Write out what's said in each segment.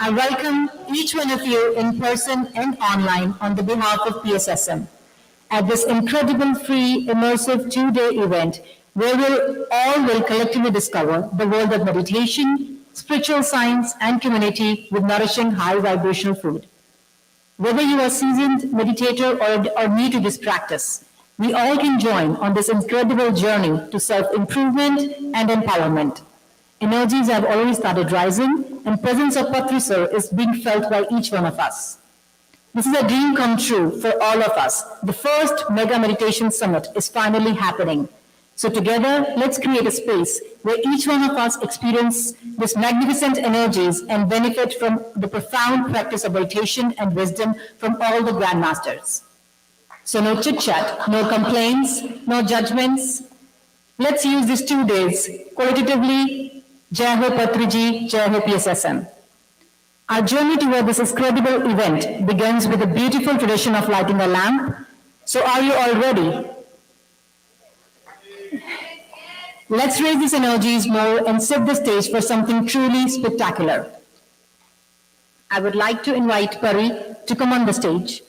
I welcome each one of you in person and online on the behalf of PSSM at this incredible free immersive 2-day event where we all will collectively discover the world of meditation, spiritual science and community with nourishing high vibrational food. Whether you are a seasoned meditator or new to this practice, we all can join on this incredible journey to self-improvement and empowerment. Energies have already started rising, and presence of Patriji is being felt by each one of us. This is a dream come true for all of us. The first Mega Meditation Summit is finally happening. So together, let's create a space where each one of us experience these magnificent energies and benefit from the profound practice of meditation and wisdom from all the grandmasters. So no chit-chat, no complaints, no judgments. Let's use these 2 days qualitatively. Jai Ho Patriji, Jai Ho PSSM. Our journey toward this incredible event begins with a beautiful tradition of lighting a lamp. So are you all ready? Let's raise these energies more and set the stage for something truly spectacular. I would like to invite Pari to come on the stage.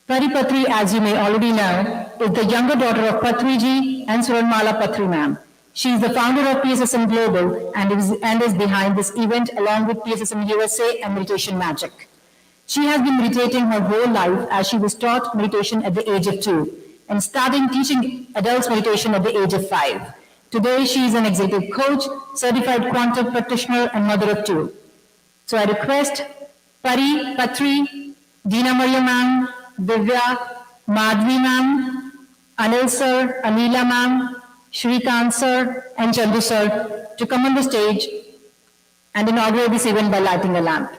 Pari Patri, as you may already know, is the younger daughter of Patriji and Suranmala Patri ma'am. She is the founder of PSSM Global and is behind this event along with PSSM USA and Meditation Magic. She has been meditating her whole life as she was taught meditation at the age of 2 and starting teaching adults meditation at the age of 5. Today, she is an executive coach, certified quantum practitioner, and mother of 2. So I request Patri, Dina Maria ma'am, Divya, Madhvi ma'am, Anil sir, Anila ma'am, Shrikant sir, and Chandu sir to come on the stage and inaugurate this event by lighting a lamp.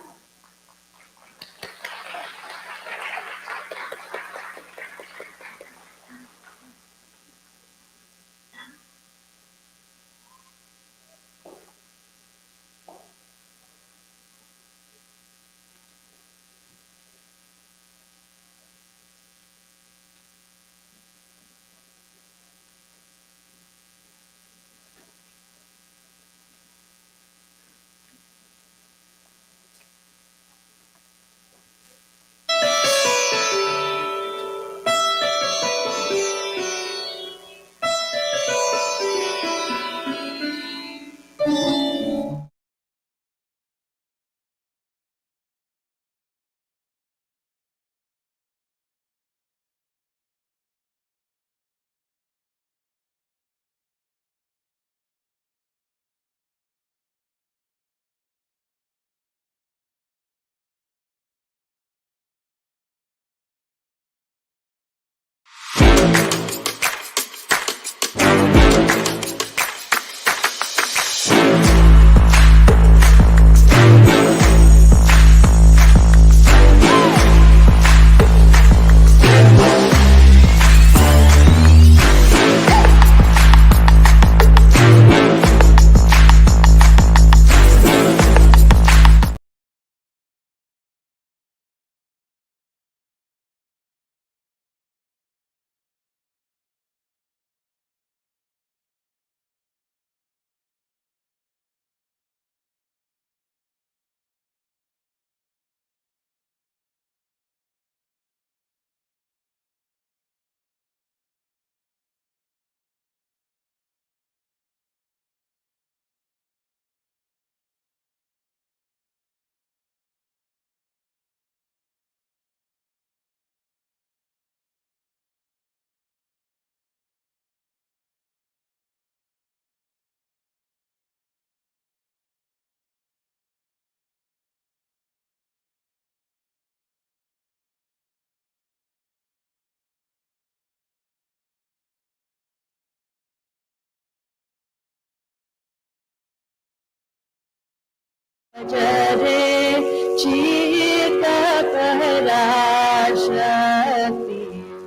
Jare Chita Parashakti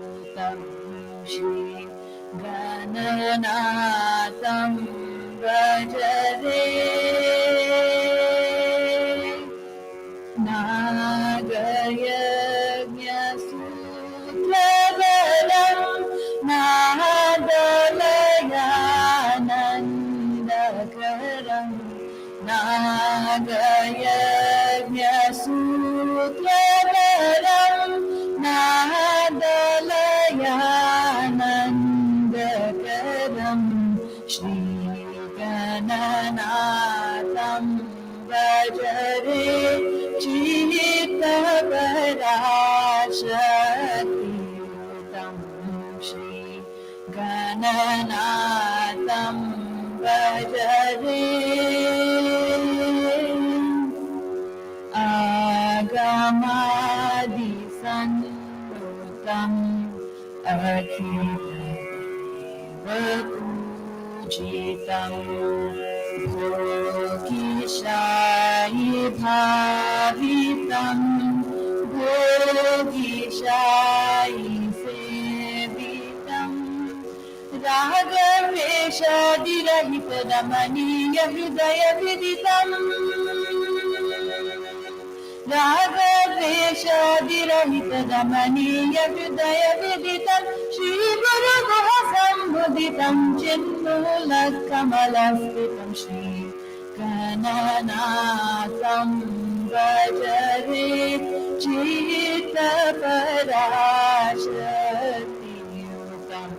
Utam Shri Gananatam Bhajare Nagayagnya Sutravaram Nahadalayanandakaram Nagayagnya Sutravaram Nahadalayanandakaram Shri Gananatam Bhajare Chita Parashakti Utam Shri Gananatam Bhajare Agamadi Sannutam Akhiladevapujitam Bhogishai Bhavitam Bhogishai Sevitam Ragavesha Dirahita Damaniya Hridaya Viditam Ragavesha Dirahita Damaniya Hridaya Viditam Shri Guru Mahasambhuditam Chinnula Kamalastitam Shri Gananatam Bhajare Chita Parashakti Utam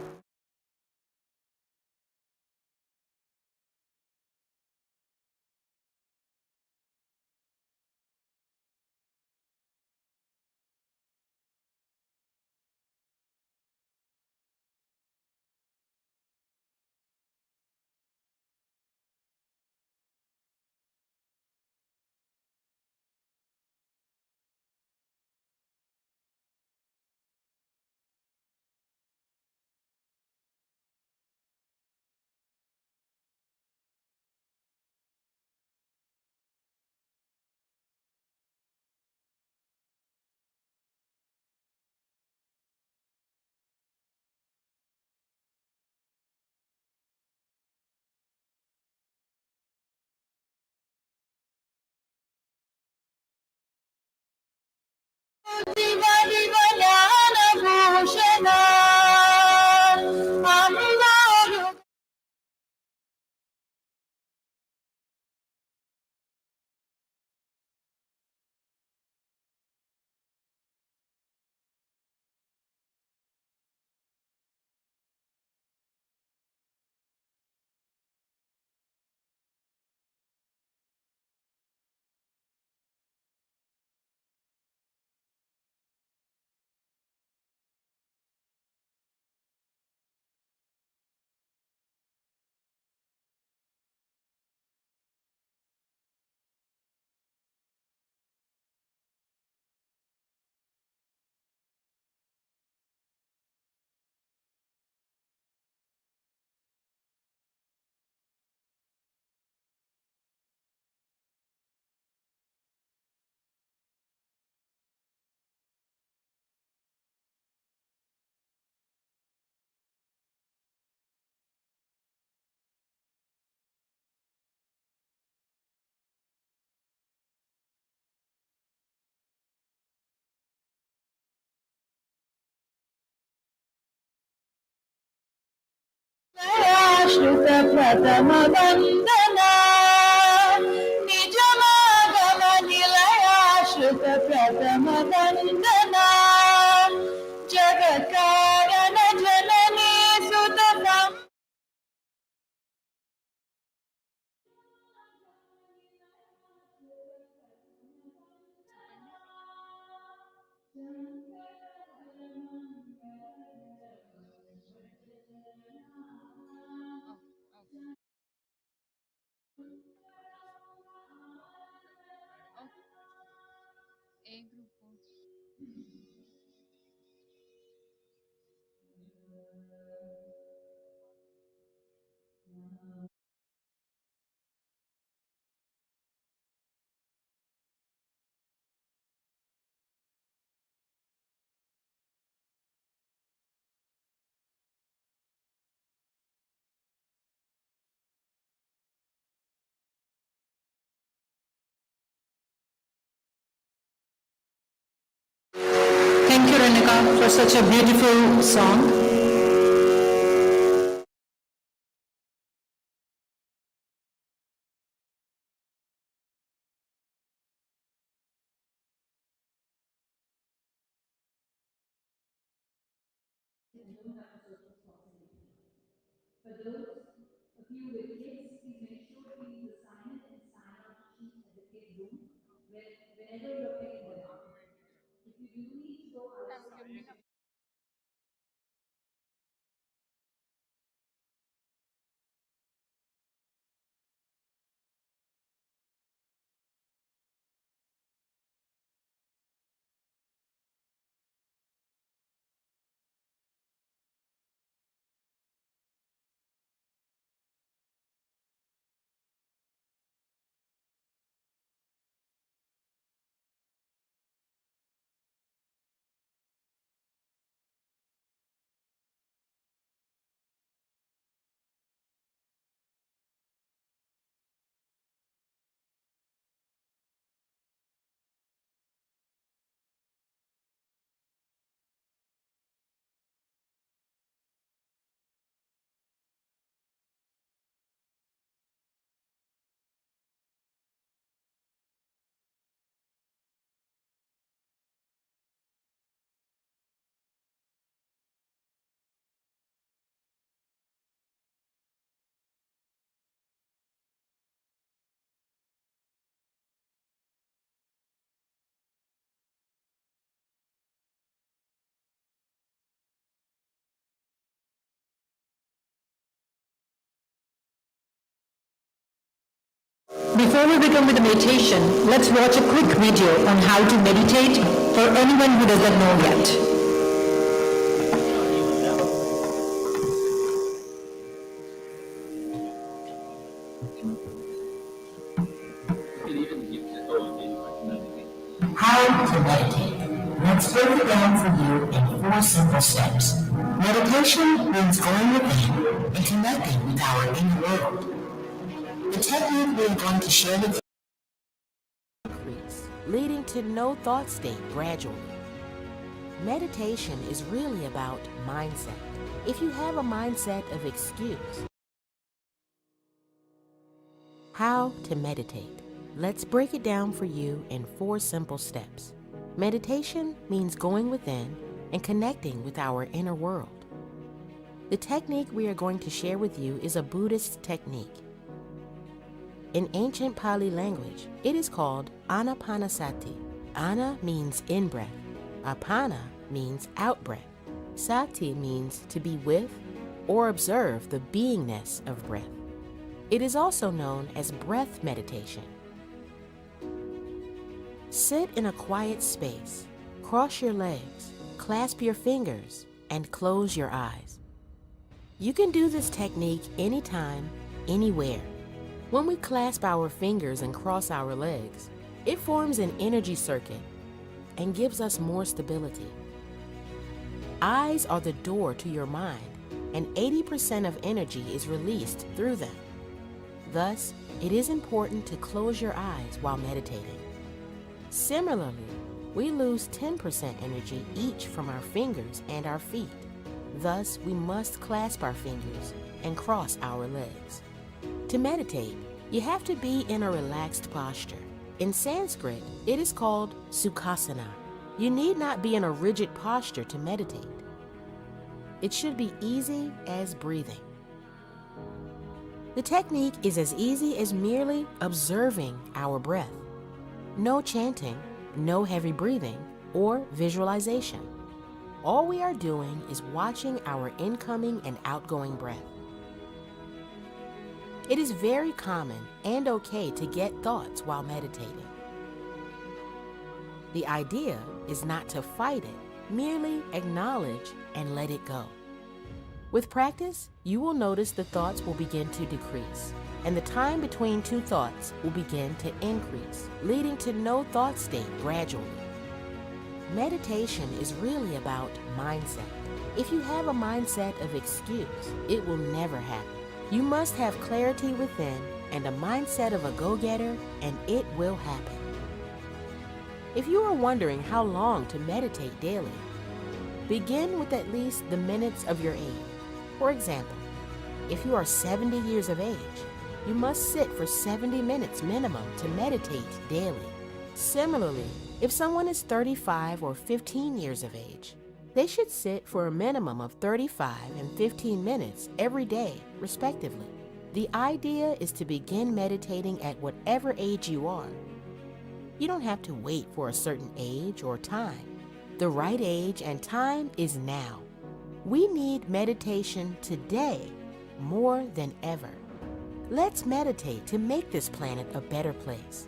ದಿವ ದಿವ ಜ್ಞಾನಭೂಷಣ ಅಂಬಾರು ಶ್ರುತ ಪ್ರಥಮ ವಂದನ ನಿಜಮಾಗಮ ನಿಲಯ ಶ್ರುತ ಪ್ರಥಮ ವಂದನ ಜಗತ್ಕಾರಣ ಜನನಿ ಸುತ Thank you, Renika, for such a beautiful song. Before we begin with the meditation, let's watch a quick video on how to meditate for anyone who doesn't know yet. How to meditate. Let's break it down for you in 4 simple steps. Meditation means going within and connecting with our inner world. The technique we are going to share with you leading to no thought state gradually. meditation is really about mindset. If you have a mindset of excuse, how to meditate. Let's break it down for you in 4 simple steps. Meditation means going within and connecting with our inner world. The technique we are going to share with you is a Buddhist technique. In ancient Pali language, it is called Anapanasati. Ana means in-breath. Apana means out-breath. Sati means to be with or observe the beingness of breath. It is also known as breath meditation. Sit in a quiet space, cross your legs, clasp your fingers, and close your eyes. You can do this technique anytime, anywhere. When we clasp our fingers and cross our legs, it forms an energy circuit and gives us more stability. Eyes are the door to your mind, and 80% of energy is released through them. Thus, it is important to close your eyes while meditating. Similarly, we lose 10% energy each from our fingers and our feet. Thus, we must clasp our fingers and cross our legs. To meditate, you have to be in a relaxed posture. In Sanskrit, it is called Sukhasana. You need not be in a rigid posture to meditate. It should be easy as breathing. The technique is as easy as merely observing our breath. No chanting, no heavy breathing, or visualization. All we are doing is watching our incoming and outgoing breath. It is very common and okay to get thoughts while meditating. The idea is not to fight it, merely acknowledge and let it go. With practice, you will notice the thoughts will begin to decrease, and the time between 2 thoughts will begin to increase, leading to no thought state gradually. Meditation is really about mindset. If you have a mindset of excuse, it will never happen. You must have clarity within and a mindset of a go-getter, and it will happen. If you are wondering how long to meditate daily, begin with at least the minutes of your age. For example, if you are 70 years of age, you must sit for 70 minutes minimum to meditate daily. Similarly, if someone is 35 or 15 years of age, they should sit for a minimum of 35 and 15 minutes every day, respectively. The idea is to begin meditating at whatever age you are. You don't have to wait for a certain age or time. The right age and time is now. We need meditation today more than ever. Let's meditate to make this planet a better place.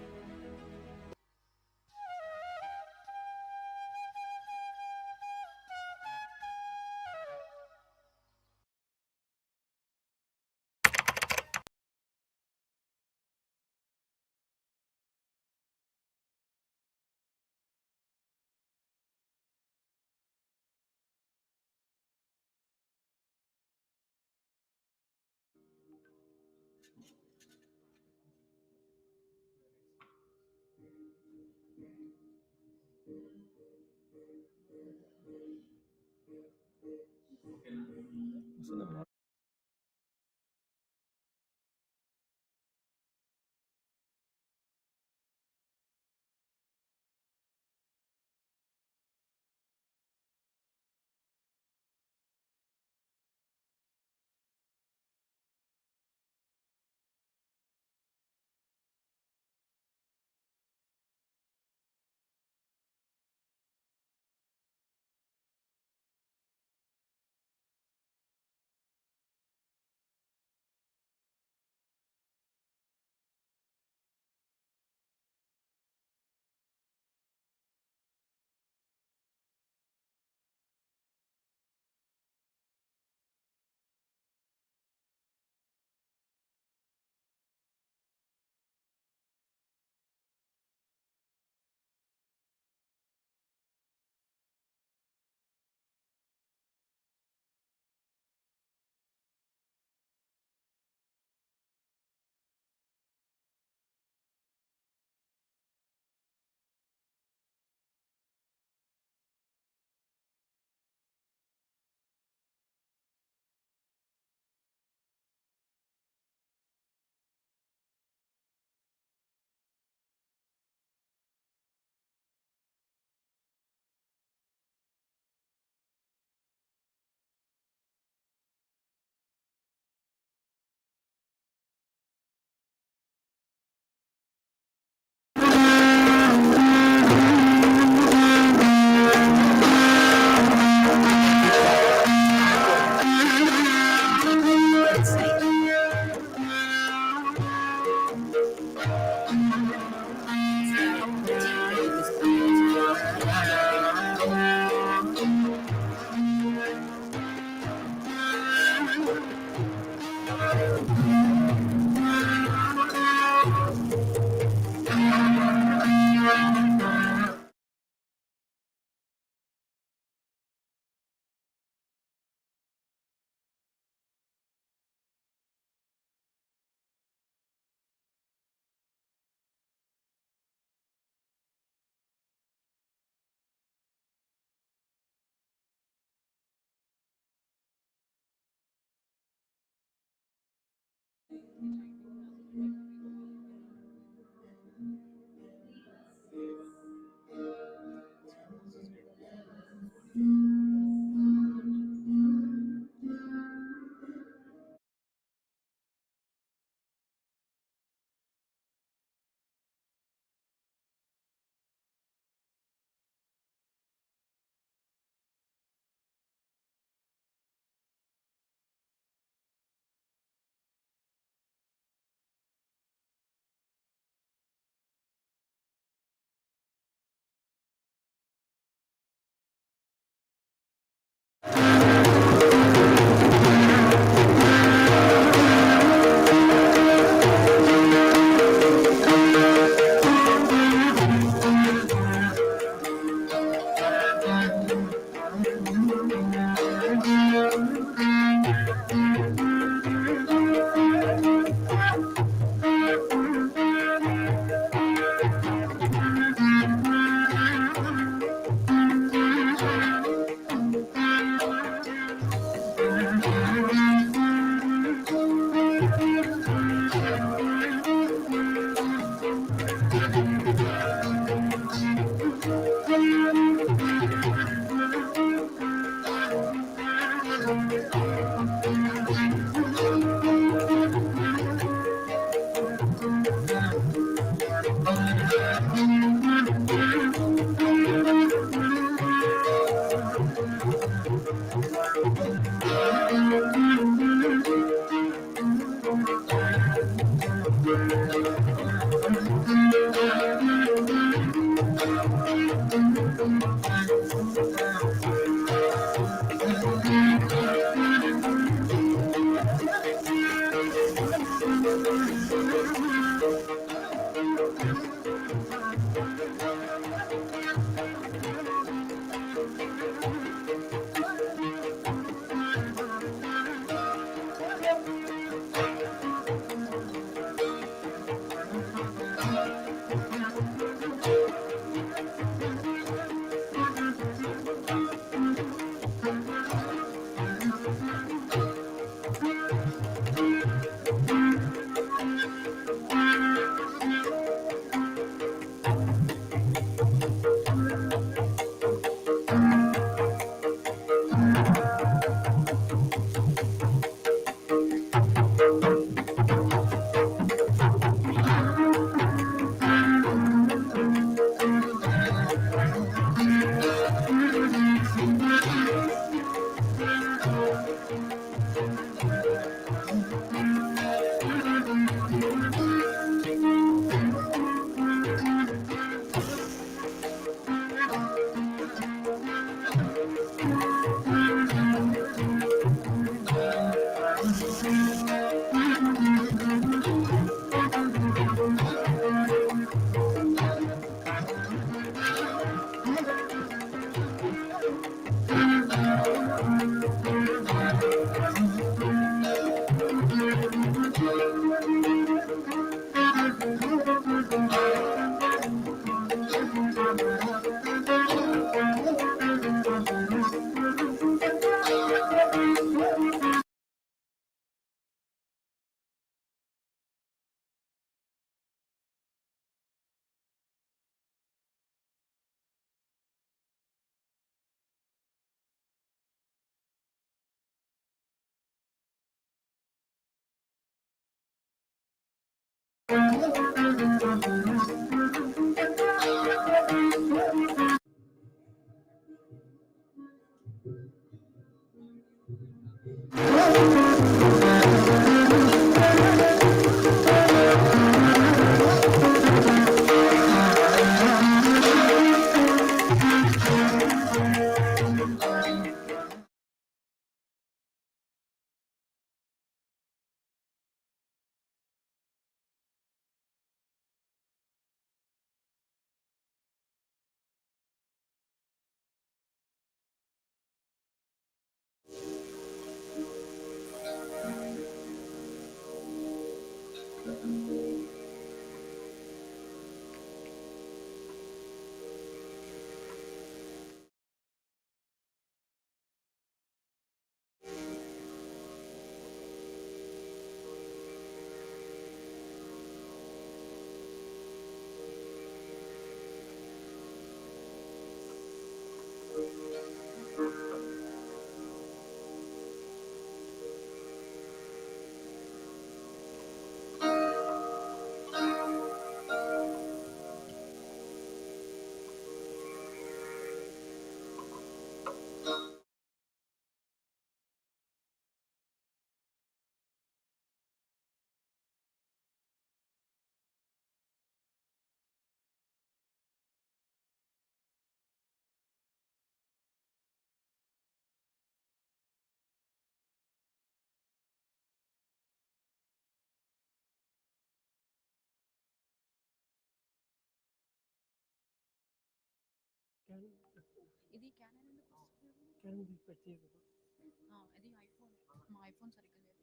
ఇది canon ఎందుకు వస్తుంది? Can పెడితే కదా. అది iPhone, మా iPhone సరిగ్గా లేదు.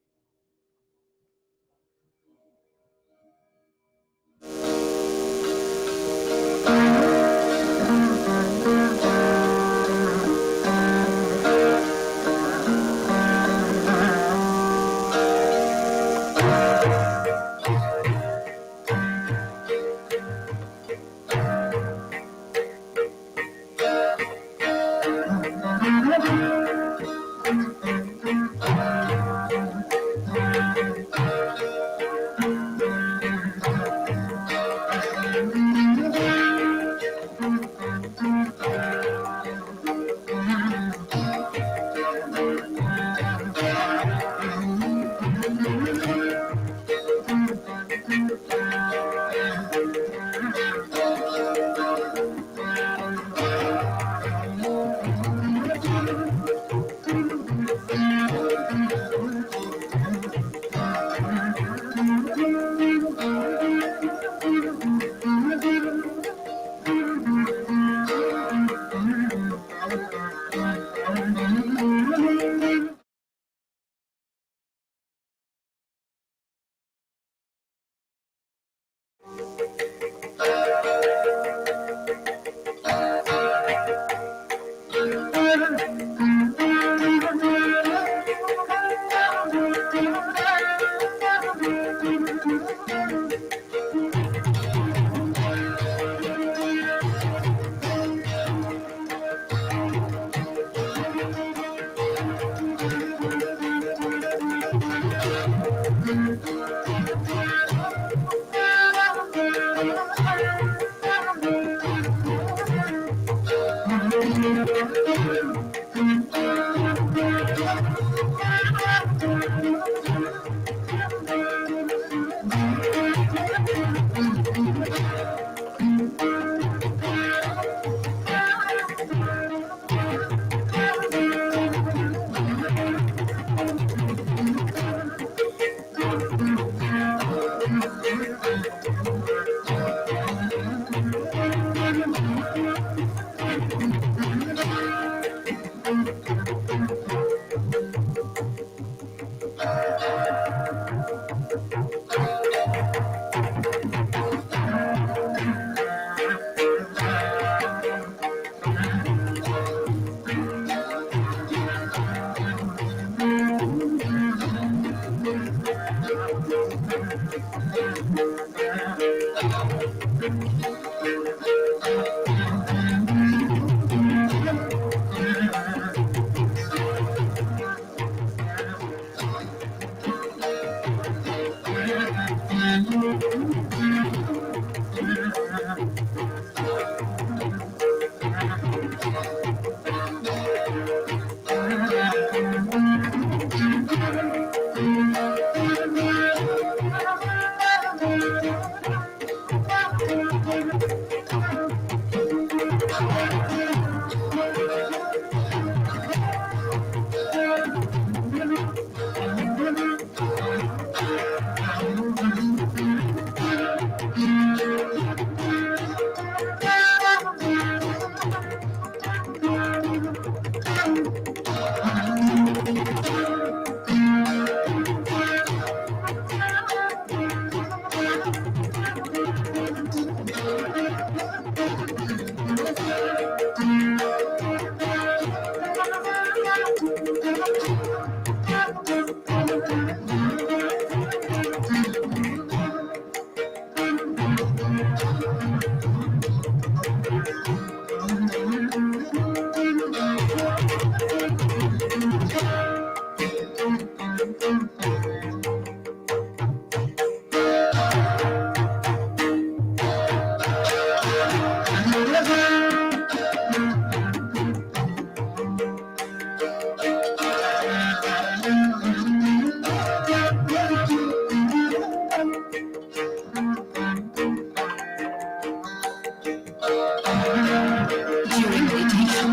During meditation,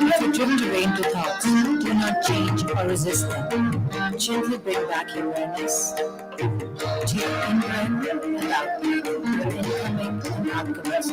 if you're driven away into thoughts, do not change or resist them. Gently bring back your awareness to your in-breath and out-breath, your incoming and outgoing.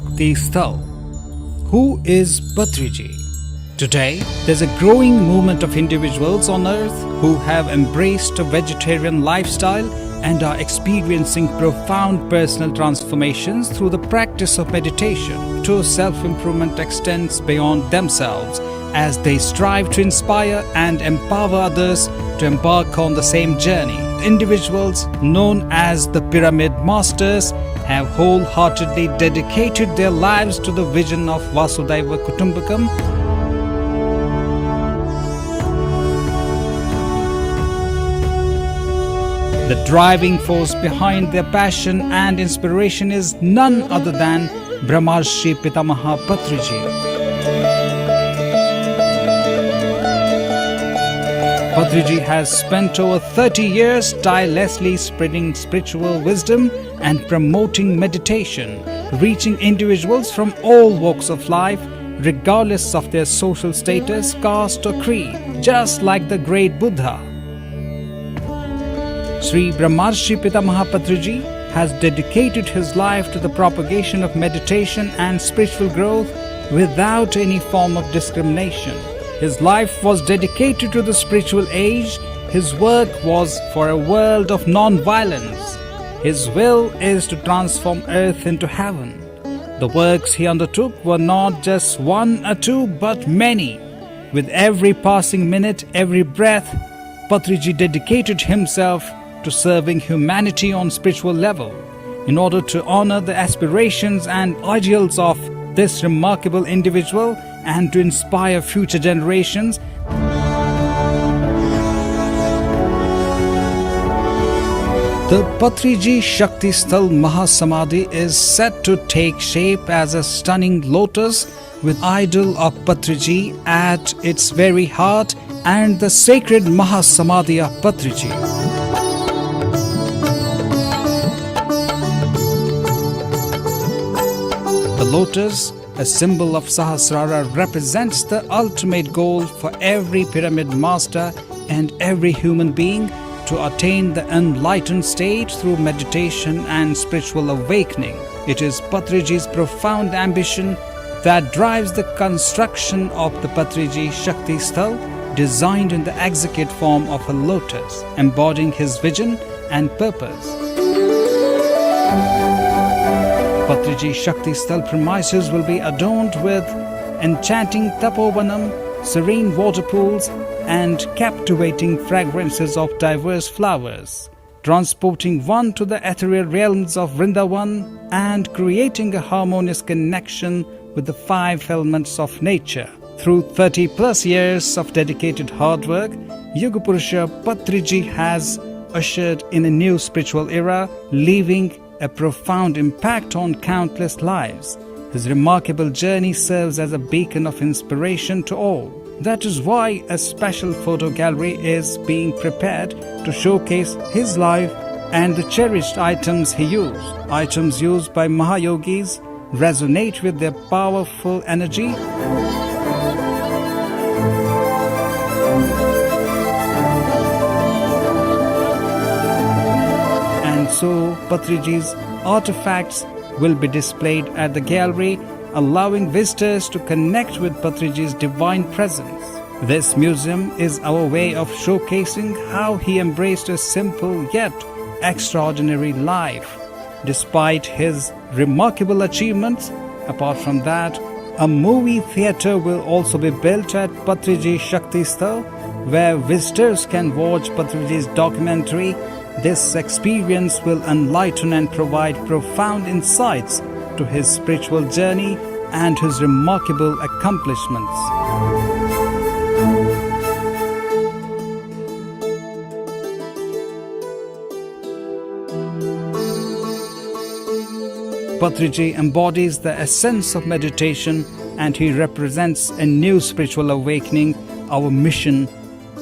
Shakti Sthal. Who is Patriji? Today, there's a growing movement of individuals on earth who have embraced a vegetarian lifestyle and are experiencing profound personal transformations through the practice of meditation. True self-improvement extends beyond themselves as they strive to inspire and empower others to embark on the same journey. Individuals known as the Pyramid Masters have wholeheartedly dedicated their lives to the vision of Vasudhaiva Kutumbakam. The driving force behind their passion and inspiration is none other than Brahmarshi Pitamaha Patriji. Patriji has spent over 30 years tirelessly spreading spiritual wisdom and promoting meditation, reaching individuals from all walks of life, regardless of their social status, caste or creed, just like the great Buddha. Sri Brahmarshi Pitamaha Patriji has dedicated his life to the propagation of meditation and spiritual growth without any form of discrimination. His life was dedicated to the spiritual age. His work was for a world of non-violence. His will is to transform earth into heaven. The works he undertook were not just one or two, but many. With every passing minute, every breath, Patriji dedicated himself to serving humanity on spiritual level. In order to honor the aspirations and ideals of this remarkable individual and to inspire future generations, the Patriji Shakti Sthal Mahasamadhi is set to take shape as a stunning lotus with idol of Patriji at its very heart and the sacred Mahasamadhi of Patriji. The lotus, a symbol of Sahasrara, represents the ultimate goal for every pyramid master and every human being to attain the enlightened state through meditation and spiritual awakening. It is Patriji's profound ambition that drives the construction of the Patriji Shakti Sthal, designed in the exquisite form of a lotus, embodying his vision and purpose. Patriji Shakti Sthal premises will be adorned with enchanting tapovanam, serene water pools, and captivating fragrances of diverse flowers, transporting one to the ethereal realms of Vrindavan and creating a harmonious connection with the 5 elements of nature. Through 30 plus years of dedicated hard work, Yugapurusha Patriji has ushered in a new spiritual era, leaving a profound impact on countless lives. His remarkable journey serves as a beacon of inspiration to all. That is why a special photo gallery is being prepared to showcase his life and the cherished items he used. Items used by Mahayogis resonate with their powerful energy and so Patriji's artifacts will be displayed at the gallery, allowing visitors to connect with Patriji's divine presence. This museum is our way of showcasing how he embraced a simple yet extraordinary life. Despite his remarkable achievements, apart from that, a movie theatre will also be built at Patriji Shakti Sthal, where visitors can watch Patriji's documentary. This experience will enlighten and provide profound insights to his spiritual journey and his remarkable accomplishments. Patriji embodies the essence of meditation and he represents a new spiritual awakening. Our mission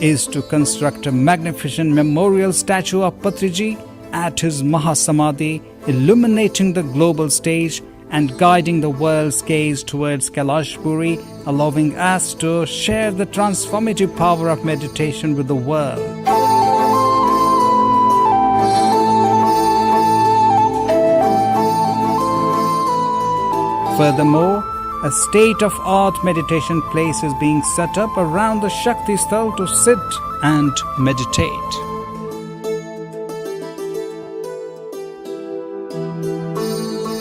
is to construct a magnificent memorial statue of Patriji at his Mahasamadhi, illuminating the global stage and guiding the world's gaze towards Kailashpuri, allowing us to share the transformative power of meditation with the world. Furthermore, a state-of-art meditation place is being set up around the Shakti Sthal to sit and meditate.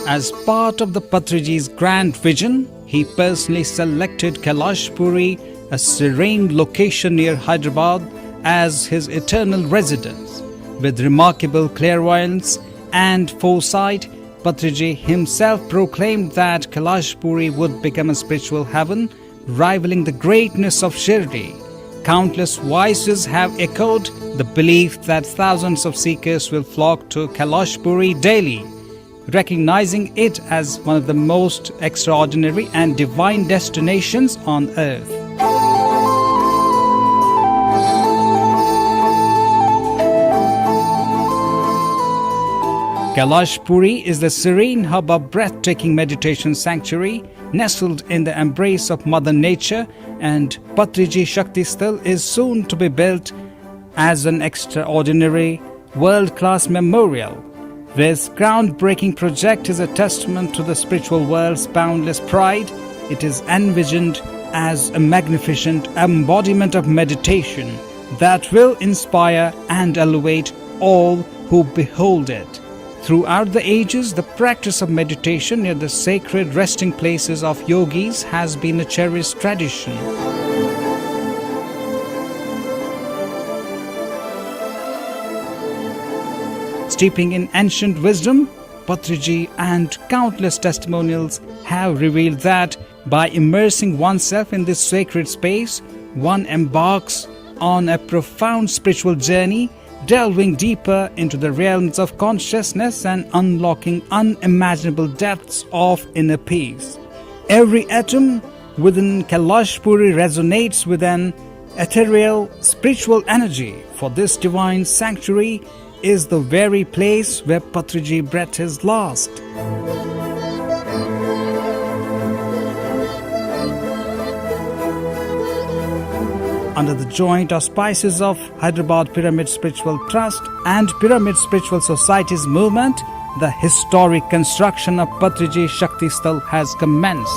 As part of the Patriji's grand vision, he personally selected Kailashpuri, a serene location near Hyderabad, as his eternal residence. With remarkable clairvoyance and foresight, Patriji himself proclaimed that Kailashpuri would become a spiritual heaven, rivaling the greatness of Shirdi. Countless voices have echoed the belief that thousands of seekers will flock to Kailashpuri daily, recognizing it as one of the most extraordinary and divine destinations on earth. Kailashpuri is the serene hub of breathtaking meditation sanctuary nestled in the embrace of Mother Nature, and Patriji Shakti Sthal is soon to be built as an extraordinary world-class memorial. This groundbreaking project is a testament to the spiritual world's boundless pride. It is envisioned as a magnificent embodiment of meditation that will inspire and elevate all who behold it. Throughout the ages, the practice of meditation near the sacred resting places of yogis has been a cherished tradition. Steeping in ancient wisdom, Patriji and countless testimonials have revealed that by immersing oneself in this sacred space, one embarks on a profound spiritual journey, delving deeper into the realms of consciousness and unlocking unimaginable depths of inner peace. Every atom within Kailashpuri resonates with an ethereal spiritual energy, for this divine sanctuary is the very place where Patriji breathed his last. Under the joint auspices of Hyderabad Pyramid Spiritual Trust and Pyramid Spiritual Society's movement, the historic construction of Patriji Shakti Sthal has commenced.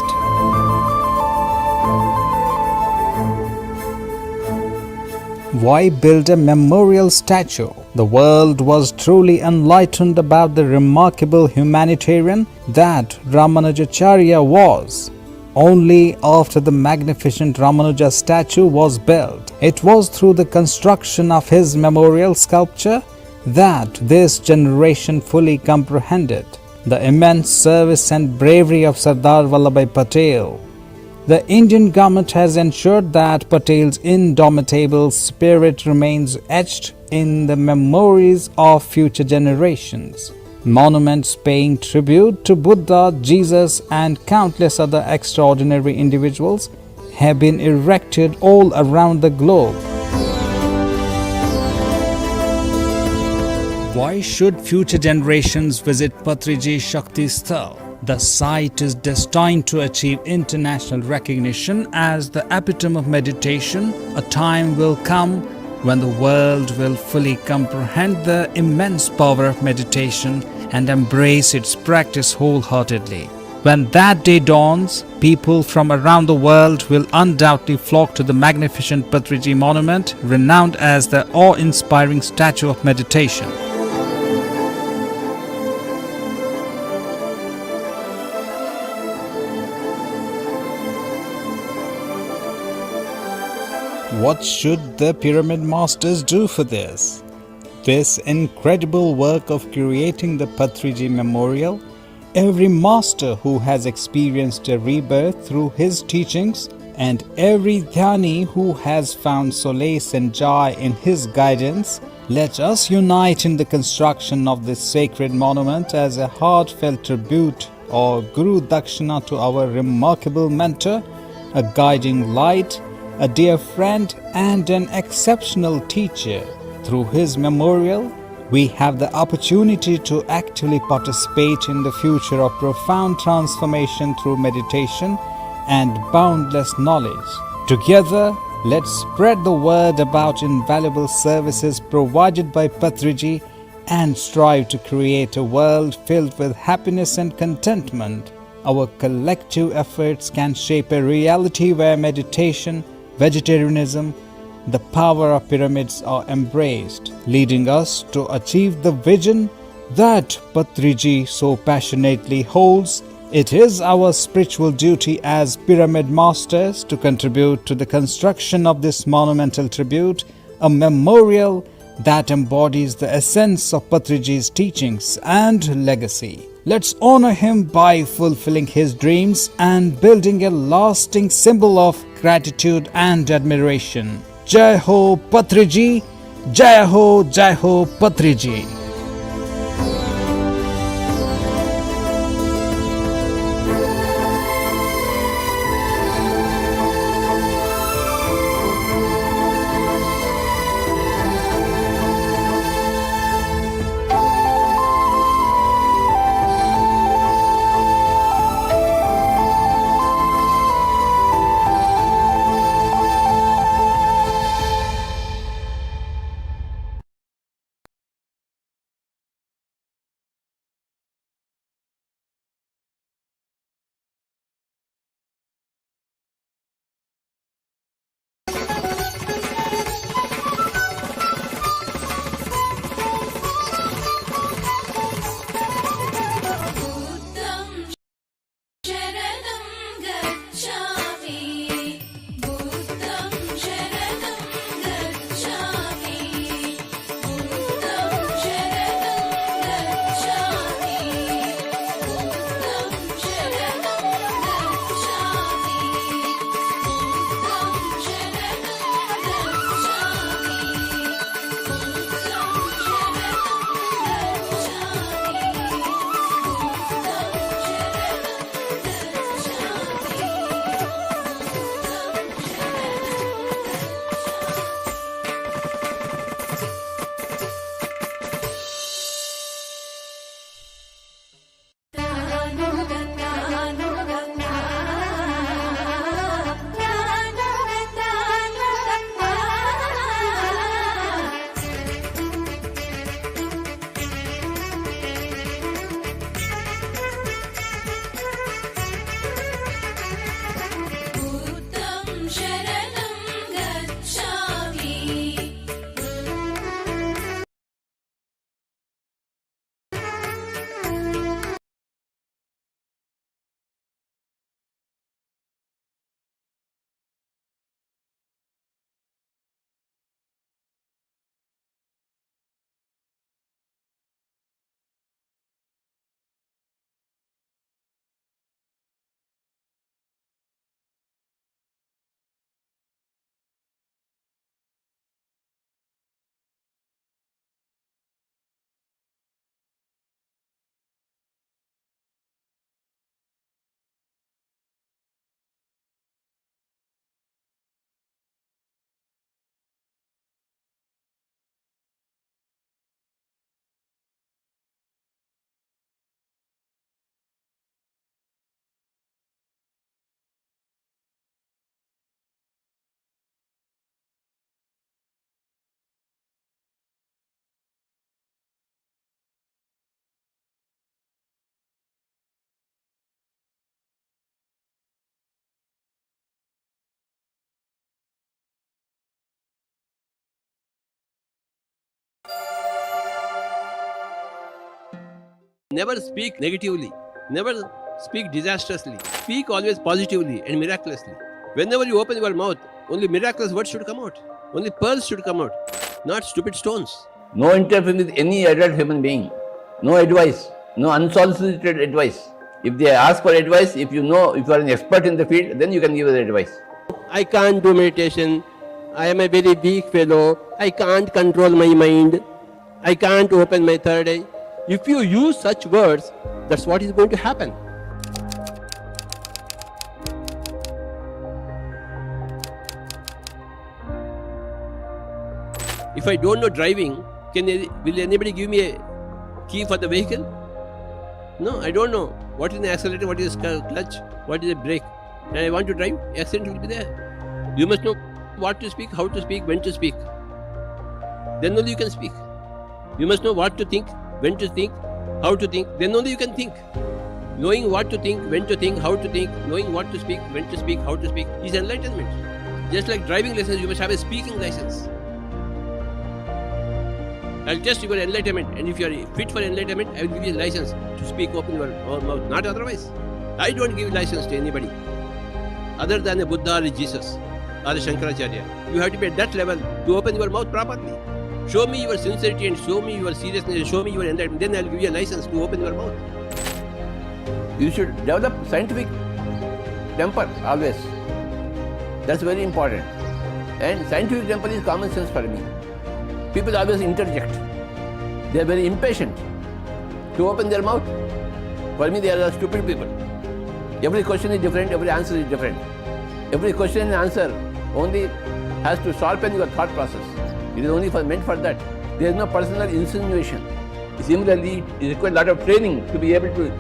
Why build a memorial statue? The world was truly enlightened about the remarkable humanitarian that Ramanujacharya was. Only after the magnificent Ramanuja statue was built, it was through the construction of his memorial sculpture that this generation fully comprehended the immense service and bravery of Sardar Vallabhbhai Patel. The Indian government has ensured that Patel's indomitable spirit remains etched in the memories of future generations. Monuments paying tribute to Buddha, Jesus, and countless other extraordinary individuals have been erected all around the globe. Why should future generations visit Patriji Shakti Sthal? The site is destined to achieve international recognition as the epitome of meditation. A time will come when the world will fully comprehend the immense power of meditation and embrace its practice wholeheartedly. When that day dawns, people from around the world will undoubtedly flock to the magnificent Patriji monument, renowned as the awe-inspiring statue of meditation. What should the pyramid masters do for this? This incredible work of creating the Patriji Memorial, every master who has experienced a rebirth through his teachings, and every Dhyani who has found solace and joy in his guidance, let us unite in the construction of this sacred monument as a heartfelt tribute or Guru Dakshina to our remarkable mentor, a guiding light, a dear friend, and an exceptional teacher. Through his memorial, we have the opportunity to actively participate in the future of profound transformation through meditation and boundless knowledge. Together, let's spread the word about invaluable services provided by Patriji and strive to create a world filled with happiness and contentment. our collective efforts can shape a reality where meditation, vegetarianism, the power of pyramids are embraced, leading us to achieve the vision that Patriji so passionately holds. It is our spiritual duty as pyramid masters to contribute to the construction of this monumental tribute, a memorial that embodies the essence of Patriji's teachings and legacy. Let's honor him by fulfilling his dreams and building a lasting symbol of gratitude and admiration. Jai Ho Patriji! Jai Ho Patriji! Never speak negatively. Never speak disastrously. Speak always positively and miraculously. Whenever you open your mouth, only miraculous words should come out. Only pearls should come out, not stupid stones. No interfering with any adult human being. No advice. No unsolicited advice. If they ask for advice, if you are an expert in the field, then you can give the advice. I can't do meditation. I am a very weak fellow. I can't control my mind. I can't open my third eye. If you use such words, that's what is going to happen. If I don't know driving, will anybody give me a key for the vehicle? No, I don't know. What is the accelerator, what is the clutch, what is the brake? And I want to drive, accident will be there. You must know what to speak, how to speak, when to speak. Then only you can speak. You must know what to think, when to think, how to think, then only you can think. Knowing what to think, how to think, knowing what to speak, when to speak, how to speak is enlightenment. Just like driving license, you must have a speaking license. I'll test your enlightenment, and if you are fit for enlightenment, I will give you a license to speak open your mouth, not otherwise. I don't give license to anybody other than a Buddha or a Jesus or a Shankaracharya. You have to be at that level to open your mouth properly. Show me your sincerity and show me your seriousness, show me your enlightenment, then I'll give you a license to open your mouth. You should develop scientific temper always. That's very important. And scientific temper is common sense for me. People always interject. They are very impatient to open their mouth. For me, they are stupid people. Every question is different, every answer is different. Every question and answer only has to sharpen your thought process. It is only meant for that. There is no personal insinuation. Similarly, it requires a lot of training to be able to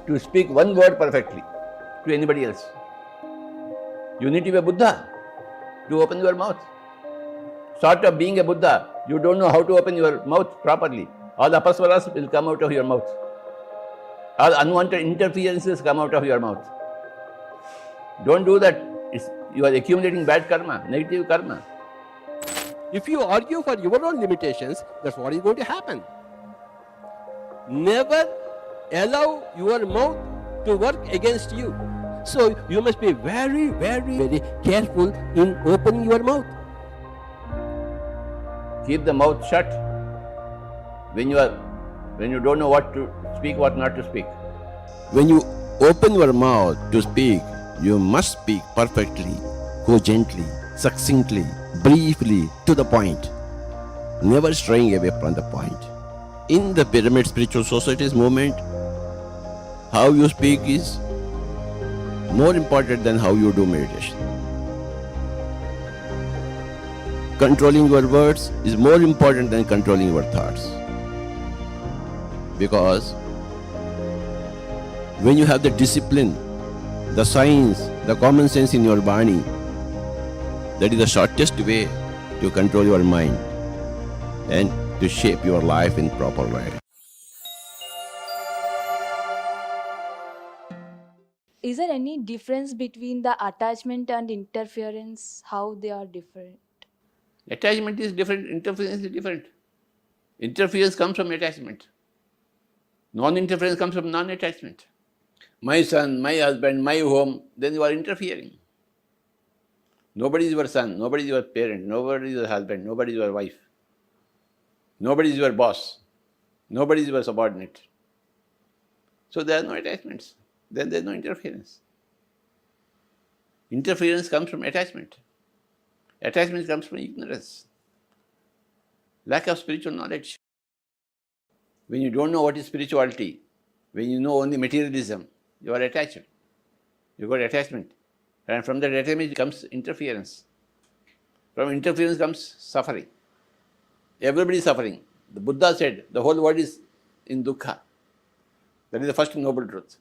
to speak one word perfectly to anybody else. You need to be a Buddha to open your mouth. Short of being a Buddha, you don't know how to open your mouth properly. All apaswaras will come out of your mouth. All unwanted interferences come out of your mouth. Don't do that. You are accumulating bad karma, negative karma. If you argue for your own limitations, that's what is going to happen. Never allow your mouth to work against you. So you must be very, very, very careful in opening your mouth. Keep the mouth shut when you don't know what to speak, what not to speak. When you open your mouth to speak, you must speak perfectly, cogently, succinctly, briefly, to the point, never straying away from the point. In the Pyramid Spiritual Society's movement, how you speak is more important than how you do meditation. Controlling your words is more important than controlling your thoughts. Because when you have the discipline, the science, the common sense in your body, that is the shortest way to control your mind and to shape your life in proper way. Is there any difference between the attachment and interference? How they are different? Attachment is different, interference is different. Interference comes from attachment. Non-interference comes from non-attachment. My son, my husband, my home, then you are interfering. Nobody is your son, nobody is your parent, nobody is your husband, nobody is your wife. Nobody is your boss. Nobody is your subordinate. So there are no attachments. Then there is no interference. Interference comes from attachment. Attachment comes from ignorance, lack of spiritual knowledge. When you don't know what is spirituality, when you know only materialism, you are attached. You got attachment. And from that attachment comes interference. From interference comes suffering. Everybody is suffering. The Buddha said the whole world is in dukkha. That is the first noble truth.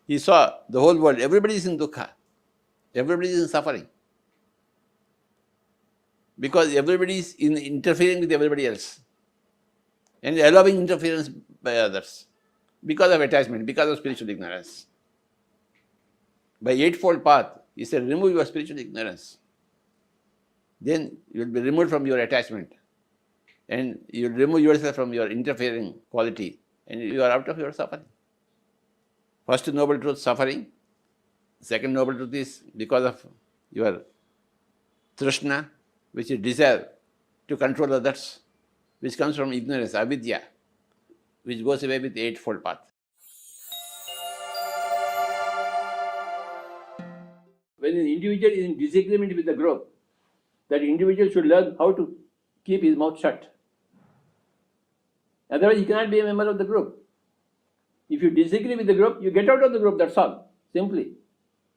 He saw the whole world, everybody is in dukkha. Everybody is in suffering. Because everybody is interfering with everybody else. And allowing interference by others. Because of attachment, because of spiritual ignorance. By eightfold path, he said, remove your spiritual ignorance. Then you will be removed from your attachment. And you will remove yourself from your interfering quality. And you are out of your suffering. First noble truth, suffering. Second noble truth is because of your trishna, which is desire to control others, which comes from ignorance, avidya, which goes away with the eightfold path. When an individual is in disagreement with the group, that individual should learn how to keep his mouth shut. Otherwise, he cannot be a member of the group. If you disagree with the group, you get out of the group, that's all. Simply.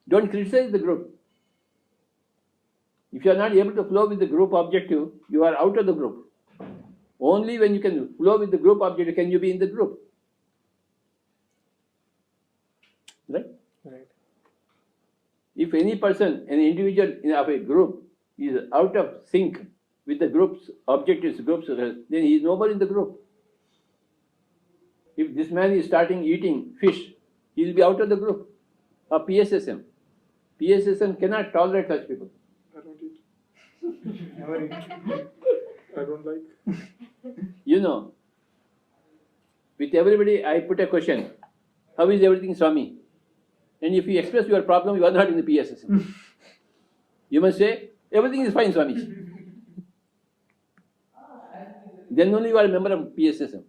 Don't criticize the group. If you are not able to flow with the group objective, you are out of the group. Only when you can flow with the group objective can you be in the group. Right? Right. If any person, an individual of a group is out of sync with the group's objectives, then he is no more in the group. If this man is starting eating fish, he will be out of the group of PSSM. PSSM cannot tolerate such people. I don't eat. Never eat. I don't like. You know, with everybody I put a question, how is everything, Swami? And if you express your problem, you are not in the PSSM. You must say, everything is fine, Swami. Then only you are a member of PSSM.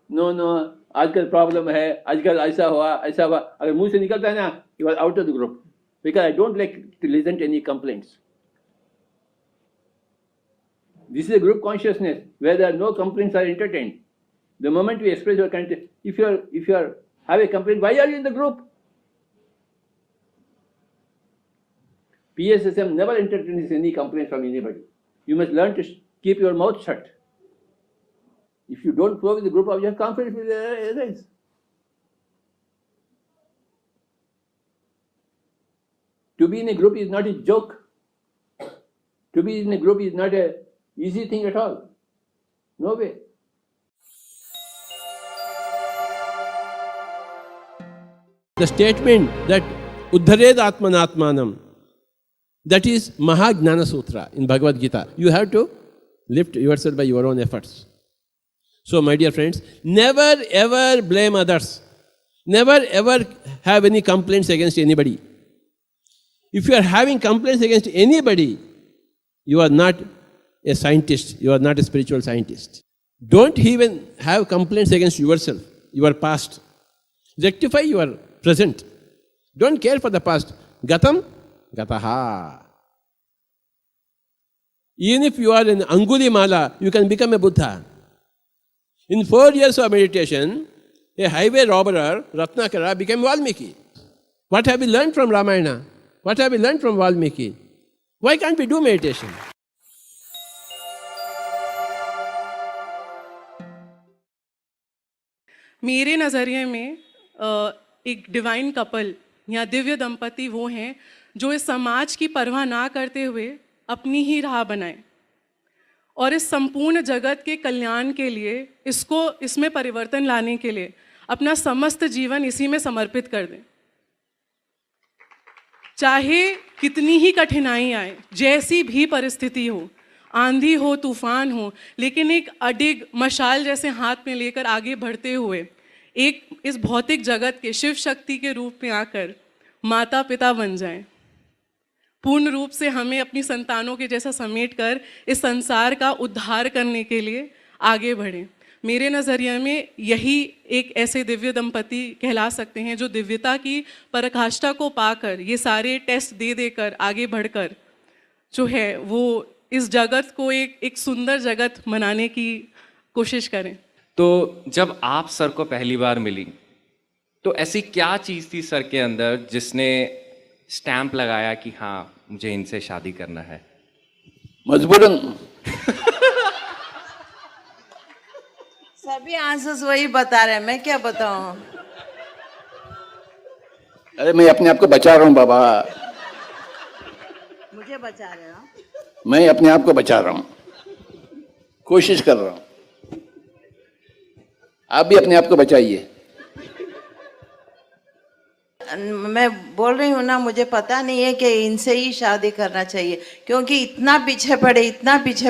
No, आजकल problem है, आजकल ऐसा हुआ, अगर मुंह से निकलता है ना, you are out of the group. Because I don't like to listen to any complaints. This is a group consciousness where there are no complaints are entertained. The moment we express your content, if you have a complaint, why are you in the group? PSSM never entertains any complaint from anybody. You must learn to keep your mouth shut. If you don't flow with the group, your conflict will arise. To be in a group is not a joke. To be in a group is not an easy thing at all. No way. The statement that Uddhared Atmanatmanam, that is Maha Jnana Sutra in Bhagavad Gita. You have to lift yourself by your own efforts. So, my dear friends, never ever blame others. Never ever have any complaints against anybody. If you are having complaints against anybody, you are not a scientist, you are not a spiritual scientist. Don't even have complaints against yourself, your past. Rectify your present. Don't care for the past. Gatam, gataha. Even if you are an Angulimala, you can become a Buddha. In 4 years of meditation, a highway robber, Ratnakara, became Valmiki. What have we learned from Ramayana? What have we learned from Valmiki? Why can't we do meditation? मेरे नज़रिए में एक divine couple या दिव्य दंपति वो हैं जो इस समाज की परवाह ना करते हुए अपनी ही राह बनाएं और इस संपूर्ण जगत के कल्याण के लिए इसमें परिवर्तन लाने के लिए अपना समस्त जीवन इसी में समर्पित कर दें। चाहे कितनी ही कठिनाई आए, जैसी भी परिस्थिति हो, आंधी हो, तूफान हो, लेकिन एक अडिग मशाल जैसे हाथ में लेकर आगे बढ़ते हुए एक इस भौतिक जगत के शिव शक्ति के रूप में आकर माता पिता बन जाएं। पूर्ण रूप से हमें अपनी संतानों के जैसा समेट कर इस संसार का उद्धार करने के लिए आगे बढ़ें। मेरे नज़रिए में यही एक ऐसे दिव्य दंपति कहला सकते हैं जो दिव्यता की पराकाष्ठा को पाकर, ये सारे टेस्ट दे देकर आगे बढ़कर जो है वो इस जगत को एक सुंदर जगत बनाने की कोशिश करें। तो जब आप सर को पहली बार मिली तो ऐसी क्या चीज़ थी सर के अंदर जिसने स्टैंप लगाया कि हाँ मुझे इनसे शादी करना है? मजबूरन। सभी आंसर्स वही बता रहे हैं, मैं क्या बताऊं? अरे मैं अपने आप को बचा रहा हूँ बाबा, मुझे बचा रहे हो? मैं अपने आप को बचा रहा हूँ, कोशिश कर रहा हूँ। आप भी अपने आप को बचाइए। मैं बोल रही हूँ ना, मुझे पता नहीं है कि इनसे ही शादी करना चाहिए, क्योंकि इतना पीछे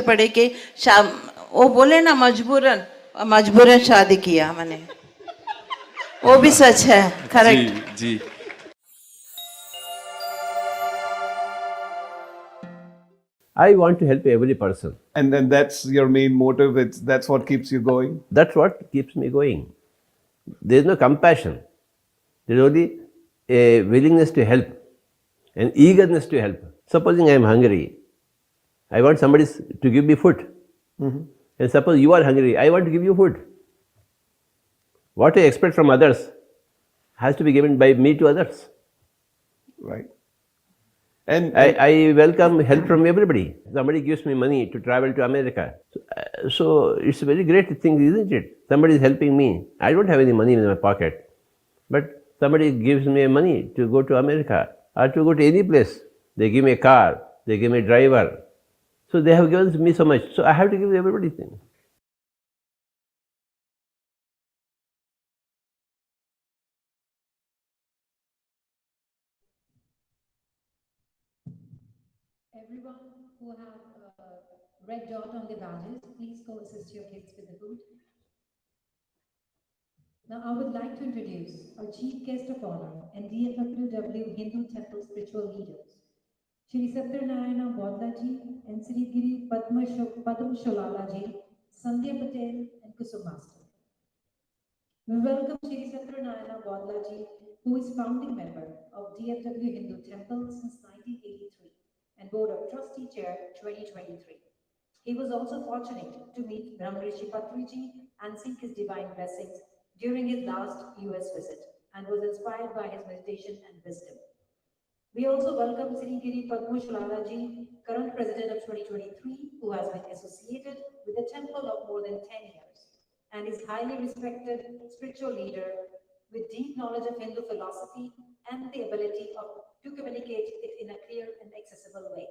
पड़े कि वो बोले ना मजबूरन शादी किया मैंने, वो भी सच है। Correct ji. I want to help every person. And then that's your main motive. That's what keeps you going. That's what keeps me going. There is no compassion. There is only a willingness to help, an eagerness to help. Supposing I am hungry, I want somebody to give me food. And suppose you are hungry, I want to give you food. What I expect from others has to be given by me to others. Right. And I welcome help from everybody. Somebody gives me money to travel to America. So it's a very great thing, isn't it? Somebody is helping me. I don't have any money in my pocket. But somebody gives me money to go to America or to go to any place. They give me a car, they give me a driver. So they have given me so much. So I have to give everybody things. Everyone who have red dot on the badges, please go assist your kids with the food. Now I would like to introduce our chief guest of honor and DFWW Hindu Temple spiritual leaders, Shri Satyanarayana Bodlaji and Sri Giri Padma Sholalaji, Sandhya Patel and Kusum Master. We welcome Shri Satyanarayana Bodlaji, who is founding member of DFW Hindu Temple since 1983 and Board of Trustee Chair 2023. He was also fortunate to meet Brahmarishi Patriji and seek his divine blessings during his last US visit and was inspired by his meditation and wisdom. We also welcome Sri Giri Padma Sholalaji, current president of 2023, who has been associated with the temple of more than 10 years and is highly respected spiritual leader with deep knowledge of Hindu philosophy and the ability to communicate it in a clear and accessible way.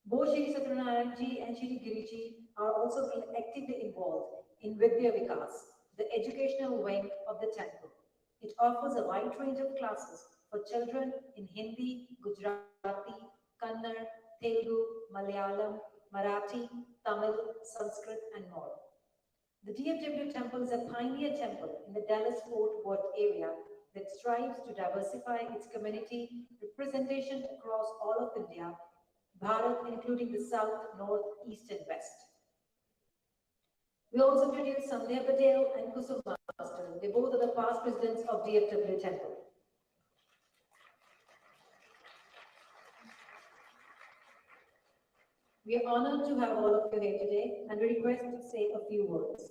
Both Shri Satyanarayana Ji and Shri Giriji are also actively involved in Vidya Vikas, the educational wing of the temple. It offers a wide range of classes for children in Hindi, Gujarati, Kannada, Telugu, Malayalam, Marathi, Tamil, Sanskrit, and more. The DFW temple is a pioneer temple in the Dallas-Fort Worth area that strives to diversify its community representation across all of India, Bharat, including the south, north, east, and west. We also introduced Sandhya Patel and Kusum Master. They both are the past presidents of DFW Temple. We are honored to have all of you here today and we request to say a few words.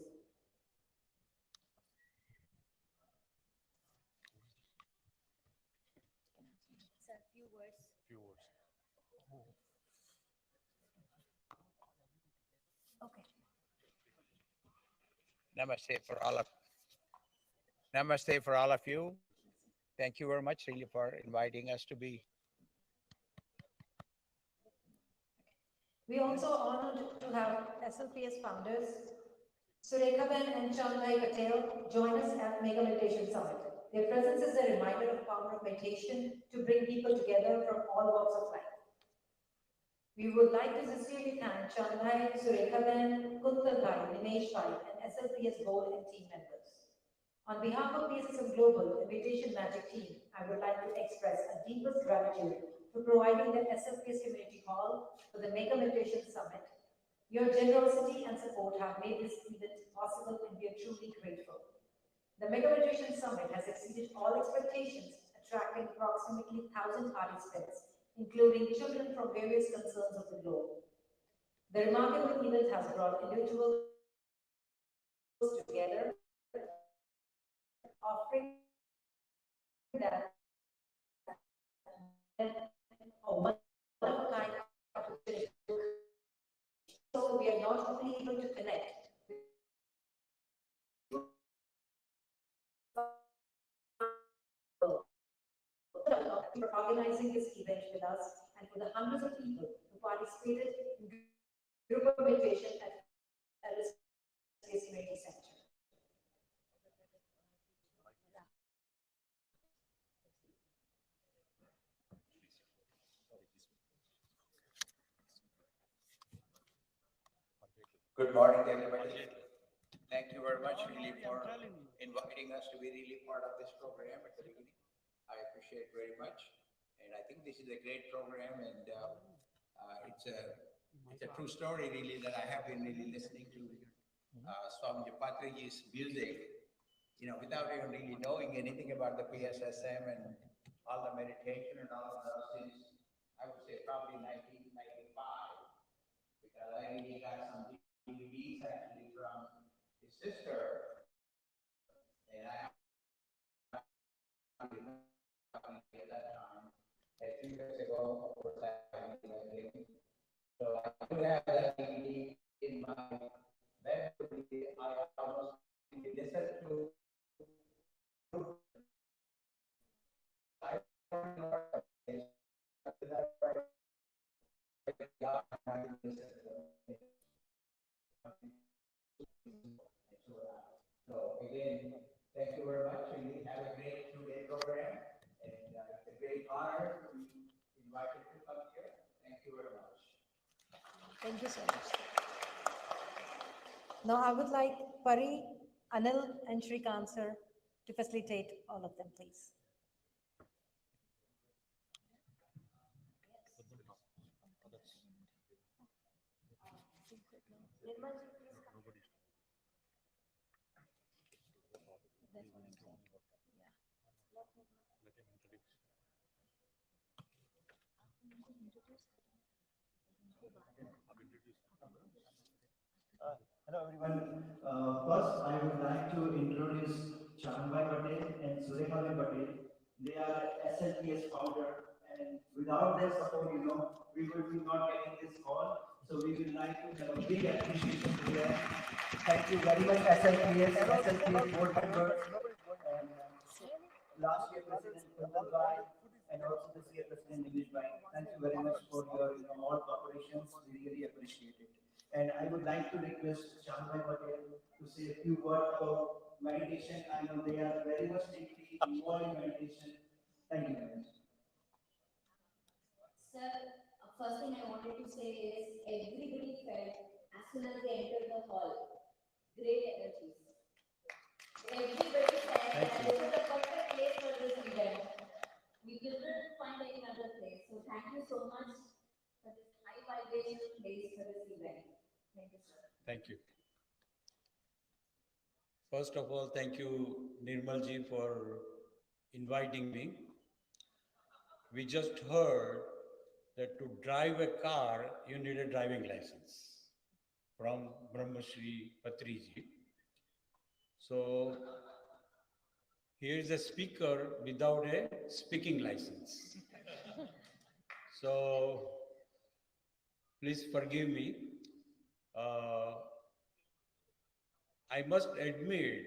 Namaste for all of you. Thank you very much, really, for inviting us to be. We also honored to have SLPS founders Surekhaben and Chandrai Patel join us at Mega Meditation Summit. Their presence is a reminder of the power of meditation to bring people together from all walks of life. We would like to sincerely thank Chandrai, Surekhaben, Kuntal Bhai, Nimesh Bhai, and SLPS board and team members. On behalf of PSSM Global, the Meditation Magic team, I would like to express our deepest gratitude for providing the SLPS Community Hall for the Mega Meditation Summit Your generosity and support have made this event possible, and we are truly grateful. The Mega Meditation Summit has exceeded all expectations, attracting approximately 1,000 participants, including children from various concerns of the globe. The remarkable event has brought individuals together, offering them a one-of-a-kind opportunity. So we are not only able to connect for organizing this event with us and for the hundreds of people who participated in group meditation at LSPS Community Center. Good morning, everybody. Thank you very much, really, for inviting us to be really part of this program at the beginning. I appreciate very much, and I think this is a great program, and it's a true story, really, that I have been really listening to Swami Patriji's music, without even really knowing anything about the PSSM and all the meditation and all of those since, I would say, probably 1995, because I really got some DVDs actually from his sister, and I at that time, a few years ago, of course, I so I do have that DVD in my memory. I almost listened to. I don't know what it is. So again, thank you very much. We have a great two-day program, and it's a great honor to be invited to come here. Thank you very much. Thank you so much. Now I would like Pari, Anil, and Shrikant sir to facilitate all of them, please. Hello everyone. First, I would like to introduce Chanbai Patel and Surekha Patel. They are SLPS founder, and without their support, we would be not getting this call. So we would like to have a big appreciation to them. Thank you very much, SLPS board members, and last year President Kuntal Bhai, and also this year President Dinesh Bhai. Thank you very much for your all cooperations. We really appreciate it. And I would like to request Chanbai Patel to say a few words about meditation. I know they are very much deeply involved in meditation. Thank you very much. Sir, first thing I wanted to say is everybody felt as soon as they entered the hall, great energies. Everybody said that this is the perfect place for this event. We will not find any other place. So thank you so much for this high vibrational place for this event. Thank you, sir. Thank you. First of all, thank you, Nirmal ji, for inviting me. We just heard that to drive a car, you need a driving license from Brahmashri Patriji. So here is a speaker without a speaking license. So please forgive me. I must admit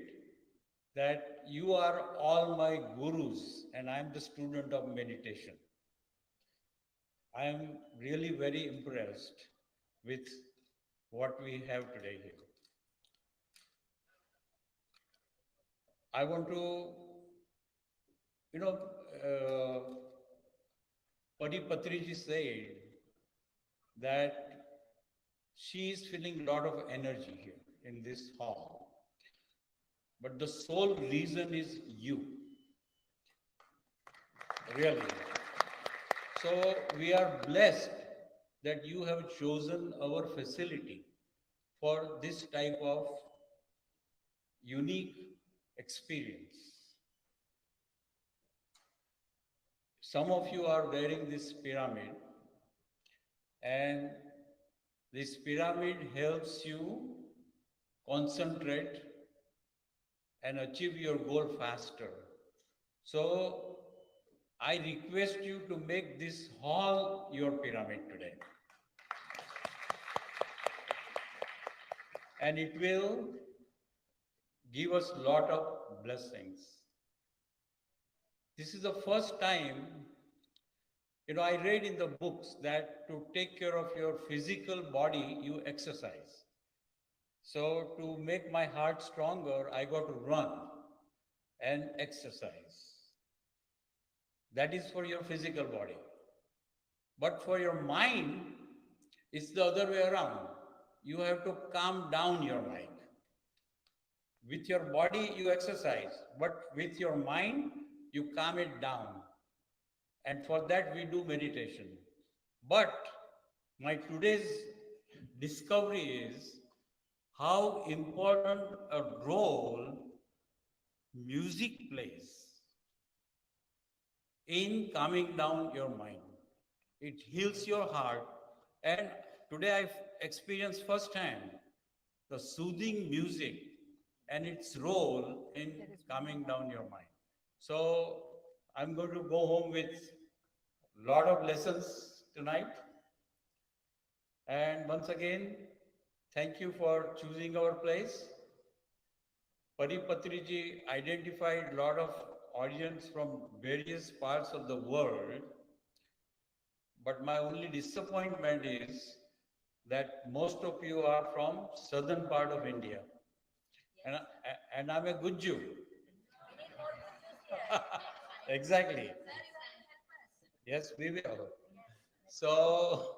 that you are all my gurus and I am the student of meditation. I am really very impressed with what we have today here. I want to, Patriji said that she is feeling a lot of energy here in this hall. But the sole reason is you. Really. So we are blessed that you have chosen our facility for this type of unique experience. Some of you are wearing this pyramid, and this pyramid helps you concentrate and achieve your goal faster. So I request you to make this hall your pyramid today. And it will give us a lot of blessings. This is the first time, I read in the books that to take care of your physical body, you exercise. So to make my heart stronger, I got to run and exercise. That is for your physical body. But for your mind, it's the other way around. You have to calm down your mind. With your body, you exercise, but with your mind, you calm it down. And for that, we do meditation. But my today's discovery is how important a role music plays in calming down your mind. It heals your heart. And today I've experienced firsthand the soothing music and its role in calming down your mind. So I'm going to go home with a lot of lessons tonight. And once again, thank you for choosing our place. Patriji identified a lot of audience from various parts of the world. But my only disappointment is that most of you are from southern part of India. And I'm a good Jew. Exactly. Yes, we will. So,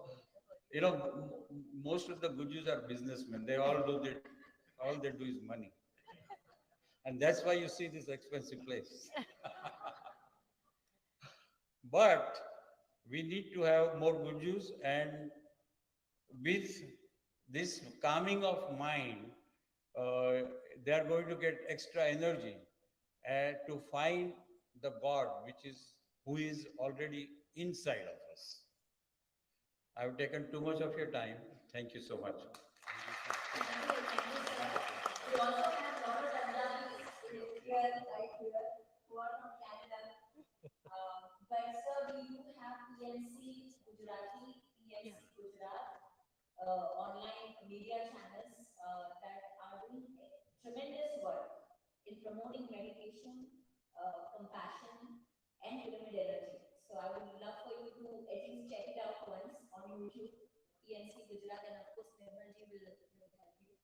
most of the Gujus are businessmen. They all do is money. And that's why you see this expensive place. But we need to have more Gujus, and with this calming of mind, they are going to get extra energy to find the God, who is already inside of us. I've taken too much of your time. Thank you so much. We also have a lot of Punjabis here, right here, who are from Canada. But sir, we do have ENC Gujarati, ENC Gujarat, online media channels that are doing tremendous work in promoting meditation, compassion, and pyramid energy. So I would love for you to at least check it out once on YouTube, ENC Gujarat, and of course Nirmalji will help you.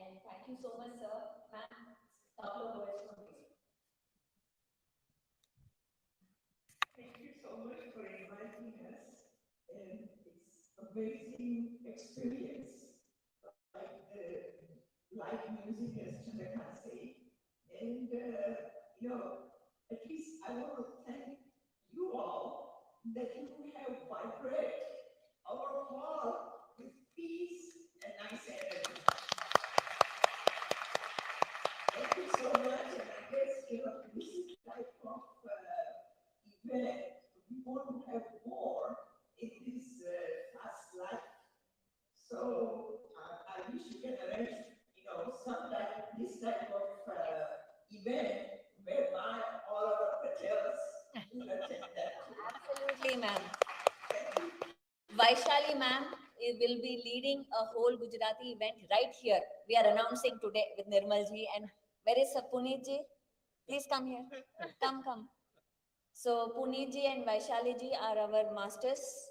And thank you so much, sir. Ma'am, couple of words from you. Thank you so much for inviting us. And it's amazing experience, like live music, as Chandra say. And at least I want to thank you all that you have vibrated our hall with peace and nice energy. Thank you so much. And I guess this is type of event we want to have more in this fast life. So I wish you can arrange, sometime this type of event whereby all our Patels will attend that. Absolutely, ma'am. Vaishali ma'am will be leading a whole Gujarati event right here. We are announcing today with Nirmalji. And where is Punitji? Please come here. Come. So Punitji and Vaishali are our masters.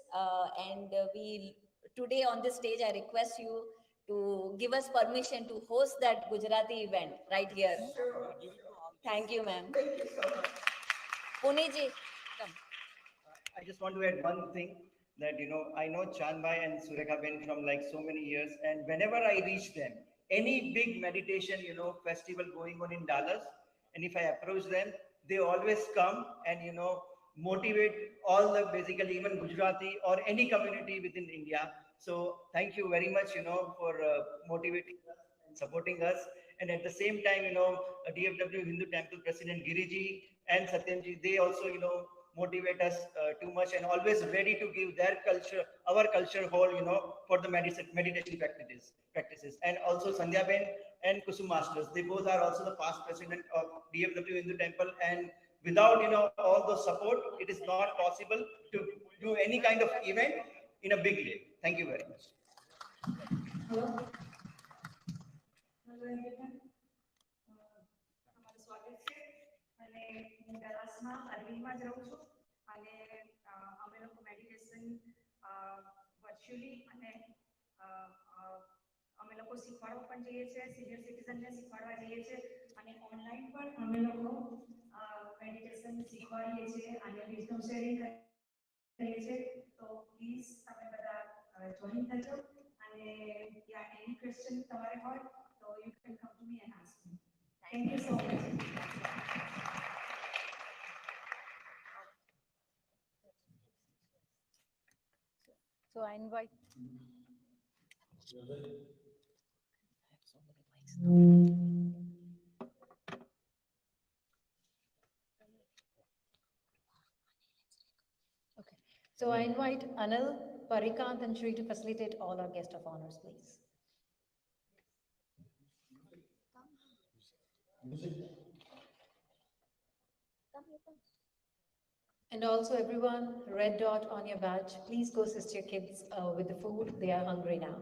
And we today on this stage, I request you to give us permission to host that Gujarati event right here. Sure. Thank you, ma'am. Thank you so much. Punitji, come. I just want to add one thing that, I know Chandbhai and Surekha Ben from like so many years, and whenever I reach them, any big meditation, festival going on in Dallas, and if I approach them, they always come and, motivate all the basically even Gujarati or any community within India. So thank you very much, for motivating us and supporting us. And at the same time, DFW Hindu Temple President Giriji and Satyamji, they also, motivate us too much and always ready to give their culture, our culture whole, for the meditation practices. And also Sandhya Ben and Kusum Masters, they both are also the past president of DFW Hindu Temple, and without all the support, it is not possible to do any kind of event in a big way. Thank you very much. Hello. Hello everyone. તમારું સ્વાગત છે અને હું ડલાસમાં અરવિંદમાં જ રહું છું અને અમે લોકો મેડિટેશન વર્ચ્યુઅલી અને અમે લોકો શીખવાડવા પણ જઈએ છીએ, સિનિયર સિટીઝનને શીખવાડવા જઈએ છીએ અને ઓનલાઈન પણ અમે લોકો મેડિટેશન શીખવાડીએ છીએ અને વિઝડમ શેરિંગ કરીએ છીએ. તો પ્લીઝ તમે બધા જોઈન થજો અને યા એની ક્વેશ્ચન તમારે હોય તો you can come to me and ask me. Thank you so much. So I invite. Okay. So I invite Anil, Parikant, and Shri to facilitate all our guest of honors, please. And also everyone, red dot on your badge, please go assist your kids with the food. They are hungry now.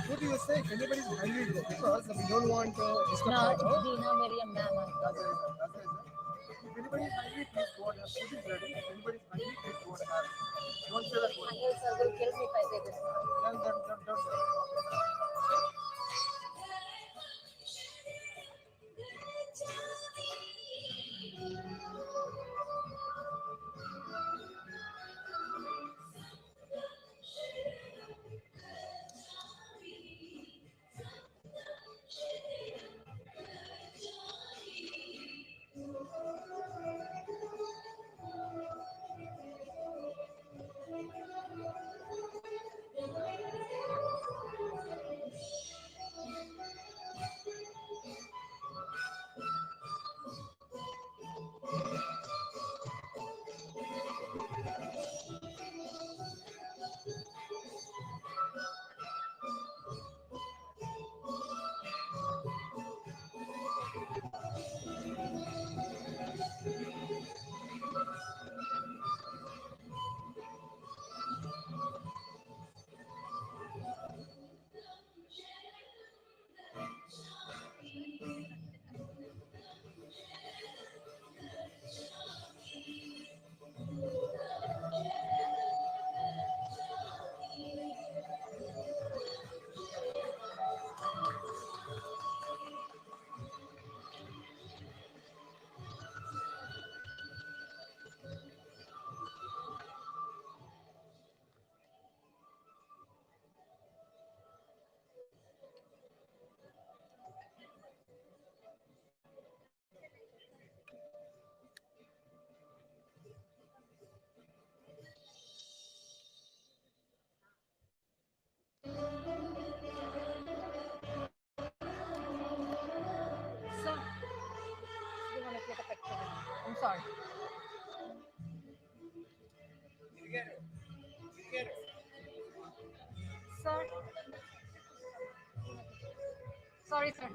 What do you say? Anybody's hungry because we don't want to disturb No, her. it's Dina, Miriam, Mama. If anybody's hungry, please go and have food is ready. If anybody's hungry, please go and have. Don't say that word. Uncle sir will kill me if I say this word. Don't say that. sorry. Sir. Sorry, sir.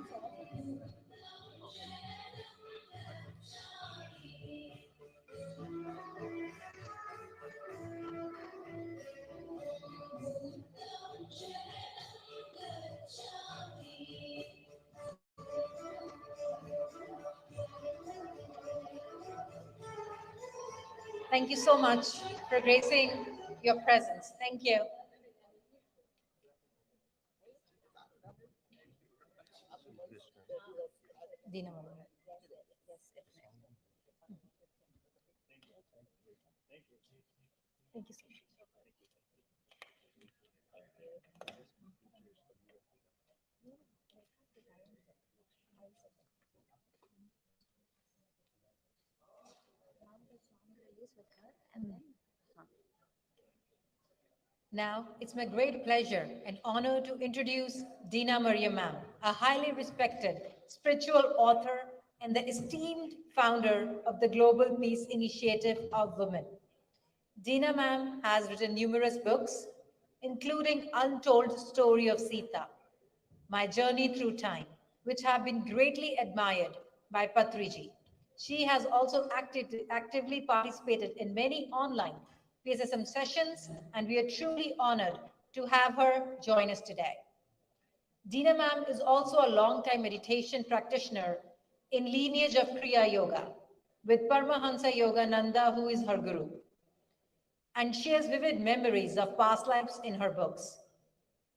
Thank you so much for gracing your presence. Thank you. Dina. Thank you so much. Now, it's my great pleasure and honor to introduce Dina Maria Ma'am, a highly respected spiritual author and the esteemed founder of the Global Peace Initiative of Women. Dina Ma'am has written numerous books, including Untold Story of Sita, My Journey Through Time, which have been greatly admired by Patriji. She has also actively participated in many online PSSM sessions, and we are truly honored to have her join us today. Dina Ma'am is also a long-time meditation practitioner in lineage of Kriya Yoga with Paramahansa Yogananda, who is her guru. And she has vivid memories of past lives in her books.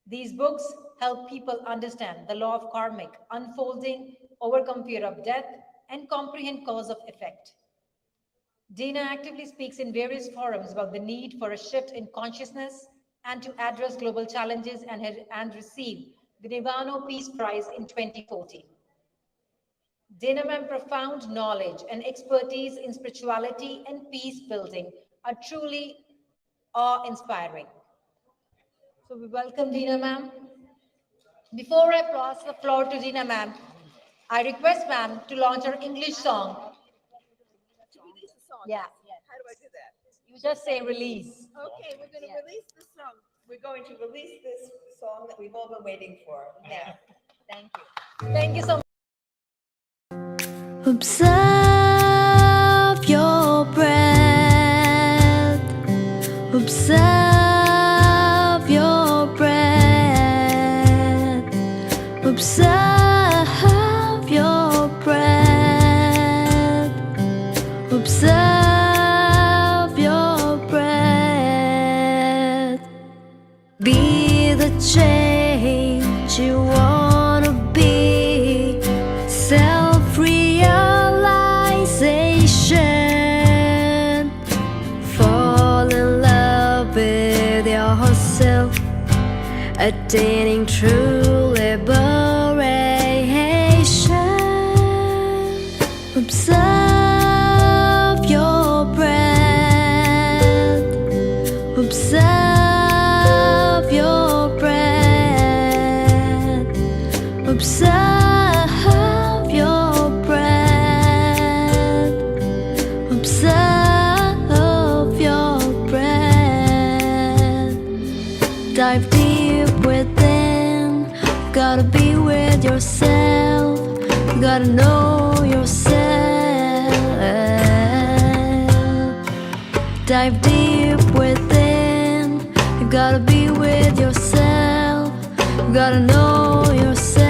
These books help people understand the law of karmic unfolding, overcome fear of death, and comprehend cause of effect. Dina actively speaks in various forums about the need for a shift in consciousness and to address global challenges and receive the Nirvana Peace Prize in 2014. Dina Ma'am's profound knowledge and expertise in spirituality and peace building are truly awe-inspiring. So we welcome Dina Ma'am. Before I pass the floor to Dina Ma'am, I request Ma'am to launch her English song. To release the song. Yeah. How do I do that? You just say release. Okay, we're going to release the song. We're going to release this song that we've all been waiting for. Now, thank you. Thank you so much. Observe your breath. Observe your breath. Observe your breath. Observe your breath. Be the change you want to be. Self-realization. Fall in love with yourself. Attaining true liberation. Observe your breath. Observe your breath. Observe your breath. Observe your breath. Dive deep within. Gotta be with yourself. Gotta know yourself. Dive deep within. You gotta be with yourself. You gotta know yourself.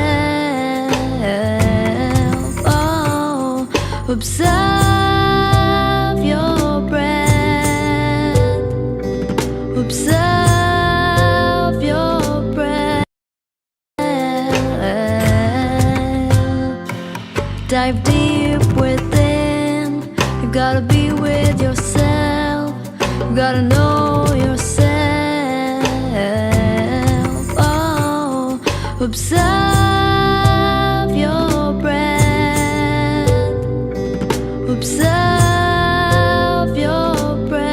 Oh, observe your breath. Observe your breath. Dive deep within. You gotta be with yourself. You gotta know yourself. Oh, observe your breath. Observe your breath.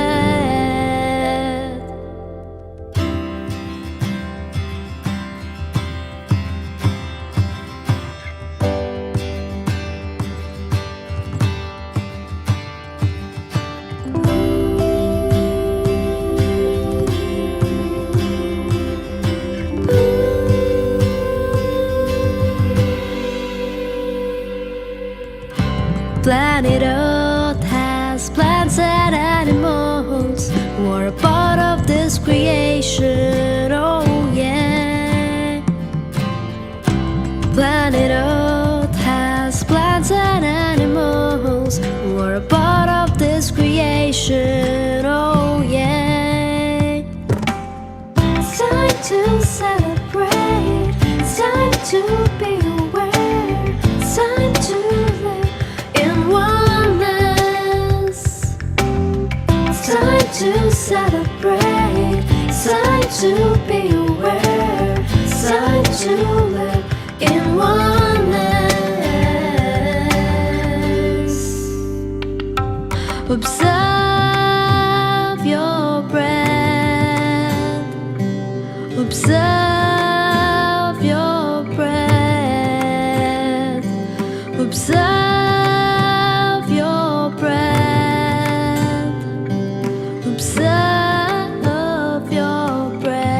animals who are a part of this creation. Oh yeah. Planet Earth has plants and animals who are a part of this creation. Oh yeah. It's time to celebrate. It's time to be aware. It's time to live in oneness. It's time to celebrate. It's time to be aware. It's time to live in oneness. Observe your breath. Observe your breath. Observe your breath. Observe your breath.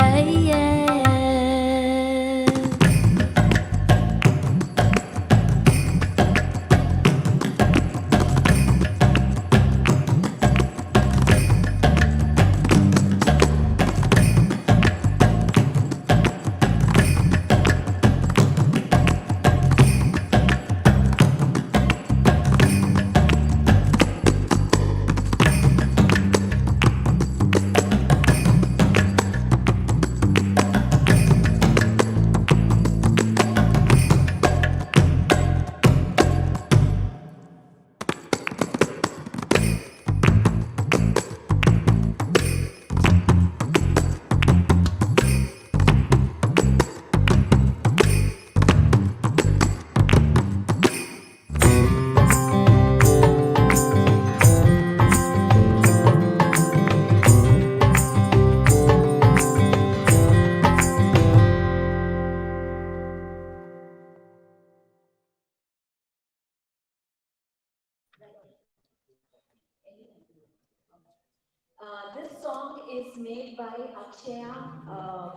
This song is made by Akshaya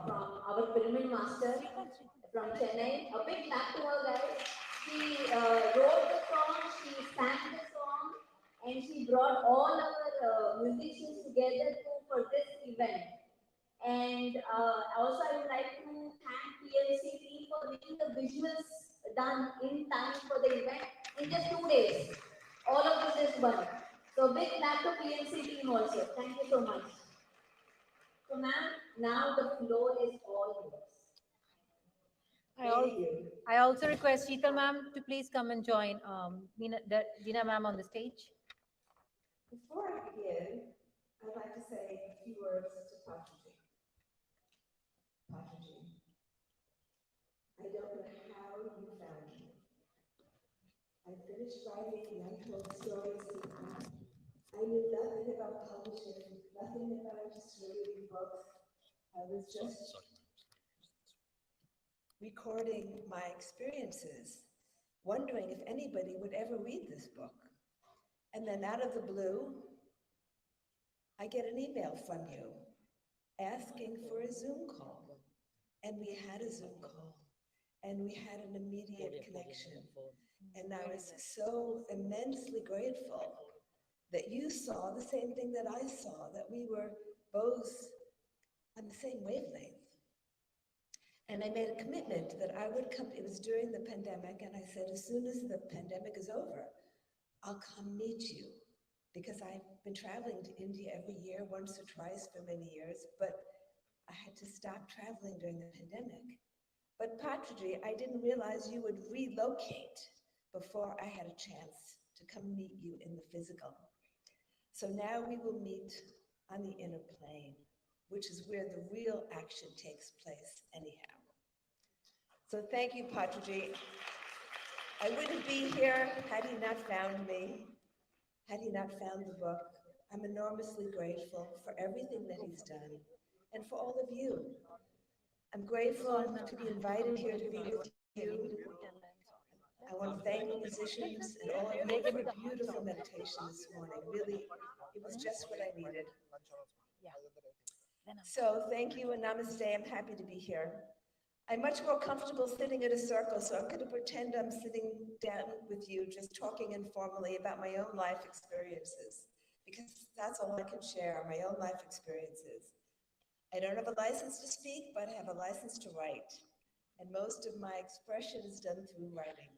from our pyramid master from Chennai. A big clap to her, guys. She wrote the song, she sang the song, and she brought all our musicians together for this event. And also, I would like to thank PLC team for making the visuals done in time for the event in just 2 days. All of this is one. So big clap to PLC team also. Thank you so much. So ma'am, now the floor is all yours. I also request Sheetal ma'am to please come and join Dina ma'am on the stage. Before I begin, I'd like to say a few words to Patriji. Patriji, I don't know how you found me. I finished writing the untold stories behind. I knew nothing about publishing, nothing about distributing books. I was just recording my experiences, wondering if anybody would ever read this book. And then out of the blue, I get an email from you asking for a Zoom call. And we had a Zoom call, and we had an immediate connection. And I was so immensely grateful that you saw the same thing that I saw, that we were both on the same wavelength. And I made a commitment that I would come, it was during the pandemic, and I said, as soon as the pandemic is over, I'll come meet you. Because I've been traveling to India every year, once or twice for many years, but I had to stop traveling during the pandemic. But Patriji, I didn't realize you would relocate before I had a chance to come meet you in the physical. So now we will meet on the inner plane, which is where the real action takes place anyhow. So thank you, Patriji. I wouldn't be here had he not found me, had he not found the book. I'm enormously grateful for everything that he's done and for all of you. I'm grateful to be invited here to be with you. I want to thank the musicians and all of you for a beautiful meditation this morning. Really, it was just what I needed. So thank you and namaste. I'm happy to be here. I'm much more comfortable sitting in a circle, so I'm going to pretend I'm sitting down with you, just talking informally about my own life experiences, because that's all I can share, my own life experiences. I don't have a license to speak, but I have a license to write. And most of my expression is done through writing.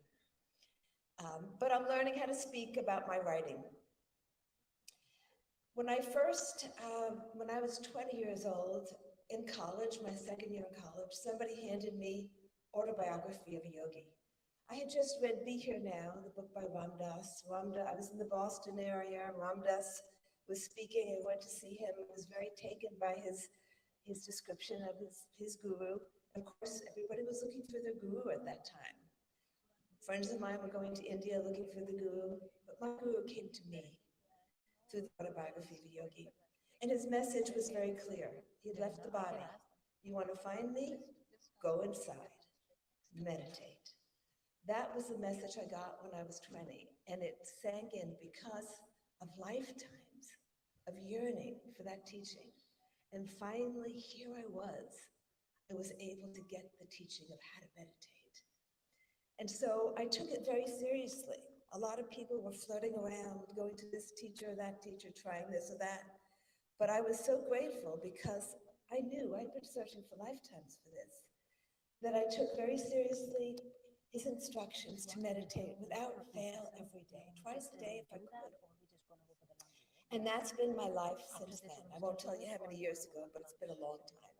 But I'm learning how to speak about my writing. When I was 20 years old, in college, my second year in college, somebody handed me Autobiography of a Yogi. I had just read Be Here Now, the book by Ram Dass. I was in the Boston area. Ram Dass was speaking. I went to see him. I was very taken by his description of his guru. Of course, everybody was looking for their guru at that time. Friends of mine were going to India looking for the guru, but my guru came to me through the Autobiography of a Yogi. And his message was very clear. He had left the body. You want to find me? Go inside. Meditate. That was the message I got when I was 20. And it sank in because of lifetimes of yearning for that teaching. And finally, here I was able to get the teaching of how to meditate. And so I took it very seriously. A lot of people were floating around, going to this teacher, that teacher, trying this or that. But I was so grateful because I knew I'd been searching for lifetimes for this, that I took very seriously his instructions to meditate without fail every day, twice a day if I could. And that's been my life since then. I won't tell you how many years ago, but it's been a long time.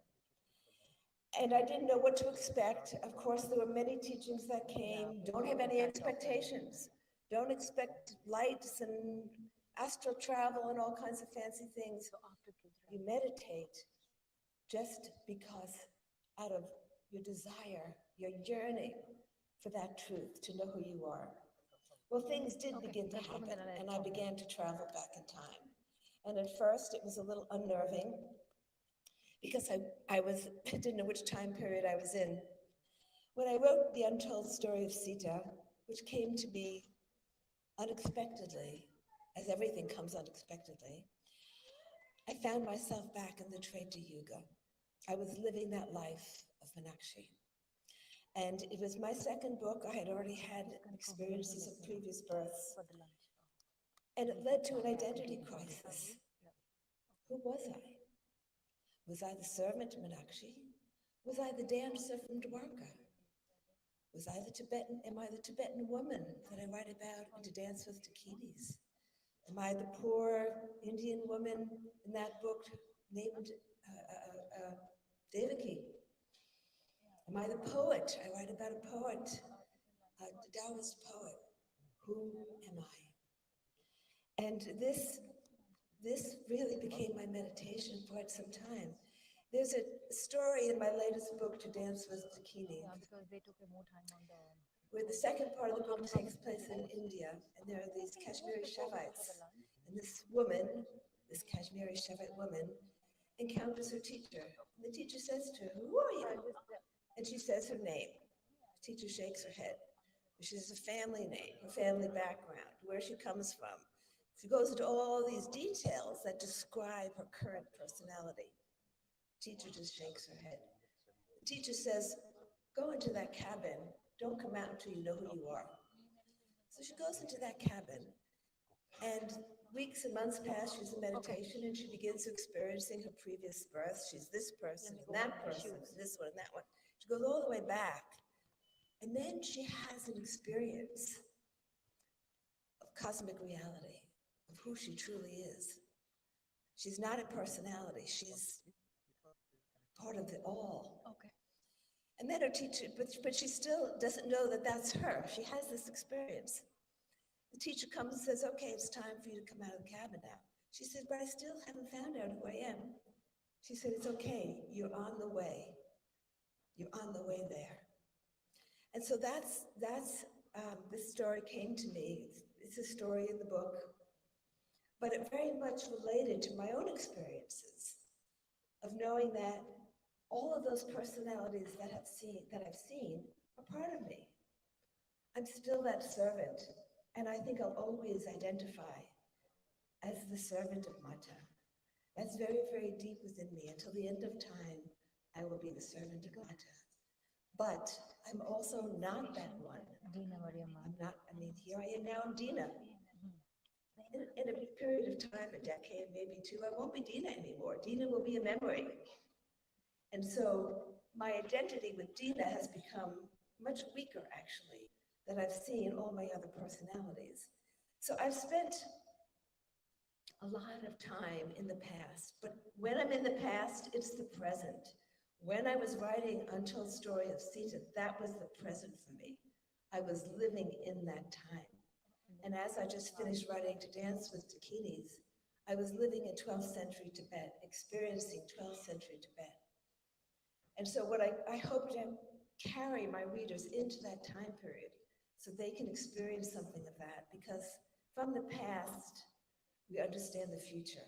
And I didn't know what to expect. Of course, there were many teachings that came. Don't have any expectations. Don't expect lights and astral travel and all kinds of fancy things. You meditate just because out of your desire, your yearning for that truth, to know who you are. Well, things did begin to happen, and I began to travel back in time. And at first, it was a little unnerving because I didn't know which time period I was in. When I wrote The Untold Story of Sita, which came to me unexpectedly, as everything comes unexpectedly, I found myself back in the Treta Yuga. I was living that life of Meenakshi. And it was my second book. I had already had experiences of previous births. And it led to an identity crisis. Who was I? Was I the servant Meenakshi? Was I the dancer from Dwarka? Was I the Tibetan? Am I the Tibetan woman that I write about in To Dance with Dakinis? Am I the poor Indian woman in that book named Devaki? Am I the poet? I write about a poet, the Taoist poet. Who am I? And this really became my meditation for quite some time. There's a story in my latest book, To Dance with Dakini, where the second part of the book takes place in India, and there are these Kashmiri Shaivites. And this woman, this Kashmiri Shaivite woman, encounters her teacher. And the teacher says to her, "Who are you?" And she says her name. The teacher shakes her head. She has a family name, her family background, where she comes from. She goes into all these details that describe her current personality. The teacher just shakes her head. The teacher says, "Go into that cabin. Don't come out until you know who you are." So she goes into that cabin, and weeks and months pass. She's in meditation, and she begins experiencing her previous births. She's this person, and that person, and this one, and that one. She goes all the way back. And then she has an experience of cosmic reality, of who she truly is. She's not a personality. She's part of the all. Okay. And then her teacher, but she still doesn't know that that's her. She has this experience. The teacher comes and says, "Okay, it's time for you to come out of the cabin now." She says, "But I still haven't found out who I am." She said, "It's okay. You're on the way. You're on the way there." And so that's this story came to me. It's a story in the book, but it very much related to my own experiences of knowing that all of those personalities that I've seen are part of me. I'm still that servant, and I think I'll always identify as the servant of Mata. That's very, very deep within me. Until the end of time, I will be the servant of Mata. But I'm also not that one. I'm not, here I am now, I'm Dina. in a period of time, a decade, maybe two, I won't be Dina anymore. Dina will be a memory. And so my identity with Dina has become much weaker, actually, than I've seen all my other personalities. So I've spent a lot of time in the past, but when I'm in the past, it's the present. When I was writing Untold Story of Sita, that was the present for me. I was living in that time. And as I just finished writing To Dance with Dakinis, I was living in 12th century Tibet, experiencing 12th century Tibet. And so what I hope to carry my readers into that time period so they can experience something of that, because from the past, we understand the future.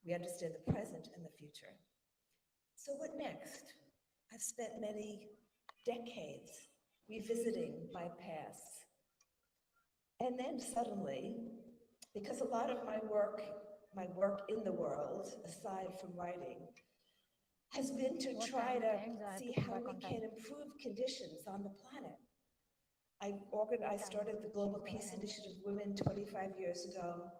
We understand the present and the future. So what next? I've spent many decades revisiting my past. And then suddenly, because a lot of my work in the world, aside from writing, has been to try to see how we can improve conditions on the planet. I started the Global Peace Initiative Women 25 years ago,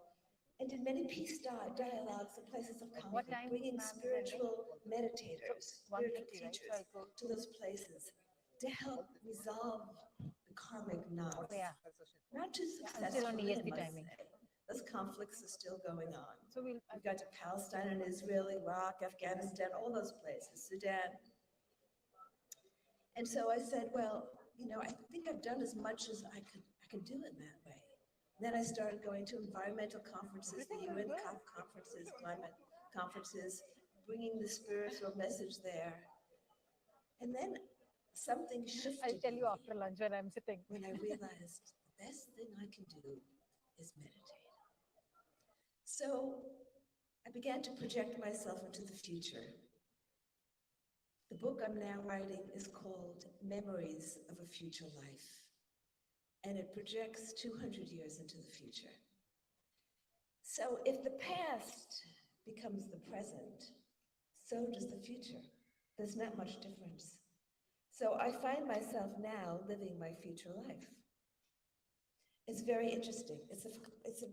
and did many peace dialogues in places of conflict, bringing spiritual meditators, spiritual teachers to those places to help resolve the karmic knots. Not too successfully, I must say. Those conflicts are still going on. We've got to Palestine and Israel, Iraq, Afghanistan, all those places, Sudan. And so I said, well, I think I've done as much as I could do in that way. Then I started going to environmental conferences, the UN conferences, climate conferences, bringing the spiritual message there. And then something shifted. I'll tell you after lunch when I'm sitting. When I realized the best thing I can do is meditate. So I began to project myself into the future. The book I'm now writing is called Memories of a Future Life, and it projects 200 years into the future. So if the past becomes the present, so does the future. There's not much difference. So I find myself now living my future life. It's very interesting. It's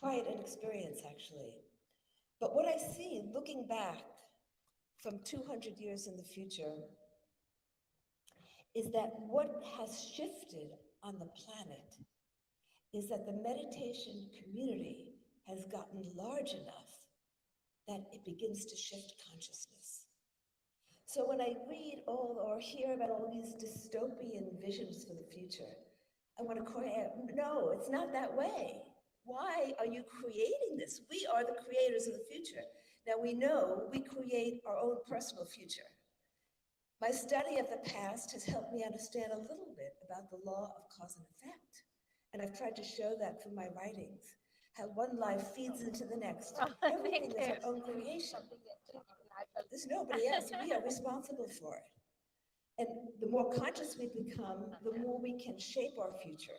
quite an experience, actually. But what I see, looking back from 200 years in the future, is that what has shifted on the planet is that the meditation community has gotten large enough that it begins to shift consciousness. So when I read or hear about all these dystopian visions for the future, I want to cry out, no, it's not that way. Why are you creating this? We are the creators of the future. Now we know we create our own personal future. My study of the past has helped me understand a little bit about the law of cause and effect. And I've tried to show that through my writings, how one life feeds into the next. Everything is our own creation. There's nobody else. We are responsible for it. And the more conscious we become, the more we can shape our future.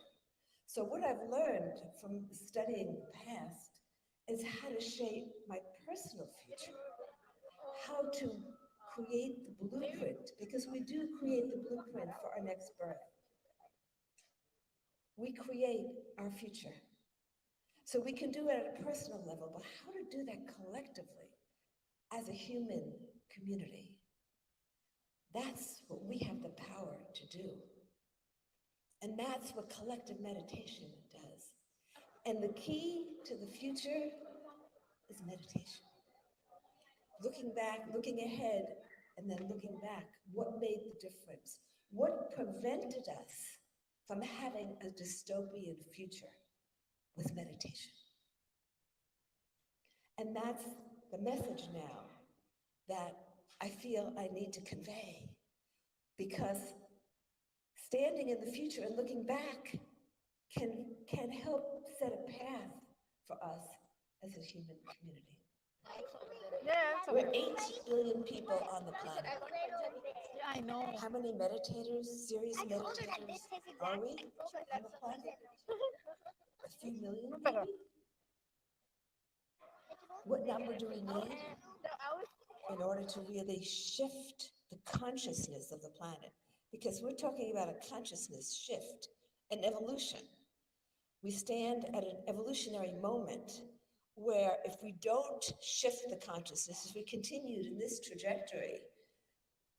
So what I've learned from studying the past is how to shape my personal future, how to create the blueprint, because we do create the blueprint for our next birth. We create our future. So we can do it at a personal level, but how to do that collectively as a human community? That's what we have the power to do. And that's what collective meditation does. And the key to the future is meditation. Looking back, looking ahead, and then looking back. What made the difference? What prevented us from having a dystopian future? Was meditation. And that's the message now that I feel I need to convey, because standing in the future and looking back can help set a path for us as a human community. We're 8 billion people on the planet. I know. How many meditators, serious meditators are we on the planet? A few million, maybe? What number do we need in order to really shift the consciousness of the planet? Because we're talking about a consciousness shift, an evolution. We stand at an evolutionary moment where if we don't shift the consciousness, if we continued in this trajectory,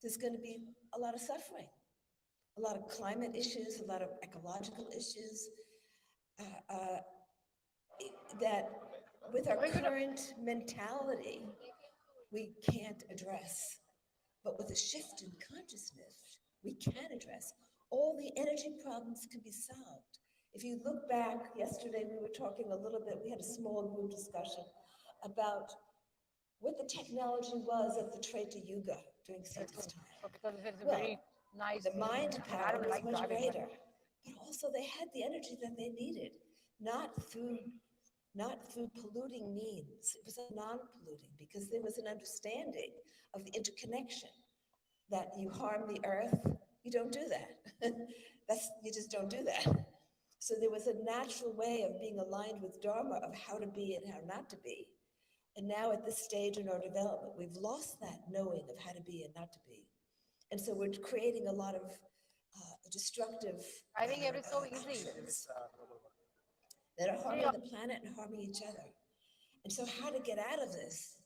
there's going to be a lot of suffering, a lot of climate issues, a lot of ecological issues that with our current mentality, we can't address. But with a shift in consciousness, we can address. All the energy problems can be solved. If you look back, yesterday we were talking a little bit, we had a small group discussion about what the technology was of the Treta Yuga during Sita's time. Well, the mind power was much greater, but also they had the energy that they needed, not through polluting means. It was non-polluting because there was an understanding of the interconnection that you harm the earth, you don't do that. You just don't do that. So there was a natural way of being aligned with Dharma of how to be and how not to be. And now at this stage in our development, we've lost that knowing of how to be and not to be. And so we're creating a lot of destructive actions that are harming the planet and harming each other. And so how to get out of this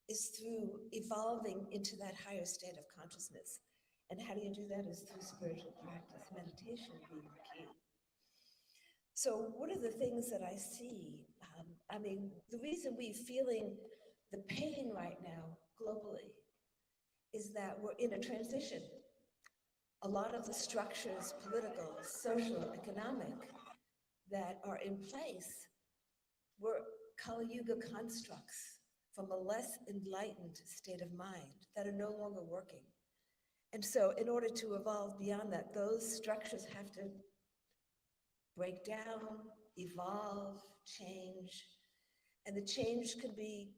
is through evolving into that higher state of consciousness. And how do you do that is through spiritual practice, meditation being the key. So what are the things that I see? The reason we're feeling the pain right now globally is that we're in a transition. A lot of the structures, political, social, economic, that are in place were Kali Yuga constructs from a less enlightened state of mind that are no longer working. And so in order to evolve beyond that, those structures have to break down, evolve, change, and the change can be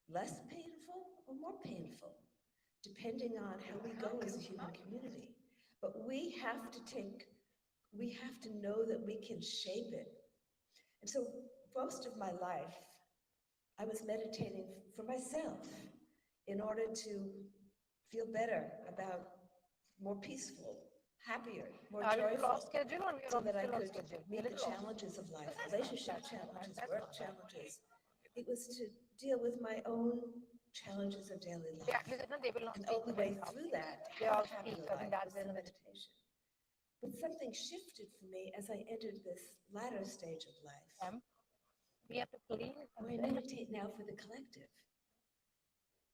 less painful or more painful, depending on how we go as a human community. But we have to know that we can shape it. And so most of my life, I was meditating for myself in order to feel better about more peaceful, happier, more joyful, so that I could meet the challenges of life, relationship challenges, work challenges. It was to deal with my own challenges of daily life. And the only way through that to have a happier life was through meditation. But something shifted for me as I entered this latter stage of life. I meditate now for the collective,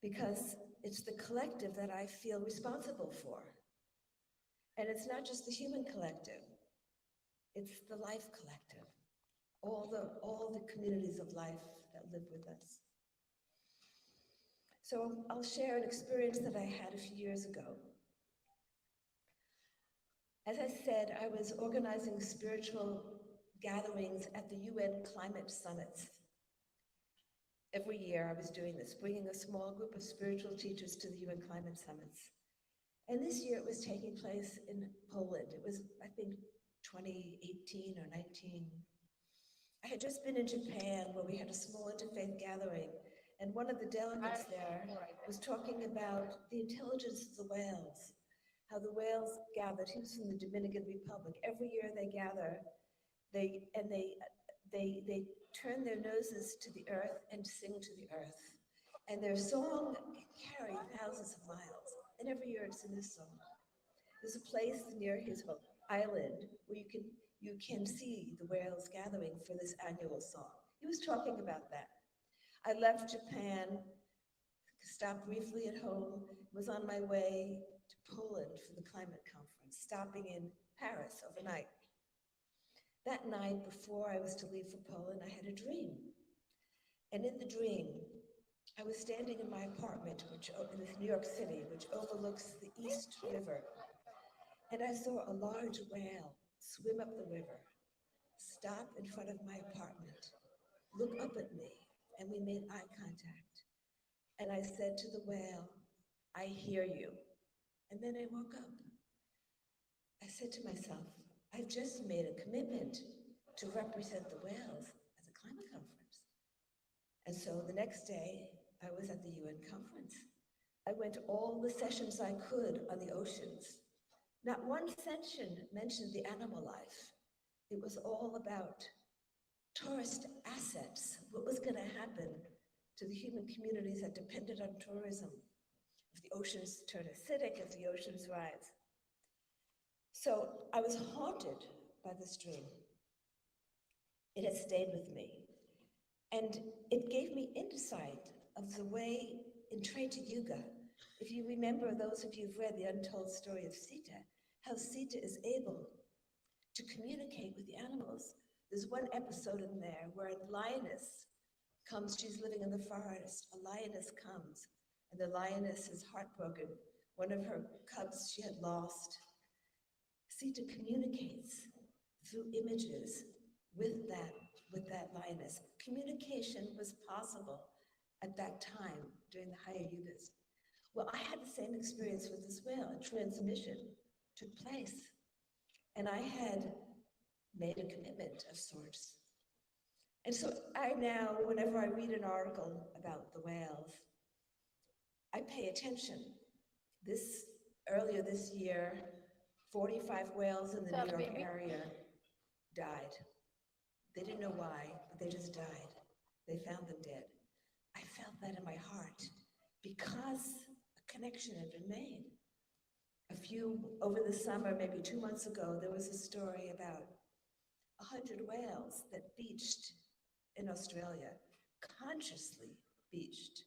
because it's the collective that I feel responsible for. And it's not just the human collective, it's the life collective, all the communities of life that live with us. So I'll share an experience that I had a few years ago. As I said, I was organizing spiritual gatherings at the UN climate summits. Every year I was doing this, bringing a small group of spiritual teachers to the UN climate summits. And this year it was taking place in Poland. It was, I think, 2018 or 19. I had just been in Japan where we had a small interfaith gathering, and one of the delegates there was talking about the intelligence of the whales, how the whales gathered. He was from the Dominican Republic. Every year they gather, they turn their noses to the earth and sing to the earth. And their song can carry thousands of miles. And every year it's a new song. There's a place near his island where you can see the whales gathering for this annual song. He was talking about that. I left Japan, stopped briefly at home, was on my way to Poland for the climate conference, stopping in Paris overnight. That night, before I was to leave for Poland, I had a dream. And in the dream, I was standing in my apartment, in New York City, which overlooks the East River. And I saw a large whale swim up the river, stop in front of my apartment, look up at me, and we made eye contact. And I said to the whale, "I hear you." And then I woke up. I said to myself, I've just made a commitment to represent the whales at the climate conference. And so the next day, I was at the UN conference. I went to all the sessions I could on the oceans. Not one session mentioned the animal life. It was all about tourist assets. What was going to happen to the human communities that depended on tourism if the oceans turn acidic, if the oceans rise. So I was haunted by this dream. It has stayed with me. And it gave me insight of the way in Treta Yuga, if you remember, those of you who've read the untold story of Sita, how Sita is able to communicate with the animals. There's one episode in there where a lioness comes, she's living in the forest, a lioness comes, and the lioness is heartbroken. One of her cubs she had lost. Sita communicates through images with that lioness. Communication was possible at that time during the higher yugas. Well, I had the same experience with this whale. A transmission took place. And I had made a commitment of sorts. And so I now, whenever I read an article about the whales, I pay attention. Earlier this year, 45 whales in the New York area died. They didn't know why, but they just died. They found them dead. I felt that in my heart because a connection had been made. Over the summer, maybe 2 months ago, there was a story about 100 whales that beached in Australia, consciously beached.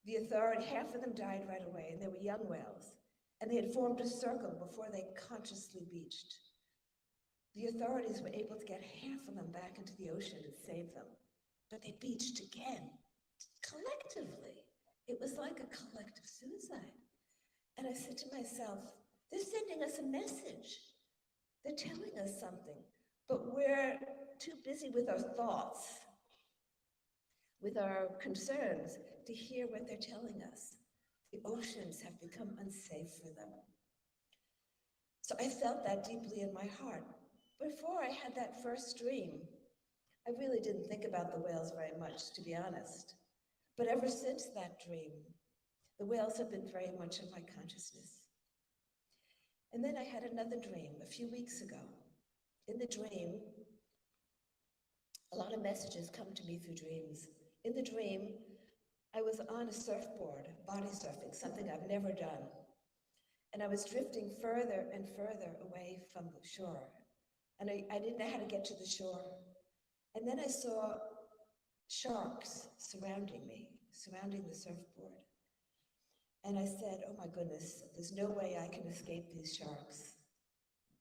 The authority, half of them died right away, and they were young whales, and they had formed a circle before they consciously beached. The authorities were able to get half of them back into the ocean and save them, but they beached again, collectively. It was like a collective suicide. And I said to myself, they're sending us a message. They're telling us something, but we're too busy with our thoughts, with our concerns, to hear what they're telling us. The oceans have become unsafe for them. So I felt that deeply in my heart. Before I had that first dream, I really didn't think about the whales very much, to be honest. But ever since that dream, the whales have been very much in my consciousness. And then I had another dream a few weeks ago. In the dream, a lot of messages come to me through dreams. In the dream, I was on a surfboard, body surfing, something I've never done. And I was drifting further and further away from the shore. And I didn't know how to get to the shore. And then I saw sharks surrounding me, surrounding the surfboard. And I said, oh my goodness, there's no way I can escape these sharks.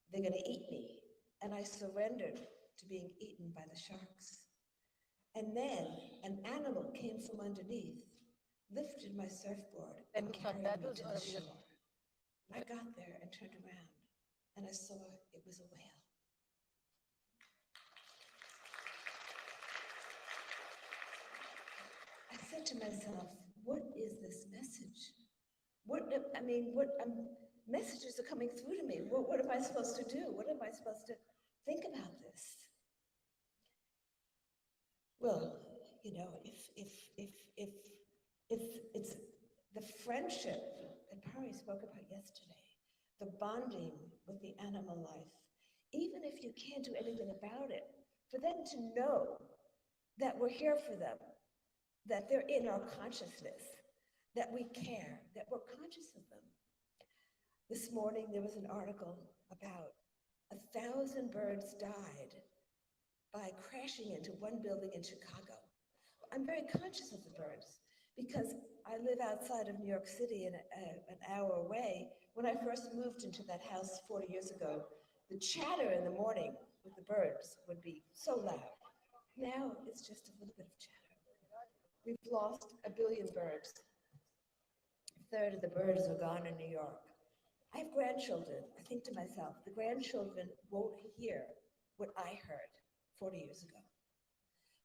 They're going to eat me. And I surrendered to being eaten by the sharks. And then an animal came from underneath, lifted my surfboard, and carried me to the shore. I got there and turned around, and I saw it was a whale. I said to myself, what is this message? Messages are coming through to me. What am I supposed to do? What am I supposed to think about this? Well, you know, if it's the friendship that Pari spoke about yesterday, the bonding with the animal life, even if you can't do anything about it, for them to know that we're here for them, that they're in our consciousness, that we care, that we're conscious of them. This morning, there was an article about 1,000 birds died by crashing into one building in Chicago. I'm very conscious of the birds because I live outside of New York City and an hour away. When I first moved into that house 40 years ago, the chatter in the morning with the birds would be so loud. Now it's just a little bit of chatter. We've lost 1 billion birds. A third of the birds are gone in New York. I have grandchildren. I think to myself, the grandchildren won't hear what I heard 40 years ago.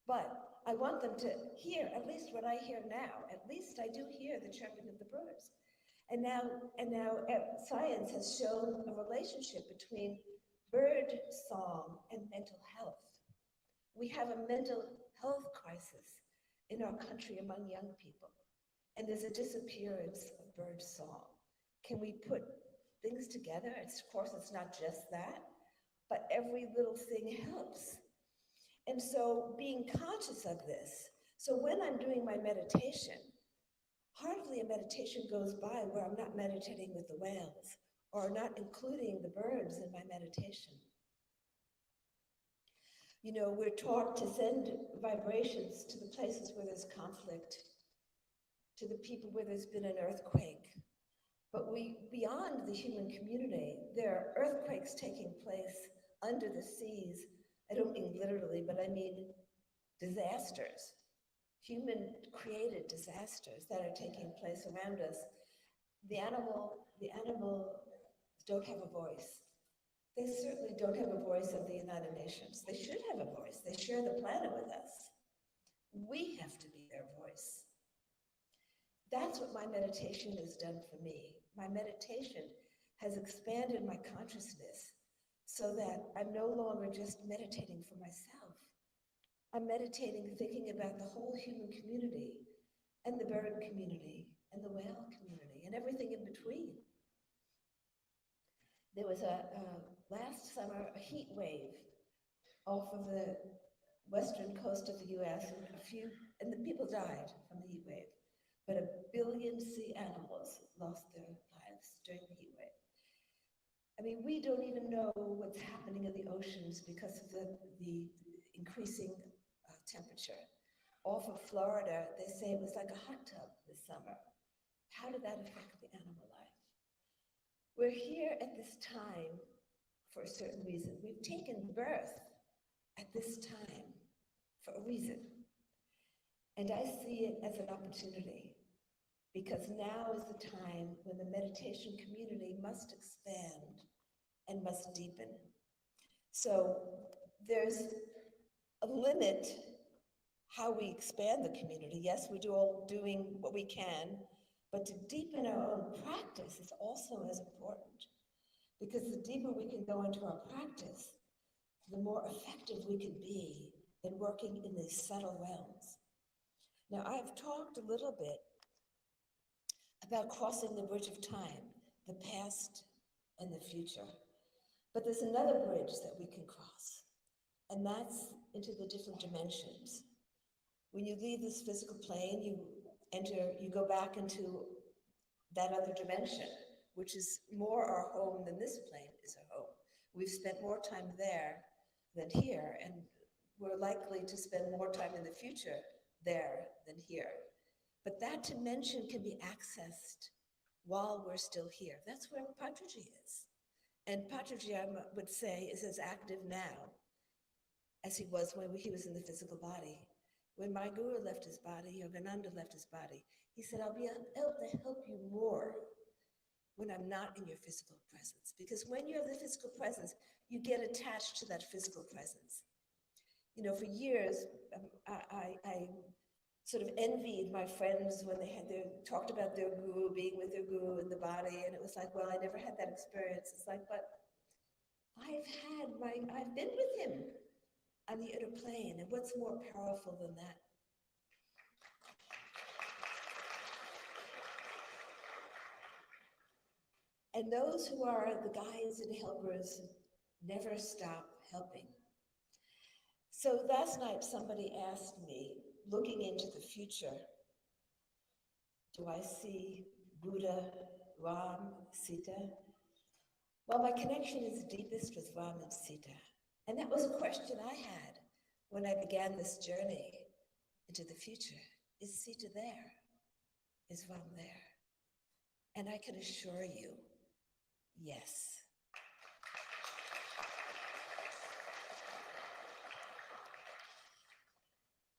But I want them to hear at least what I hear now. At least I do hear the chirping of the birds. And now science has shown a relationship between bird song and mental health. We have a mental health crisis in our country among young people. And there's a disappearance of bird song. Can we put things together? Of course, it's not just that. but every little thing helps. And so being conscious of this, so when I'm doing my meditation, hardly a meditation goes by where I'm not meditating with the whales or not including the birds in my meditation. You know, we're taught to send vibrations to the places where there's conflict, to the people where there's been an earthquake. But beyond the human community, there are earthquakes taking place under the seas. I don't mean literally, but I mean disasters, human-created disasters that are taking place around us. The animals don't have a voice. They certainly don't have a voice of the United Nations. They should have a voice. They share the planet with us. We have to be their voice. That's what my meditation has done for me. My meditation has expanded my consciousness so that I'm no longer just meditating for myself. I'm meditating, thinking about the whole human community and the bird community and the whale community and everything in between. There was last summer a heat wave off of the western coast of the US, and the people died from the heat wave. But 1 billion sea animals lost their lives during the heat wave. I mean, we don't even know what's happening in the oceans because of the increasing temperature. Off of Florida, they say it was like a hot tub this summer. How did that affect the animal life? We're here at this time for a certain reason. We've taken birth at this time for a reason. And I see it as an opportunity, because now is the time when the meditation community must expand and must deepen. So there's a limit how we expand the community. Yes, we're all doing what we can, but to deepen our own practice is also as important, because the deeper we can go into our practice, the more effective we can be in working in these subtle realms. Now, I've talked a little bit about crossing the bridge of time, the past and the future. But there's another bridge that we can cross, and that's into the different dimensions. When you leave this physical plane, you go back into that other dimension, which is more our home than this plane is our home. We've spent more time there than here, and we're likely to spend more time in the future there than here. But that dimension can be accessed while we're still here. That's where Patriji is. And Patriji, I would say, is as active now as he was when he was in the physical body. When my guru left his body, Yogananda left his body, he said, I'll be able to help you more when I'm not in your physical presence. Because when you have the physical presence, you get attached to that physical presence. You know, for years, I sort of envied my friends when they talked about their guru, being with their guru in the body, and it was like, well, I never had that experience. It's like, but I've been with him on the inner plane, and what's more powerful than that? And those who are the guides and helpers never stop helping. So last night somebody asked me, looking into the future, do I see Buddha, Ram, Sita? Well, my connection is deepest with Ram and Sita. And that was a question I had when I began this journey into the future. Is Sita there? Is Ram there? And I can assure you, yes.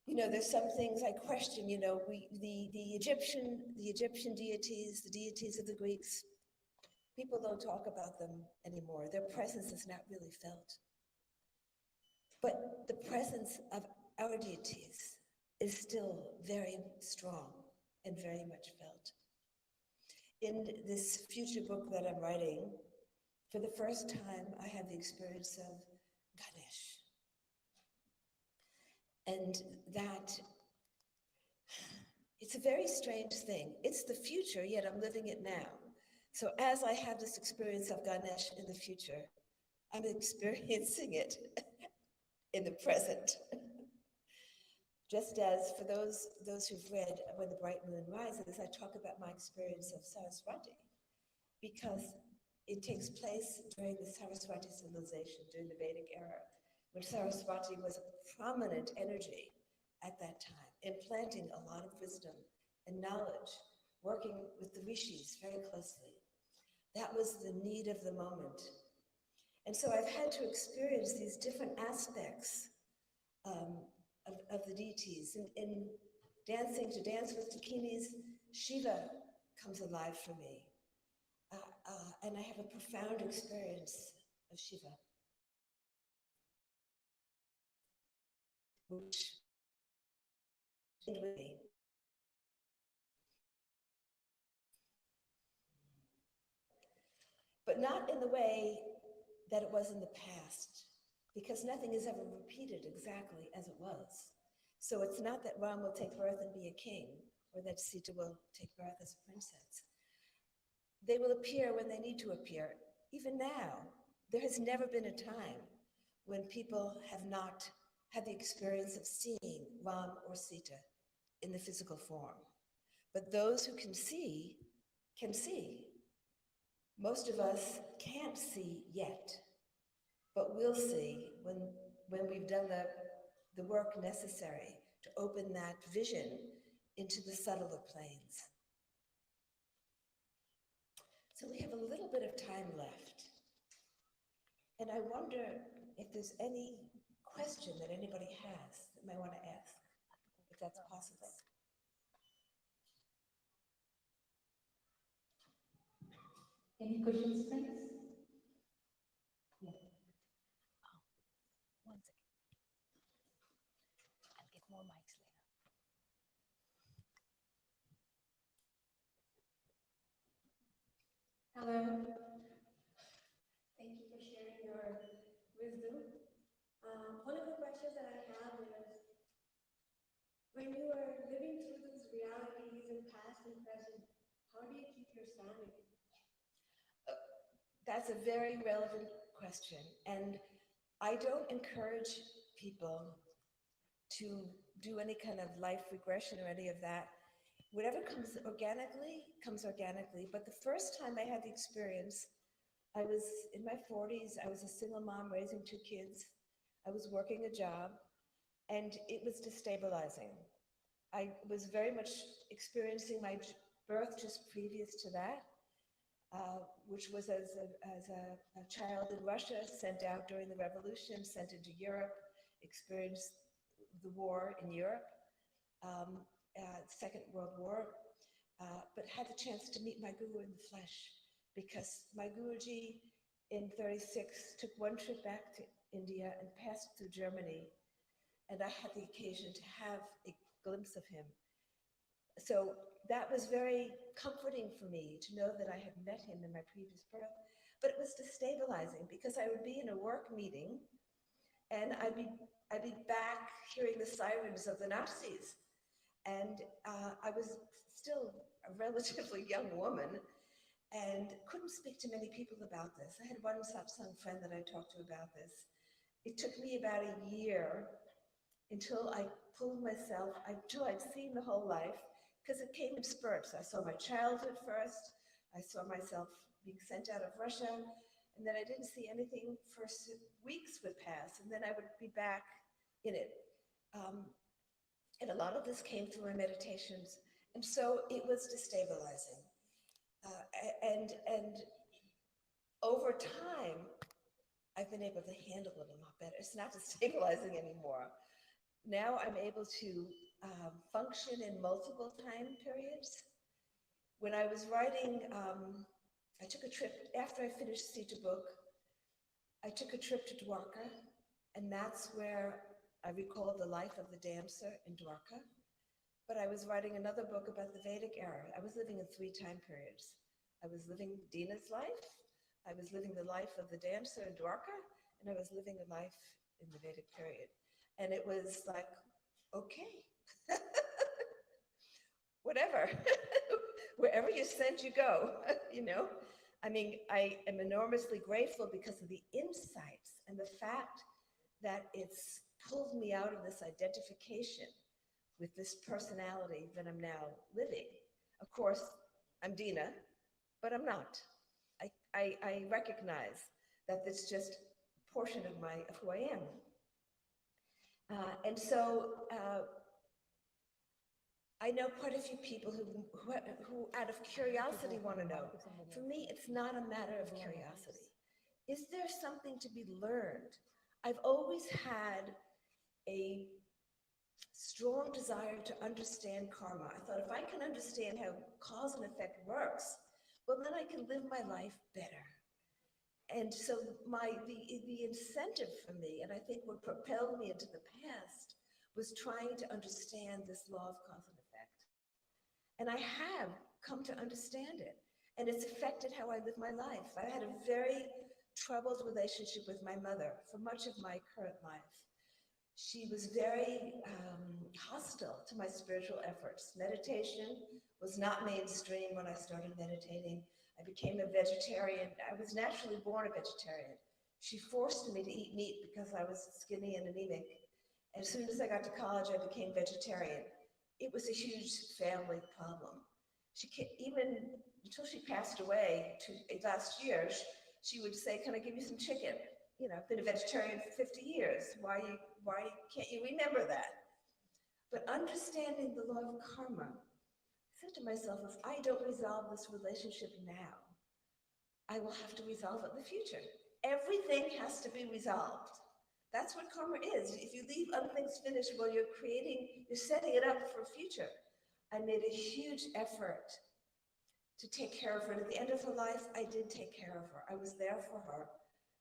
You know, there's some things I question, you know, the Egyptian deities, the deities of the Greeks, people don't talk about them anymore. Their presence is not really felt. But the presence of our deities is still very strong and very much felt. In this future book that I'm writing, for the first time, I have the experience of Ganesh. And that, it's a very strange thing. It's the future, yet I'm living it now. So as I have this experience of Ganesh in the future, I'm experiencing it in the present. Just as for those who've read When the Bright Moon Rises, I talk about my experience of Saraswati, because it takes place during the Saraswati civilization, during the Vedic era, when Saraswati was a prominent energy at that time, implanting a lot of wisdom and knowledge, working with the rishis very closely. That was the need of the moment. And so I've had to experience these different aspects of the deities. In dancing to Dance with Dakinis, Shiva comes alive for me. And I have a profound experience of Shiva, which with me. But not in the way that it was in the past, because nothing is ever repeated exactly as it was. So it's not that Ram will take birth and be a king, or that Sita will take birth as a princess. They will appear when they need to appear. Even now, there has never been a time when people have not had the experience of seeing Ram or Sita in the physical form. But those who can see, can see. Most of us can't see yet, but we'll see when we've done the work necessary to open that vision into the subtler planes. So we have a little bit of time left. And I wonder if there's any question that anybody has that might want to ask, if that's possible. Any questions, friends? Yeah. One second. I'll get more mics later. Hello. Thank you for sharing your wisdom. One of the questions that I have is, when you are living through those realities in past and present, how do you keep your sanity? That's a very relevant question. And I don't encourage people to do any kind of life regression or any of that. Whatever comes organically, comes organically. But the first time I had the experience, I was in my 40s. I was a single mom raising 2 kids. I was working a job, and it was destabilizing. I was very much experiencing my birth just previous to that, which was as a child in Russia, sent out during the revolution, sent into Europe, experienced the war in Europe. Second World War, but had the chance to meet my guru in the flesh, because my Guruji in 36 took one trip back to India and passed through Germany, and I had the occasion to have a glimpse of him. So that was very comforting for me to know that I had met him in my previous birth, but it was destabilizing because I would be in a work meeting and I'd be back hearing the sirens of the Nazis. And I was still a relatively young woman and couldn't speak to many people about this. I had one satsang friend that I talked to about this. It took me about a year until I pulled myself, until I'd seen the whole life, because it came in spurts. I saw my childhood first, I saw myself being sent out of Russia, and then I didn't see anything for weeks would pass, and then I would be back in it. And a lot of this came through my meditations. And so it was destabilizing. And over time, I've been able to handle it a lot better. It's not destabilizing anymore. Now I'm able to function in multiple time periods. When I was writing, I took a trip, after I finished Sita book, I took a trip to Dwarka, and that's where I recalled the life of the dancer in Dwarka, but I was writing another book about the Vedic era. I was living in 3 time periods. I was living Dina's life, I was living the life of the dancer in Dwarka, and I was living a life in the Vedic period. And it was like, okay, whatever, wherever you're sent, you go, you know? I mean, I am enormously grateful because of the insights and the fact that it's pulled me out of this identification with this personality that I'm now living. Of course, I'm Dina, but I'm not. I recognize that it's just a portion of who I am. And so I know quite a few people who out of curiosity want to know. For me, it's not a matter of curiosity. Is there something to be learned? I've always had a strong desire to understand karma. I thought if I can understand how cause and effect works, well, then I can live my life better. And so the incentive for me, and I think what propelled me into the past, was trying to understand this law of cause and effect. And I have come to understand it. And it's affected how I live my life. I had a very troubled relationship with my mother for much of my current life. She was very hostile to my spiritual efforts. Meditation was not mainstream when I started meditating. I became a vegetarian. I was naturally born a vegetarian. She forced me to eat meat because I was skinny and anemic. As soon as I got to college, I became vegetarian. It was a huge family problem. Even until she passed away last year, she would say, "Can I give you some chicken? You know, I've been a vegetarian for 50 years. Why can't you remember that?" But understanding the law of karma, I said to myself, if I don't resolve this relationship now, I will have to resolve it in the future. Everything has to be resolved. That's what karma is. If you leave things finished, well, you're setting it up for a future. I made a huge effort to take care of her. And at the end of her life, I did take care of her. I was there for her,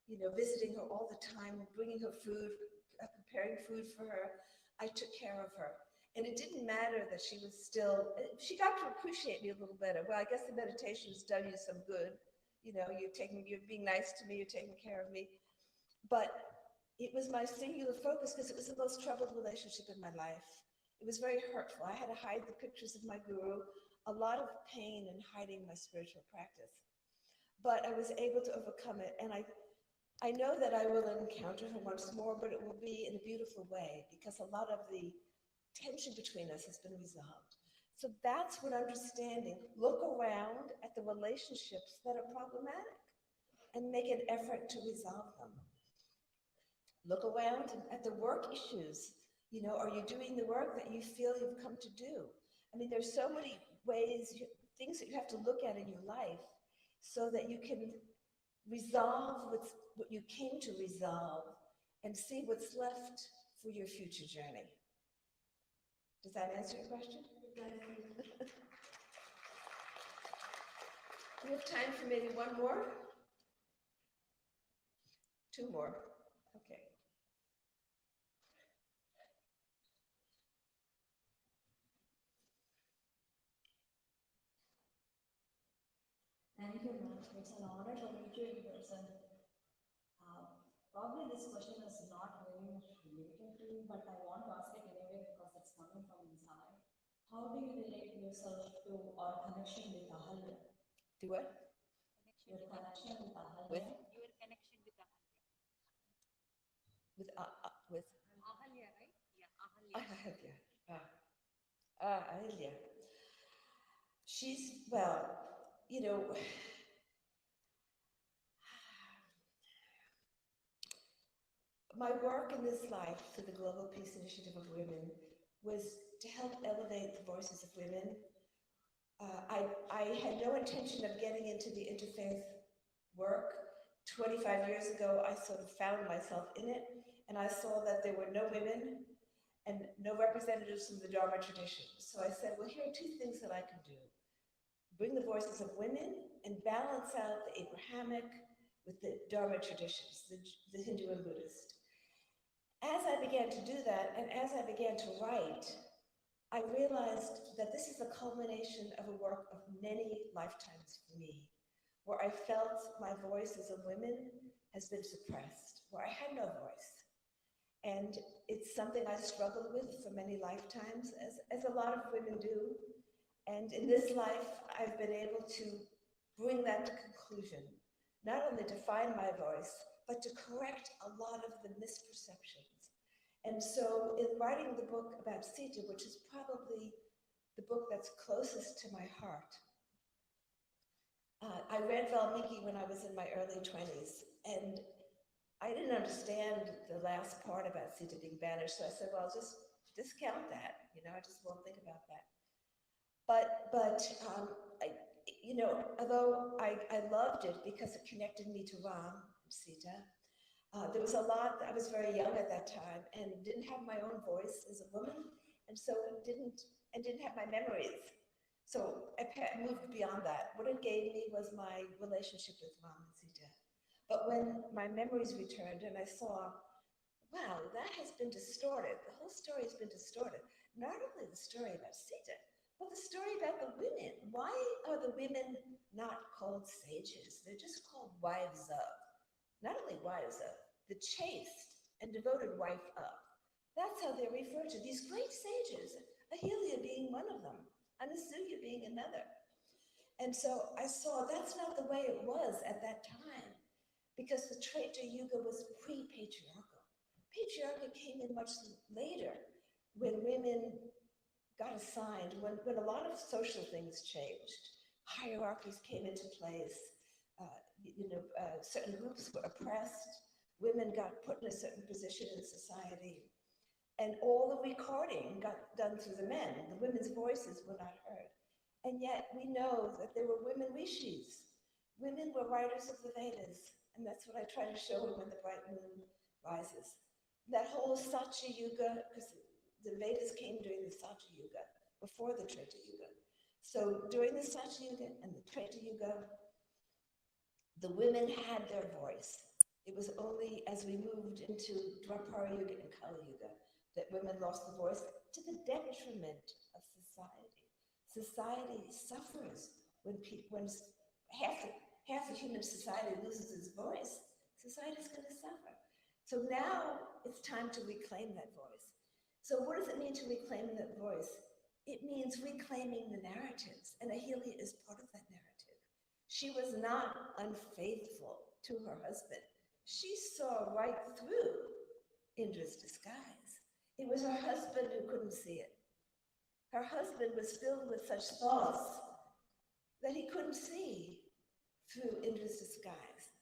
you know, visiting her all the time, bringing her food, preparing food for her. I took care of her. And it didn't matter that she got to appreciate me a little better. Well, I guess the meditation has done you some good. You know, you're being nice to me, you're taking care of me. But it was my singular focus because it was the most troubled relationship in my life. It was very hurtful. I had to hide the pictures of my guru, a lot of pain in hiding my spiritual practice. But I was able to overcome it. And I know that I will encounter her once more, but it will be in a beautiful way because a lot of the tension between us has been resolved. So that's what understanding. Look around at the relationships that are problematic and make an effort to resolve them. Look around at the work issues. You know, are you doing the work that you feel you've come to do? I mean, there's so many ways, things that you have to look at in your life so that you can resolve what you came to resolve and see what's left for your future journey. Does that answer your question? Do we have time for maybe one more? Two more. Okay. Thank you, ma'am. It's an honor to meet you in person. Probably this question is not very much related to you, but I want to ask it anyway because it's coming from inside. How do you relate yourself to or connection with Ahalya? Do what? Your connection with Ahalya. With? Your connection with Ahalya. With Ahalya, right? Yeah, Ahalya. Ahalya. She's, well, you know, my work in this life through the Global Peace Initiative of Women was to help elevate the voices of women. I had no intention of getting into the interfaith work. 25 years ago, I sort of found myself in it, and I saw that there were no women and no representatives from the Dharma tradition. So I said, well, here are two things that I can do. Bring the voices of women and balance out the Abrahamic with the Dharma traditions, the Hindu and Buddhist. As I began to do that, and as I began to write, I realized that this is a culmination of a work of many lifetimes for me, where I felt my voice as a woman has been suppressed, where I had no voice. And it's something I struggled with for many lifetimes, as a lot of women do. And in this life, I've been able to bring that to conclusion, not only to find my voice, but to correct a lot of the misperceptions. And so in writing the book about Sita, which is probably the book that's closest to my heart, I read Valmiki when I was in my early 20s, and I didn't understand the last part about Sita being banished, so I said, well, just discount that, I just won't think about that. But although I loved it because it connected me to Ram and Sita, there was a lot. I was very young at that time and didn't have my own voice as a woman, and so didn't have my memories. So I moved beyond that. What it gave me was my relationship with Ram and Sita. But when my memories returned and I saw, wow, that has been distorted. The whole story has been distorted. Not only the story about Sita, but the story about the women. Why are the women not called sages? They're just called wives of. Not only wives of, the chaste and devoted wife of. That's how they're referred to, these great sages, Ahilya being one of them, Anasuya being another. And so I saw that's not the way it was at that time, because the Treta Yuga was pre-patriarchal. Patriarchy came in much later, when women got assigned, when a lot of social things changed. Hierarchies came into place. Certain groups were oppressed. Women got put in a certain position in society. And all the recording got done through the men. The women's voices were not heard. And yet we know that there were women rishis. Women were writers of the Vedas. And that's what I try to show in When the Bright Moon Rises. That whole Satya Yuga, because the Vedas came during the Satya Yuga, before the Treta Yuga. So during the Satya Yuga and the Treta Yuga, the women had their voice. It was only as we moved into Dwapara Yuga and Kali Yuga that women lost the voice, to the detriment of society. Society suffers when half the human society loses its voice. Society's going to suffer. So now it's time to reclaim that voice. So what does it mean to reclaim that voice? It means reclaiming the narratives, and Ahilya is part of that narrative. She was not unfaithful to her husband. She saw right through Indra's disguise. It was her husband who couldn't see it. Her husband was filled with such thoughts that he couldn't see through Indra's disguise.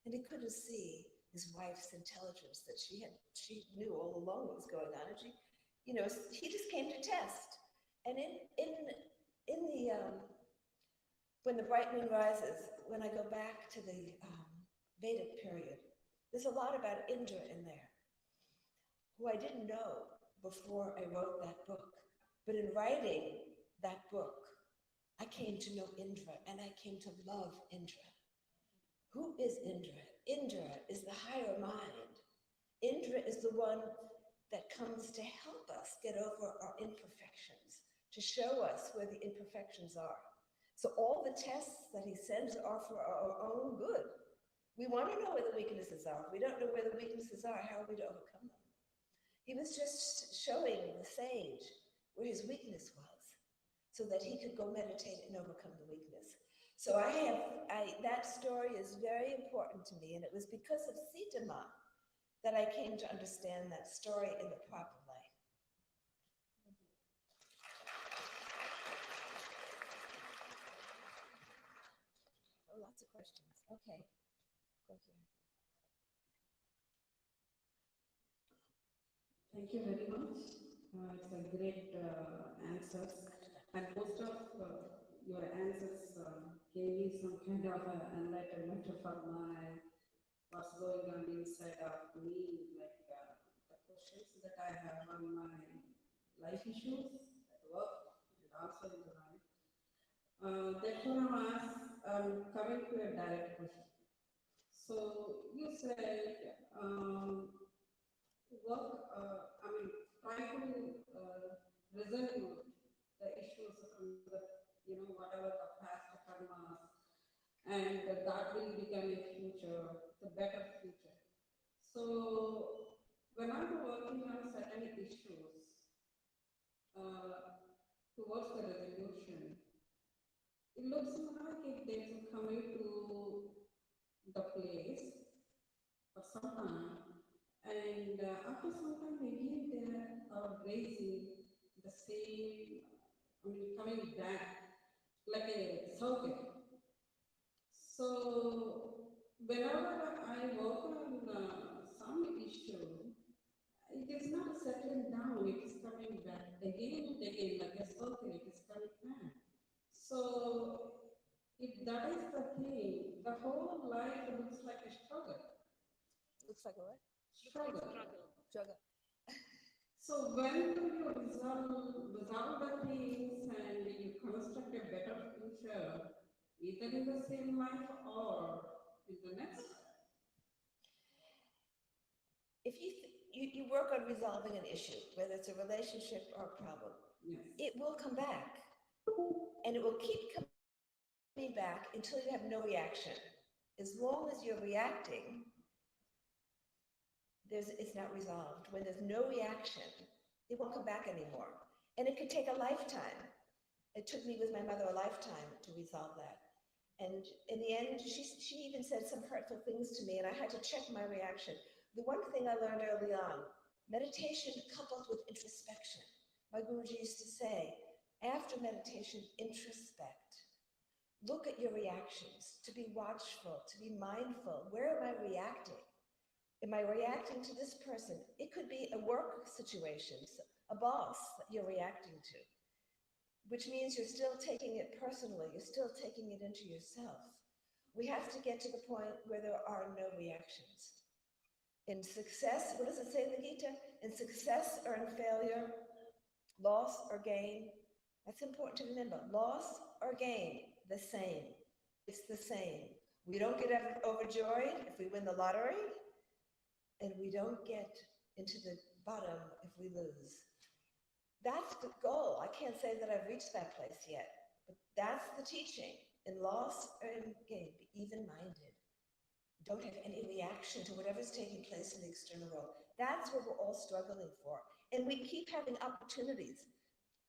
And he couldn't see his wife's intelligence that she knew all along what was going on. And he just came to test. And when the bright moon rises, when I go back to the Vedic period, there's a lot about Indra in there, who I didn't know before I wrote that book. But in writing that book, I came to know Indra, and I came to love Indra. Who is Indra? Indra is the higher mind. Indra is the one that comes to help us get over our imperfections, to show us where the imperfections are. So all the tests that he sends are for our own good. We want to know where the weaknesses are. If we don't know where the weaknesses are, how are we to overcome them? He was just showing the sage where his weakness was, so that he could go meditate and overcome the weakness. So that story is very important to me, and it was because of Sita Ma that I came to understand that story in the proper light. Oh, lots of questions. Okay. Go here. Thank you very much. It's a great answers, and most of your answers gave me some kind of enlightenment for my what's going on inside of me, like the questions that I have on my life issues at work and also in the life. Therefore, I'm coming to a direct question. So you said try to resolve the issues from the, whatever the past karmas, and that will become a future, the better future. So when I'm working on certain issues towards the resolution, it looks like if they're coming to the place for some time, and after some time again they are raising the same, I mean, coming back like a circuit. So whenever I work on some issue, it is not settling down, it is coming back again and again, like a circle, it is coming back. So if that is the thing, the whole life looks like a struggle. Looks like a what? Struggle. Struggle. So when you resolve the things and you construct a better future, either in the same life or in the next life? If you work on resolving an issue, whether it's a relationship or a problem, it will come back. And it will keep coming back until you have no reaction. As long as you're reacting, it's not resolved. When there's no reaction, it won't come back anymore. And it could take a lifetime. It took me with my mother a lifetime to resolve that. And in the end, she even said some hurtful things to me, and I had to check my reaction. The one thing I learned early on, meditation coupled with introspection. My Guruji used to say, after meditation, introspect. Look at your reactions, to be watchful, to be mindful. Where am I reacting? Am I reacting to this person? It could be a work situation, a boss that you're reacting to, which means you're still taking it personally. You're still taking it into yourself. We have to get to the point where there are no reactions. In success, what does it say in the Gita? In success or in failure, loss or gain, that's important to remember. Loss or gain, the same. It's the same. We don't get overjoyed if we win the lottery, and we don't get into the bottom if we lose. That's the goal. I can't say that I've reached that place yet, but that's the teaching. In loss or in gain, be even-minded. Don't have any reaction to whatever's taking place in the external world. That's what we're all struggling for. And we keep having opportunities.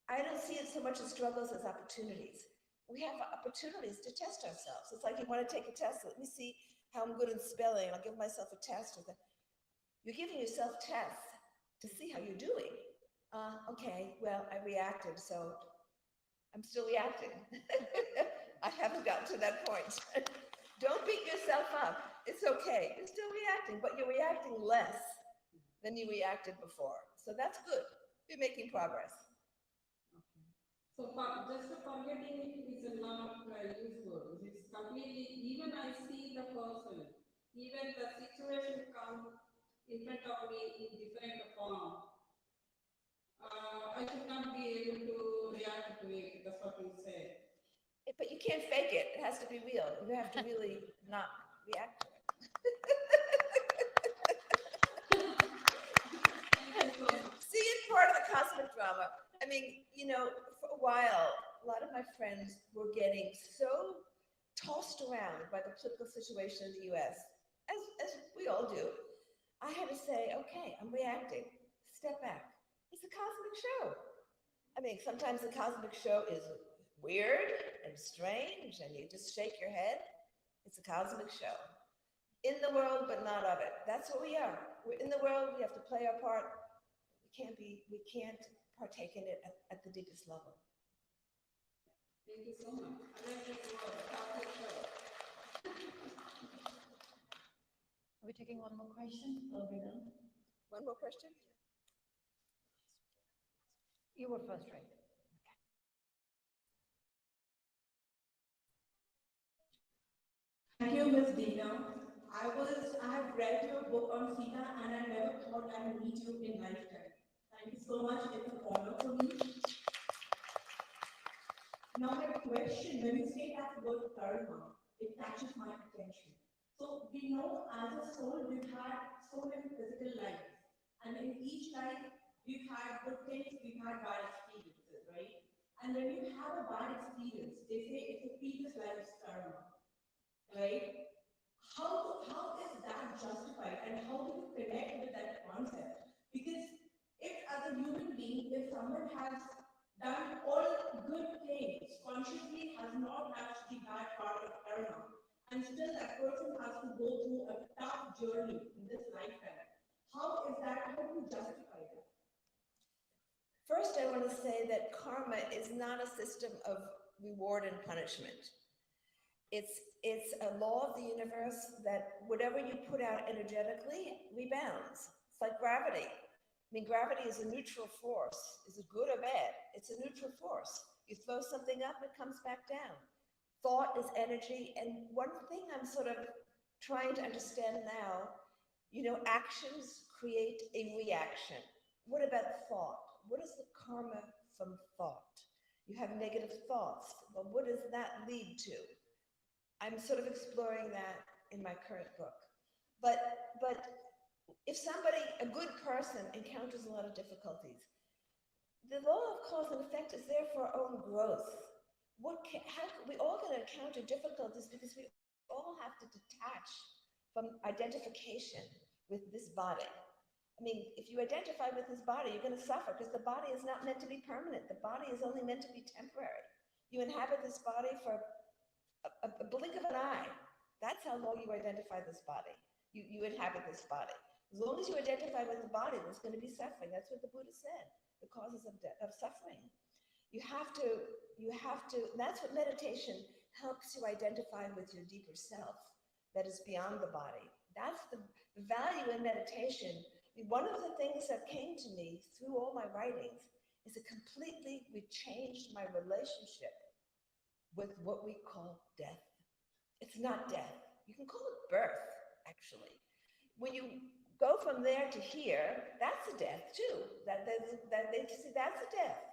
I don't see it so much as struggles as opportunities. We have opportunities to test ourselves. It's like you want to take a test. Let me see how I'm good in spelling. I'll give myself a test. You're giving yourself tests to see how you're doing. Okay, well, I reacted, so I'm still reacting. I haven't gotten to that point. Don't beat yourself up. It's okay. You're still reacting, but you're reacting less than you reacted before. So that's good. You're making progress. So just forgetting it is not useful. It's completely, even I see the person, even the situation comes in front of me in different form. I should not be able to react to it. That's what you say. But you can't fake it. It has to be real. You have to really not react to it. See, it's part of the cosmic drama. I mean, you know, for a while, a lot of my friends were getting so tossed around by the political situation in the US, as we all do. I had to say, okay, I'm reacting. Step back. It's a cosmic show. I mean, sometimes the cosmic show is weird and strange, and you just shake your head. It's a cosmic show. In the world, but not of it. That's what we are. We're in the world, we have to play our part. We can't partake in it at the deepest level. Thank you so much. I like this word, cosmic show. Are we taking one more question? Or we done? One more question? You were first, right? Thank you, Ms. Dina. I have read your book on Sita, and I never thought I would meet you in lifetime. Thank you so much. It's an honor for me. Now, my question, when you say that word karma, it catches my attention. So we know as a soul, we've had so many physical lives. And in each life, we've had good things, we've had bad experiences, right? And when you have a bad experience, they say it's a previous life's karma, right? How is that justified, and how do you connect with that concept? Because if as a human being, if someone has done all good things for consciously has not touched the bad part of karma, and still that person has to go through a tough journey in this lifetime. How is that? How do you justify that? First, I want to say that karma is not a system of reward and punishment. It's a law of the universe that whatever you put out energetically rebounds. It's like gravity. I mean, gravity is a neutral force. Is it good or bad? It's a neutral force. You throw something up, it comes back down. Thought is energy. And one thing I'm sort of trying to understand now, actions create a reaction. What about thought? What is the karma from thought? You have negative thoughts. Well, what does that lead to? I'm sort of exploring that in my current book. But if somebody, a good person, encounters a lot of difficulties, the law of cause and effect is there for our own growth. We all going to encounter difficulties because we all have to detach from identification with this body. I mean, if you identify with this body, you're going to suffer because the body is not meant to be permanent. The body is only meant to be temporary. You inhabit this body for a blink of an eye. That's how long you identify this body. You inhabit this body. As long as you identify with the body, there's going to be suffering. That's what the Buddha said, the causes of suffering. You have to, and that's what meditation helps you identify with your deeper self that is beyond the body. That's the value in meditation. One of the things that came to me through all my writings is it completely changed my relationship with what we call death. It's not death. You can call it birth, actually. When you go from there to here, that's a death too. That's a death.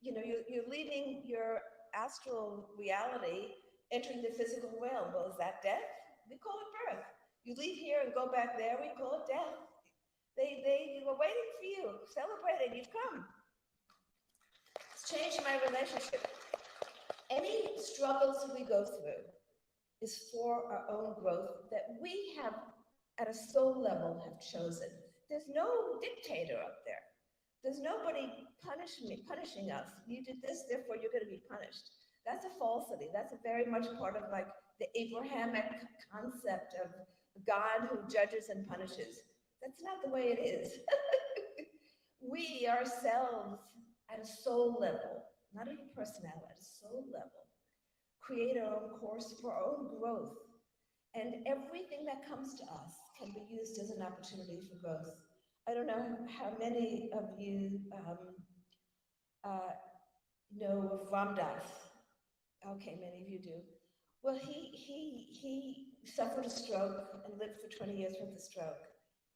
You're leaving your astral reality, entering the physical realm. Well, is that death? We call it birth. You leave here and go back there, we call it death. They were waiting for you, celebrating, you've come. It's changed my relationship. Any struggles we go through is for our own growth that we have, at a soul level, have chosen. There's no dictator up there. There's nobody punishing us. You did this, therefore you're going to be punished. That's a falsity. That's very much part of like the Abrahamic concept of God who judges and punishes. That's not the way it is. We ourselves, at a soul level, not at a personality, at a soul level, create our own course for our own growth. And everything that comes to us can be used as an opportunity for growth. I don't know how many of you know of Ramdas. Okay, many of you do. Well, he suffered a stroke and lived for 20 years with the stroke.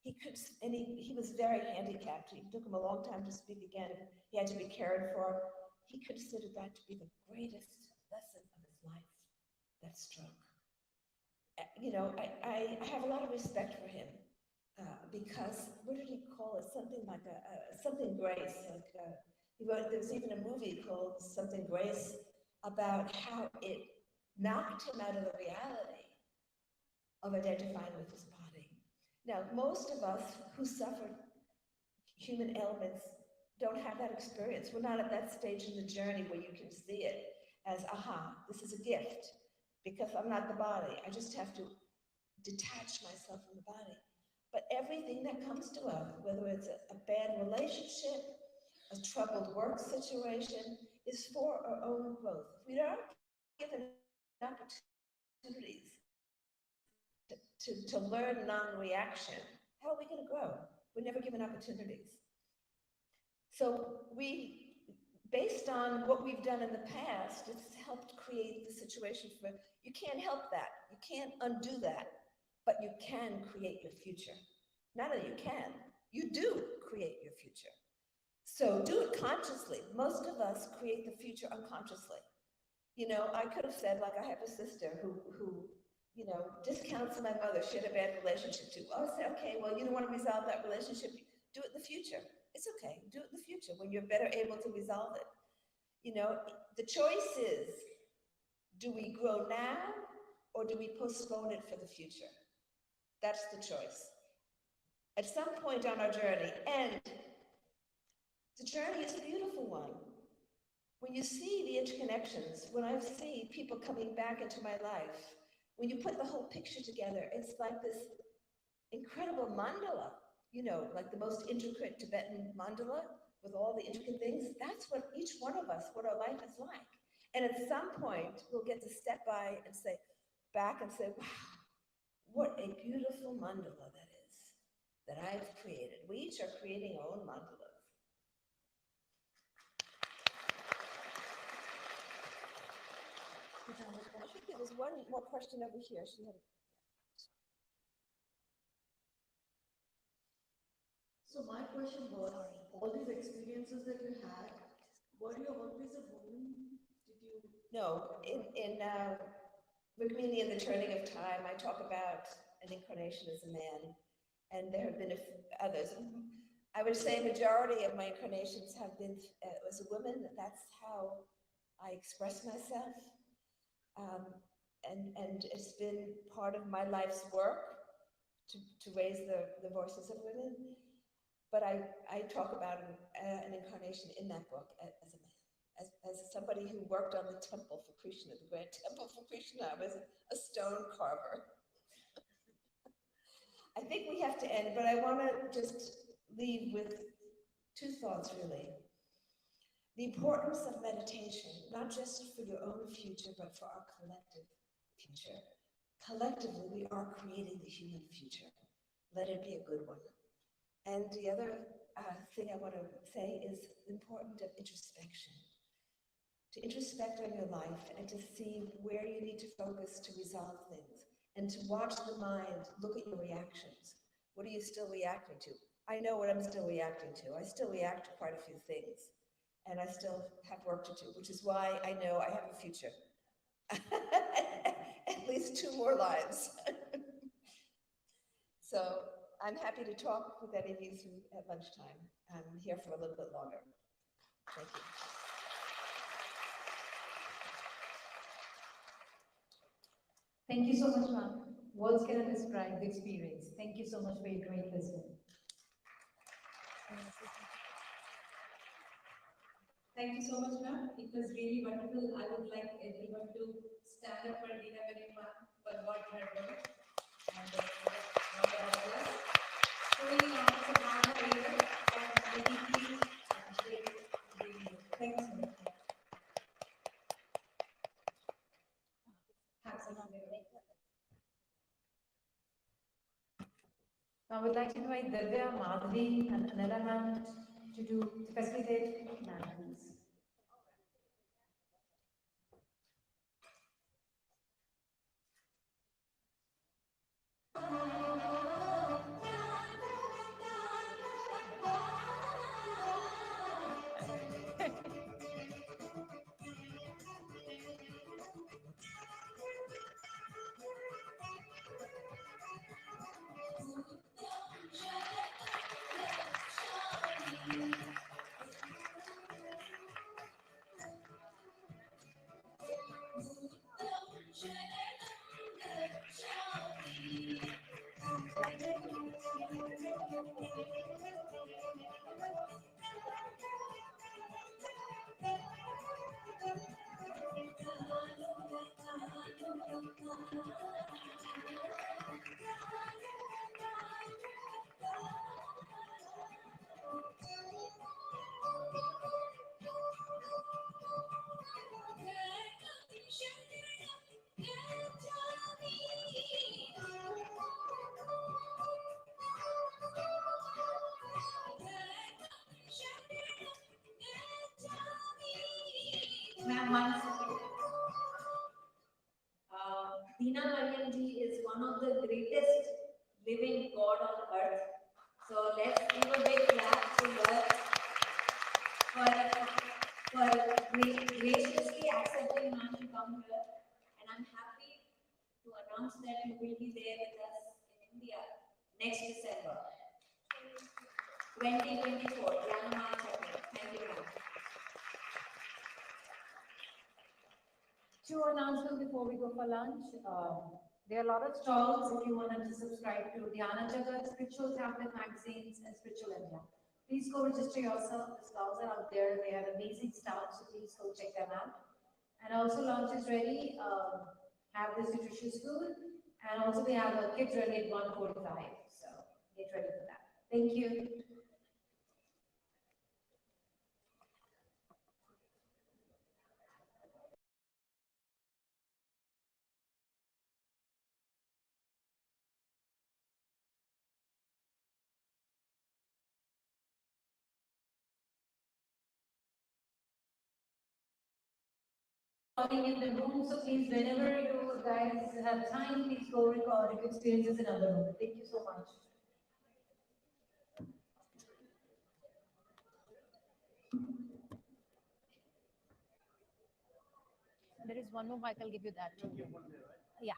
He was very handicapped. It took him a long time to speak again. He had to be cared for. He considered that to be the greatest lesson of his life, that stroke. I have a lot of respect for him because, what did he call it? Something like something grace. There was even a movie called Something Grace about how it knocked him out of the reality of identifying with his body. Now, most of us who suffered human ailments don't have that experience. We're not at that stage in the journey where you can see it as, aha, this is a gift, because I'm not the body. I just have to detach myself from the body. But everything that comes to us, whether it's a bad relationship, a troubled work situation, is for our own growth. If we aren't given opportunities to learn non-reaction, how are we going to grow? We're never given opportunities. So based on what we've done in the past, it's helped create the situation for, you can't help that. You can't undo that, but you can create your future. Not only you can, you do create your future. So do it consciously. Most of us create the future unconsciously. I could have said, like, I have a sister who discounts my mother. She had a bad relationship too. I would say, okay, well, you don't want to resolve that relationship. Do it in the future. It's okay. Do it in the future when you're better able to resolve it. The choice is, do we grow now or do we postpone it for the future? That's the choice. At some point on our journey, and the journey is a beautiful one. when you see the interconnections, when I see people coming back into my life, when you put the whole picture together, it's like this incredible mandala, you know, like the most intricate Tibetan mandala with all the intricate things. That's what each one of us, what our life is like. And at some point, we'll get to step by and say, back and say, wow, what a beautiful mandala that is, that I've created. We each are creating our own mandalas. I think there was one more question over here. She had. So my question was, all these experiences that you had, were you always a woman? Did you? No, in Rukmini and the Turning of Time, I talk about an incarnation as a man, and there have been others. I would say a majority of my incarnations have been as a woman. That's how I express myself. And it's been part of my life's work to raise the voices of women. But I talk about an incarnation in that book as a man, as somebody who worked on the temple for Krishna, the Grand Temple for Krishna. I was a stone carver. I think we have to end, but I want to just leave with two thoughts, really. The importance of meditation, not just for your own future, but for our collective future. Collectively, we are creating the human future. Let it be a good one. And the other thing I want to say is the importance of introspection. To introspect on your life and to see where you need to focus to resolve things, and to watch the mind, look at your reactions. What are you still reacting to? I know what I'm still reacting to. I still react to quite a few things, and I still have work to do, which is why I know I have a future. At least 2 more lives. So I'm happy to talk with any of you at lunchtime. I'm here for a little bit longer. Thank you. Thank you so much, ma'am. Words cannot describe the experience. Thank you so much for your great wisdom. Thank you so much, ma'am. It was really wonderful. I would like everyone to stand up for Dina for what her work. And round of applause. So many honors and Maha here, and many please appreciate being here. Thank you so much. I would like to invite Divya, Madhavi, and Anila ma'am to facilitate management. Dina is one of the greatest living God on earth. So let's give a big clap to her for graciously accepting man to come here. And I'm happy to announce that you will be there with us in India next December 2024. Dhyana Maha Chakram. Thank you, ma'am. 2 announcements before we go for lunch. There are a lot of stalls if you wanted to subscribe to Dhyana Jagat, Spiritual Tablet magazines, and Spiritual India. Please go register yourself. The stalls are out there. They have amazing staff, so please go check them out. And also lunch is ready. Have this nutritious food. And also we have a kids ready at 1:45. So get ready for that. Thank you. Recording in the room, so please, whenever you guys have time, please go record your experiences in other room. Thank you so much. There is one more mic, I'll give you that. Yeah.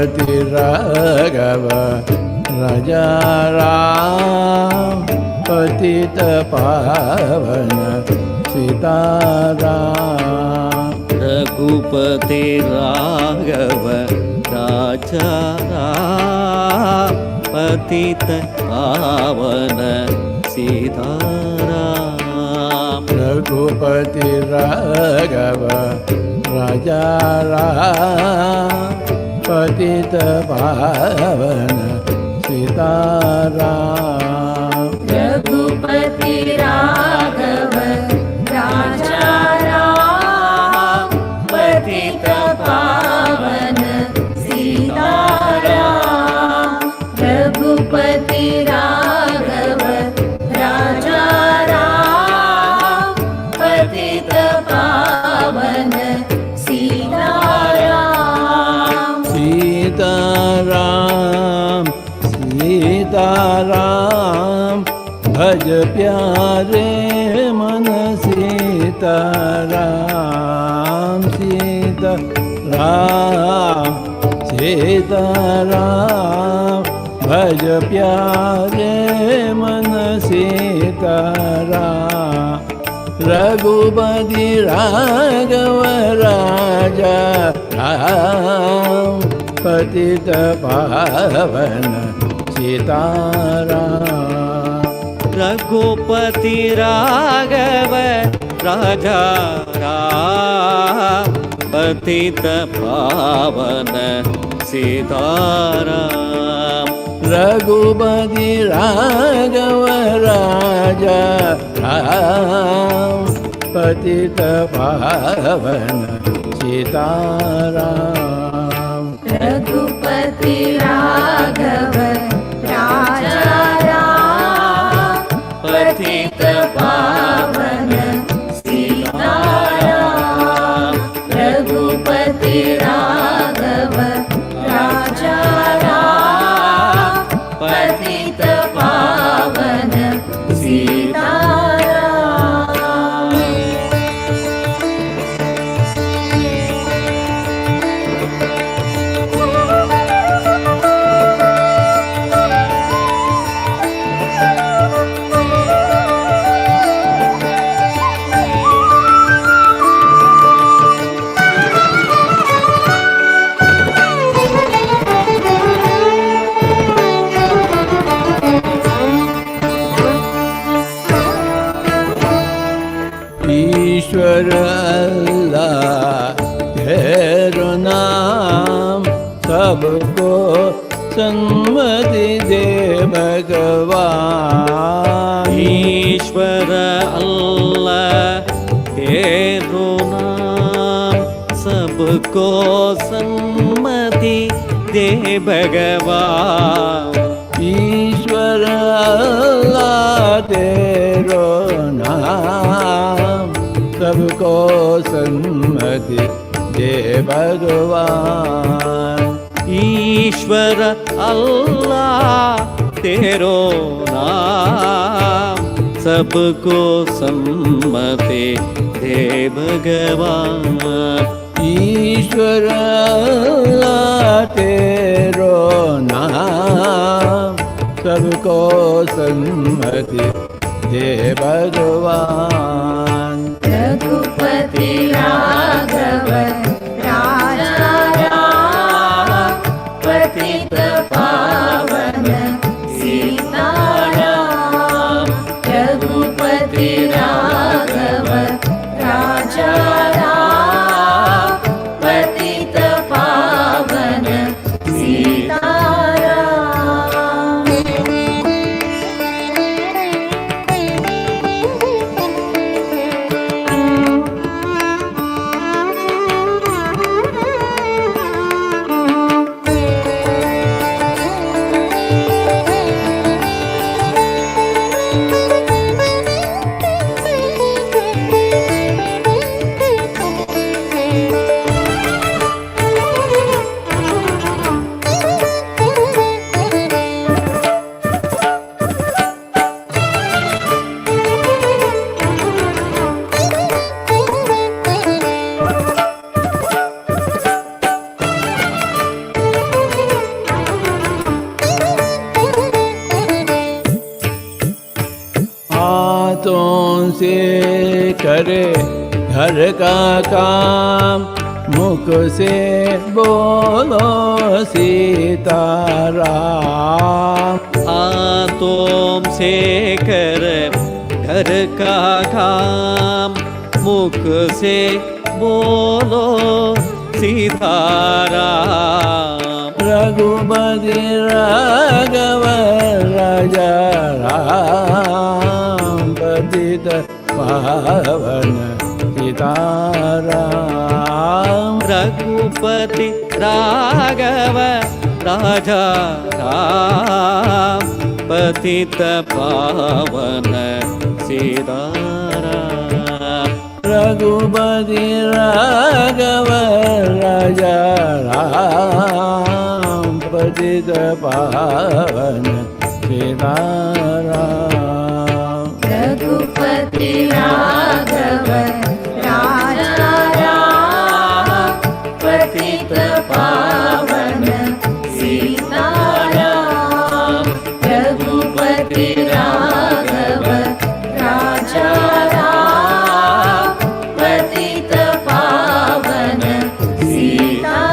Raghupati Raghav Raja Ram पतित पावन सीताराम। रघुपति राघव राजा राम पतित पावन सीताराम। रघुपति राघव राजा राम पतित पावन सीताराम। रघुपति राघव राजा राम पतित पावन सीताराम। रघुपति राघव राजा राम पतित पावन सीताराम। सीताराम सीताराम भज प्यारे मन सीताराम। सीताराम सीताराम भज प्यारे मन सीताराम। रघुपति राघव राजा राम पतित पावन सीताराम। रघुपति राघव राजा राम पतित पावन सीताराम। रघुपति राघव राजा राम पतित पावन सीताराम। रघुपति राघव राजा राम पतित पावन सीताराम। रघुपति राघव राजा राम पतित पावन सीताराम। ईश्वर अल्लाह तेरो नाम सबको सन्मति दे भगवान। ईश्वर अल्लाह तेरो नाम सबको सम्मति दे भगवान। ईश्वर अल्लाह तेरो नाम सबको सन्मति दे भगवान। ईश्वर अल्लाह तेरो नाम सबको सम्मति दे भगवान। ईश्वर अल्लाह तेरो नाम सबको सन्मति दे भगवान। रघुपति राघव राजा राम पतित पावन सीताराम। रघुपति राघव राजा राम पतित पावन सीताराम। हाथों से करे घर का काम, मुख से बोलो सीताराम। हाथों से कर घर का काम, मुख से बोलो सीताराम। रघुपति राघव राजा राम, पतित पावन सीताराम। रघुपति राघव राजा राम, पतित पावन सीताराम। रघुपति राघव राजा राम, पतित पावन सीताराम। रघुपति राघव राजा राम, पतित पावन सीताराम। रघुपति राघव राजा राम, पतित पावन सीताराम।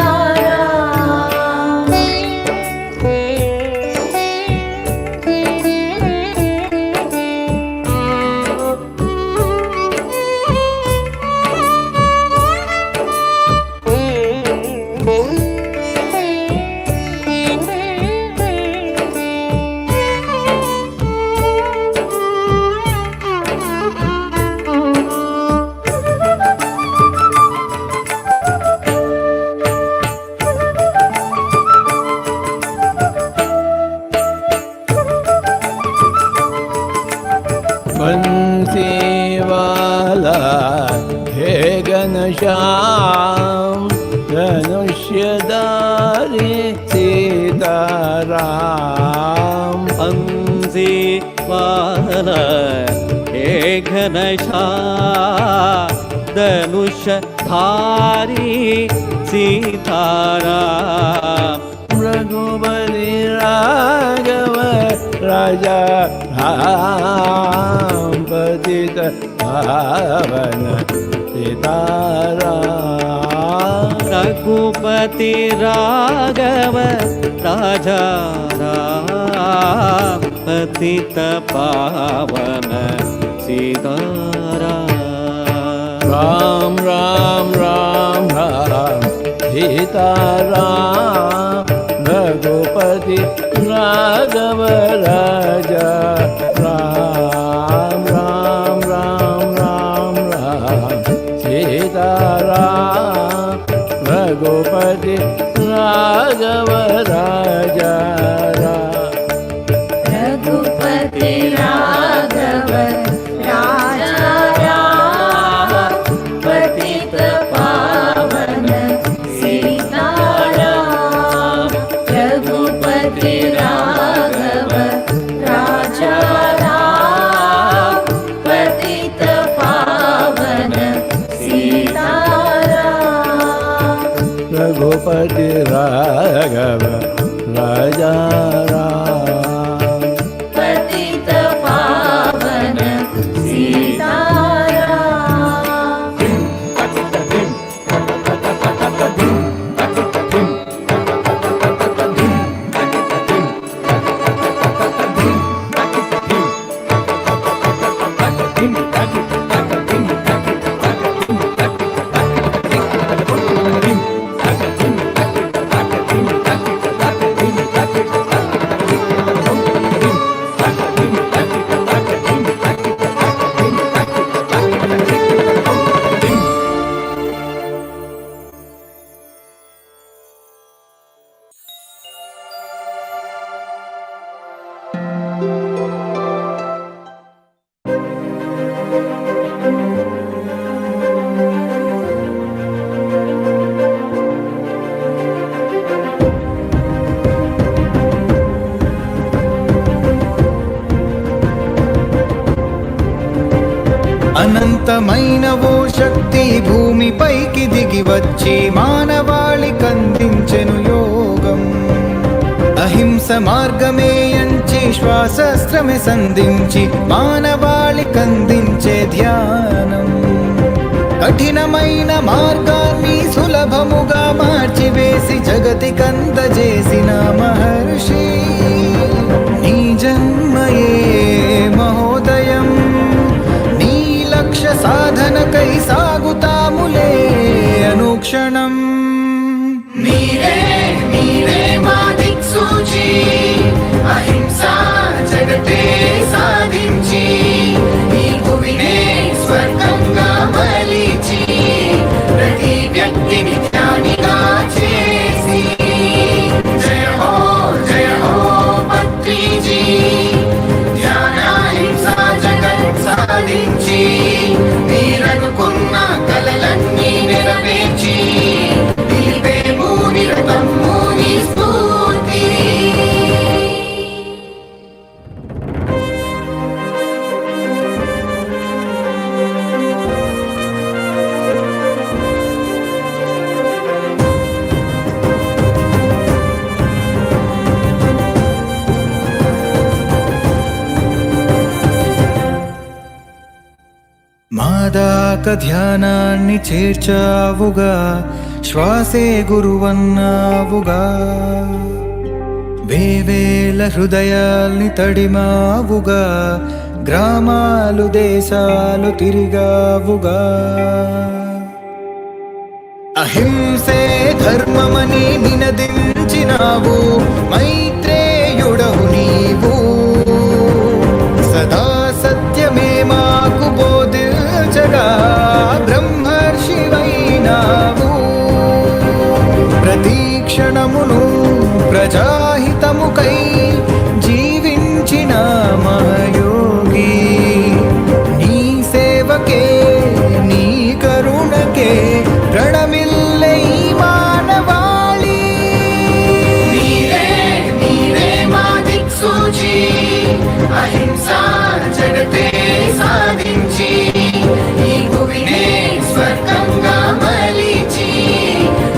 बंसीवाला हे घनश्याम, धनुष्यधारी सीताराम। बंसीवाला हे घनश्याम, धनुषधारी सीताराम। रघुपति राघव राजा राम, पतित पावन सीताराम। रघुपति राघव राजा राम, पतित पावन सीताराम। राम राम राम राम सीताराम, रघुपति राघव राजा राम। राम राम राम राम सीताराम, रघुपति राघव राजा राम। रघुपति राघव राजा राम, पतित पावन सीताराम। रघुपति राघव राजा राम, पतित पावन सीताराम। रघुपति राघव राजा राम, पतित पावन सीताराम। అనంతమైన ఓ శక్తి భూమిపైకి దిగి వచ్చి మానవాళికందించెను యోగం. అహింస మార్గమే ఎంచి శ్వాసస్త్రమే సంధించి మానవాళి కందించే ధ్యానం. కఠినమైన మార్గాన్ని సులభముగా మార్చివేసి జగతికందజేసిన మహర్షి. నీ జన్మయే మహోదయం, నీ లక్ష్య సాధనకై సాగుతాములే అనుక్షణం. మీరే మీరే మా దిక్సూచి, అహింసా జగతే సాధించి ఈ భువినే స్వర్గంగా మలిచి ప్రతి వ్యక్తిని జ్ఞానిగా చేసి. జయ హో పత్రిజీ, ధ్యాన హింసా జగత్ సాధించి మీరనుకున్న కలలన్నీ నెరవేర్చి నిలిపేము నిరతము నీ స్ఫూర్తి. మాదాక ధ్యానాన్ని చేర్చావుగా, శ్వాసే గురువన్నావుగా. వేవేల హృదయాల్ని తడిమావుగా, గ్రామాలు దేశాలు తిరిగావుగా. అహింసే ధర్మమని నినదించినావు, మైత్రేయుడవు నీవు. సదా సత్యమే మాకు బోధించగా బ్రహ్మర్షివైనావు. ప్రతి క్షణమును ప్రజాహితముకై జీవించిన మహయోగి. నీ సేవకే నీ కరుణకే ప్రణమిల్లే ఈ మానవాళి. మీరే మీరే మా దిక్సూచి, అహింసా జగతే సాధించి ఈ భువినే స్వర్గంగా మలిచి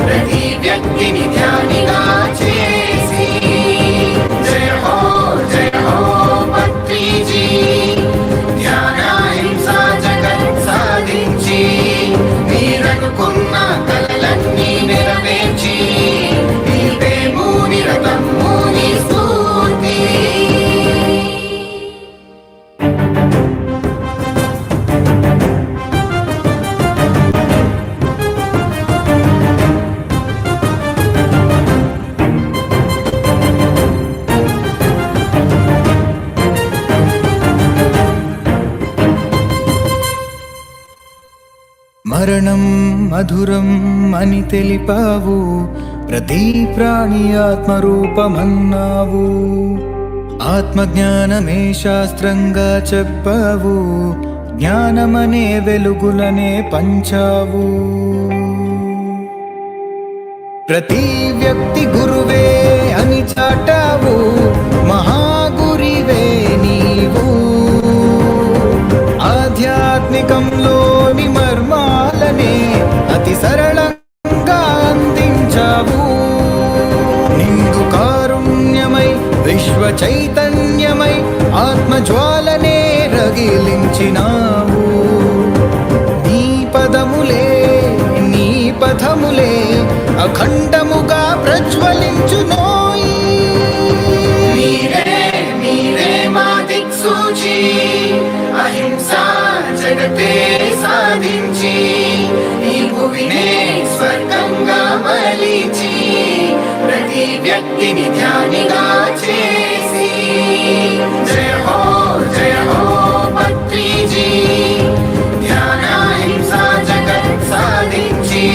ప్రతి వ్యక్తిని ధ్యానిగా చేసి. జయ హో పత్రిజీ, ధ్యాన హింసా జగత్ సాధించి మీరనుకున్న కలలన్నీ నెరవేర్చి నిలిపేము నిరతము నీ స్ఫూర్తి. మరణం మధురం అని తెలిపావు, ప్రతి ప్రాణి ఆత్మరూపమన్నావు. ఆత్మజ్ఞానమే శాస్త్రంగా చెప్పావు, జ్ఞానమనే వెలుగులనే పంచావు. ప్రతి వ్యక్తి గురువే అని చాటావు, మహాగురివే నీవు. ఆధ్యాత్మికంలోని మర్మాలనే అతి సరళంగా అందించావు. నిండు కారుణ్యమై విశ్వ చైతన్యమై ఆత్మజ్వాలనే రగిలించినావు. నీ పదములే నీ పథములే అఖండముగా ప్రజ్వలించునోయి. మీరే మీరే మా దిక్సూచి, అహింసా జగతే సాధించి ఈ భువినే స్వర్గంగా మలిచి ప్రతి వ్యక్తిని ధ్యానిగా చేసి. జయ హో పత్రిజీ, ధ్యాన హింసా జగత్ సాధించి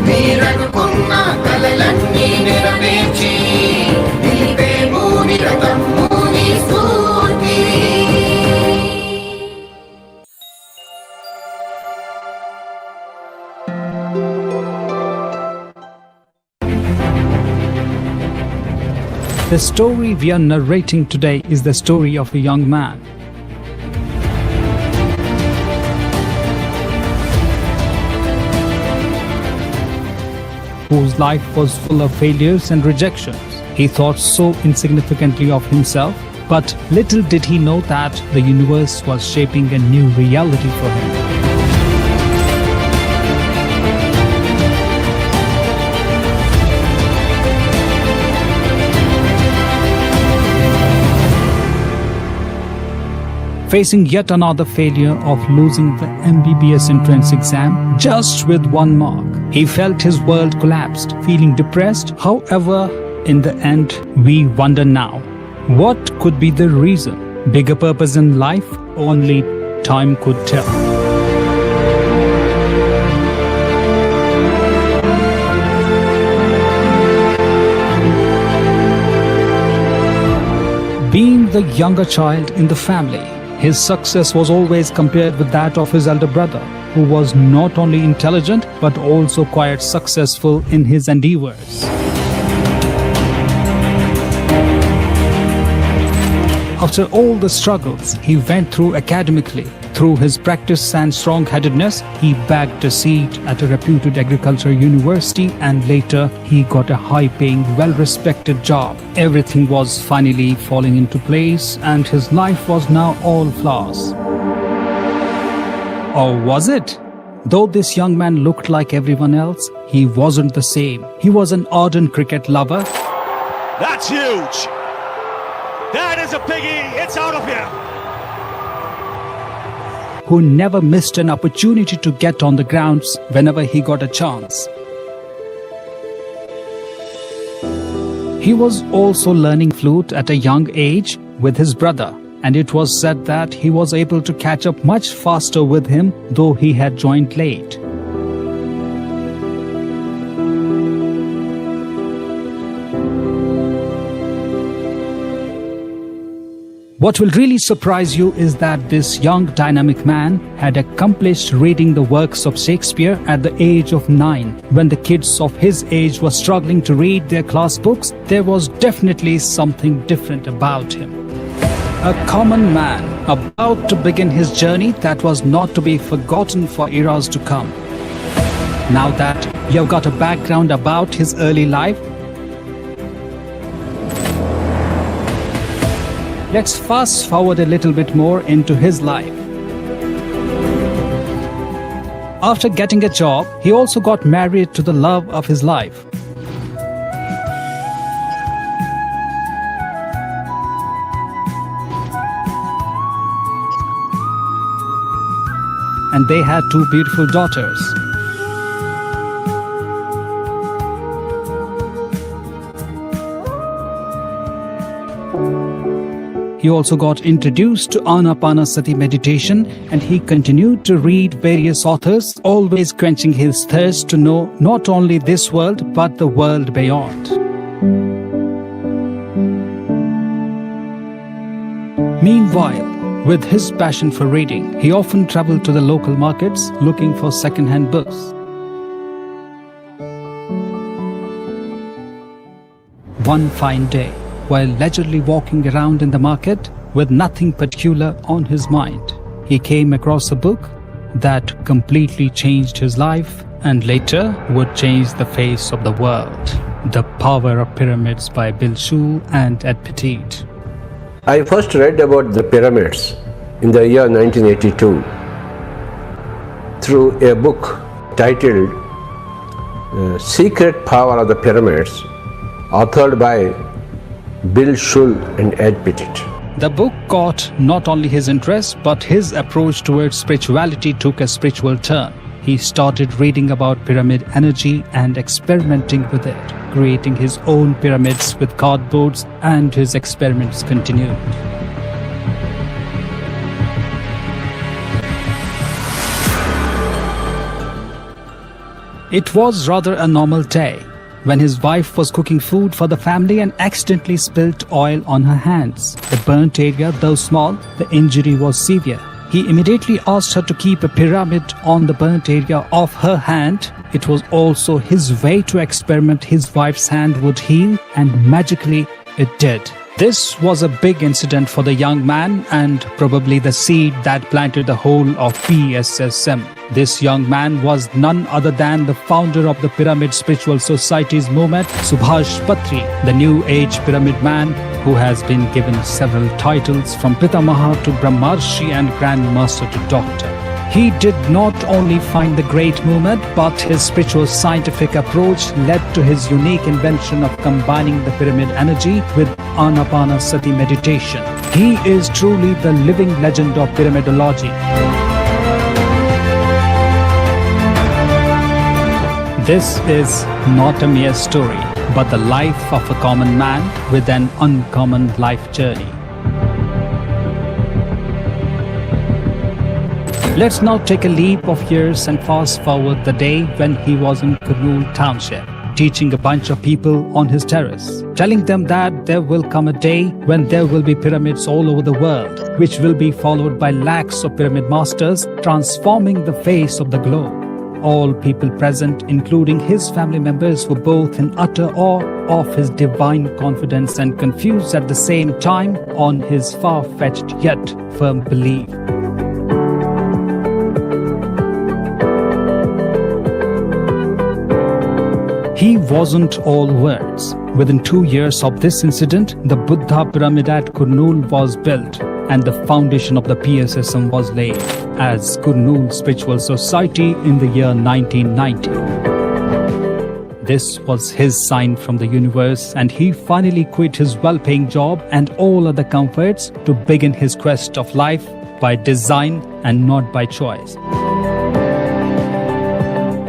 మీరనుకున్న కలలన్నీ నెరవేర్చి నిలిపేము నిరతము నీ స్ఫూర్తి. The story we are narrating today is the story of a young man. Whose life was full of failures and rejections. He thought so insignificantly of himself But little did he know that the universe was shaping a new reality for him. Facing yet another failure of losing the MBBS entrance exam just with 1 mark, he felt his world collapsed, feeling depressed. However, in the end, we wonder now, what could be the reason? Bigger purpose in life? Only time could tell. Being the younger child in the family, his success was always compared with that of his elder brother, who was not only intelligent but also quite successful in his endeavors. After all the struggles he went through academically, through his practice and strong-headedness, he bagged a seat at a reputed agriculture university, and later he got a high-paying, well-respected job. Everything was finally falling into place and his life was now all flowers. Or was it? Though this young man looked like everyone else, he wasn't the same. He was an ardent cricket lover. That's huge! That is a biggie! It's out of here! Who never missed an opportunity to get on the grounds whenever he got a chance. He was also learning flute at a young age with his brother, and it was said that he was able to catch up much faster with him, though he had joined late. What will really surprise you is that this young dynamic man had accomplished reading the works of Shakespeare at the age of 9. When the kids of his age were struggling to read their class books, there was definitely something different about him. A common man about to begin his journey that was not to be forgotten for eras to come. Now that you've got a background about his early life, let's fast forward a little bit more into his life. After getting a job, he also got married to the love of his life. And they had 2 beautiful daughters. He also got introduced to Anapanasati meditation, and he continued to read various authors, always quenching his thirst to know not only this world but the world beyond. Meanwhile, with his passion for reading, he often traveled to the local markets looking for second-hand books. One fine day, while leisurely walking around in the market with nothing particular on his mind, he came across a book that completely changed his life and later would change the face of the world. The Power of Pyramids by Bill Schul and Ed Petit. I first read about the pyramids in the year 1982 through a book titled Secret Power of the Pyramids, authored by Bill Schul and Ed Petit. The book caught not only his interest, but his approach towards spirituality took a spiritual turn. He started reading about pyramid energy and experimenting with it, creating his own pyramids with cardboards, and his experiments continued. It was rather a normal day when his wife was cooking food for the family and accidentally spilt oil on her hands. The burnt area, though small, the injury was severe. He immediately asked her to keep a pyramid on the burnt area of her hand. It was also his way to experiment his wife's hand would heal, and magically it did. This was a big incident for the young man and probably the seed that planted the whole of PSSM. This young man was none other than the founder of the Pyramid Spiritual Society's movement, Subhash Patri, the New Age Pyramid Man, who has been given several titles from Pitamaha to Brahmarshi and Grand Master to Doctor. He did not only find the great movement, but his spiritual scientific approach led to his unique invention of combining the pyramid energy with Anapanasati meditation. He is truly the living legend of pyramidology. This is not a mere story, but the life of a common man with an uncommon life journey. Let's now take a leap of years and fast forward the day when he was in Kurnool Township, teaching a bunch of people on his terrace, telling them that there will come a day when there will be pyramids all over the world, which will be followed by lakhs of pyramid masters transforming the face of the globe. All people present, including his family members, were both in utter awe of his divine confidence and confused at the same time on his far-fetched yet firm belief. He wasn't all words. Within 2 years of this incident, the Buddha pyramid at Kurnool was built and the foundation of the PSSM was laid as Kurnool Spiritual Society in the year 1990. This was his sign from the universe, and he finally quit his well-paying job and all other comforts to begin his quest of life by design and not by choice.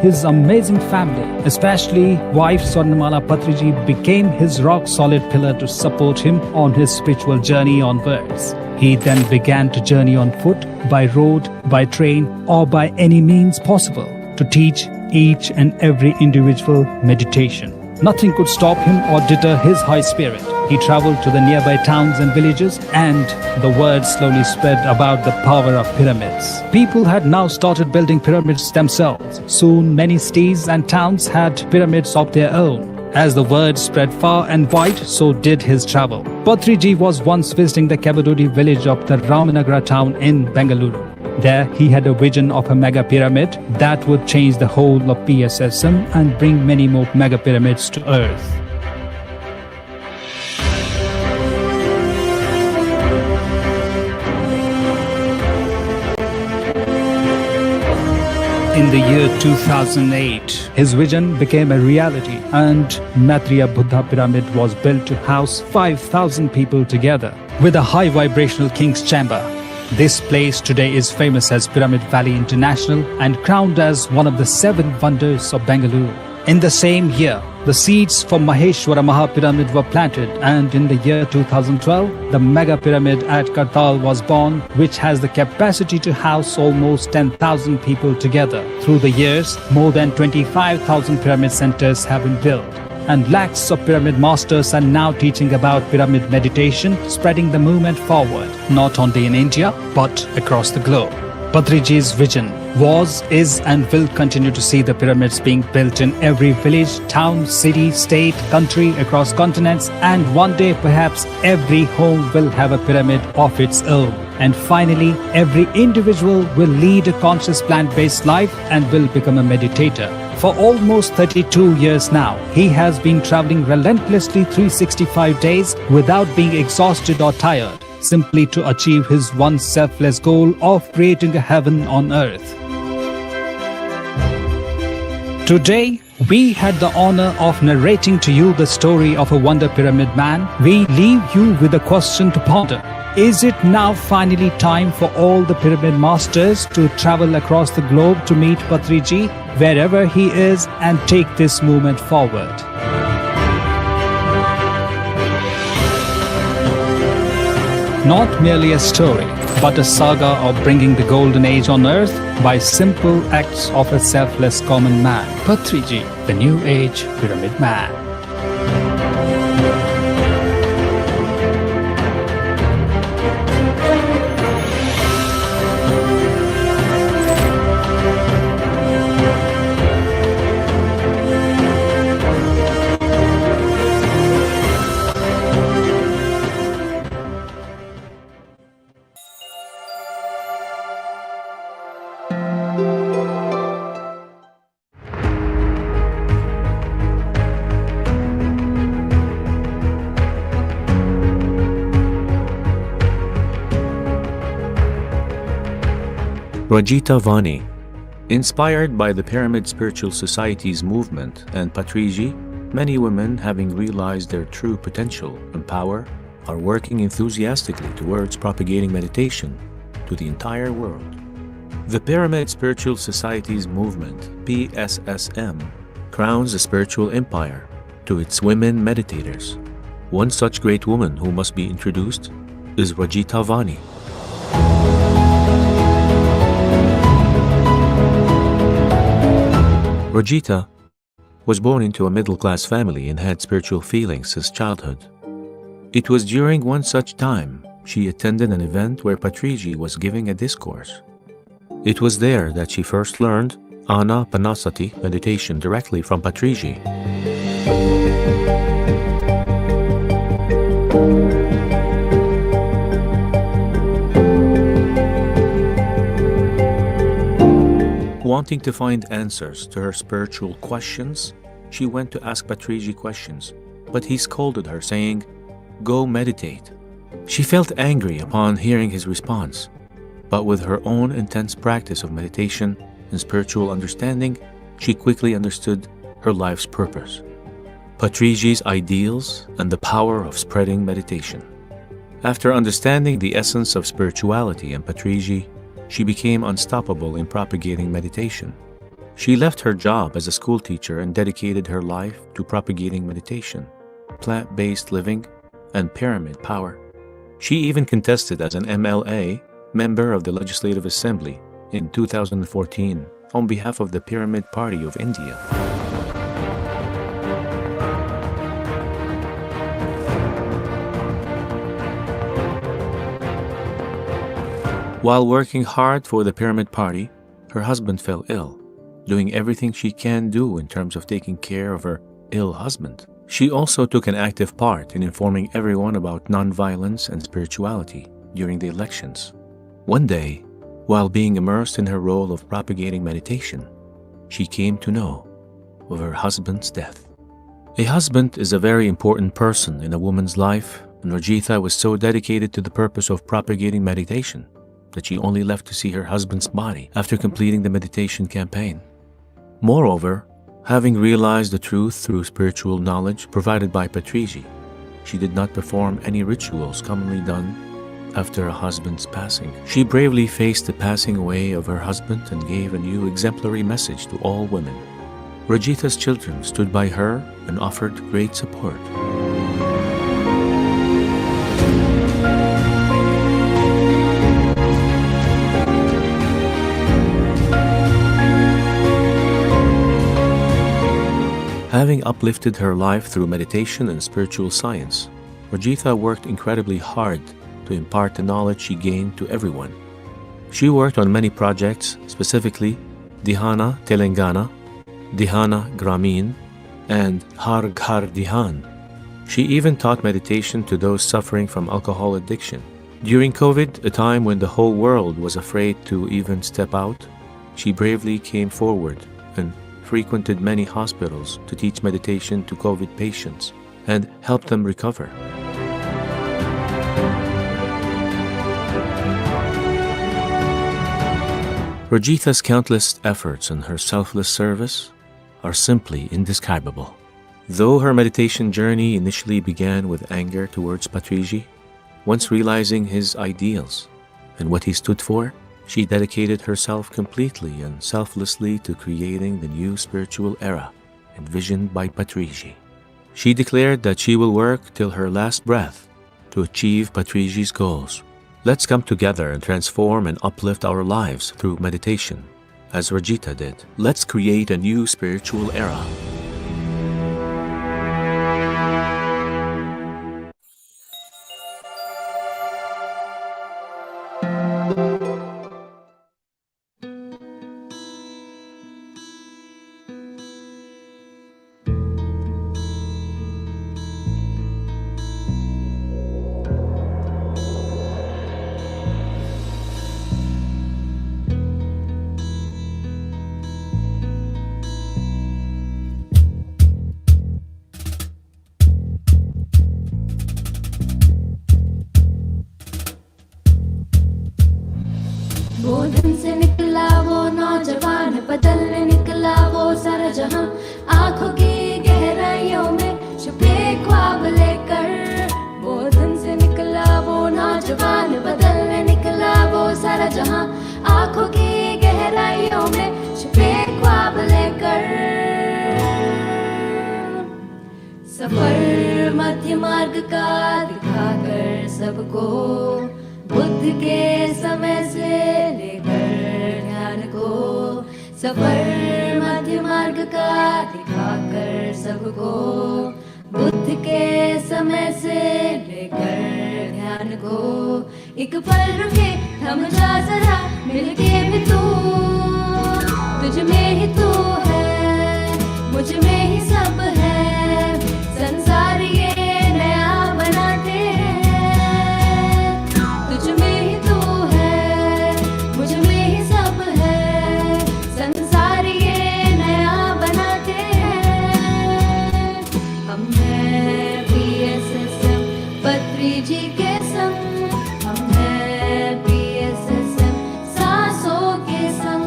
His amazing family, especially wife Swarnamala Patriji, became his rock-solid pillar to support him on his spiritual journey onwards. He then began to journey on foot, by road, by train, or by any means possible to teach each and every individual meditation. Nothing could stop him or deter his high spirit. He traveled to the nearby towns and villages, and the word slowly spread about the power of pyramids. People had now started building pyramids themselves. Soon many cities and towns had pyramids of their own. As the word spread far and wide, so did his travel. Patriji was once visiting the Kabadodi village of the Ramanagara town in Bengaluru. There, he had a vision of a mega pyramid that would change the whole of PSSM and bring many more mega pyramids to earth. In the year 2008, his vision became a reality, and Maitreya Buddha Pyramid was built to house 5,000 people together with a high vibrational king's chamber. This place today is famous as Pyramid Valley International and crowned as one of the 7 wonders of Bengaluru. In the same year, the seeds for Maheshwara Maha Pyramid were planted, and in the year 2012, the mega pyramid at Kartal was born, which has the capacity to house almost 10,000 people together. Through the years, more than 25,000 pyramid centers have been built, and lakhs of pyramid masters are now teaching about pyramid meditation, spreading the movement forward, not only in India, but across the globe. Patriji's vision was, is, and will continue to see the pyramids being built in every village, town, city, state, country, across continents, and one day perhaps every home will have a pyramid of its own. And finally, every individual will lead a conscious plant-based life and will become a meditator. For almost 32 years now, he has been traveling relentlessly 365 days without being exhausted or tired, simply to achieve his one selfless goal of creating a heaven on earth. Today, we had the honor of narrating to you the story of a wonder pyramid man. We leave you with a question to ponder. Is it now finally time for all the pyramid masters to travel across the globe to meet Patriji wherever he is and take this movement forward? Not merely a story, but a saga of bringing the golden age on earth by simple acts of a selfless common man. Patriji, the new age pyramid man. Rajita Vani. Inspired by the Pyramid Spiritual Society's movement and Patriji, many women, having realized their true potential and power, are working enthusiastically towards propagating meditation to the entire world. The Pyramid Spiritual Society's movement, PSSM, crowns a spiritual empire to its women meditators. One such great woman who must be introduced is Rajita Vani. Rajita was born into a middle-class family and had spiritual feelings since childhood. It was during one such time she attended an event where Patriji was giving a discourse. It was there that she first learned Anapanasati meditation directly from Patriji. Wanting to find answers to her spiritual questions, she went to ask Patriji questions, but he scolded her, saying, "Go meditate." She felt angry upon hearing his response, but with her own intense practice of meditation and spiritual understanding, she quickly understood her life's purpose, Patriji's ideals, and the power of spreading meditation. After understanding the essence of spirituality and Patriji, she became unstoppable in propagating meditation. She left her job as a school teacher and dedicated her life to propagating meditation, plant-based living, and pyramid power. She even contested as an MLA, member of the Legislative Assembly, in 2014 on behalf of the Pyramid Party of India. While working hard for the Pyramid Party, her husband fell ill, doing everything she can do in terms of taking care of her ill husband. She also took an active part in informing everyone about nonviolence and spirituality during the elections. One day, while being immersed in her role of propagating meditation, she came to know of her husband's death. A husband is a very important person in a woman's life, and Rajita was so dedicated to the purpose of propagating meditation that she only left to see her husband's body after completing the meditation campaign. Moreover, having realized the truth through spiritual knowledge provided by Patriji, she did not perform any rituals commonly done after a husband's passing. She bravely faced the passing away of her husband and gave a new exemplary message to all women. Rajita's children stood by her and offered great support. Having uplifted her life through meditation and spiritual science, Rajita worked incredibly hard to impart the knowledge she gained to everyone. She worked on many projects, specifically Dhyana Telangana, Dhyana Gramin, and Har Ghar Dhyan. She even taught meditation to those suffering from alcohol addiction. During COVID, a time when the whole world was afraid to even step out, she bravely came forward and frequented many hospitals to teach meditation to COVID patients and help them recover. Rajita's countless efforts and her selfless service are simply indescribable. Though her meditation journey initially began with anger towards Patriji, once realizing his ideals and what he stood for, she dedicated herself completely and selflessly to creating the new spiritual era envisioned by Patriji. She declared that she will work till her last breath to achieve Patriji's goals. Let's come together and transform and uplift our lives through meditation, as Rajita did. Let's create a new spiritual era. बोधन से निकल जहां आंखों की गहराइयों में छुपे ख्वाब लेकर वो धुन से निकला वो नौजवान बदलने निकला वो सारा जहां आंखों की गहराइयों में छुपे ख्वाब लेकर सफर मध्य मार्ग का दिखाकर सबको बुद्ध के समय से लेकर ध्यान को सफर मध्य मार्ग का दिखाकर सबको बुद्ध के समय से लेकर ध्यान को एक पल रुके थम जा जरा मिलके भी तू तुझ में ही तू है मुझ में ही सब है संसार ये नया बनाते हैं तुझ में ही तू है मुझ में ही सब है संसार ये नया बनाते हैं हम हैं PSSM पत्रीजी के संग हम हैं PSSM सांसों के संग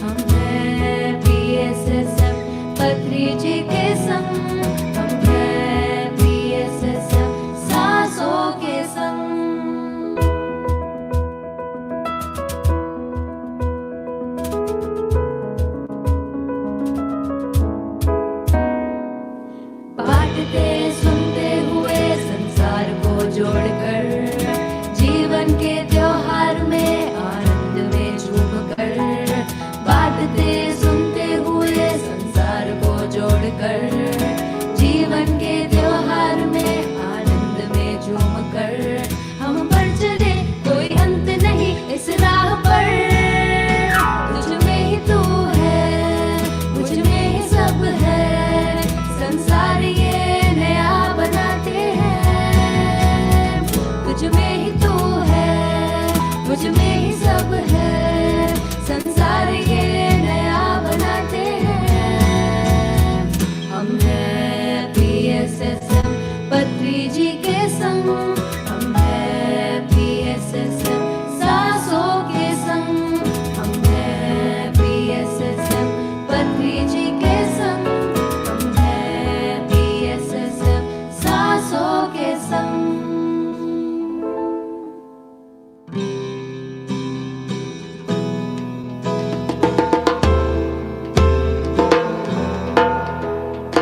हम हैं PSSM पत्रीजी के संग हम हैं PSSM सांसों के संग बांटते सुनते हुए संसार को जोड़कर जीवन के त्योहार में आनंद में झूमकर बांटते सुनते हुए संसार को जोड़कर जीवन के त्योहार में आनंद में झूमकर हम पर चले कोई अंत नहीं इस राह पर तुझ में ही तू है मुझ में ही सब है संसार ये नया बनाते हैं तुझ में ही तू है मुझ में ही सब है संसार ये नया बनाते हैं हम हैं PSSM पत्रीजी के संग हम हैं PSSM सांसों के संग हम हैं PSSM पत्रीजी के संग हम हैं PSSM सांसों के संग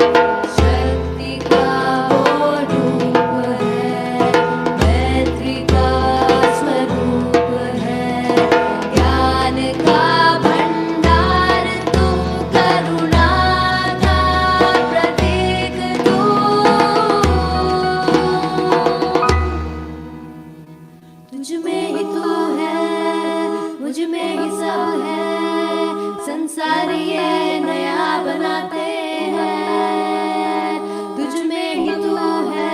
शक्ति का वो रूप है मैत्री का स्वरूप है ज्ञान का भंडार तू करुणा का प्रतीक तू तुझ में ही तू है मुझ में ही सब है संसार ये नया बनाते हैं तुझ में ही तू है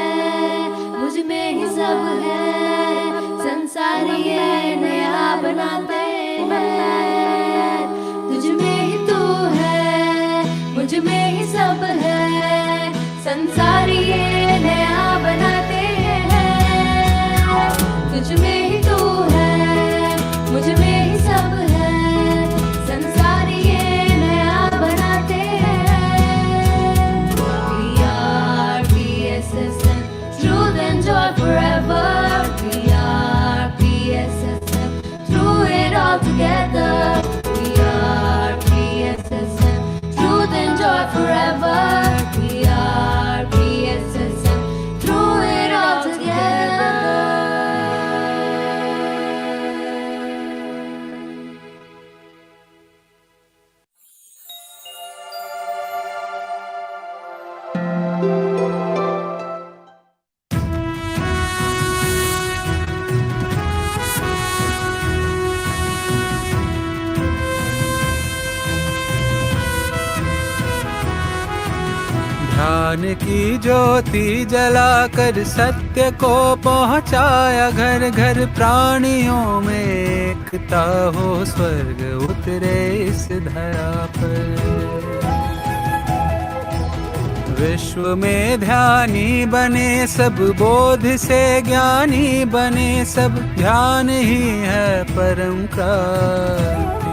मुझ में ही सब है संसार ये नया बनाते हैं तुझ में ही तू है मुझ में ही सब है संसार ये नया बनाते हैं तुझ में ही तू है मुझ में ही सब है संसार ये नया बनाते हैं we are PSSM truth and joy forever we are PSSM through it all together we are PSSM truth and joy forever we are PSSM through it all together ध्यान की ज्योति जलाकर सत्य को पहुँचाया घर घर प्राणियों में एकता हो स्वर्ग उतरे इस धरा पर विश्व में ध्यानी बने सब बोध से ज्ञानी बने सब ध्यान ही है परम क्रांति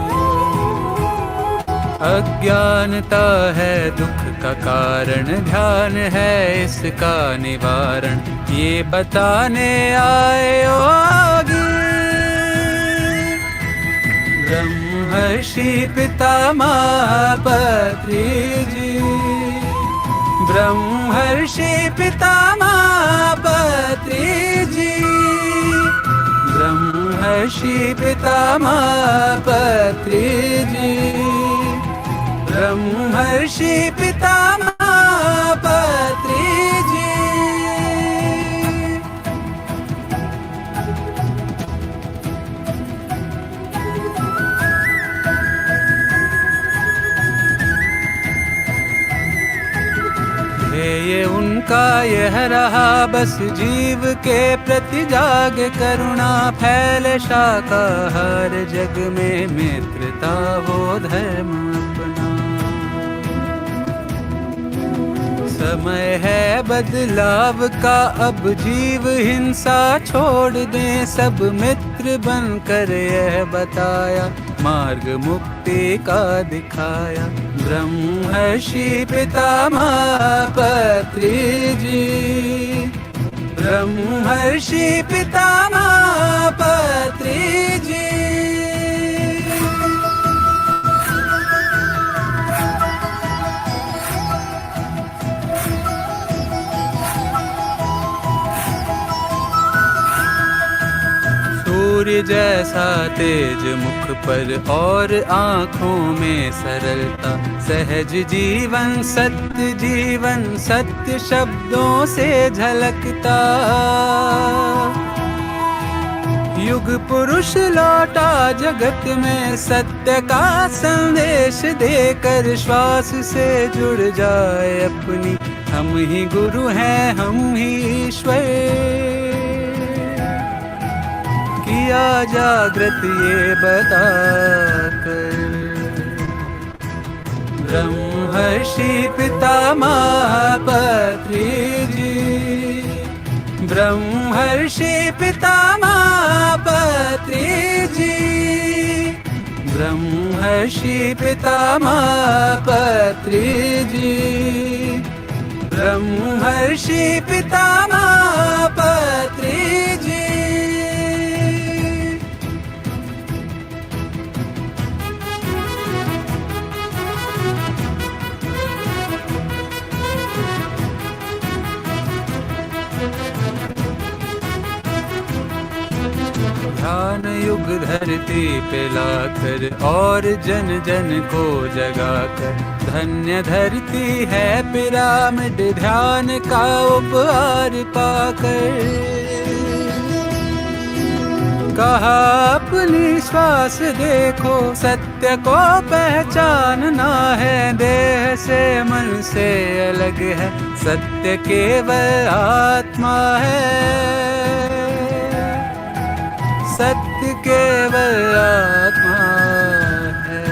अज्ञानता है दुख का कारण, ध्यान है इसका निवारण, ये बताने आए योगी। ब्रह्मर्षि पितामह पत्रिजी, ब्रह्मर्षि पितामह पत्रिजी, ब्रह्मर्षि पितामह पत्रिजी, ब्रह्मर्षि पितामह पत्रिजी। ध्येय उनका यह रहा बस जीव के प्रति जाग करुणा, फैले शाकाहार जग में मित्रता हो धर्म अपना। समय है बदलाव का अब जीव हिंसा छोड़ दें, सब मित्र बनकर यह बताया, मार्ग मुक्ति का दिखाया। ब्रह्मर्षि पितामह पत्रिजी, ब्रह्मर्षि पितामह पत्रिजी। सूर्य जैसा तेज मुख पर और आँखों में सरलता, सहज जीवन सत्य शब्दों से झलकता। युग पुरुष लौटा जगत में सत्य का संदेश देकर, श्वास से जुड़ जाए अपनी, हम ही गुरु हैं हम ही ईश्वर। किया जागृत ये बताकर, ब्रह्मर्षि पितामह पत्रिजी, ब्रह्मर्षि पितामह पत्रिजी, ब्रह्मर्षि पितामह पत्रिजी, ब्रह्मर्षि पितामह पत्रिजी। ध्यान युग धरती पे लाकर और जन जन को जगाकर, धन्य धरती है पिरामिड ध्यान का उपहार पाकर। कहा अपनी श्वास देखो, सत्य को पहचानना है, देह से मन से अलग है, सत्य केवल आत्मा है, सत्य केवल आत्मा है।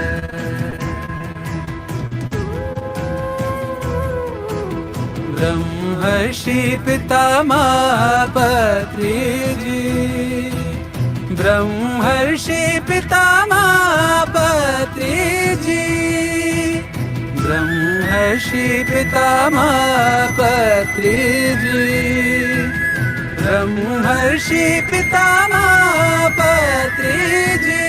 ब्रह्मर्षि पितामह पत्रिजी, ब्रह्मर्षि पितामह पत्रिजी, ब्रह्मर्षि पितामह पत्रिजी, ब्रह्मर्षि पितामह पत्रिजी।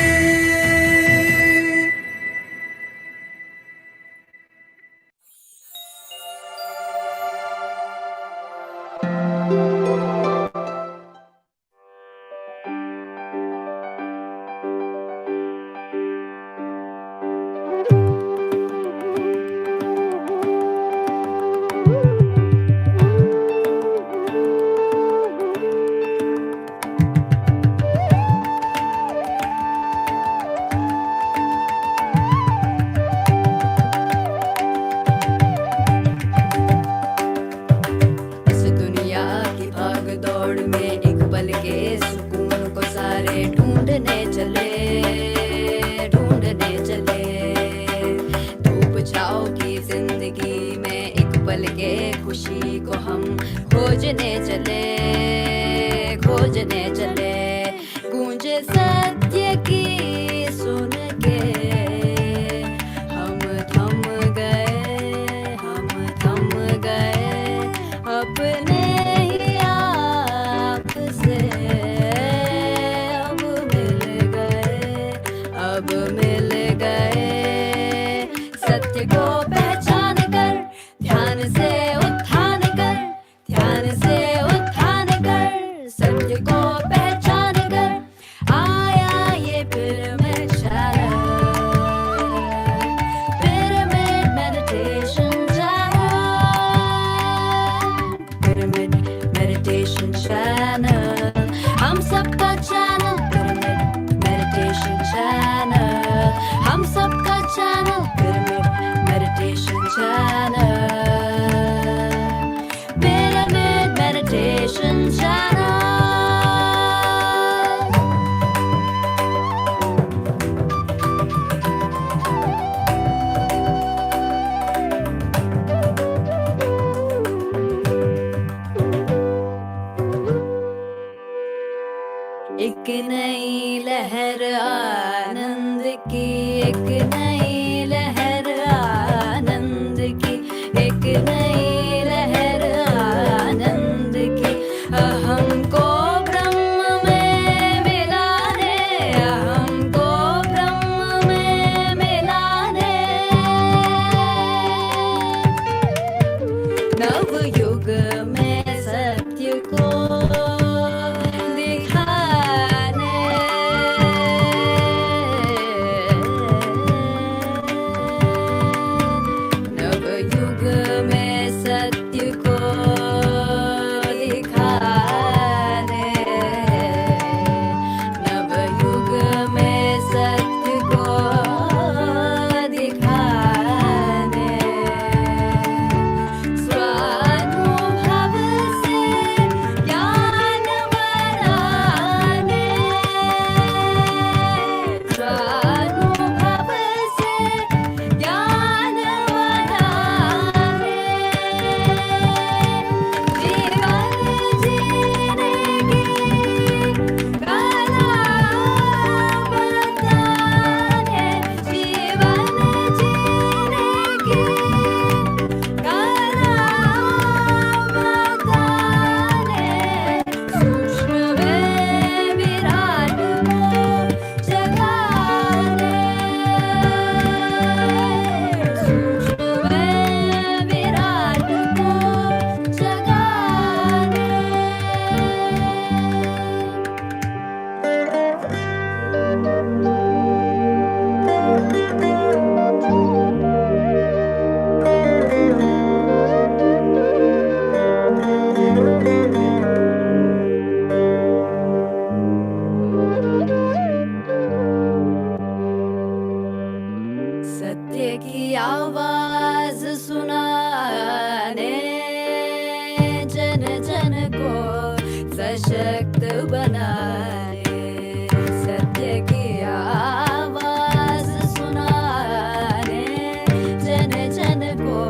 खोजने चले, गूंजे सत्य की सुन के हम अब मिल गए। सत्य को पहचान कर ध्यान से उत्थान कर, ध्यान से उत्थान कर, सत्य को पहचान कर आया ये pyramid channel, pyramid meditation channel, pyramid meditation channel, हम सबका चैनल, पिरामिड मेडिटेशन चैनल, हम सबका channel, pyramid meditation channel, pyramid meditation channel. एक नई लहर आनंद की, एक नई लहर आनंद की, एक नई लहर आनंद की, अहम को ब्रह्म में मिलाने, अहम को ब्रह्म में मिलाने, नवयुग में सत्य को सत्य की आवाज सुनाने, जन जन को सशक्त बनाने, सत्य की आवाज सुनाने, जन जन को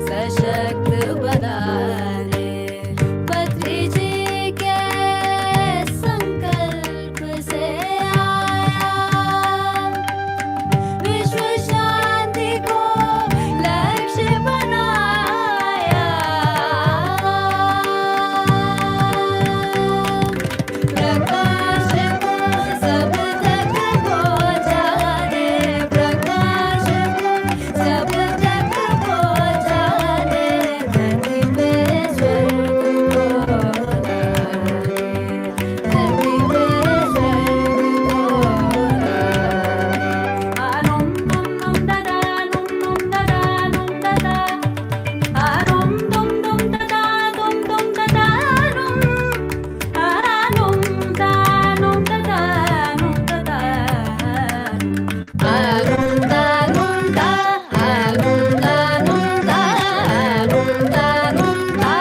सशक्त बनाने, पत्रिजी के संकल्प से आया विश्व शांति को लक्ष्य बनाया, प्रकाश को सब तक पहुंचाने, प्रकाश को सब तक पहुंचाने, धरती पे स्वर्ग को लाने, धरती पे स्वर्ग को लाने। आनुम दुम दुम ददा दुम दुम ददा दुम ददा, आनुम दुम दुम ददा दुम दुम ददा दुम, आनुम दानुम ददा दुम ददा, आनुम दानुम दा, आनुम दानुम दा, आनुम दानुम दा।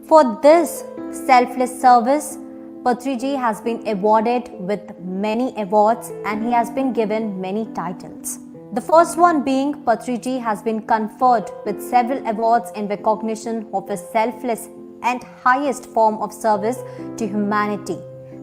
For this selfless service, Patriji has been awarded with many awards and he has been given many titles. The first one being Patriji has been conferred with several awards in recognition of his selfless and highest form of service to humanity,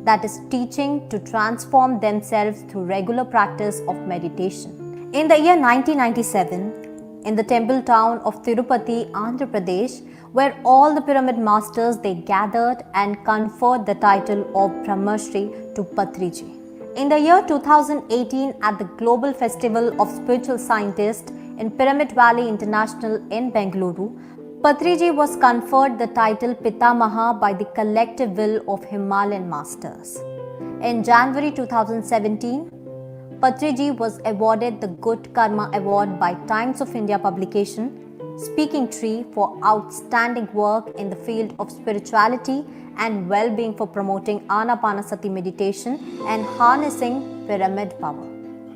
that is teaching to transform themselves through regular practice of meditation. In the year 1997, in the temple town of Tirupati, Andhra Pradesh, where all the pyramid masters they gathered and conferred the title of Brahmashri to Patriji. In the year 2018, at the Global Festival of Spiritual Scientists in Pyramid Valley International in Bengaluru, Patriji was conferred the title Pitamaha by the collective will of Himalayan masters. In January 2017, Patriji was awarded the Good Karma Award by Times of India publication, Speaking Tree, for outstanding work in the field of spirituality and well-being for promoting Anapanasati meditation and harnessing pyramid power.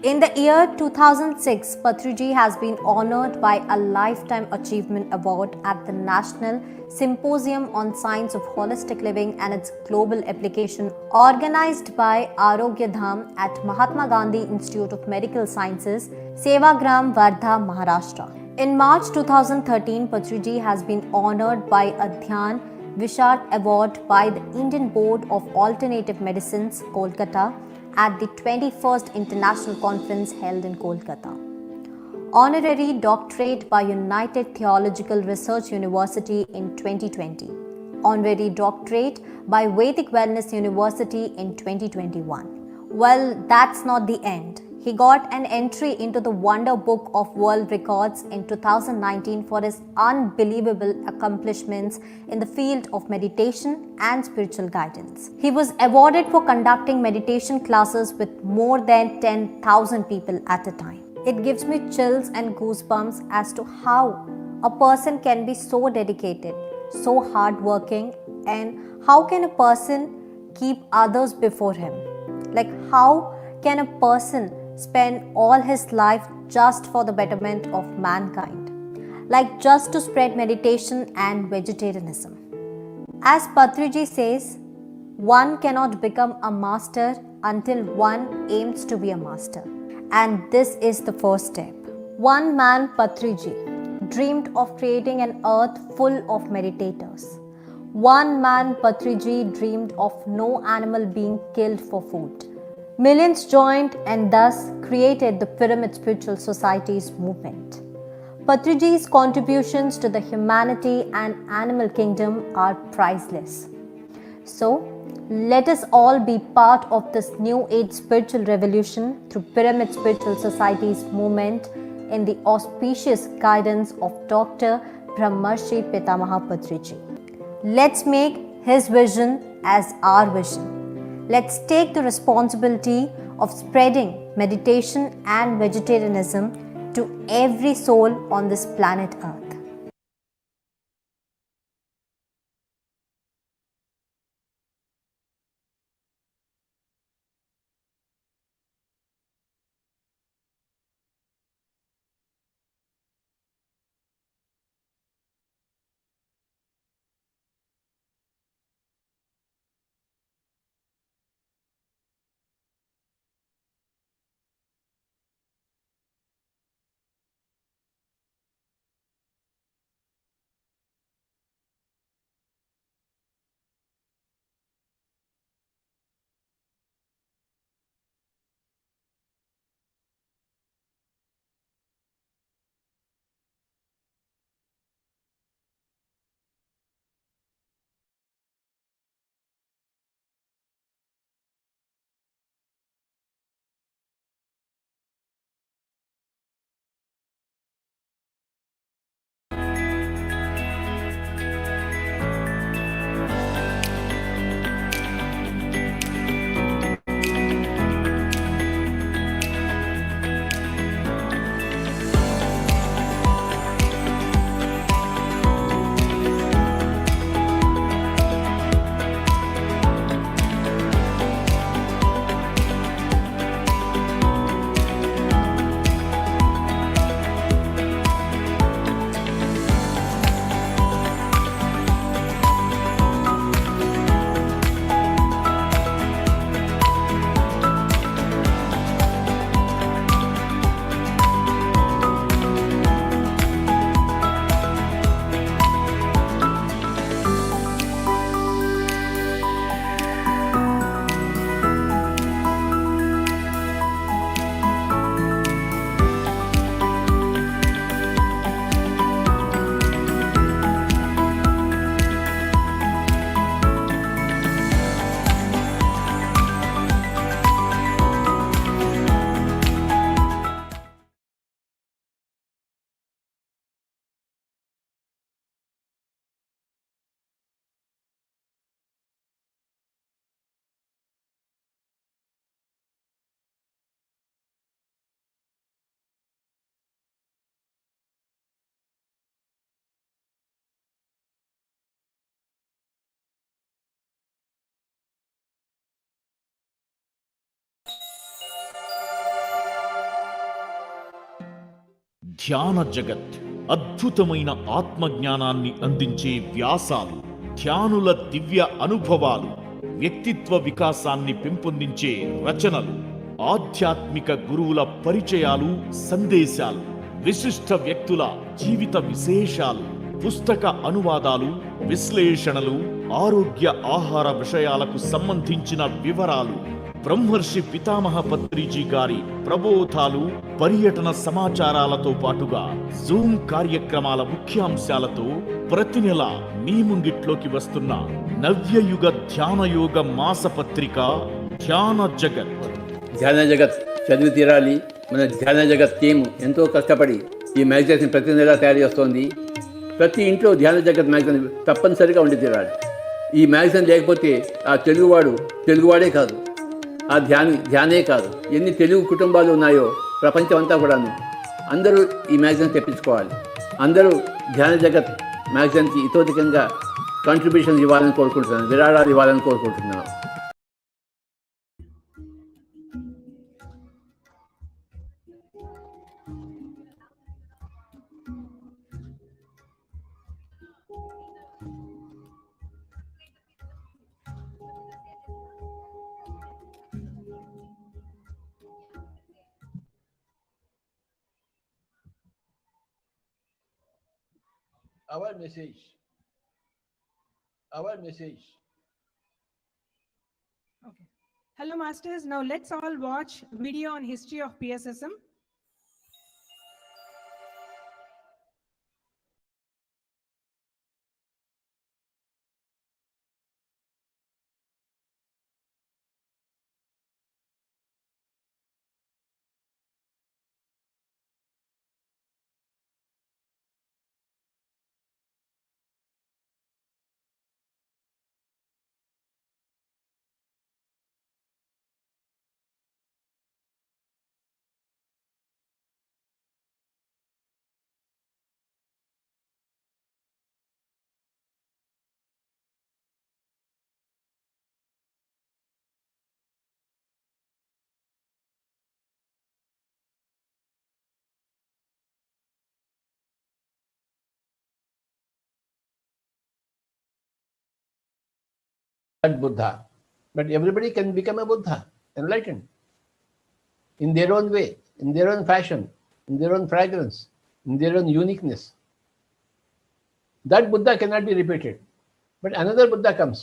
In the year 2006, Patriji has been honored by a Lifetime Achievement Award at the National Symposium on Science of Holistic Living and its Global Application, organized by Arogya Dham at Mahatma Gandhi Institute of Medical Sciences, Sevagram, Wardha, Maharashtra. In March 2013, Patriji has been honored by a Dhyana Vishart Award by the Indian Board of Alternative Medicines, Kolkata, at the 21st International Conference held in Kolkata. Honorary Doctorate by United Theological Research University in 2020. Honorary Doctorate by Vedic Wellness University in 2021. Well, that's not the end. He got an entry into the Wonder Book of World Records in 2019 for his unbelievable accomplishments in the field of meditation and spiritual guidance. He was awarded for conducting meditation classes with more than 10,000 people at a time. It gives me chills and goosebumps as to how a person can be so dedicated, so hardworking, and how can a person keep others before him? Like, how can a person spend all his life just for the betterment of mankind, like just to spread meditation and vegetarianism? As Patriji says, one cannot become a master until one aims to be a master. And this is the first step. One man, Patriji, dreamed of creating an earth full of meditators. One man, Patriji, dreamed of no animal being killed for food. Millions joined and thus created the Pyramid Spiritual Society's movement. Patriji's contributions to the humanity and animal kingdom are priceless. So, let us all be part of this new age spiritual revolution through Pyramid Spiritual Society's movement in the auspicious guidance of Dr. Brahmashri Pitamaha Patriji. Let's make his vision as our vision. Let's take the responsibility of spreading meditation and vegetarianism to every soul on this planet Earth. ధ్యాన జగత్ అద్భుతమైన ఆత్మజ్ఞానాన్ని అందించే వ్యాసాలు, ధ్యానుల దివ్య అనుభవాలు, వ్యక్తిత్వ వికాసాన్ని పెంపొందించే రచనలు, ఆధ్యాత్మిక గురువుల పరిచయాలు, సందేశాలు, విశిష్ట వ్యక్తుల జీవిత విశేషాలు, పుస్తక అనువాదాలు, విశ్లేషణలు, ఆరోగ్య ఆహార విషయాలకు సంబంధించిన వివరాలు, బ్రహ్మర్షి పితామహ పత్రిజీ గారి ప్రబోధాలు, పర్యటన సమాచారాలతో పాటుగా జూమ్ కార్యక్రమాల ముఖ్యాంశాలతో ప్రతి నెల మీ ముంగిట్లోకి వస్తున్న నవ్యయుగ ధ్యానయోగ మాసపత్రిక ధ్యాన జగత్. ధ్యాన జగత్ చదివి తీరాలి. మన ధ్యాన జగత్ టీం ఎంతో కష్టపడి ఈ మ్యాగజైన్ ప్రతి నెల తయారు చేస్తోంది. ప్రతి ఇంట్లో ధ్యాన జగత్ మ్యాగజైన్ తప్పనిసరిగా ఉండి తీరాలి. ఈ మ్యాగజైన్ లేకపోతే ఆ తెలుగువాడే కాదు, ఆ ధ్యానే కాదు, ఎన్ని తెలుగు కుటుంబాలు ఉన్నాయో ప్రపంచం అంతా కూడాను అందరూ ఈ మ్యాగజైన్ తెప్పించుకోవాలి. అందరూ ధ్యాన జగత్ మ్యాగజైన్కి ఇతోధికంగా కాంట్రిబ్యూషన్ ఇవ్వాలని కోరుకుంటున్నాను, విరాళాలు ఇవ్వాలని కోరుకుంటున్నాను. Our message. Okay. Hello masters, now let's all watch video on history of PSSM. Buddha, but everybody can become a Buddha, enlightened, in their own way, in their own fashion, in their own fragrance, in their own uniqueness. That Buddha cannot be repeated, but another Buddha comes,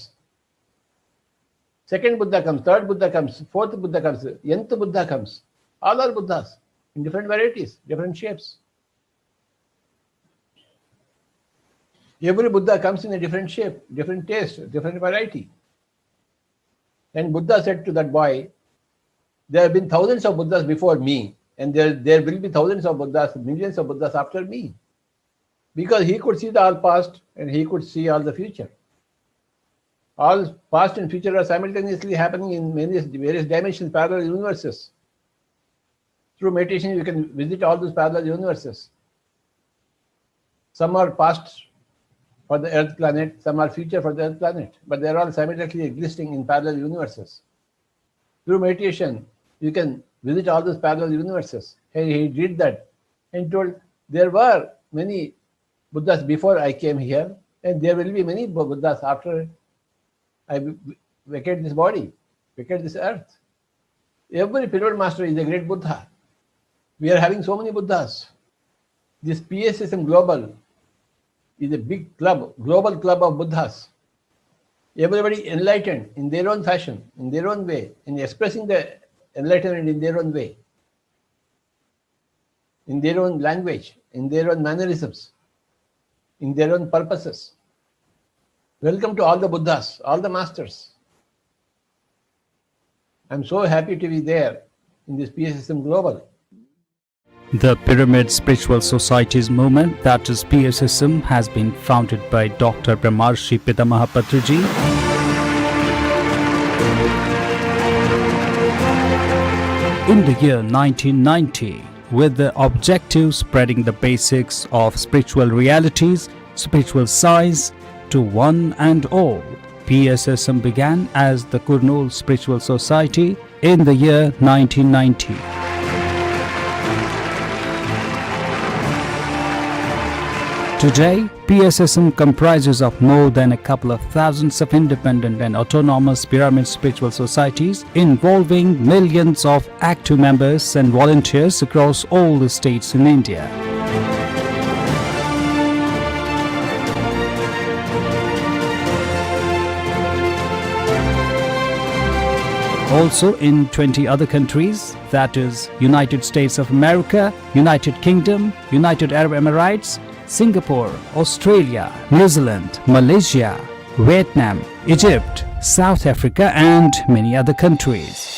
second Buddha comes, third Buddha comes, fourth Buddha comes, nth Buddha comes. All are Buddhas in different varieties, different shapes. Every Buddha comes in a different shape, different taste, different variety. And Buddha said to that boy, there have been thousands of Buddhas before me, and there will be thousands of Buddhas, millions of Buddhas after me. Because he could see the all past and he could see all the future. All past and future are simultaneously happening in various dimensions, parallel universes. Through meditation, you can visit all those parallel universes. Some are past for the Earth planet, some are future for the Earth planet, but they are all simultaneously existing in parallel universes. Through meditation, you can visit all those parallel universes. And he did that and told there were many Buddhas before I came here, and there will be many Buddhas after I vacate this body, vacate this earth. Every Pyramid Master is a great Buddha. We are having so many Buddhas. This PSSM Global is a big club, global club of Buddhas. Everybody enlightened in their own fashion, in their own way, in expressing the enlightenment in their own way, in their own language, in their own mannerisms, in their own purposes. Welcome to all the Buddhas, all the masters. I'm so happy to be there in this PSSM Global. The Pyramid Spiritual Society's movement, that is PSSM, has been founded by Dr. Brahmarshi Pitamaha Patriji. In the year 1990, with the objective spreading the basics of spiritual realities, spiritual science to one and all, PSSM began as the Kurnool Spiritual Society in the year 1990. Today, PSSM comprises of more than a couple of thousands of independent and autonomous pyramid spiritual societies involving millions of active members and volunteers across all the states in India. Also in 20 other countries, that is United States of America, United Kingdom, United Arab Emirates, Singapore, Australia, New Zealand, Malaysia, Vietnam, Egypt, South Africa and many other countries.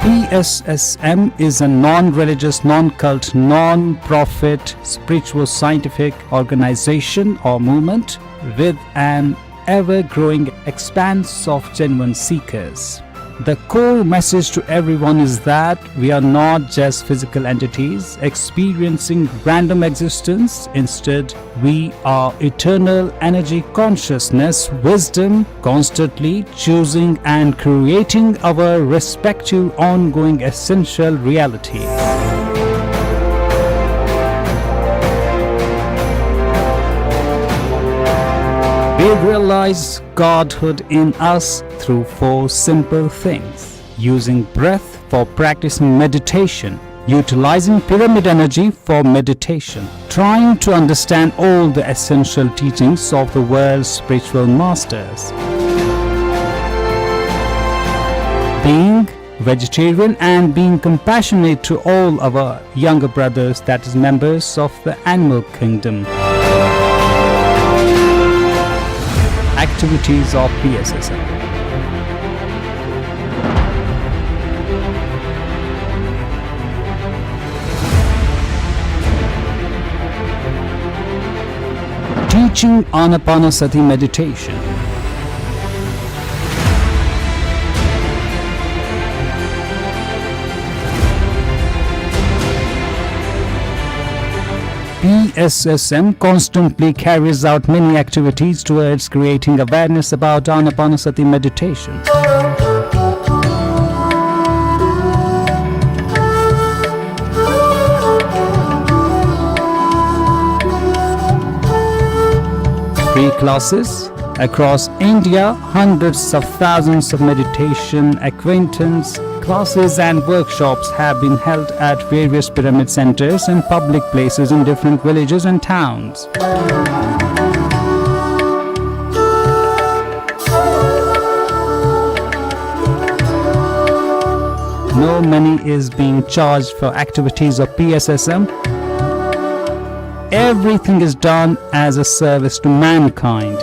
PSSM is a non-religious, non-cult, non-profit spiritual scientific organization or movement with an ever-growing expanse of genuine seekers. The core message to everyone is that we are not just physical entities experiencing random existence. Instead, we are eternal energy consciousness, wisdom, constantly choosing and creating our respective ongoing essential reality. We realize Godhood in us through 4 simple things: using breath for practicing meditation, utilizing pyramid energy for meditation, trying to understand all the essential teachings of the world's spiritual masters, being vegetarian and being compassionate to all our younger brothers, that is members of the animal kingdom. Activities of PSSM. Teaching Anapanasati meditation. PSSM constantly carries out many activities towards creating awareness about Anapanasati meditation. Free classes across India, hundreds of thousands of meditation acquaintance classes and workshops have been held at various pyramid centers and public places in different villages and towns. No money is being charged for activities of PSSM. Everything is done as a service to mankind.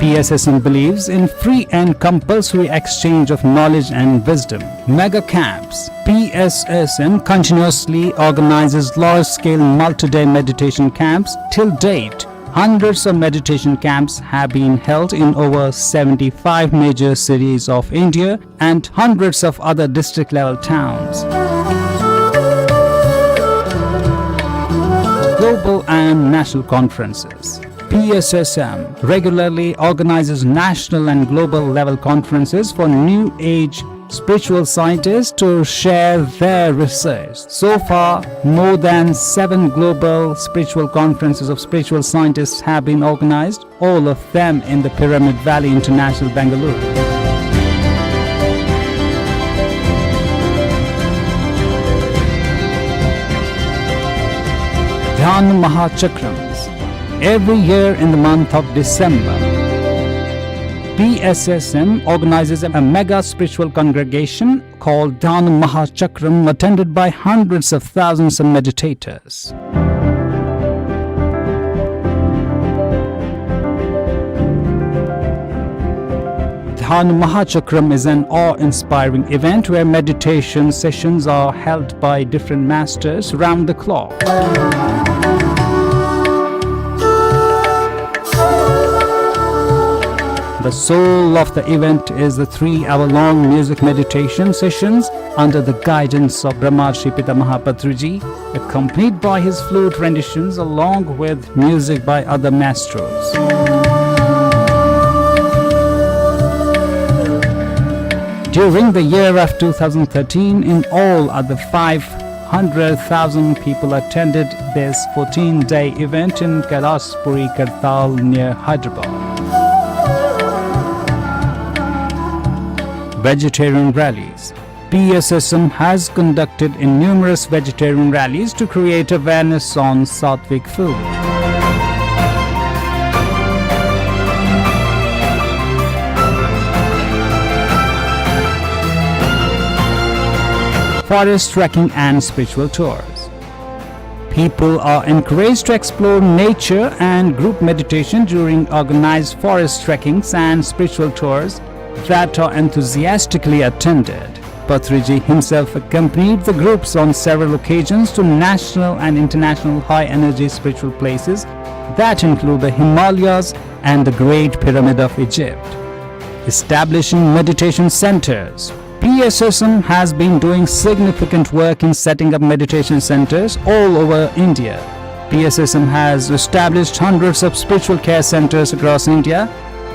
PSSM believes in free and compulsory exchange of knowledge and wisdom. Mega camps. PSSM continuously organizes large-scale multi-day meditation camps. Till date, hundreds of meditation camps have been held in over 75 major cities of India and hundreds of other district-level towns. Global and national conferences. PSSM regularly organizes national and global level conferences for new age spiritual scientists to share their research. So far, more than 7 global spiritual conferences of spiritual scientists have been organized, all of them in the Pyramid Valley International, Bangalore. Dhyana Maha Chakrams. Every year in the month of December, PSSM organizes a mega spiritual congregation called Dhyana Maha Chakram, attended by hundreds of thousands of meditators. Dhyana Maha Chakram is an awe-inspiring event where meditation sessions are held by different masters round the clock. The soul of the event is the 3-hour-long music meditation sessions under the guidance of Brahmarshi Pitamaha Patriji, accompanied by his flute renditions along with music by other maestros. During the year of 2013, in all, other 500,000 people attended this 14-day event in Kailaspuri, Kartal near Hyderabad. Vegetarian rallies. PSSM has conducted in numerous vegetarian rallies to create awareness on Sattvic food. Forest trekking and spiritual tours. People are encouraged to explore nature and group meditation during organized forest trekkings and spiritual tours that are enthusiastically attended. Patriji himself accompanied the groups on several occasions to national and international high-energy spiritual places that include the Himalayas and the Great Pyramid of Egypt. Establishing meditation centers. PSSM has been doing significant work in setting up meditation centers all over India. PSSM has established hundreds of spiritual care centers across India.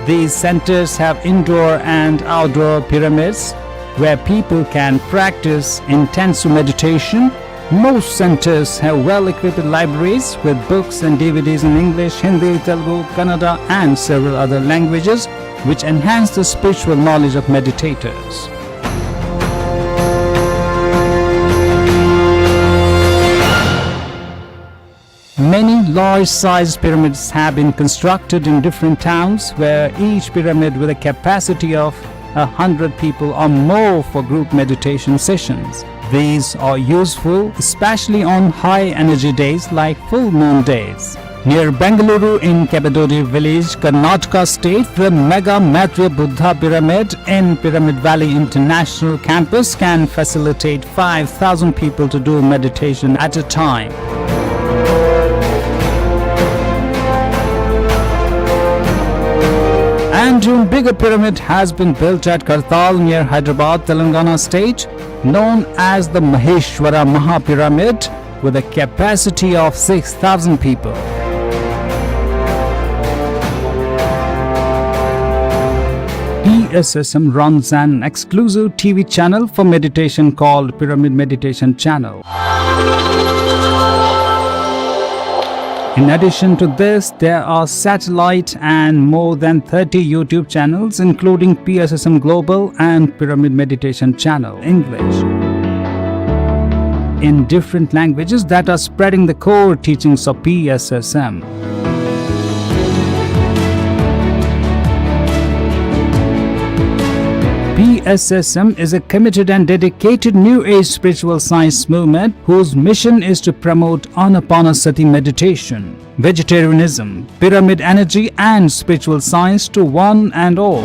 These centers have indoor and outdoor pyramids where people can practice intensive meditation. Most centers have well-equipped libraries with books and DVDs in English, Hindi, Telugu, Kannada and several other languages which enhance the spiritual knowledge of meditators. Many large-sized pyramids have been constructed in different towns, where each pyramid with a capacity of 100 people or more for group meditation sessions. These are useful especially on high-energy days like full moon days. Near Bengaluru in Kabadodi village, Karnataka state, the Mega Maitreya Buddha Pyramid in Pyramid Valley International Campus can facilitate 5,000 people to do meditation at a time. And a bigger pyramid has been built at Kartal near Hyderabad, Telangana state, known as the Maheshwara Maha Pyramid, with a capacity of 6,000 people. PSSM runs an exclusive TV channel for meditation called Pyramid Meditation Channel. In addition to this, there are satellite and more than 30 YouTube channels including PSSM Global and Pyramid Meditation Channel English in different languages that are spreading the core teachings of PSSM. PSSM is a committed and dedicated New Age spiritual science movement whose mission is to promote Anapanasati meditation, vegetarianism, pyramid energy and spiritual science to one and all.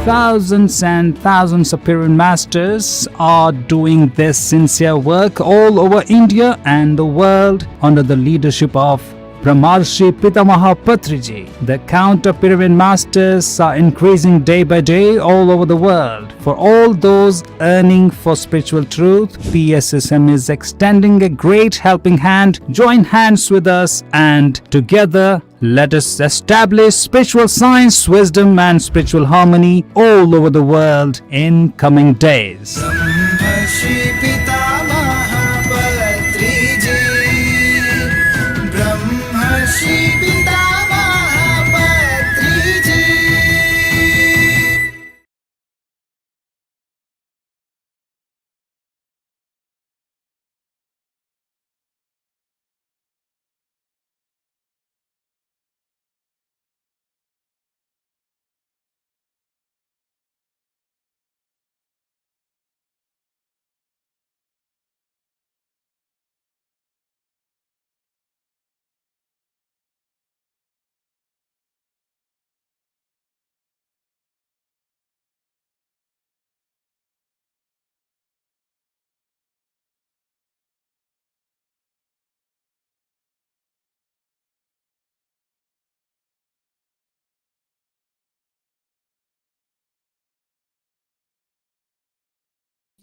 Thousands and thousands of pyramid masters are doing this sincere work all over India and the world under the leadership of Brahmarshi Pitamaha Patriji. The count of pyramid masters are increasing day by day all over the world. For all those yearning for spiritual truth, PSSM is extending a great helping hand. Join hands with us and together let us establish spiritual science, wisdom and spiritual harmony all over the world in coming days.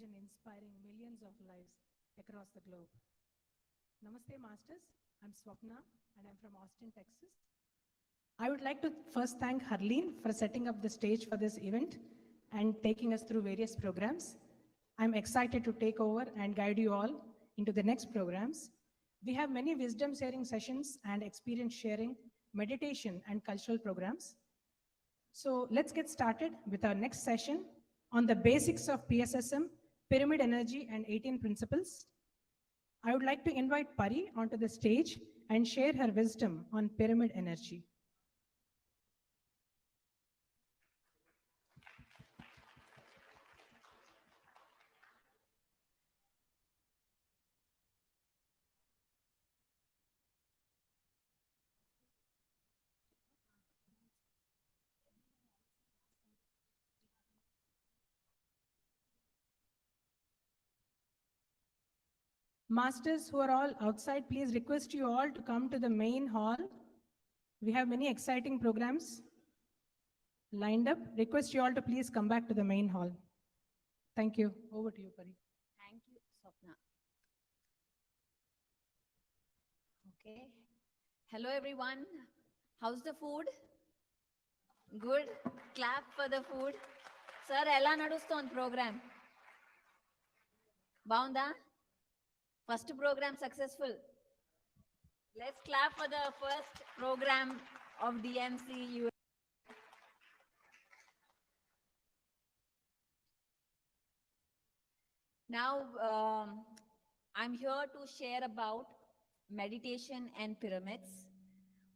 Inspiring millions of lives across the globe. Namaste, Masters. I'm Swapna and I'm from Austin, Texas. I would like to first thank Harleen for setting up the stage for this event and taking us through various programs. I'm excited to take over and guide you all into the next programs. We have many wisdom sharing sessions and experience sharing, meditation and cultural programs. So let's get started with our next session on the basics of PSSM, pyramid energy and 18 principles. I would like to invite Pari onto the stage and share her wisdom on pyramid energy. Masters who are all outside, please request you all to come to the main hall. We have many exciting programs lined up. Request you all to please come back to the main hall. Thank you. Over to you, Pari. Thank you, Swapna. Okay. Hello, everyone. How's the food? Good. Clap for the food. Sir, ela nadustond program. Baunda? First program successful. Let's clap for the first program of DMC. Now, I'm here to share about meditation and pyramids.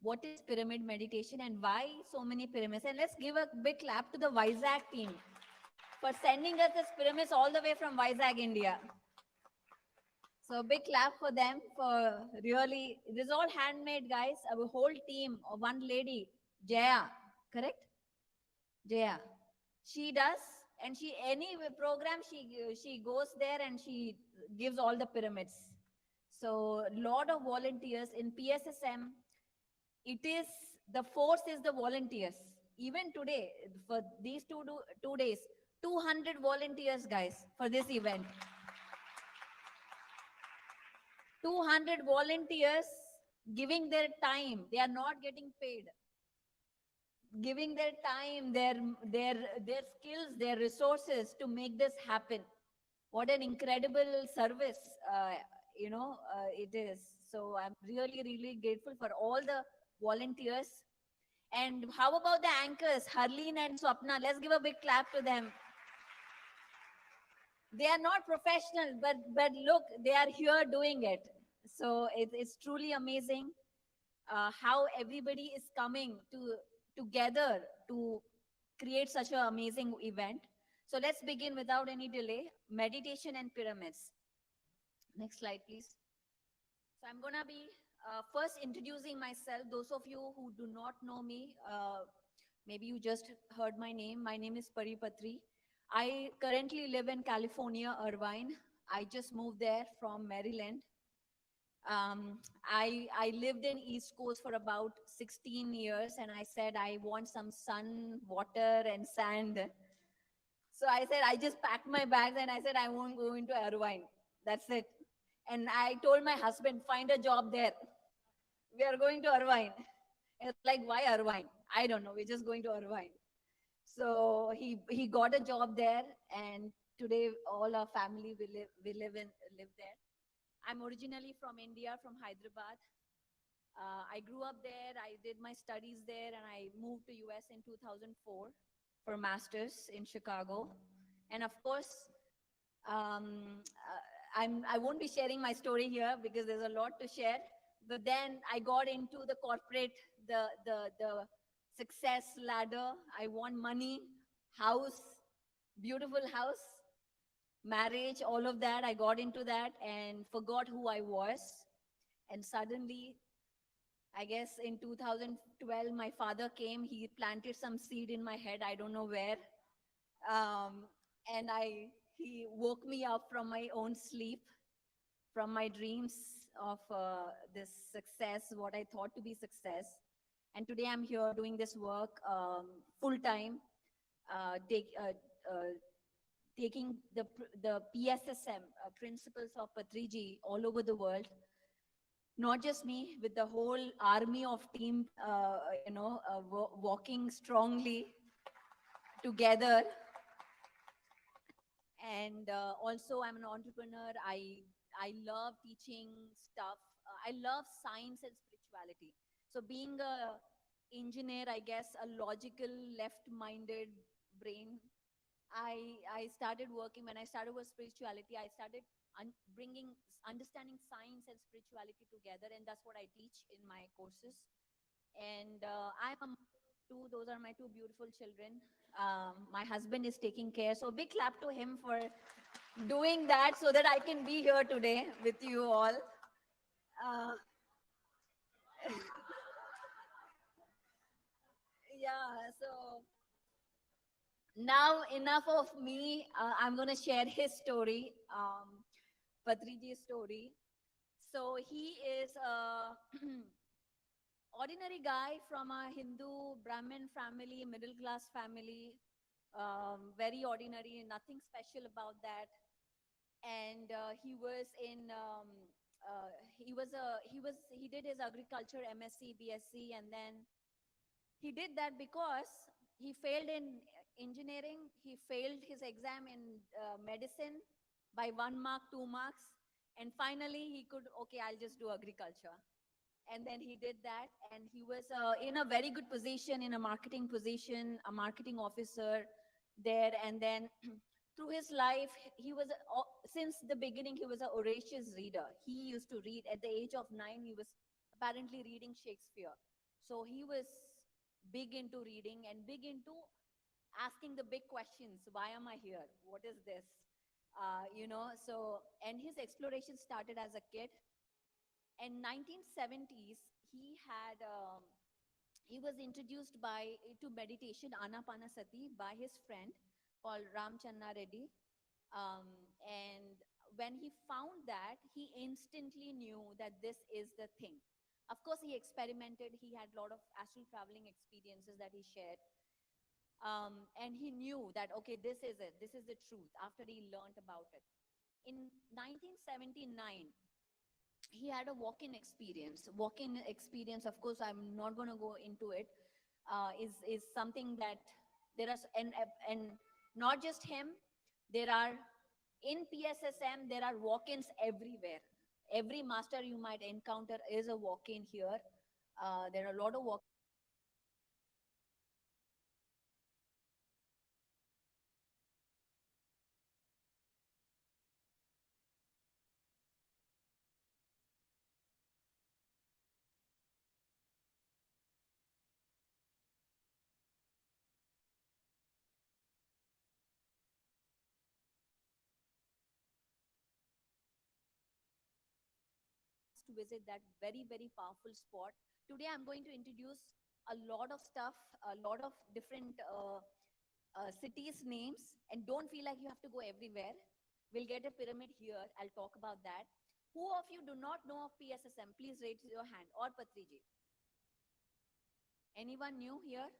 What is pyramid meditation and why so many pyramids? And let's give a big clap to the Vizag team for sending us this pyramids all the way from Vizag, India. So a big clap for them for really, it is all handmade, guys. Our whole team, one lady, Jaya, correct? Jaya. She does, and any program, she goes there and she gives all the pyramids. So lot of volunteers in PSSM. The force is the volunteers. Even today, for these two days, 200 volunteers, guys, for this event. 200 volunteers giving their time. They are not getting paid. Giving their time, their skills, their resources to make this happen. What an incredible service, it is. So I'm really, really grateful for all the volunteers. And how about the anchors, Harleen and Swapna? Let's give a big clap to them. They are not professional, but look, they are here doing it. So it's truly amazing how everybody is coming together to create such an amazing event. So let's begin without any delay. Meditation and pyramids. Next slide, please. So I'm going to be first introducing myself. Those of you who do not know me, maybe you just heard my name. My name is Patri. I currently live in California, Irvine. I just moved there from Maryland. I lived in East Coast for about 16 years and I said, I want some sun, water and sand. So I said, I just packed my bags and I said, I won't go into Irvine. That's it. And I told my husband, find a job there. We are going to Irvine. It's like, why Irvine? I don't know. We're just going to Irvine. So he got a job there and today all our family, we live there. I'm originally from India, from Hyderabad. I grew up there, I did my studies there, and I moved to US in 2004 for master's in Chicago. And of course, I won't be sharing my story here because there's a lot to share. But then I got into the corporate, the success ladder. I want money, house, beautiful house, marriage, all of that. I got into that and forgot who I was. And suddenly, I guess in 2012, my father came. He planted some seed in my head. I don't know where. And he woke me up from my own sleep, from my dreams of this success, what I thought to be success. And today I'm here doing this work full time, taking the PSSM, Principles of Patriji, all over the world. not just me, with the whole army of team, walking strongly together. And also, I'm an entrepreneur. I love teaching stuff. I love science and spirituality. So being a engineer, I guess a logical, left-minded brain, I started working. When I started with spirituality, I started bringing understanding science and spirituality together, and that's what I teach in my courses. And I'm a mother of two. Those are my two beautiful children. My husband is taking care, so big clap to him for doing that so that I can be here today with you all. Uh, yeah, so now enough of me. I'm going to share his story, Patriji's story. So he is a ordinary guy from a Hindu Brahmin family, middle class family, very ordinary, nothing special about that. And he was in he did his agriculture MSc BSc, and then he did that because he failed in engineering. He failed his exam in medicine by 1 mark, 2 marks, and finally he could, okay, I'll just do agriculture. And then he did that, and he was in a very good position, in a marketing position, a marketing officer there. And then through his life, he was since the beginning he was a voracious reader. He used to read at the age of 9. He was apparently reading Shakespeare. So he was big into reading and big into asking the big questions. Why am I here? What is this? So, and his exploration started as a kid. In 1970s, he was introduced to meditation, Anapanasati, by his friend called Ramchandra Reddy. And when he found that, he instantly knew that this is the thing. Of course, he experimented. He had a lot of astral traveling experiences that he shared. And he knew that, okay, this is it. This is the truth after he learned about it. In 1979, he had a walk-in experience. Walk-in experience, of course, I'm not going to go into it, is something that there are, and not just him, there are, in PSSM, there are walk-ins everywhere. Every master you might encounter is a walk-in here. There are a lot of walk to visit that very, very powerful spot. Today, I'm going to introduce a lot of stuff, a lot of different cities' names, and don't feel like you have to go everywhere. We'll get a pyramid here. I'll talk about that. Who of you do not know of PSSM? Please raise your hand. Or Patriji. Anyone new here?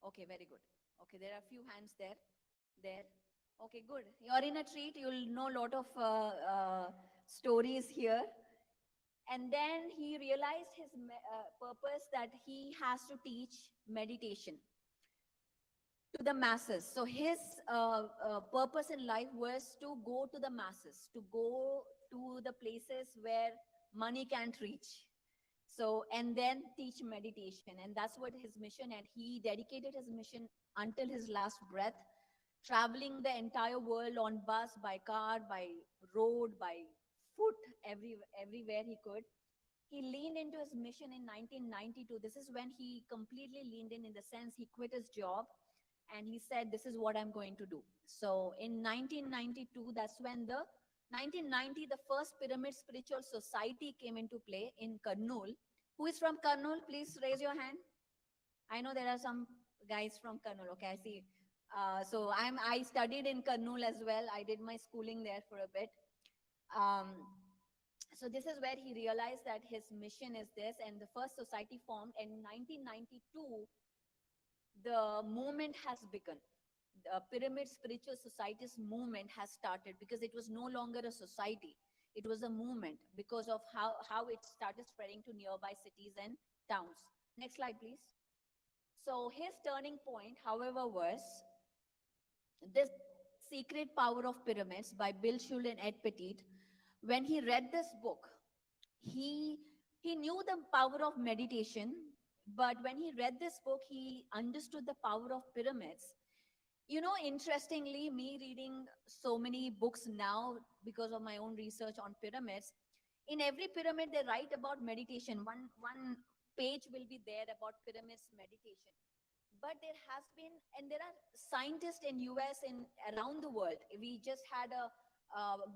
Okay, very good. Okay, there are a few hands there. There. Okay, good. You're in a treat. You'll know a lot of stories here. And then he realized his purpose, that he has to teach meditation to the masses. So his purpose in life was to go to the masses, to go to the places where money can't reach. So, and then teach meditation. And that's what his mission, and he dedicated his mission until his last breath, traveling the entire world on bus, by car, by road, by foot, everywhere he could. He leaned into his mission in 1992. This is when he completely leaned in the sense he quit his job and he said, this is what I'm going to do. So in 1992, that's when the 1990, the first Pyramid Spiritual Society came into play in Kurnool. Who is from Kurnool? Please raise your hand. I know there are some guys from Kurnool. Okay, I see. So I studied in Kurnool as well. I did my schooling there for a bit. So this is where he realized that his mission is this, and the first society formed in 1992. The movement has begun. The Pyramid Spiritual Society's movement has started because it was no longer a society. It was a movement because of how it started spreading to nearby cities and towns. Next slide, please. So his turning point, however, was this Secret Power of Pyramids by Bill Schull and Ed Petit. When he read this book, he knew the power of meditation, but when he read this book, he understood the power of pyramids. You know, interestingly, me reading so many books now because of my own research on pyramids, in every pyramid they write about meditation. One page will be there about pyramids meditation. But there has been, and there are scientists in US and around the world. We just had a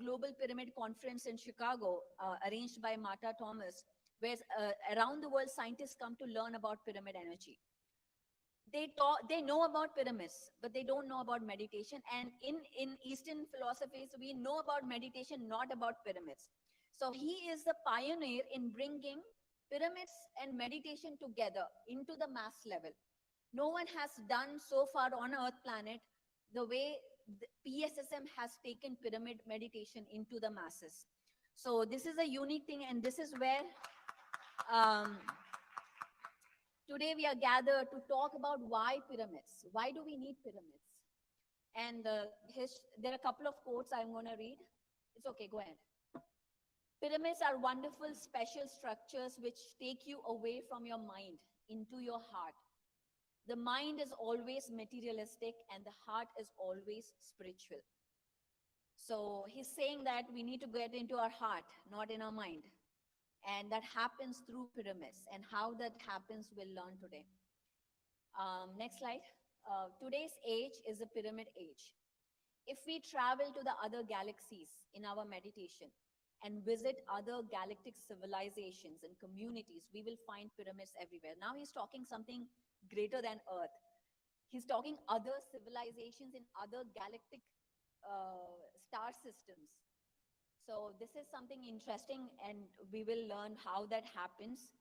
global pyramid conference in Chicago, arranged by Martha Thomas, where around the world scientists come to learn about pyramid energy. They know about pyramids, but they don't know about meditation. And in Eastern philosophies, we know about meditation, not about pyramids. So he is the pioneer in bringing pyramids and meditation together into the mass level. No one has done so far on Earth planet the way the PSSM has taken pyramid meditation into the masses. So this is a unique thing, and this is where today we are gathered to talk about why pyramids. Why do we need pyramids? And there are a couple of quotes I'm going to read. It's okay, go ahead. Pyramids are wonderful, special structures which take you away from your mind into your heart. The mind is always materialistic and the heart is always spiritual. So he's saying that we need to get into our heart, not in our mind. And that happens through pyramids. And how that happens, we'll learn today. Next slide. Today's age is a pyramid age. If we travel to the other galaxies in our meditation and visit other galactic civilizations and communities, we will find pyramids everywhere. Now he's talking something greater than Earth. He's talking other civilizations in other galactic star systems. So this is something interesting, and we will learn how that happens.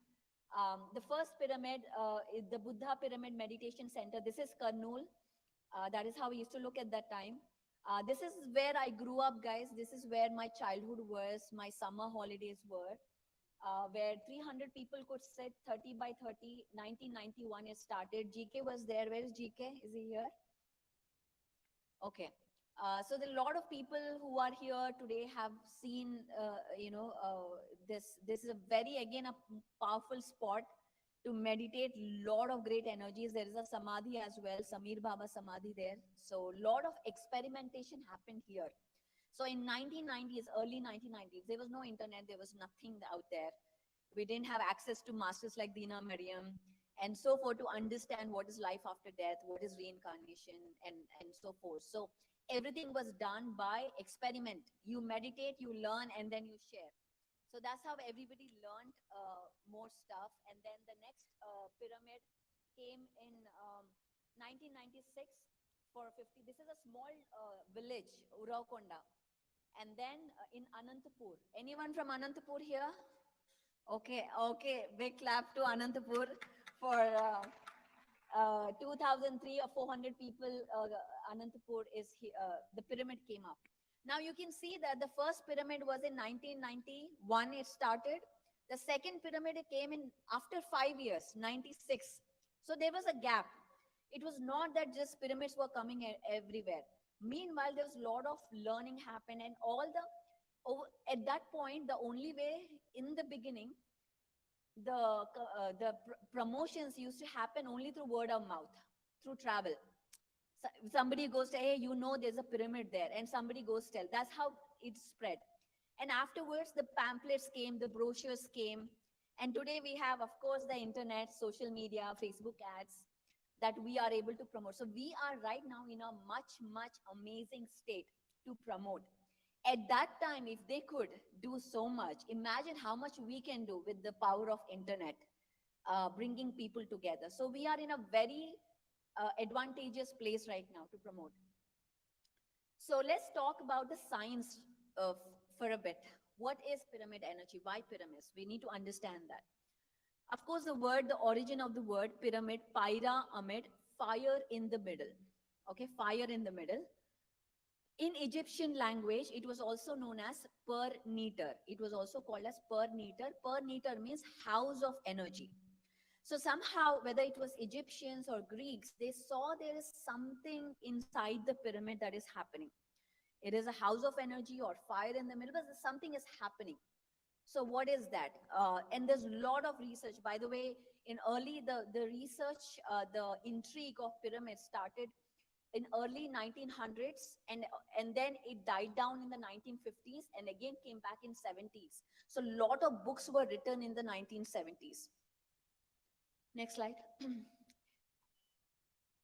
The first pyramid is the Buddha Pyramid Meditation Center. This is Kurnool. That is how we used to look at that time. This is where I grew up, guys. This is where my childhood was, my summer holidays were. Where 300 people could sit 30 by 30. 1991 it started. GK was there. Where is GK? Is he here? Okay. So there are a lot of people who are here today have seen, this is a very, again, a powerful spot to meditate. Lot of great energies. There is a Samadhi as well, Samir Baba Samadhi there. So a lot of experimentation happened here. So in 1990s, early 1990s, there was no internet, there was nothing out there. We didn't have access to masters like Dina, Mariam, and so forth to understand what is life after death, what is reincarnation, and so forth. So everything was done by experiment. You meditate, you learn, and then you share. So that's how everybody learned more stuff. And then the next pyramid came in 1996 for 50. This is a small village, Uraukonda. And then in Anantapur. Anyone from Anantapur here? Okay, okay. Big clap to Anantapur for 2003 or 400 people. Anantapur is the pyramid came up. Now you can see that the first pyramid was in 1991. It started. The second pyramid came in after 5 years, 96. So there was a gap. It was not that just pyramids were coming everywhere. Meanwhile, there was a lot of learning happened, and at that point, the only way in the beginning, the promotions used to happen only through word of mouth, through travel. So somebody goes to, hey, there's a pyramid there, and somebody goes tell. That's how it spread. And afterwards, the pamphlets came, the brochures came, and today we have, of course, the internet, social media, Facebook ads, that we are able to promote. So we are right now in a much, much amazing state to promote. At that time, if they could do so much, imagine how much we can do with the power of internet, bringing people together. So we are in a very advantageous place right now to promote. So let's talk about the science for a bit. What is pyramid energy? Why pyramids? We need to understand that. Of course, the origin of the word pyramid, pyra, amid, fire in the middle. Okay, fire in the middle. In Egyptian language, it was also known as per neter. It was also called as per neter. Per neter means house of energy. So somehow, whether it was Egyptians or Greeks, they saw there is something inside the pyramid that is happening. It is a house of energy or fire in the middle, but something is happening. So what is that? And there's a lot of research. By the way, in early, the research, the intrigue of pyramids started in early 1900s, and then it died down in the 1950s and again came back in 70s. So a lot of books were written in the 1970s. Next slide.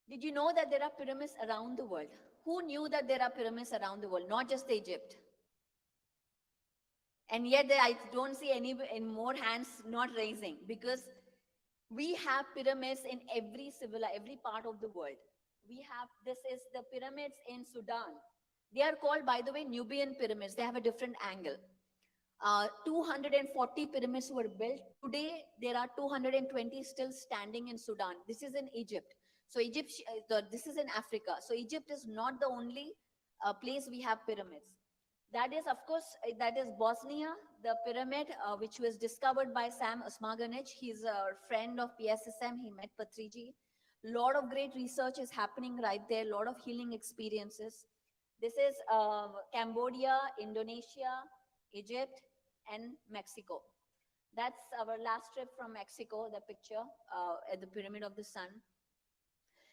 Did you know that there are pyramids around the world? Who knew that there are pyramids around the world, not just Egypt? And yet I don't see any more hands not raising, because we have pyramids in every part of the world. This is the pyramids in Sudan. They are called, by the way, Nubian pyramids. They have a different angle. 240 pyramids were built. Today, there are 220 still standing in Sudan. This is in Egypt. So this is in Africa. So Egypt is not the only place we have pyramids. That is, of course, that is Bosnia, the pyramid, which was discovered by Sam Osmaganic. He's a friend of PSSM. He met Patriji. A lot of great research is happening right there. A lot of healing experiences. This is Cambodia, Indonesia, Egypt, and Mexico. That's our last trip from Mexico, the picture at the Pyramid of the Sun.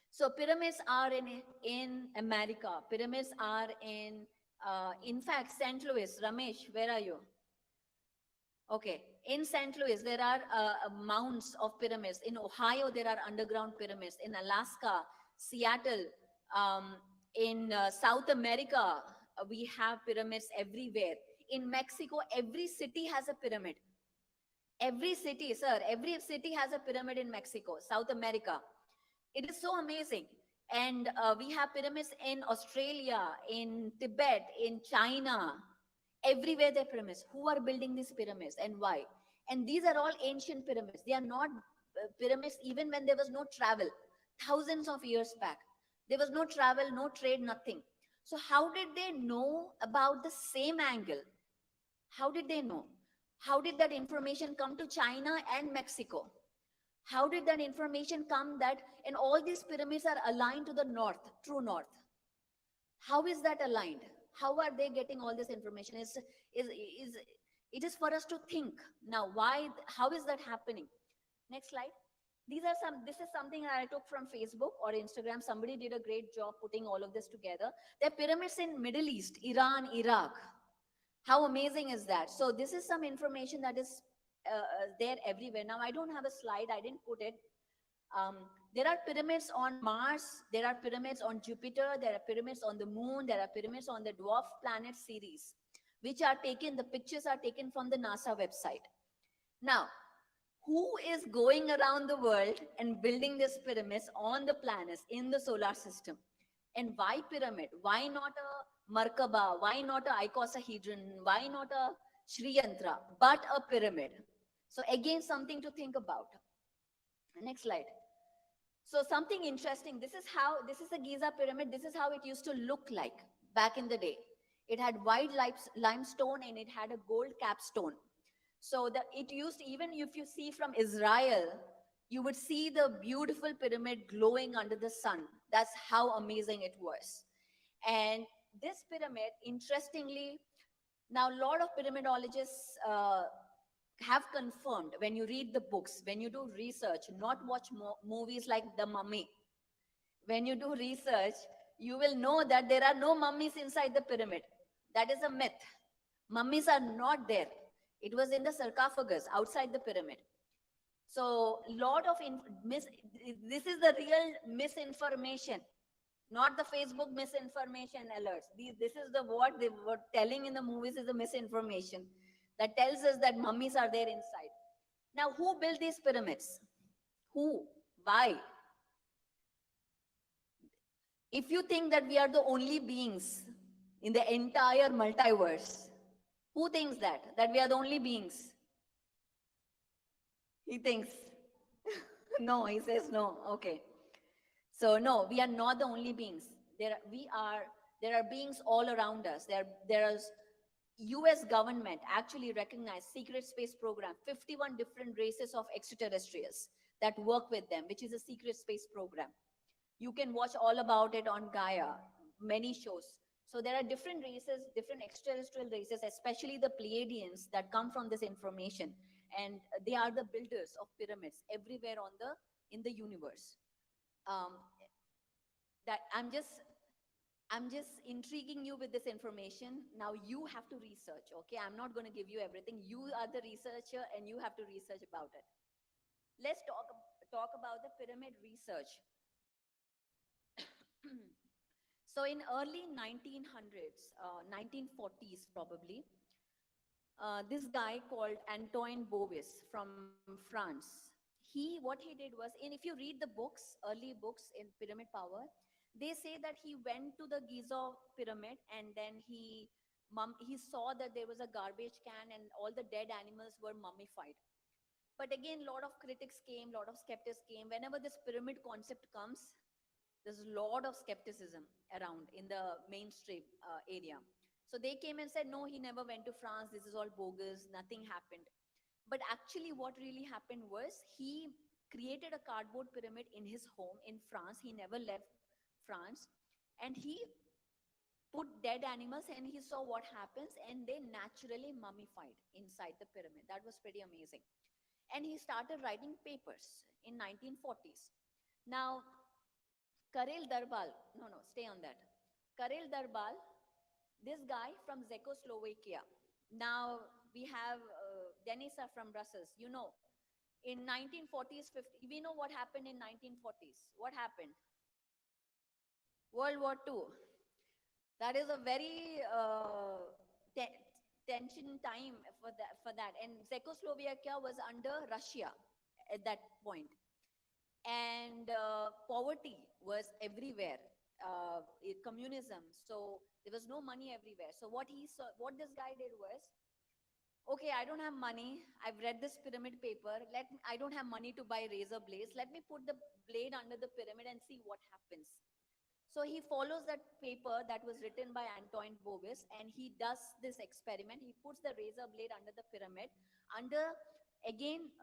So pyramids are in America. Pyramids are in fact, St. Louis. Ramesh, where are you? Okay. In St. Louis, there are mounds of pyramids. In Ohio, there are underground pyramids. In Alaska, Seattle, in South America, we have pyramids everywhere. In Mexico, every city has a pyramid. Every city, sir, every city has a pyramid in Mexico, South America. It is so amazing. And we have pyramids in Australia, in Tibet, in China. Everywhere there are pyramids. Who are building these pyramids and why? And these are all ancient pyramids. They are not pyramids even when there was no travel. Thousands of years back. There was no travel, no trade, nothing. So how did they know about the same angle? How did they know? How did that information come to China and Mexico? How did that information come that, and all these pyramids are aligned to the north, true north? How is that aligned? How are they getting all this information? It is for us to think. Now, how is that happening? Next slide. This is something that I took from Facebook or Instagram. Somebody did a great job putting all of this together. There are pyramids in Middle East, Iran, Iraq. How amazing is that? So this is some information that is there everywhere. Now, I don't have a slide. I didn't put it. There are pyramids on Mars. There are pyramids on Jupiter. There are pyramids on the moon. There are pyramids on the dwarf planet series, which are taken, the pictures are taken from the NASA website. Now, who is going around the world and building these pyramids on the planets in the solar system? And why pyramid? Why not a Markaba? Why not a icosahedron? Why not a Sri Yantra, but a pyramid? So again, something to think about. Next slide. So something interesting. This is the Giza pyramid. This is how it used to look like back in the day. It had white limestone and it had a gold capstone. So it used, even if you see from Israel, you would see the beautiful pyramid glowing under the sun. That's how amazing it was. And this pyramid, interestingly, now a lot of pyramidologists have confirmed, when you read the books, when you do research, not watch movies like The Mummy. When you do research, you will know that there are no mummies inside the pyramid. That is a myth. Mummies are not there. It was in the sarcophagus outside the pyramid. So this is the real misinformation, not the Facebook misinformation alerts. This is what they were telling in the movies is the misinformation that tells us that mummies are there inside. Now, who built these pyramids? Who? Why? If you think that we are the only beings in the entire multiverse, who thinks that we are the only beings? He thinks. No, he says no. Okay. So no, we are not the only beings. There There are beings all around us. There is US government actually recognized secret space program, 51 different races of extraterrestrials that work with them, which is a secret space program. You can watch all about it on Gaia, many shows. So there are different races, different extraterrestrial races, especially the Pleiadians that come from this information. And they are the builders of pyramids everywhere in the universe. That I'm just intriguing you with this information. Now you have to research, okay? I'm not going to give you everything. You are the researcher and you have to research about it. Let's talk about the pyramid research. So in early 1900s, 1940s probably, this guy called Antoine Bovis from France, what he did was, if you read the books, early books in pyramid power, they say that he went to the Giza pyramid and then he saw that there was a garbage can and all the dead animals were mummified. But again, a lot of critics came, a lot of skeptics came. Whenever this pyramid concept comes, there's a lot of skepticism around in the mainstream area. So they came and said, no, he never went to France. This is all bogus. Nothing happened. But actually what really happened was he created a cardboard pyramid in his home in France. He never left France. And he put dead animals and he saw what happens, and they naturally mummified inside the pyramid. That was pretty amazing. And he started writing papers in 1940s. Now, Karel Darbal, stay on that. Karel Darbal, this guy from Czechoslovakia. Now, we have Denisa from Brussels. You know, in 1940s, 50s, we know what happened in 1940s. What happened? World War II. That is a very tension time for that. And Czechoslovakia was under Russia at that point. And poverty was everywhere, communism. So there was no money everywhere. So what this guy did was, okay, I don't have money. I've read this pyramid paper. I don't have money to buy razor blades. Let me put the blade under the pyramid and see what happens. So he follows that paper that was written by Antoine Bovis, and he does this experiment. He puts the razor blade under the pyramid. Again,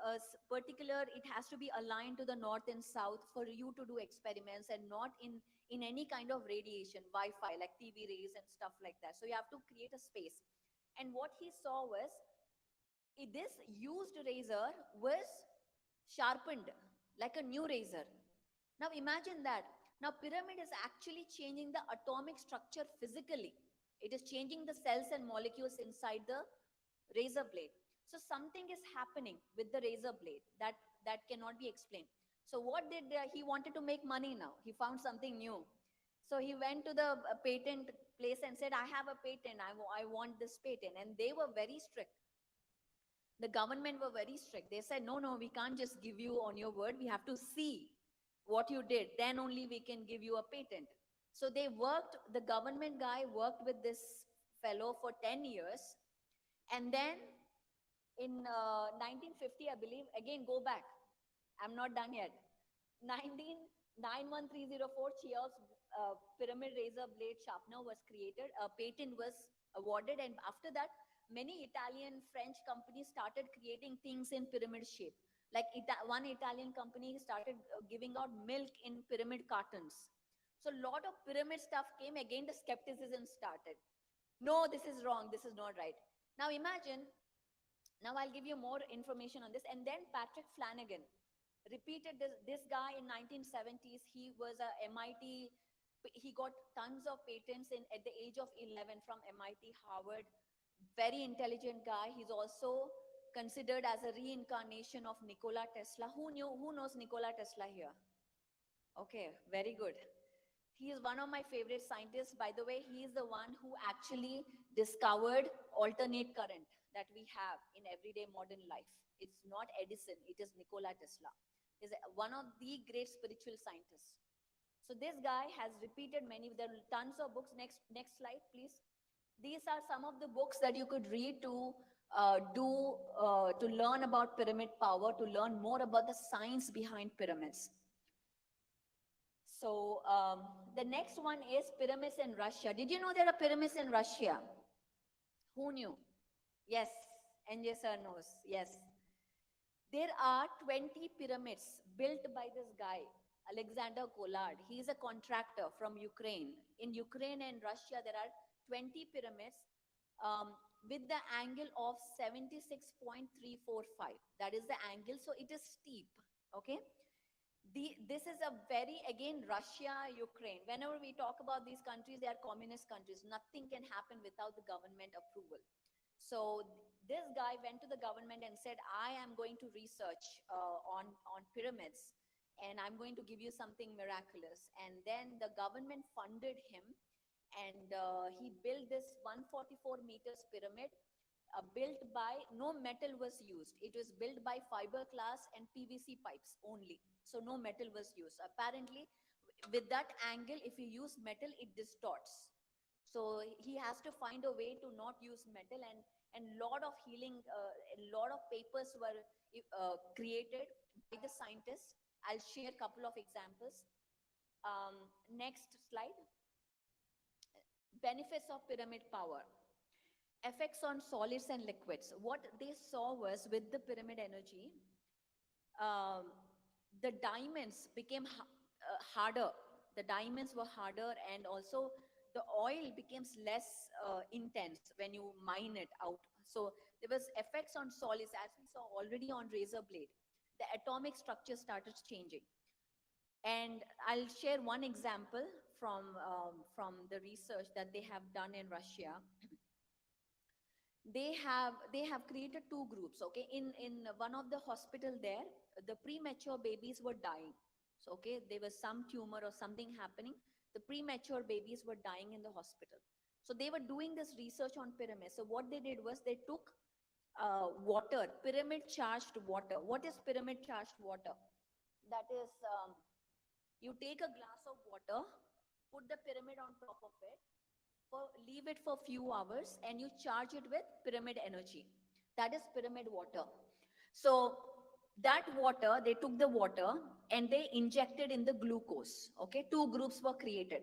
particular, it has to be aligned to the north and south for you to do experiments, and not in any kind of radiation, Wi-Fi, like TV rays and stuff like that. So you have to create a space. And what he saw was, this used razor was sharpened like a new razor. Now imagine that. Now pyramid is actually changing the atomic structure physically. It is changing the cells and molecules inside the razor blade. So something is happening with the razor blade that cannot be explained. So what did he wanted to make money now? He found something new. So he went to the patent place and said, I have a patent. I want this patent. And they were very strict. The government were very strict. They said, no, we can't just give you on your word. We have to see what you did. Then only we can give you a patent. So the government guy worked with this fellow for 10 years. And then in 1950, I believe, again, go back. I'm not done yet. 91304, Cheops pyramid razor blade sharpener was created. A patent was awarded. And after that, many Italian, French companies started creating things in pyramid shape. Like one Italian company started giving out milk in pyramid cartons. So a lot of pyramid stuff came. Again, the skepticism started. No, this is wrong. This is not right. Now imagine, now I'll give you more information on this. And then Patrick Flanagan repeated this guy in 1970s. He was a MIT. He got tons of patents at the age of 11 from MIT, Harvard. Very intelligent guy. He's also considered as a reincarnation of Nikola Tesla. Who knows Nikola Tesla here? Okay, very good. He is one of my favorite scientists. By the way, he is the one who actually discovered alternate current that we have in everyday modern life. It's not Edison, it is Nikola Tesla. He's one of the great spiritual scientists. So this guy has repeated there are tons of books. Next slide, please. These are some of the books that you could read to learn about pyramid power, to learn more about the science behind pyramids. So the next one is pyramids in Russia. Did you know there are pyramids in Russia? Who knew? Yes, NJ sir knows. Yes. There are 20 pyramids built by this guy, Alexander Collard. He is a contractor from Ukraine. In Ukraine and Russia, there are 20 pyramids with the angle of 76.345. That is the angle. So it is steep. Okay. This is a very, again, Russia, Ukraine. Whenever we talk about these countries, they are communist countries. Nothing can happen without the government approval. So this guy went to the government and said, I am going to research on pyramids and I'm going to give you something miraculous. And then the government funded him and he built this 144 meters pyramid built by, no metal was used. It was built by fiberglass and PVC pipes only. So no metal was used. Apparently, with that angle, if you use metal, it distorts. So he has to find a way to not use metal, and lot of healing, a lot of papers were created by the scientists. I'll share a couple of examples. Next slide. Benefits of pyramid power. Effects on solids and liquids. What they saw was with the pyramid energy, the diamonds became harder. The diamonds were harder, and also the oil becomes less intense when you mine it out. So there was effects on solids, as we saw already on razor blade. The atomic structure started changing. And I'll share one example from the research that they have done in Russia. They have created two groups. Okay, in one of the hospital there, the premature babies were dying. So okay, there was some tumor or something happening. The premature babies were dying in the hospital. So they were doing this research on pyramids. So what they did was they took water, pyramid charged water. What is pyramid charged water? That is, you take a glass of water, put the pyramid on top of it, leave it for few hours, and you charge it with pyramid energy. That is pyramid water. So that water, they took the water and they injected in the glucose. Okay, two groups were created.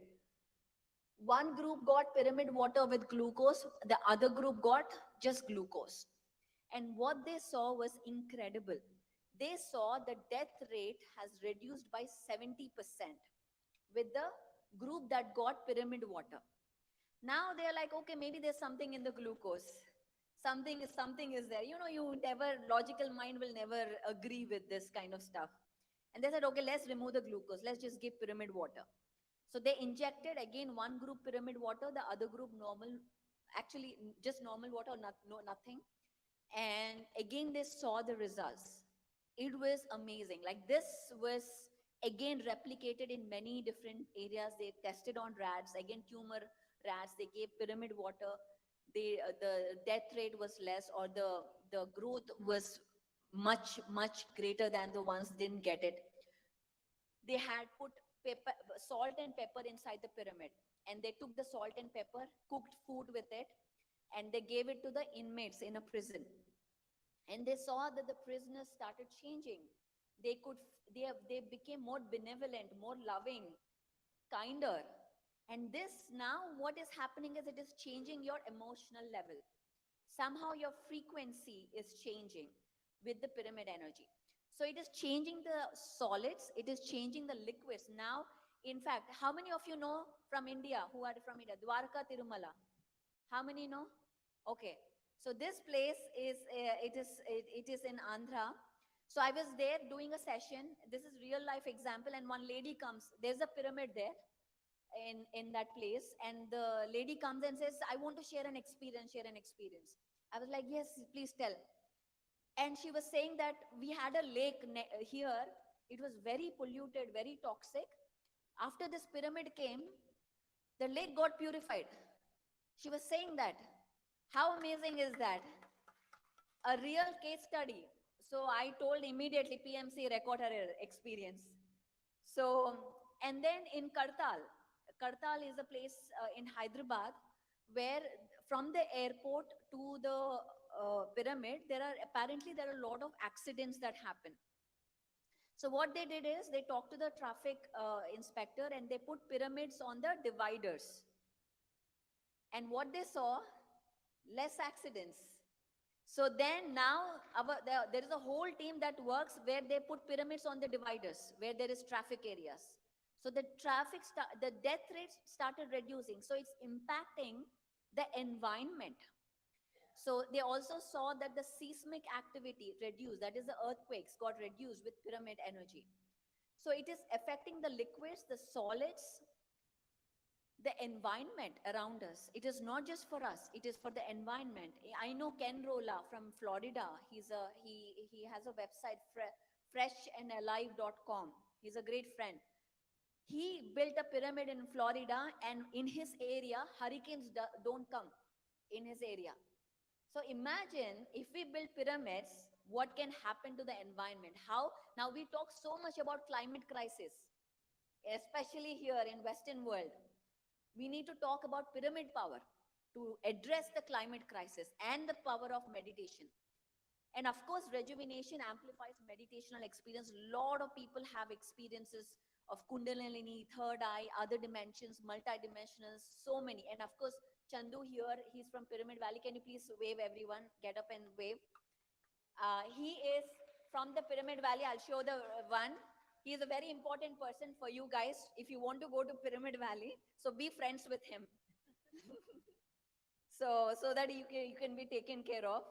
One group got pyramid water with glucose, the other group got just glucose. And what they saw was incredible. They saw the death rate has reduced by 70% with the group that got pyramid water. Now they're like, okay, maybe there's something in the glucose. Something is there. You know, logical mind will never agree with this kind of stuff. And they said, okay, let's remove the glucose. Let's just give pyramid water. So they injected again one group pyramid water, the other group normal, actually just normal water, nothing. And again, they saw the results. It was amazing. Like this was again replicated in many different areas. They tested on rats, again tumor rats. They gave pyramid water. The death rate was less, or the growth was much greater than the ones didn't get it. They had put salt and pepper inside the pyramid, and they took the salt and pepper, cooked food with it, and they gave it to the inmates in a prison. And they saw that the prisoners started changing. They became more benevolent, more loving, kinder. And this now, what is happening is it is changing your emotional level. Somehow your frequency is changing with the pyramid energy. So it is changing the solids, it is changing the liquids. Now, in fact, how many of you know from India, who are from India, Dwarka, Tirumala? How many know? Okay. So this place is, it is in Andhra. So I was there doing a session. This is real life example. And one lady comes, there's a pyramid there in that place. And the lady comes and says, I want to share an experience. I was like, yes, please tell. And she was saying that we had a lake here. It was very polluted, very toxic. After this pyramid came, the lake got purified. She was saying that. How amazing is that? A real case study. So I told immediately PMC record her experience. So, and then in Kartal is a place in Hyderabad where from the airport to the pyramid, there are a lot of accidents that happen. So what they did is they talked to the traffic inspector and they put pyramids on the dividers. And what they saw, less accidents. So then now there is a whole team that works where they put pyramids on the dividers where there is traffic areas. So the the death rates started reducing. So it's impacting the environment. So they also saw that the seismic activity reduced, that is the earthquakes got reduced with pyramid energy. So it is affecting the liquids, the solids, the environment around us. It is not just for us, it is for the environment. I know Ken Rolla from Florida. He has a website, freshandalive.com. He's a great friend. He built a pyramid in Florida, and in his area, hurricanes don't come in his area. So imagine if we build pyramids, what can happen to the environment? How? Now we talk so much about climate crisis, especially here in Western world. We need to talk about pyramid power to address the climate crisis and the power of meditation. And of course, rejuvenation amplifies meditational experience. A lot of people have experiences of Kundalini, third eye, other dimensions, multidimensional, so many. And of course, Chandu here, he's from Pyramid Valley. Can you please wave everyone? Get up and wave. He is from the Pyramid Valley. I'll show the one. He is a very important person for you guys if you want to go to Pyramid Valley. So be friends with him. so that you can be taken care of.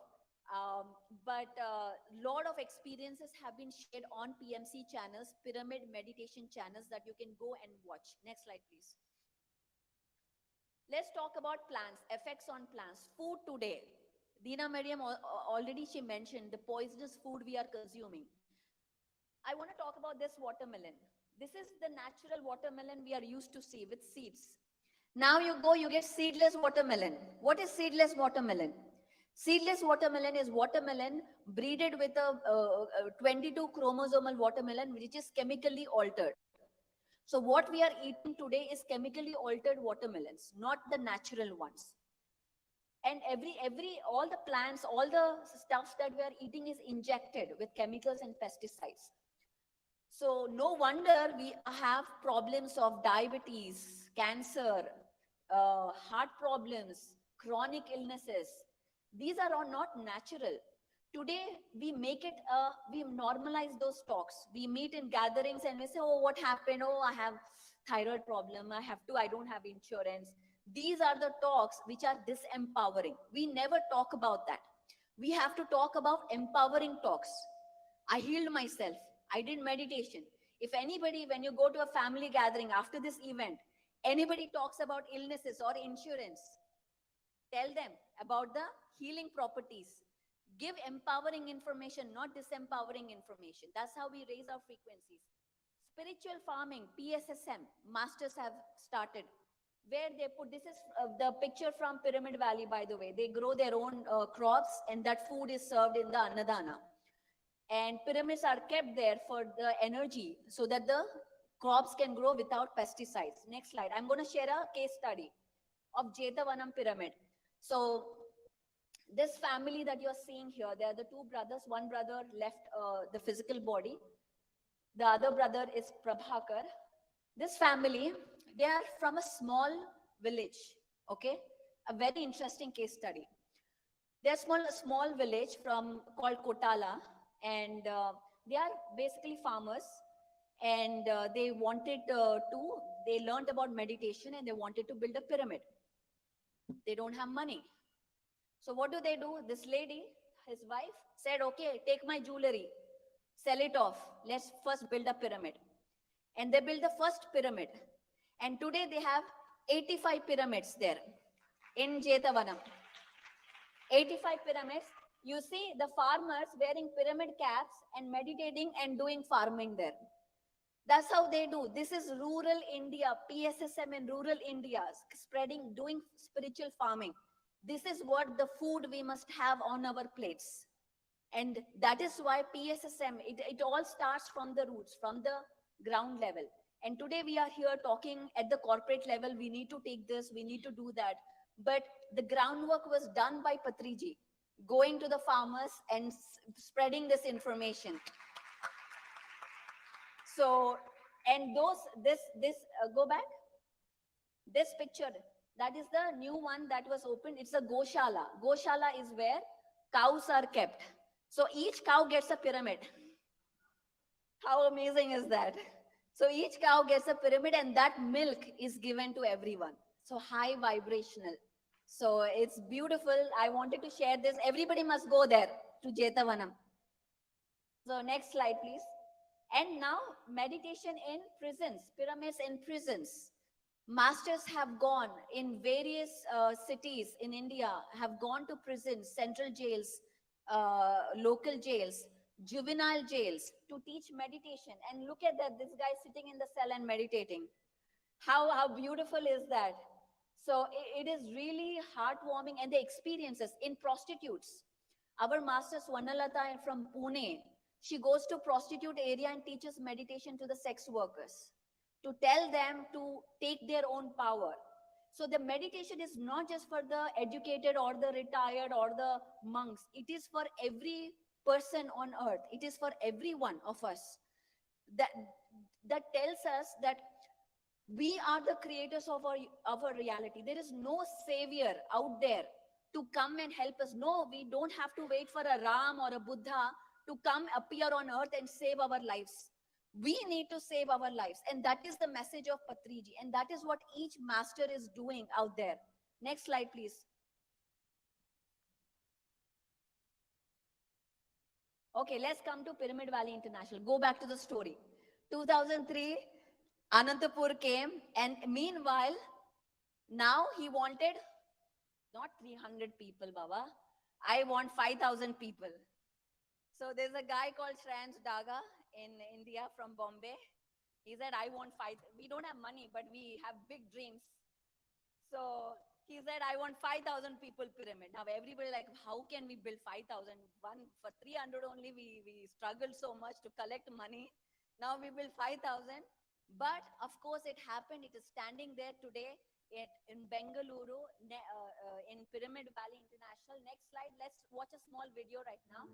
But a lot of experiences have been shared on PMC channels, Pyramid Meditation channels that you can go and watch. Next slide, please. Let's talk about plants, effects on plants. Food today. Dina Mariam already she mentioned the poisonous food we are consuming. I want to talk about this watermelon. This is the natural watermelon we are used to see with seeds. Now you get seedless watermelon. What is seedless watermelon? Seedless watermelon is watermelon breeded with a 22 chromosomal watermelon, which is chemically altered. So what we are eating today is chemically altered watermelons, not the natural ones. And all the plants, all the stuff that we are eating is injected with chemicals and pesticides. So no wonder we have problems of diabetes, cancer, heart problems, chronic illnesses. These are all not natural. Today, we make it, we normalize those talks. We meet in gatherings and we say, oh, what happened? Oh, I have thyroid problem. I don't have insurance. These are the talks which are disempowering. We never talk about that. We have to talk about empowering talks. I healed myself. I did meditation. If anybody, when you go to a family gathering after this event, anybody talks about illnesses or insurance, tell them about the healing properties. Give empowering information, not disempowering information. That's how we raise our frequencies. Spiritual farming, PSSM, masters have started. Where they put, this is the picture from Pyramid Valley, by the way. They grow their own crops and that food is served in the Annadana. And pyramids are kept there for the energy so that the crops can grow without pesticides. Next slide. I'm going to share a case study of Jetavanam pyramid. So this family that you're seeing here, they are the two brothers. One brother left the physical body. The other brother is Prabhakar. This family, they are from a small village, okay? A very interesting case study. They're a small village called Kotala, and they are basically farmers, and they learned about meditation and they wanted to build a pyramid. They don't have money. So what do? This lady, his wife, said, okay, take my jewelry, sell it off. Let's first build a pyramid. And they built the first pyramid. And today they have 85 pyramids there in Jetavanam. 85 pyramids. You see the farmers wearing pyramid caps and meditating and doing farming there. That's how they do. This is rural India, PSSM in rural India, doing spiritual farming. This is what the food we must have on our plates. And that is why PSSM, it all starts from the roots, from the ground level. And today we are here talking at the corporate level, we need to take this, we need to do that. But the groundwork was done by Patriji, going to the farmers and spreading this information. So, and go back. This picture, that is the new one that was opened. It's a Goshala. Goshala is where cows are kept. So each cow gets a pyramid. How amazing is that? So each cow gets a pyramid and that milk is given to everyone. So high vibrational. So it's beautiful. I wanted to share this. Everybody must go there to Jetavanam. So next slide, please. And now meditation in prisons, pyramids in prisons. Masters have gone in various cities in India, have gone to prisons, central jails, local jails, juvenile jails to teach meditation. And look at that, this guy sitting in the cell and meditating. How beautiful is that? So it is really heartwarming. And the experiences in prostitutes. Our master Swarnalata from Pune, she goes to prostitute area and teaches meditation to the sex workers, to tell them to take their own power. So the meditation is not just for the educated or the retired or the monks. It is for every person on earth. It is for every one of us. That tells us that we are the creators of our reality. There is no savior out there to come and help us. No, we don't have to wait for a Ram or a Buddha to come appear on earth and save our lives. We need to save our lives. And that is the message of Patriji. And that is what each master is doing out there. Next slide, please. Okay, let's come to Pyramid Valley International. Go back to the story. 2003, Anantapur came, and meanwhile, now he wanted not 300 people, Baba. I want 5,000 people. So there's a guy called Shrans Daga in India from Bombay. He said, I want we don't have money, but we have big dreams. So he said, I want 5,000 people pyramid. Now everybody like, how can we build 5,000? One for 300 only, we struggled so much to collect money. Now we build 5,000. But of course it happened. It is standing there today in Bengaluru, in Pyramid Valley International. Next slide. Let's watch a small video right now.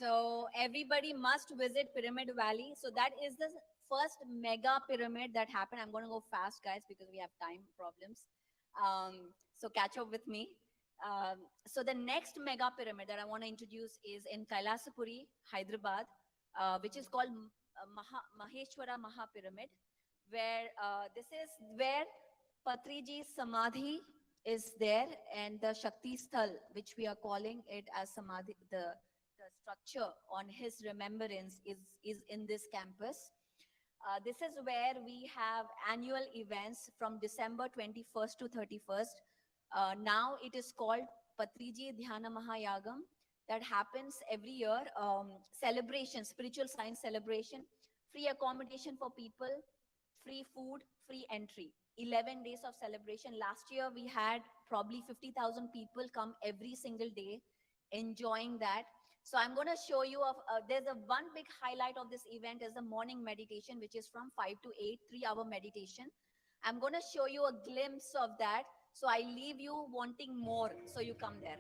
So everybody must visit Pyramid Valley. So that is the first mega pyramid that happened. I'm going to go fast, guys, because we have time problems. So catch up with me. So the next mega pyramid that I want to introduce is in Kailasapuri, Hyderabad, which is called Maheshwara Maha Pyramid, where this is where Patriji Samadhi is there, and the Shakti Sthal, which we are calling it as Samadhi, the structure on his remembrance is in this campus. This is where we have annual events from December 21st to 31st. Now it is called Patriji Dhyana Mahayagam. That happens every year. Celebration, spiritual science celebration, free accommodation for people, free food, free entry. 11 days of celebration. Last year we had probably 50,000 people come every single day enjoying that. So I'm going to show you there's a one big highlight of this event is the morning meditation, which is from 5 to 8, 3-hour meditation. I'm going to show you a glimpse of that. So I leave you wanting more. So you come there.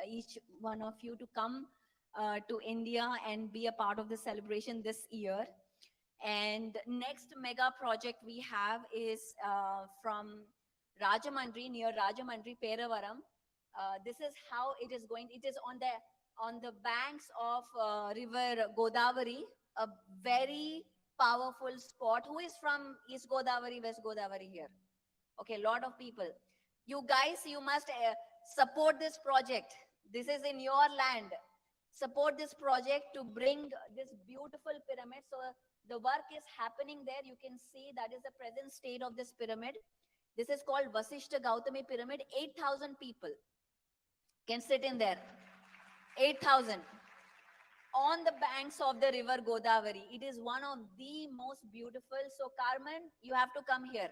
Each one of you to come to India and be a part of the celebration this year. And next mega project we have is from Rajamandri, near Rajamandri, Peravaram. This is how it is going. It is on the banks of river Godavari, a very powerful spot. Who is from East Godavari, West Godavari here? Okay, lot of people. You guys, you must support this project. This is in your land. Support this project to bring this beautiful pyramid. So the work is happening there. You can see that is the present state of this pyramid. This is called Vasishta Gautami Pyramid. 8,000 people can sit in there. 8,000 on the banks of the river Godavari. It is one of the most beautiful. So Carmen, you have to come here.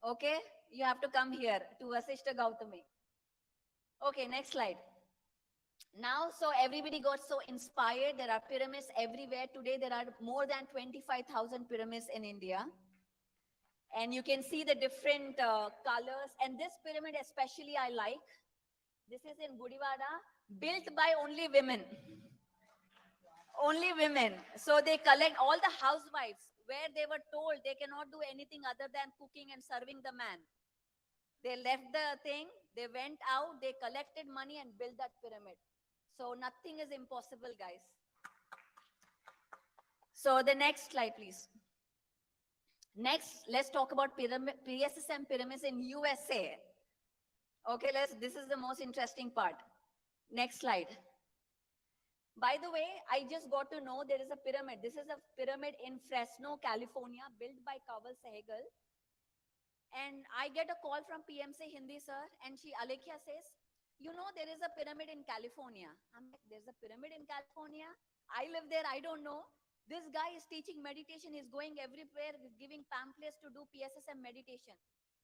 Okay, you have to come here to Vasishta Gautami. Okay, next slide. Now, so everybody got so inspired. There are pyramids everywhere. Today, there are more than 25,000 pyramids in India. And you can see the different colors. And this pyramid especially I like. This is in Gudivada, built by only women. Only women. So they collect all the housewives where they were told they cannot do anything other than cooking and serving the man. They left the thing, they went out, they collected money and built that pyramid. So nothing is impossible, guys. So the next slide, please. Next, let's talk about PSSM pyramids in USA. Okay, this is the most interesting part. Next slide. By the way, I just got to know there is a pyramid. This is a pyramid in Fresno, California, built by Kawal Sehgal. And I get a call from PMC Hindi, sir, and Alekhya says, you know, there is a pyramid in California. I'm like, there's a pyramid in California? I live there, I don't know. This guy is teaching meditation. He's going everywhere, giving pamphlets to do PSSM meditation.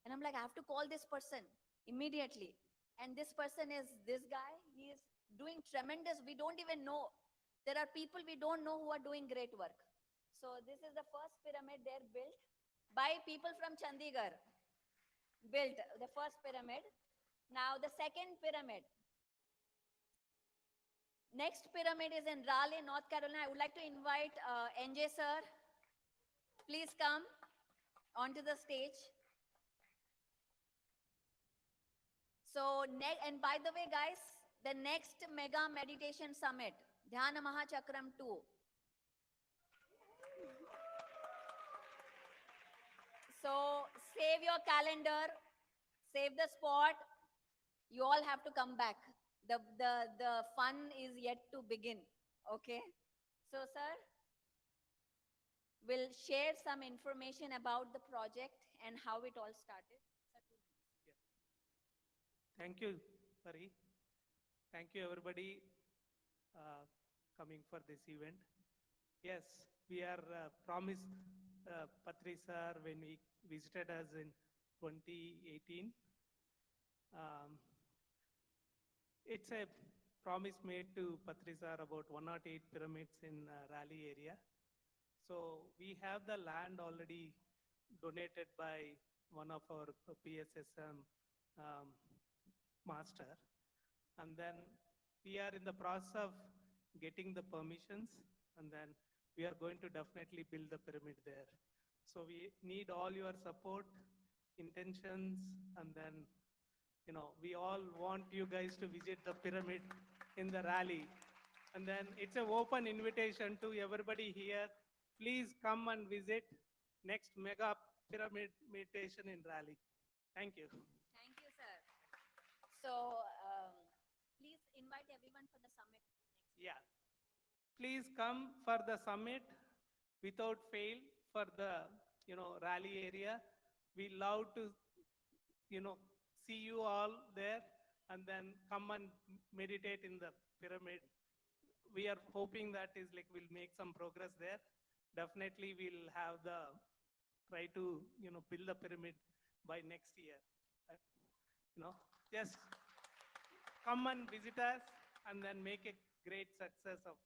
And I'm like, I have to call this person immediately. And this person is this guy. He is doing tremendous. We don't even know. There are people we don't know who are doing great work. So this is the first pyramid there built by people from Chandigarh. Built the first pyramid. Now the second pyramid. Next pyramid is in Raleigh, North Carolina. I would like to invite NJ sir. Please come onto the stage. So, and by the way, guys, the next mega meditation summit, Dhyana Maha Chakram 2. So, save your calendar, save the spot. You all have to come back. The fun is yet to begin. Okay. So, sir, will share some information about the project and how it all started. Thank you, Pari. Thank you, everybody, coming for this event. Yes, we are promised, Patri sir, when we visited us in 2018. It's a promise made to Patri sir about 108 pyramids in Raleigh area. So we have the land already donated by one of our PSSM master. And then we are in the process of getting the permissions, and then we are going to definitely build the pyramid there. So we need all your support, intentions, and then, you know, we all want you guys to visit the pyramid in the Raleigh. And then it's an open invitation to everybody here. Please come and visit next mega pyramid meditation in Raleigh. Thank you. Thank you, sir. So, please invite everyone for the summit. Yeah. Please come for the summit without fail for the, Raleigh area. We love to, see you all there, and then come and meditate in the pyramid. We are hoping that we'll make some progress there. Definitely we'll have try to, build the pyramid by next year. Just come and visit us and then make a great success of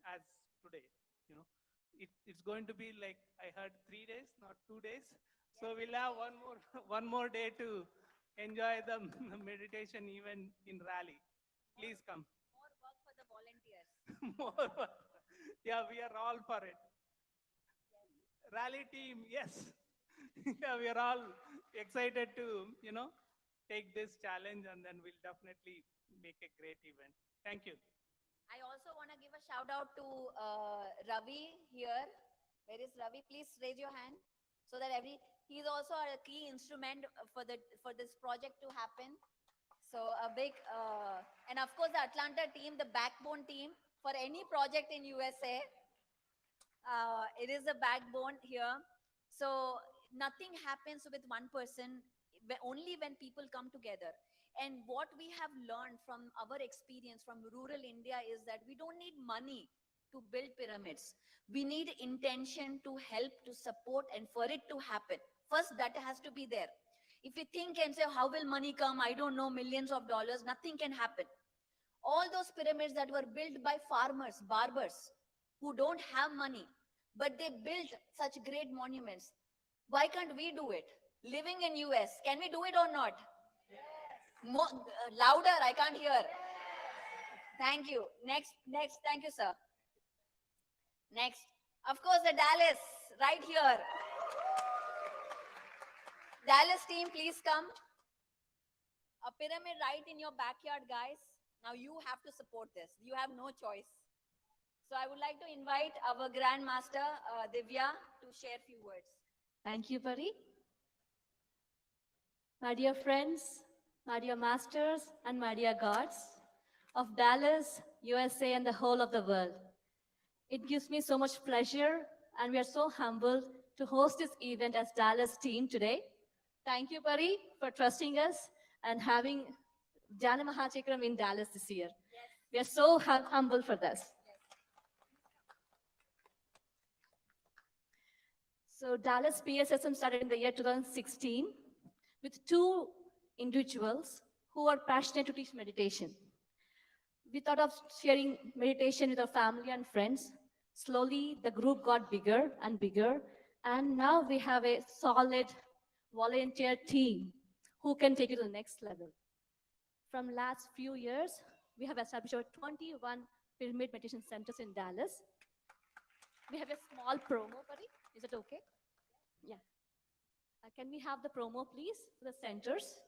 as today. It's going to be like, I heard 3 days, not 2 days. So we'll have one more day to enjoy the meditation even in Raleigh. Please come. More work for the volunteers. More work. Yeah, we are all for it. Raleigh team, yes. Yeah, we are all excited to, take this challenge, and then we'll definitely make a great event. Thank you. I also want to give a shout out to Ravi here. Where is Ravi? Please raise your hand so that he's also a key instrument for this project to happen. So a big, and of course the Atlanta team, the backbone team for any project in USA. It is a backbone here. So nothing happens with one person, only when people come together. And what we have learned from our experience from rural India is that we don't need money to build pyramids. We need intention to help, to support, and for it to happen. First, that has to be there. If you think and say, how will money come? I don't know, millions of dollars, nothing can happen. All those pyramids that were built by farmers, barbers, who don't have money, but they built such great monuments. Why can't we do it? Living in US, can we do it or not? More, louder, I can't hear. Thank you. Next, thank you, sir. Next, of course, the Dallas, right here. Dallas team, please come. A pyramid right in your backyard, guys. Now you have to support this. You have no choice. So I would like to invite our Grandmaster, Divya, to share a few words. Thank you, Pari. My dear friends, my dear masters, and my dear gods of Dallas, USA, and the whole of the world. It gives me so much pleasure, and we are so humbled to host this event as Dallas team today. Thank you, Pari, for trusting us and having Dhyana Maha Chakram in Dallas this year. Yes. We are so humble for this. Yes. So Dallas PSSM started in the year 2016 with 2 individuals who are passionate to teach meditation. We thought of sharing meditation with our family and friends. Slowly, the group got bigger and bigger, and now we have a solid volunteer team who can take it to the next level. From last few years, we have established over 21 pyramid meditation centers in Dallas. We have a small promo, Pari. Is it okay? Yeah. Can we have the promo, please, for the centers?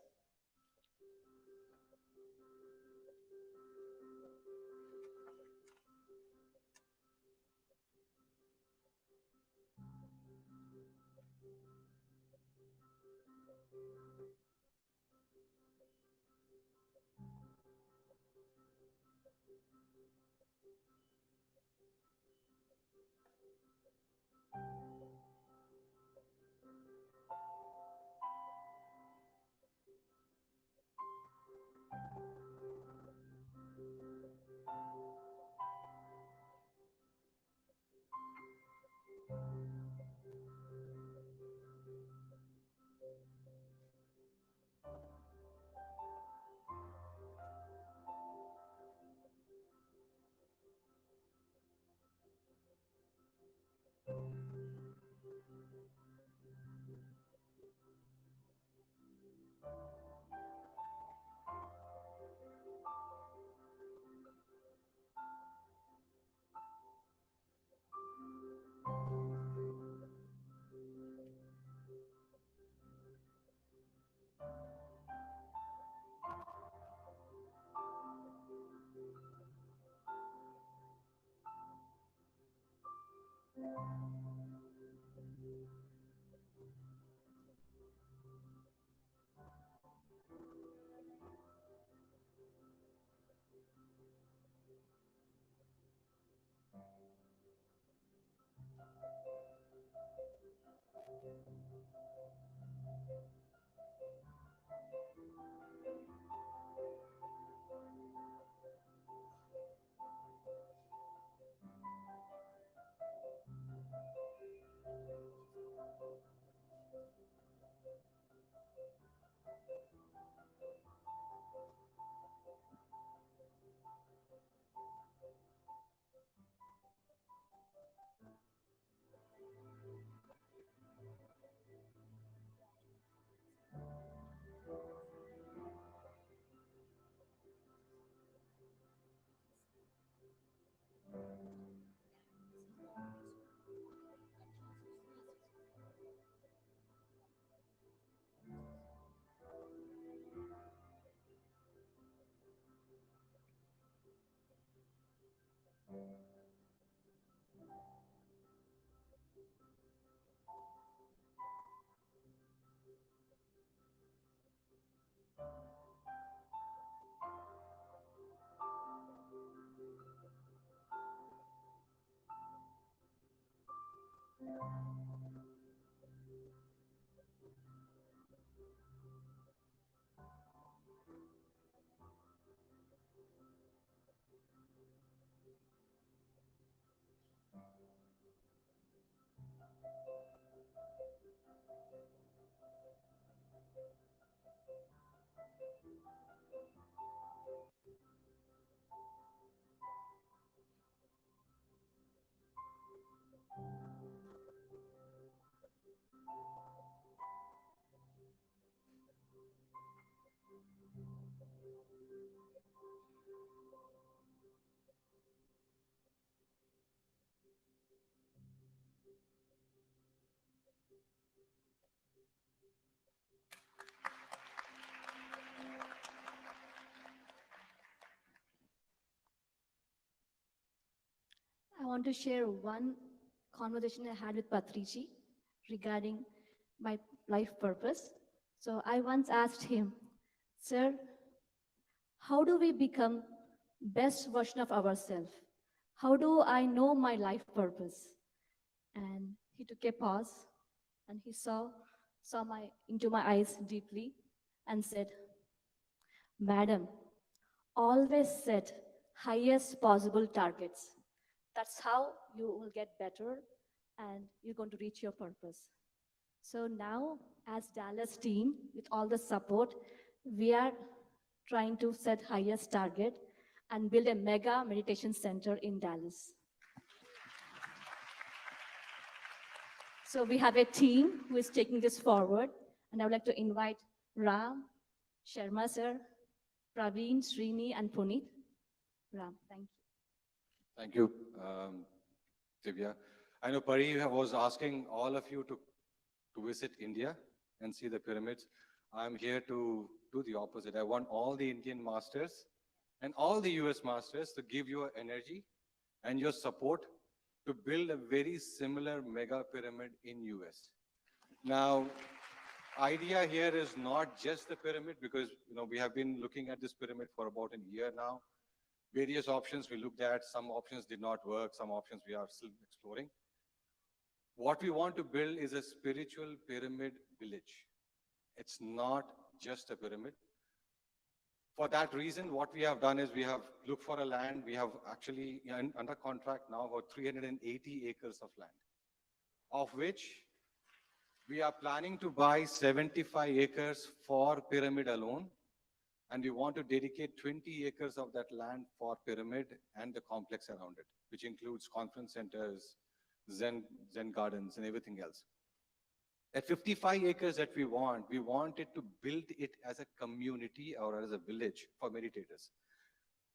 I want to share one conversation I had with Patriji regarding my life purpose. So I once asked him, "Sir, how do we become best version of ourselves? How do I know my life purpose?" And he took a pause and he saw into my eyes deeply and said, "Madam, always set highest possible targets. That's how you will get better and you're going to reach your purpose." So now, as Dallas team, with all the support, we are trying to set highest target and build a mega meditation center in Dallas. So we have a team who is taking this forward, and I would like to invite Ram, Sharma sir, Praveen, Srini, and Puneet. Ram, thank you. Thank you, Divya. I know Pari was asking all of you to visit India and see the pyramids. I'm here to do the opposite. I want all the Indian masters and all the US masters to give your energy and your support to build a very similar mega pyramid in US. Now, idea here is not just the pyramid, because we have been looking at this pyramid for about a year now. Various options we looked at, some options did not work, some options we are still exploring. What we want to build is a spiritual pyramid village. It's not just a pyramid. For that reason, what we have done is we have looked for a land. We have actually under contract now about 380 acres of land, of which we are planning to buy 75 acres for pyramid alone. And we want to dedicate 20 acres of that land for pyramid and the complex around it, which includes conference centers, Zen gardens, and everything else. At 55 acres that we wanted to build it as a community or as a village for meditators.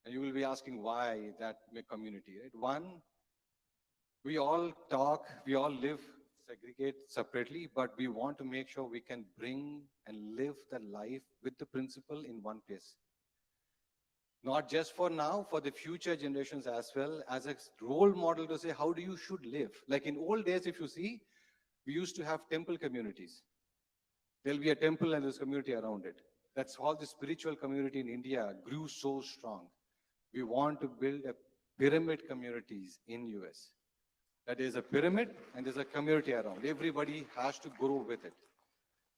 And you will be asking why that community, right? One, we all talk, we all live, segregate separately, but we want to make sure we can bring and live the life with the principle in one place. Not just for now, for the future generations as well, as a role model to say how do you should live. Like in old days, if you see, we used to have temple communities. There'll be a temple and there's community around it. That's how the spiritual community in India grew so strong. We want to build a pyramid communities in US. That is a pyramid and there's a community around. Everybody has to grow with it.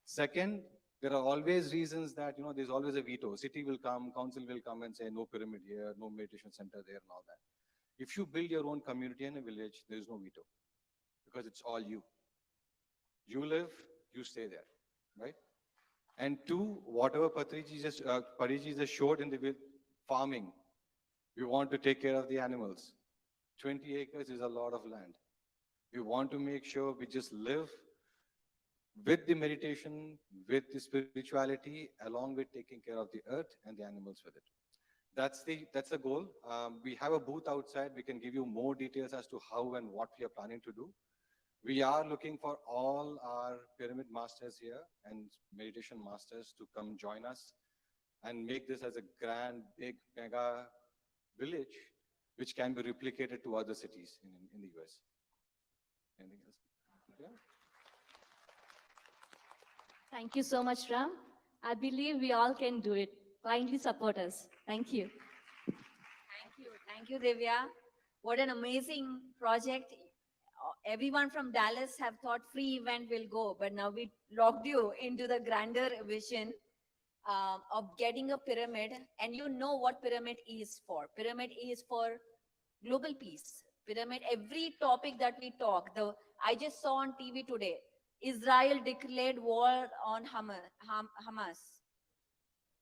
Second, there are always reasons that, there's always a veto. City will come, council will come and say, no pyramid here, no meditation center there and all that. If you build your own community in a village, there is no veto because it's all you. You live, you stay there, right? And two, whatever Patriji just showed in the farming, we want to take care of the animals. 20 acres is a lot of land. We want to make sure we just live with the meditation, with the spirituality, along with taking care of the earth and the animals with it. That's the goal. We have a booth outside. We can give you more details as to how and what we are planning to do. We are looking for all our pyramid masters here and meditation masters to come join us and make this as a grand, big, mega village, which can be replicated to other cities in the US. Anything else? Yeah. Thank you so much, Ram. I believe we all can do it. Kindly support us. Thank you. Thank you, Divya. What an amazing project. Everyone from Dallas have thought free event will go, but now we locked you into the grander vision of getting a pyramid. And you know what pyramid is for. Pyramid is for global peace. Pyramid, every topic that we talk, I just saw on TV today, Israel declared war on Hamas.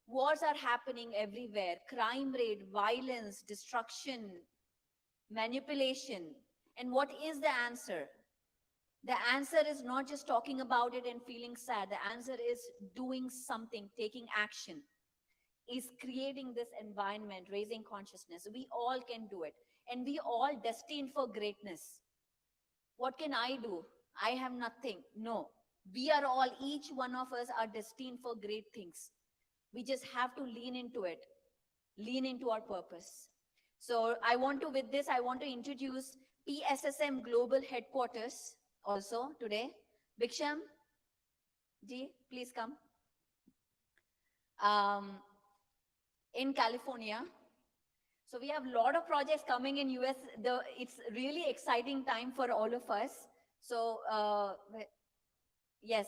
Wars are happening everywhere. Crime rate, violence, destruction, manipulation. And what is the answer? The answer is not just talking about it and feeling sad. The answer is doing something, taking action, is creating this environment, raising consciousness. We all can do it. And we all destined for greatness. What can I do? I have nothing. No, we are all, each one of us are destined for great things. We just have to lean into it, lean into our purpose. So with this, I want to introduce PSSM Global Headquarters also today. Biksham ji, please come. In California. So we have a lot of projects coming in US. It's really exciting time for all of us. So, yes,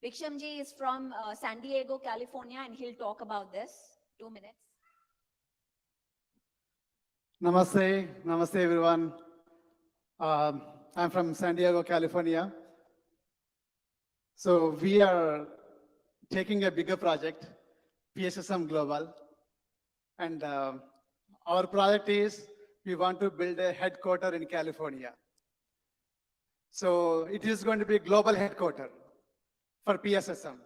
Biksham ji is from San Diego, California, and he'll talk about this. 2 minutes. Namaste everyone. I'm from San Diego, California. So we are taking a bigger project, PSSM Global. And our project is, we want to build a headquarter in California. So it is going to be a global headquarter for PSSM.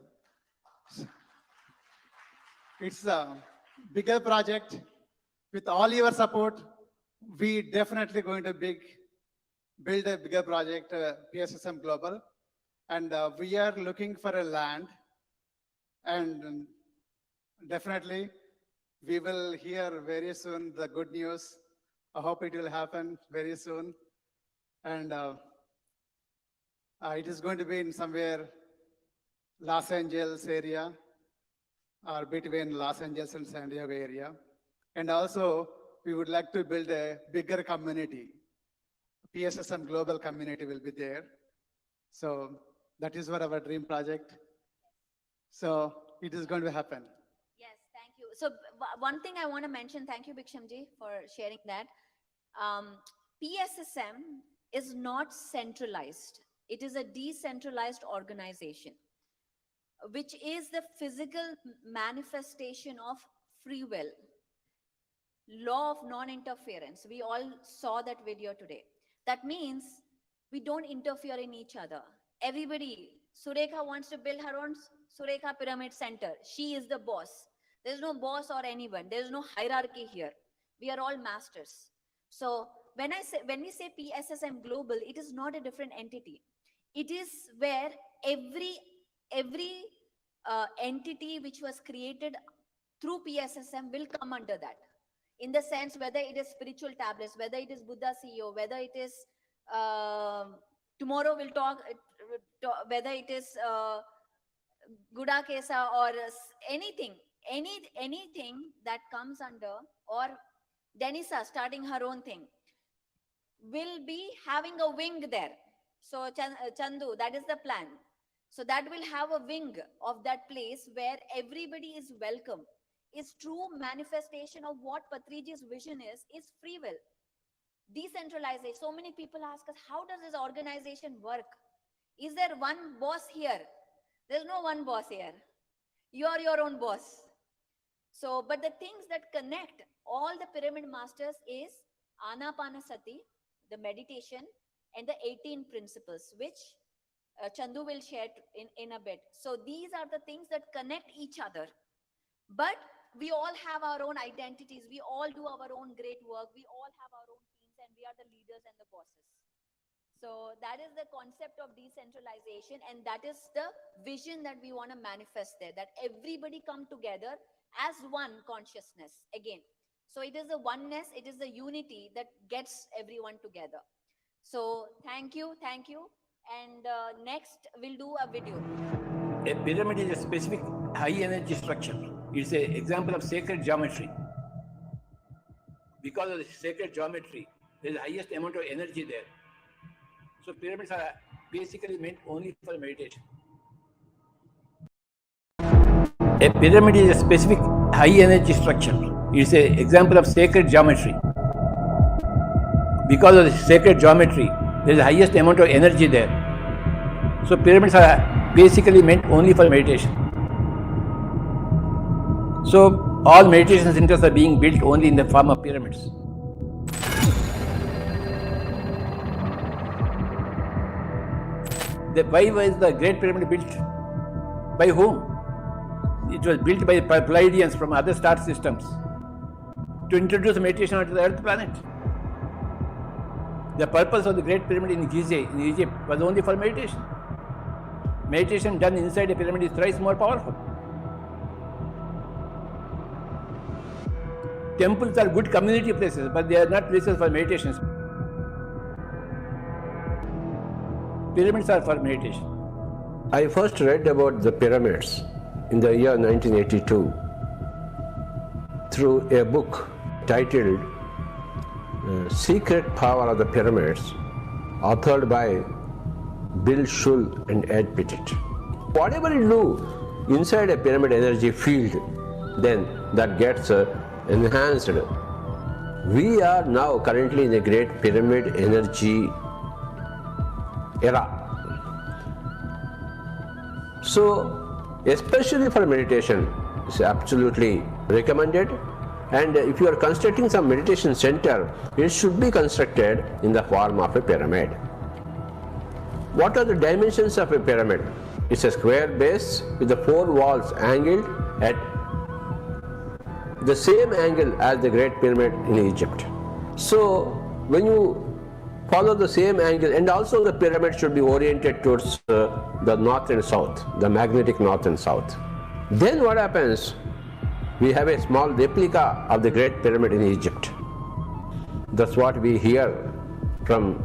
It's a bigger project. With all your support, we definitely going to build a bigger project, PSSM Global. And we are looking for a land. And definitely, we will hear very soon the good news. I hope it will happen very soon. And it is going to be in somewhere Los Angeles area or between Los Angeles and San Diego area. And also, we would like to build a bigger community. PSSM Global community will be there. So that is what our dream project. So it is going to happen. Yes, thank you. So one thing I want to mention, thank you, Bikshamji, for sharing that. PSSM is not centralized. It is a decentralized organization, which is the physical manifestation of free will. Law of non-interference. We all saw that video today. That means we don't interfere in each other. Everybody, Surekha wants to build her own Surekha Pyramid Center. She is the boss. There's no boss or anyone. There's no hierarchy here. We are all masters. So when we say PSSM Global, it is not a different entity. It is where every entity which was created through PSSM will come under that. In the sense whether it is spiritual tablets, whether it is Buddha CEO, whether it is tomorrow we'll talk whether it is Guda Kesa or anything that comes under, or Denisa starting her own thing, will be having a wing there. So Chandu, that is the plan. So that will have a wing of that place where everybody is welcome. Is true manifestation of what Patriji's vision is free will. Decentralization. So many people ask us, how does this organization work? Is there one boss here? There's no one boss here. You're your own boss. So, but the things that connect all the pyramid masters is Anapanasati, the meditation, and the 18 principles, which Chandu will share in a bit. So these are the things that connect each other. But we all have our own identities. We all do our own great work. We all have our own teams, and we are the leaders and the bosses. So that is the concept of decentralization, and that is the vision that we want to manifest there, that everybody come together as one consciousness again. So it is the oneness, it is the unity that gets everyone together. So thank you. And next we'll do a video. A pyramid is a specific high energy structure. It's an example of sacred geometry. Because of the sacred geometry, there is the highest amount of energy there. So pyramids are basically meant only for meditation. A pyramid is a specific high energy structure. It's an example of sacred geometry. Because of the sacred geometry, there is the highest amount of energy there. So pyramids are basically meant only for meditation. So all meditation centers are being built only in the form of pyramids. Why was the Great Pyramid built? By whom? It was built by Pleiadians from other star systems to introduce meditation onto the Earth planet. The purpose of the Great Pyramid in Gizeh, in Egypt, was only for meditation. Meditation done inside a pyramid is thrice more powerful. Temples are good community places, but they are not places for meditation. Pyramids are for meditation. I first read about the pyramids in the year 1982 through a book titled Secret Power of the Pyramids, authored by Bill Shull and Ed Pettit. Whatever you do inside a pyramid energy field, then that gets enhanced. We are now currently in a great pyramid energy era. So, especially for meditation, it's absolutely recommended. And if you are constructing some meditation center, it should be constructed in the form of a pyramid. What are the dimensions of a pyramid? It's a square base with the 4 walls angled at the same angle as the Great Pyramid in Egypt. So, when you follow the same angle, and also the pyramid should be oriented towards the north and south, the magnetic north and south. Then what happens? We have a small replica of the Great Pyramid in Egypt. That's what we hear from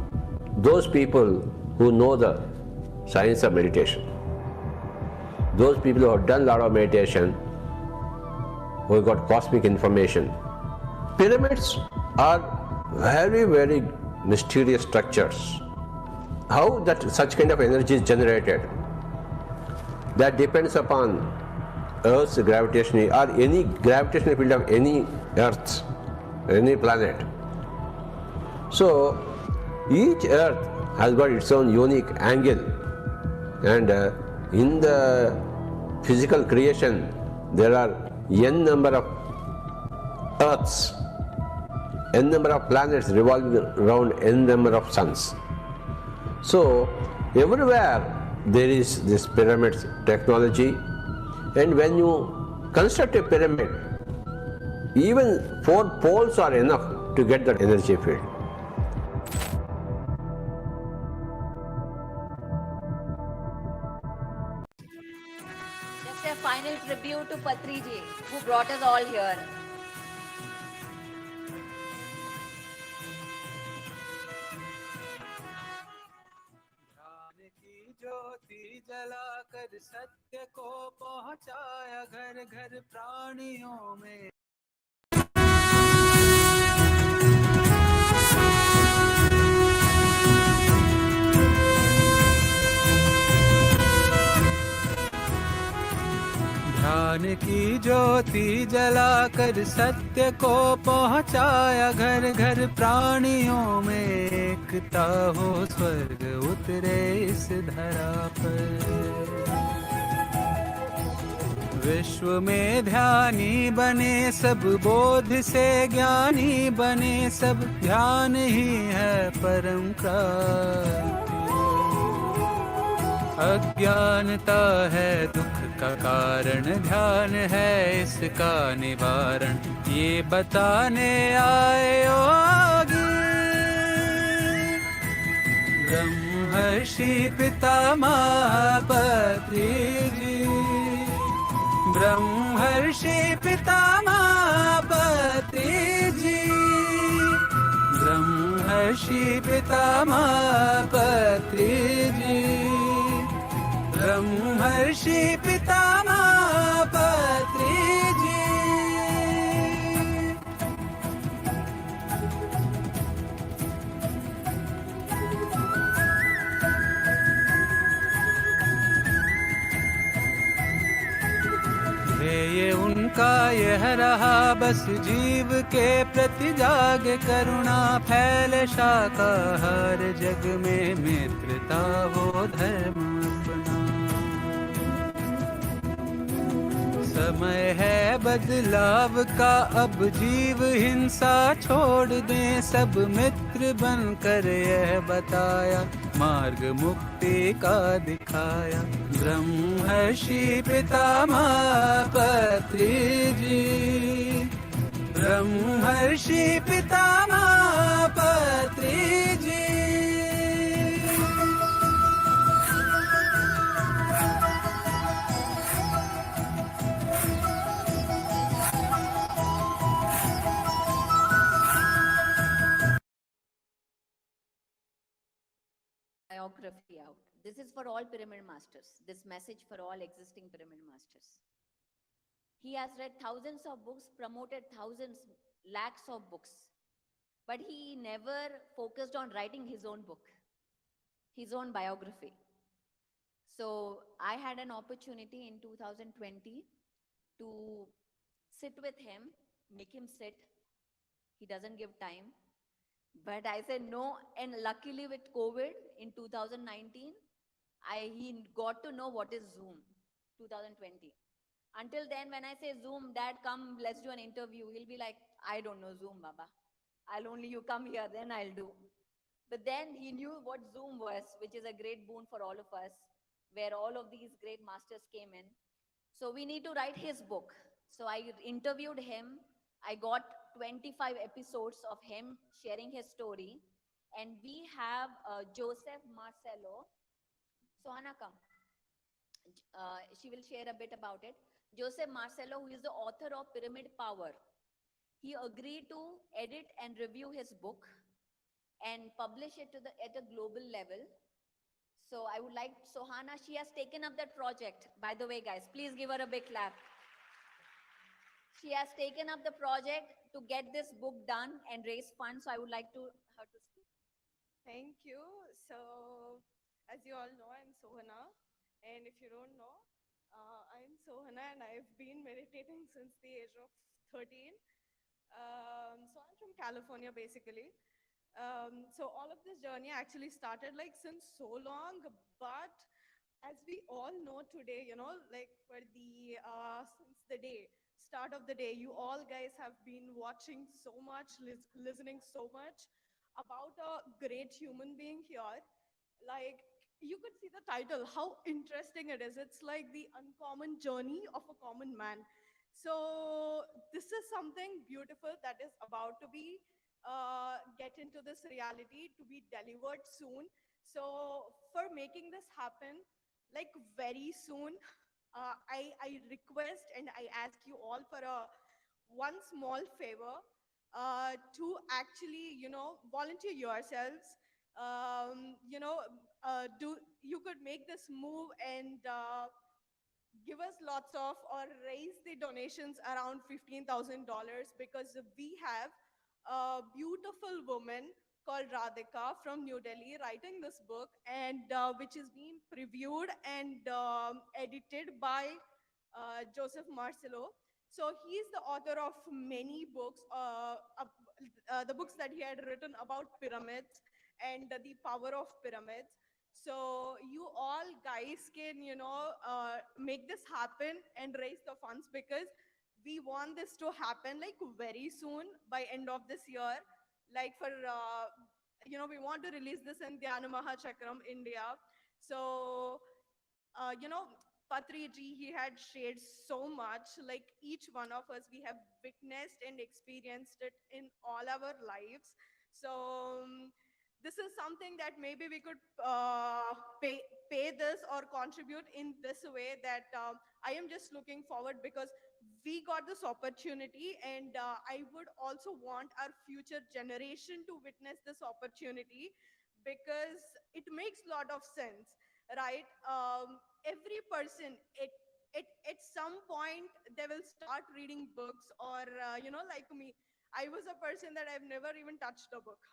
those people who know the science of meditation. Those people who have done a lot of meditation, who have got cosmic information. Pyramids are very, very mysterious structures. How that such kind of energy is generated, that depends upon Earth's gravitational or any gravitational field of any Earth, any planet. So each Earth has got its own unique angle, and in the physical creation there are n number of Earths, n number of planets revolving around n number of suns. So everywhere there is this pyramid technology, and when you construct a pyramid, even 4 poles are enough to get that energy field. Just a final tribute to Patriji, who brought us all here. ज्ञान की ज्योति जलाकर सत्य को पहुंचाया घर घर प्राणियों में। ज्ञान की ज्योति जलाकर सत्य को पहुंचाया घर घर प्राणियों में। एकता हो स्वर्ग उतरे इस धरा पर। विश्व में ध्यानी बने सब, बोध से ज्ञानी बने सब। ध्यान ही है परम क्रांति। अज्ञानता है दुख का कारण, ध्यान है इसका निवारण। ये बताने आए योगी ब्रह्मर्षि पितामह पत्रिजी। ब्रह्मर्षि पितामह पत्रिजी। ब्रह्मर्षि पितामह पत्रिजी। ब्रह्मर्षि पितामह पत्रिजी। ध्येय उनका यह रहा बस, जीव के प्रति जागे करुणा। फैले शाकाहार जग में, मित्रता हो धर्म अपना। समय है बदलाव का अब, जीव हिंसा छोड़ दें सब। मित्र बनकर यह बताया, मार्ग मुक्ति का दिखाया। ब्रह्मर्षि पितामह पत्रिजी। ब्रह्मर्षि पितामह पत्रिजी। Biography out. This is for all pyramid masters. This message for all existing pyramid masters. He has read thousands of books, promoted thousands, lakhs of books, but he never focused on writing his own book, his own biography. So I had an opportunity in 2020 to sit with him, make him sit. He doesn't give time. But I said no, and luckily with COVID in 2019, he got to know what is Zoom, 2020. Until then, when I say Zoom, Dad, come, let's do an interview, he'll be like, I don't know Zoom, Baba. You come here, then I'll do. But then he knew what Zoom was, which is a great boon for all of us, where all of these great masters came in. So we need to write his book. So I interviewed him. I got 25 episodes of him sharing his story. And we have Joseph Marcelo. Sohana, come. She will share a bit about it. Joseph Marcelo, who is the author of Pyramid Power. He agreed to edit and review his book and publish it at a global level. So I would like Sohana, she has taken up that project. By the way, guys, please give her a big clap. She has taken up the project to get this book done and raise funds. So I would like her to speak. Thank you. So, as you all know, I'm Sohana. And if you don't know, I'm Sohana and I've been meditating since the age of 13. So I'm from California, basically. So all of this journey actually started like since so long, but as we all know today, like for the, since the start of the day, you all guys have been watching so much, listening so much about a great human being here. Like, you could see the title, how interesting it is. It's like the uncommon journey of a common man. So this is something beautiful that is about to be get into this reality, to be delivered soon. So for making this happen, like very soon, I request and I ask you all for one small favor to actually, volunteer yourselves. You could make this move and give us lots of or raise the donations around $15,000 because we have a beautiful woman called Radhika from New Delhi writing this book and which is being previewed and edited by Joseph Marcelo. So he's the author of many books, the books that he had written about pyramids and the power of pyramids. So you all guys can, make this happen and raise the funds because we want this to happen like very soon by end of this year. Like for, we want to release this in Dhyana Maha Chakram, India. So, Patriji, he had shared so much, like each one of us, we have witnessed and experienced it in all our lives. So, this is something that maybe we could pay this or contribute in this way that I am just looking forward because we got this opportunity and I would also want our future generation to witness this opportunity because it makes a lot of sense, right? Every person, at some point, they will start reading books or, like me, I was a person that I've never even touched a book.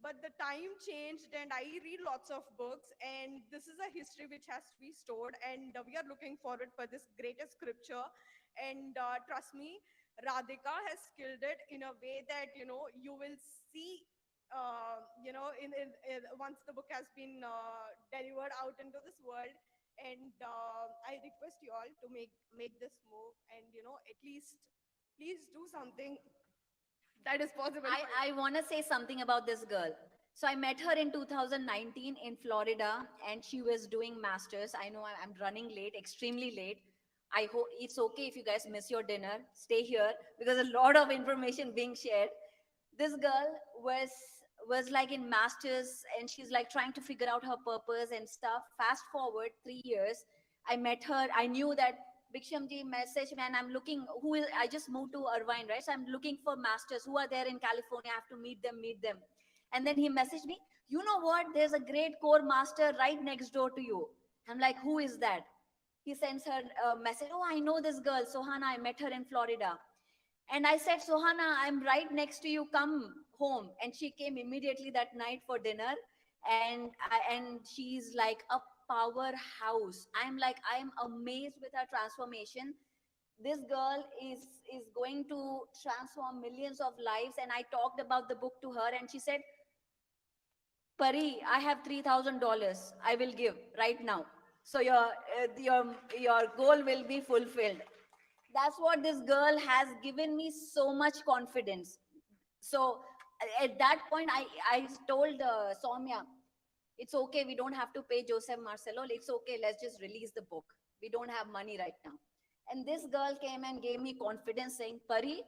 But the time changed and I read lots of books and this is a history which has to be stored and we are looking forward for this greatest scripture and trust me, Radhika has skilled it in a way that you will see once the book has been delivered out into this world and I request you all to make this move and at least please do something that is possible. I want to say something about this girl. So I met her in 2019 in Florida and she was doing masters. I know I'm running late, extremely late. I hope it's okay if you guys miss your dinner. Stay here because a lot of information being shared. This girl was like in masters and she's like trying to figure out her purpose and stuff. Fast forward 3 years, I met her. I knew that Bikshamji messaged me and I'm looking I just moved to Irvine, right? So I'm looking for masters who are there in California. I have to meet them. And then he messaged me, you know what? There's a great core master right next door to you. I'm like, who is that? He sends her a message. Oh, I know this girl, Sohana. I met her in Florida. And I said, Sohana, I'm right next to you. Come home. And she came immediately that night for dinner. And she's like a powerhouse. I'm amazed with her transformation. This girl is going to transform millions of lives. And I talked about the book to her and she said, Pari, I have $3,000. I will give right now. So your goal will be fulfilled. That's what this girl has given me so much confidence. So at that point, I told Soumya, it's okay. We don't have to pay Joseph Marcelo. It's okay. Let's just release the book. We don't have money right now. And this girl came and gave me confidence saying, Pari,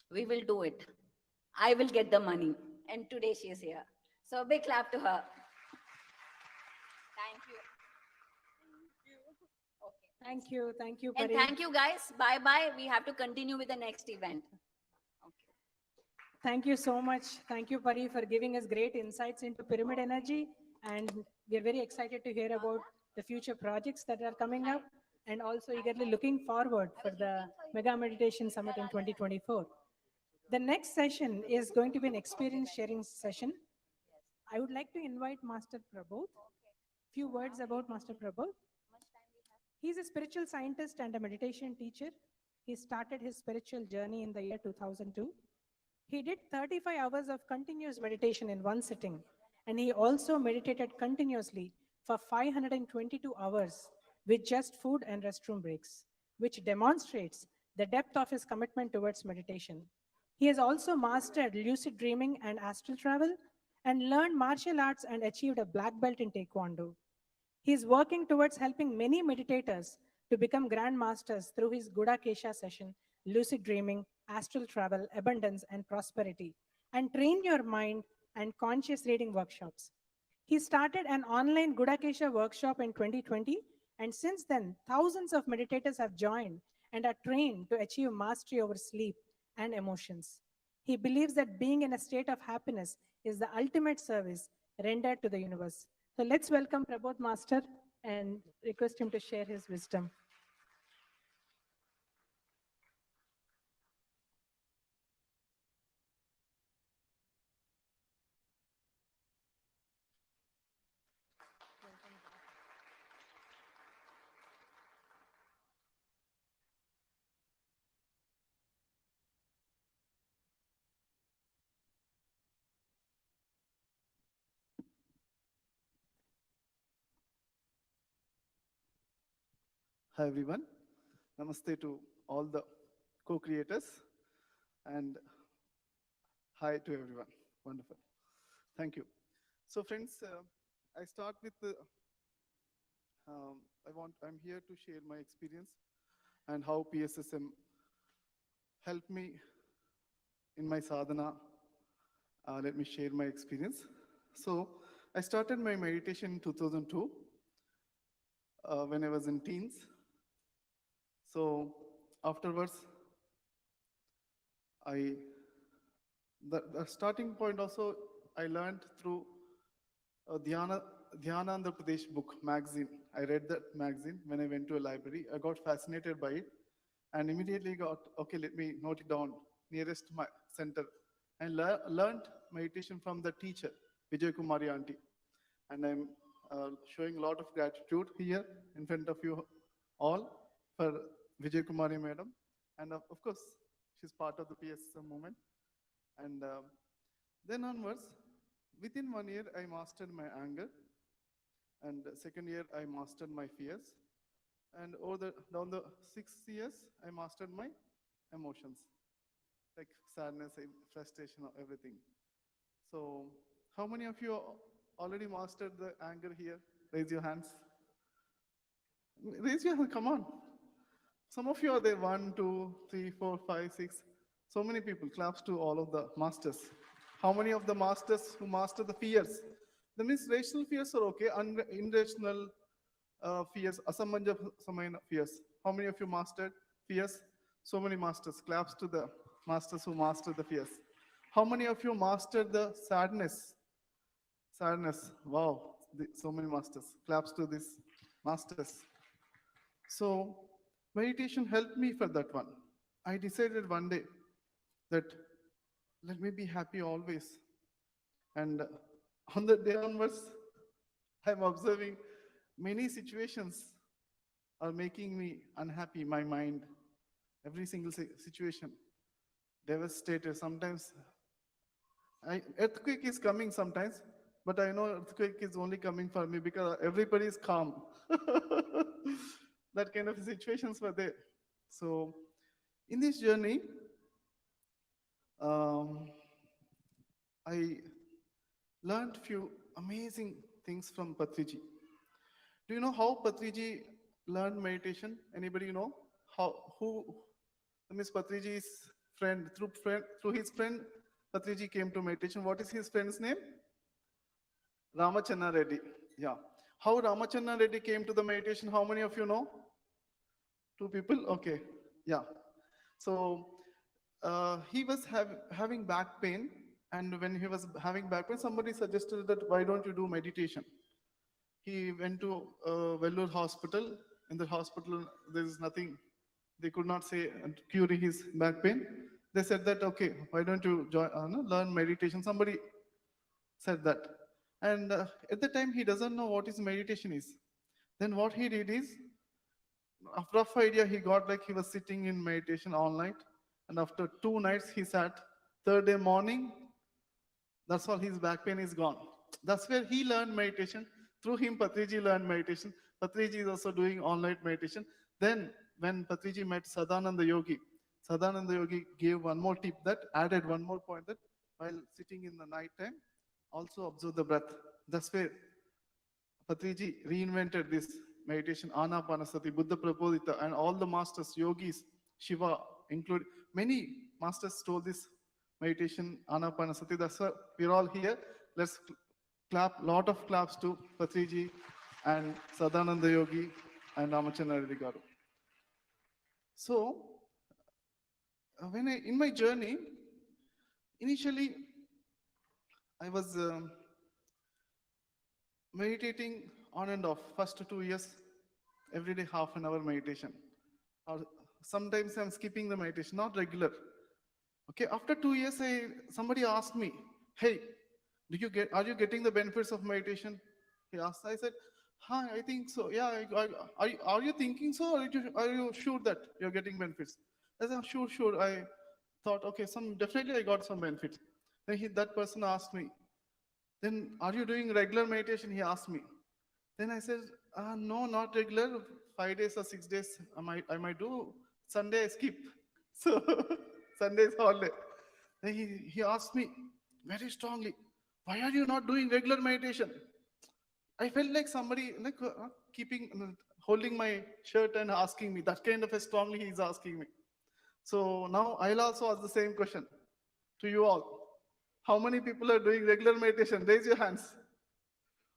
we will do it. I will get the money. And today she is here. So a big clap to her. Thank you. Okay. Thank you, And Pari. thank you guys. Bye-bye. We have to continue with the next event. Thank you so much. Thank you, Pari, for giving us great insights into pyramid energy. And we are very excited to hear about the future projects that are coming up and also eagerly looking forward for the Mega Meditation Summit in 2024. The next session is going to be an experience sharing session. I would like to invite Master Prabodh. Few words about Master Prabodh. He's a spiritual scientist and a meditation teacher. He started his spiritual journey in the year 2002. He did 35 hours of continuous meditation in one sitting, and he also meditated continuously for 522 hours with just food and restroom breaks, which demonstrates the depth of his commitment towards meditation. He has also mastered lucid dreaming and astral travel and learned martial arts and achieved a black belt in Taekwondo. He is working towards helping many meditators to become grand masters through his Gudakesha session, lucid dreaming, astral travel, abundance, and prosperity, and train your mind and conscious reading workshops. He started an online Gudakesha workshop in 2020 And since then, thousands of meditators have joined and are trained to achieve mastery over sleep and emotions. He believes that being in a state of happiness is the ultimate service rendered to the universe. So let's welcome Prabodh Master and request him to share his wisdom. Hi everyone. Namaste to all the co-creators and hi to everyone. Wonderful. Thank you. So friends, I start with I'm here to share my experience and how PSSM helped me in my sadhana. Let me share my experience. So I started my meditation in 2002 when I was in teens. So afterwards, the starting point also I learned through Dhyana Andhra Pradesh book magazine. I read that magazine when I went to a library. I got fascinated by it and immediately got, okay, let me note it down nearest my center and learned meditation from the teacher, Vijay Kumari auntie. And I'm showing a lot of gratitude here in front of you all for Vijay Kumari madam. And of course, she's part of the PSSM movement. And then onwards, within 1 year, I mastered my anger. And second year, I mastered my fears. And down the 6 years, I mastered my emotions, like sadness, frustration, everything. So how many of you already mastered the anger here? Raise your hands. Raise your hand, come on. Some of you are there, 1, 2, 3, 4, 5, 6. So many people. Claps to all of the masters. How many of the masters who master the fears? That means rational fears are okay, irrational fears, asamanja samayana fears. How many of you mastered fears? So many masters. Claps to the masters who master the fears. How many of you mastered the sadness? Sadness. Wow, so many masters. Claps to these masters. So meditation helped me for that one. I decided one day that let me be happy always. And on the day onwards, I'm observing many situations are making me unhappy, my mind. Every single situation, devastated. Sometimes, earthquake is coming sometimes, but I know earthquake is only coming for me because everybody is calm. That kind of situations were there. So in this journey, I learned few amazing things from Patriji. Do you know how Patriji learned meditation? Anybody know? Who Miss Patriji's friend, through his friend, Patriji came to meditation. What is his friend's name? Ramachandra Reddy. Yeah. How Ramachandra Reddy came to the meditation? How many of you know? 2 people? Okay. Yeah. So he was having back pain. And when he was having back pain, somebody suggested that why don't you do meditation? He went to Vellore hospital. In the hospital, there is nothing. They could not say cure his back pain. They said that, okay, why don't you learn meditation? Somebody said that. And at the time, he doesn't know what is meditation is. Then what he did is, a rough idea he got, like he was sitting in meditation all night. And after 2 nights, he sat. Third day morning, that's all, his back pain is gone. That's where he learned meditation. Through him, Patriji learned meditation. Patriji is also doing all-night meditation. Then, when Patriji met Sadananda Yogi gave one more tip, that added one more point, that while sitting in the night time, also observe the breath. That's where Patriji reinvented this meditation, Anapanasati, Buddha Prabodhita, and all the masters, yogis, Shiva, including many masters told this meditation, Anapanasati. That's why we're all here. Let's clap, lot of claps to Patriji and Sadananda Yogi and Ramachandra Reddy garu. So, in my journey, initially, I was meditating on and off. First 2 years, every day half an hour meditation. Or sometimes I'm skipping the meditation, not regular. Okay, after 2 years, somebody asked me, "Hey, are you getting the benefits of meditation?" He asked. I said, "Hi, I think so. Yeah, are you thinking so? Or are you sure that you're getting benefits?" I said, "Sure. I thought, okay, definitely I got some benefits." Then that person asked me, "Then are you doing regular meditation?" He asked me. Then I said, "No, not regular. 5 days or 6 days I might do. Sunday I skip." So Sunday is holiday. Then he asked me very strongly, "Why are you not doing regular meditation?" I felt like somebody holding my shirt and asking me that kind of a strongly he's asking me. So now I'll also ask the same question to you all. How many people are doing regular meditation? Raise your hands.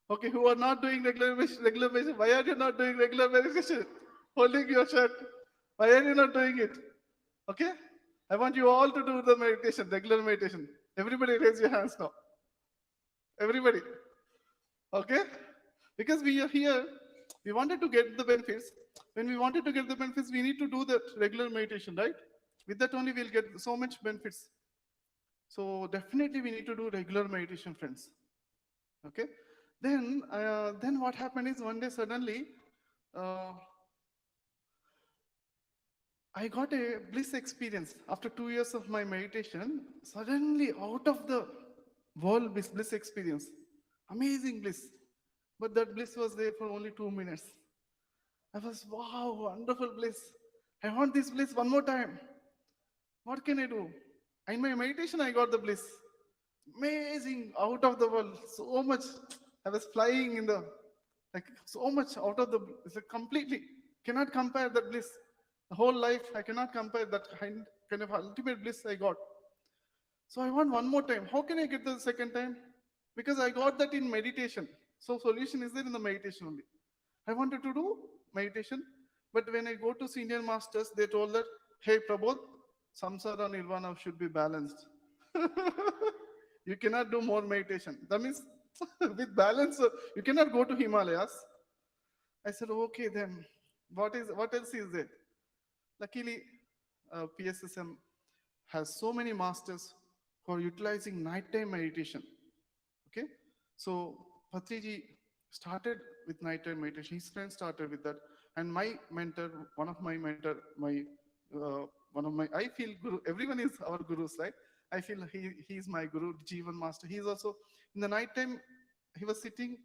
Okay, who are not doing regular meditation? Why are you not doing regular meditation? Holding your shirt. Why are you not doing it? Okay, I want you all to do the meditation, regular meditation. Everybody raise your hands now. Everybody. Okay? Because we are here, we wanted to get the benefits. When we wanted to get the benefits, we need to do that regular meditation, right? With that only we'll get so much benefits. So definitely we need to do regular meditation, friends. Okay? Then what happened is one day suddenly, I got a bliss experience. After 2 years of my meditation, suddenly out of the world bliss experience. Amazing bliss. But that bliss was there for only 2 minutes. I was, wow, wonderful bliss. I want this bliss one more time. What can I do? In my meditation, I got the bliss. Amazing, out of the world, so much. I was flying in so much out of it's completely, cannot compare that bliss. The whole life, I cannot compare that kind of ultimate bliss I got. So I want one more time. How can I get the second time? Because I got that in meditation. So solution is there in the meditation only. I wanted to do meditation, but when I go to senior masters, they told that, "Hey, Prabodh, samsara nirvana should be balanced." You cannot do more meditation. That means with balance, you cannot go to Himalayas. I said, okay, then what else is there? Luckily, PSSM has so many masters who are utilizing nighttime meditation. Okay, so Patriji started with nighttime meditation. His friends started with that, and my mentor, one of my, I feel guru. Everyone is our gurus, right? I feel he's my guru, Jivan Master. He's also in the nighttime. He was sitting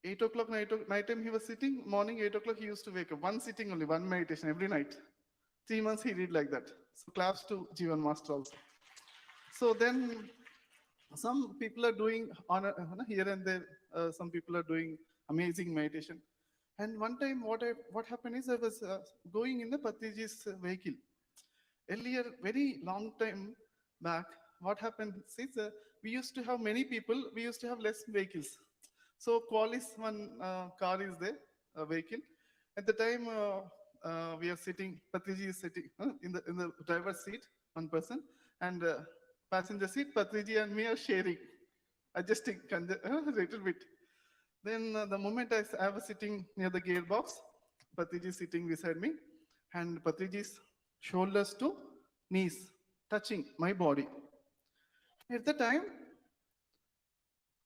8 o'clock nighttime. He was sitting. Morning 8 o'clock. He used to wake up. One sitting only, one meditation every night. 3 months he did like that. So claps to Jivan Master also. So then some people are doing here and there. Some people are doing amazing meditation. And one time, what happened is I was going in the Patriji's vehicle. Earlier, very long time back, what happened is we used to have many people. We used to have less vehicles. So Qualis one car is there, a vehicle. At the time, we are sitting. Patriji is sitting in the driver's seat, one person, and passenger seat. Patriji and me are sharing, adjusting a little bit. Then the moment I was sitting near the gearbox, Patriji is sitting beside me, and Patriji's shoulders to knees touching my body. At the time,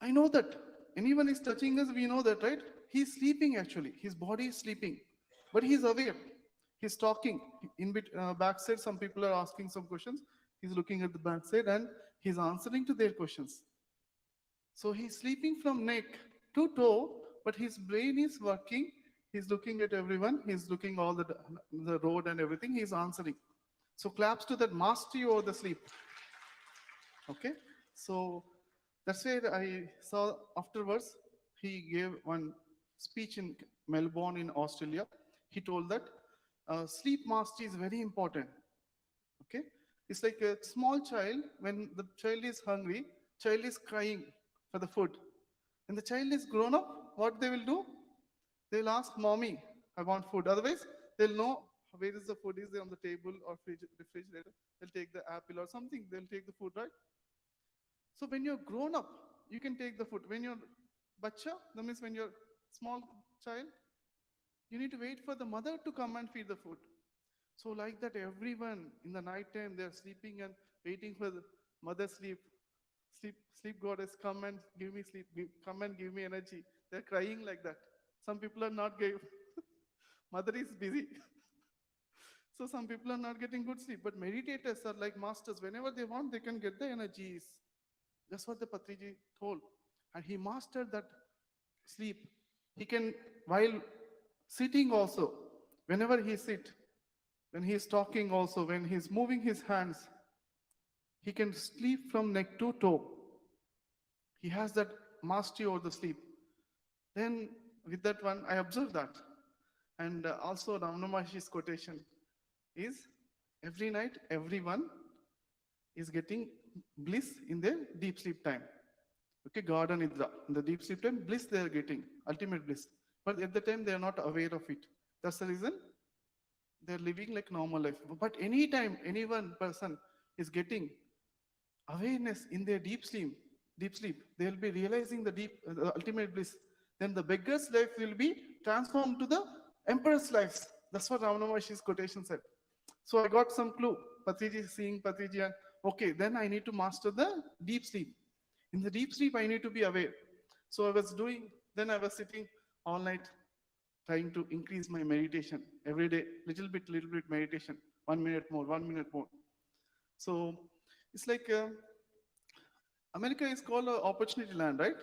I know that anyone is touching us, we know that, right? He's sleeping actually. His body is sleeping, but he's aware. He's talking. In backside, some people are asking some questions. He's looking at the backside and he's answering to their questions. So he's sleeping from neck to toe, but his brain is working. He's looking at everyone. He's looking all the road and everything. He's answering. So claps to that mastery over the sleep. Okay. So that's where I saw afterwards, he gave one speech in Melbourne in Australia. He told that sleep mastery is very important. Okay. It's like a small child, when the child is hungry, child is crying for the food. When the child is grown up, what they will do? They will ask mommy, I want food. Otherwise, they'll know where is the food is on the table or refrigerator. They'll take the apple or something. They'll take the food, right? So when you're grown up, you can take the food. When you're bacha, that means when you're small child, you need to wait for the mother to come and feed the food. So like that, everyone in the night time, they're sleeping and waiting for the mother sleep. Sleep goddess, come and give me sleep, come and give me energy. They're crying like that. Some people are not gave. Mother is busy. So some people are not getting good sleep. But meditators are like masters. Whenever they want, they can get the energies. That's what the Patriji told. And he mastered that sleep. He can, while sitting also, whenever he sit, when he is talking also, when he's moving his hands, he can sleep from neck to toe. He has that mastery over the sleep. Then with that one, I observed that. And also Ramana Maharshi's quotation is, every night, everyone is getting bliss in their deep sleep time. Okay, God and Nidra. In the deep sleep time, bliss they are getting, ultimate bliss. But at the time, they are not aware of it. That's the reason they're living like normal life. But anytime any one person is getting awareness in their deep sleep, they'll be realizing the ultimate bliss. Then the beggar's life will be transformed to the emperor's lives. That's what Ramana Maharshi's quotation said. So I got some clue. Patriji seeing Patriji, and okay, then I need to master the deep sleep. In the deep sleep, I need to be aware. So I was sitting all night trying to increase my meditation every day, little bit meditation, 1 minute more, 1 minute more. So it's like America is called an opportunity land, right?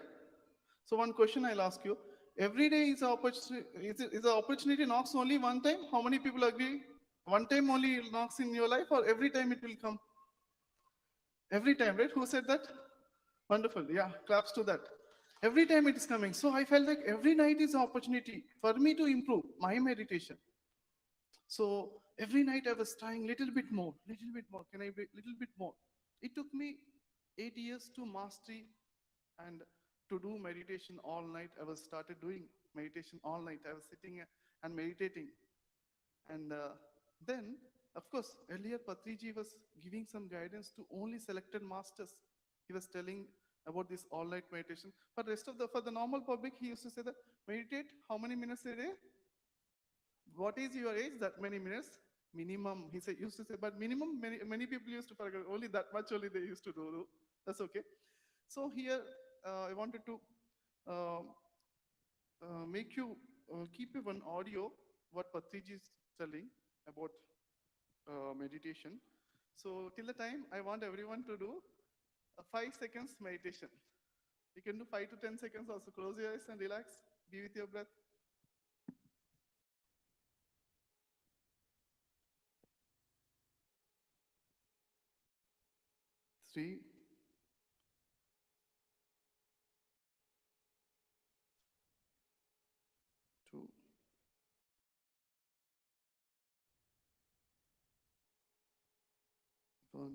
So one question I'll ask you: every day is an opportunity. Is the opportunity knocks only one time? How many people agree? One time only it knocks in your life, or every time it will come? Every time, right? Who said that? Wonderful. Yeah, claps to that. Every time it is coming. So I felt like every night is an opportunity for me to improve my meditation. So every night I was trying little bit more. Can I be little bit more? It took me 8 years to mastery and to do meditation all night. I was started doing meditation all night. I was sitting and meditating. And then, of course, earlier Patriji was giving some guidance to only selected masters. He was telling about this all-night meditation. For the normal public, he used to say that meditate how many minutes a day? What is your age? That many minutes minimum. He used to say, but minimum many people used to forget. Only that much only they used to do. That's okay. So here I wanted to make you keep one audio what Patriji is telling about meditation. So till the time, I want everyone to do a 5 seconds meditation. You can do 5 to 10 seconds also. Close your eyes and relax. Be with your breath. 3, 2, 1, 0.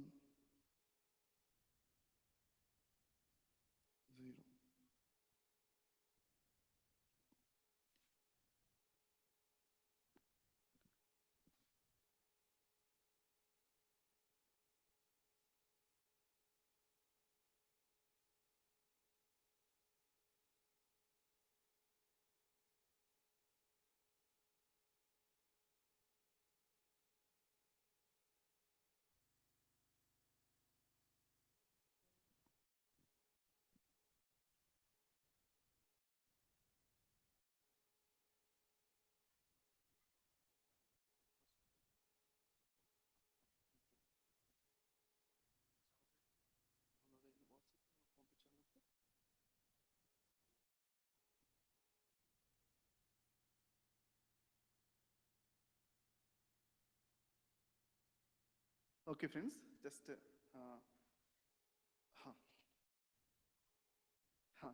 Okay, friends, just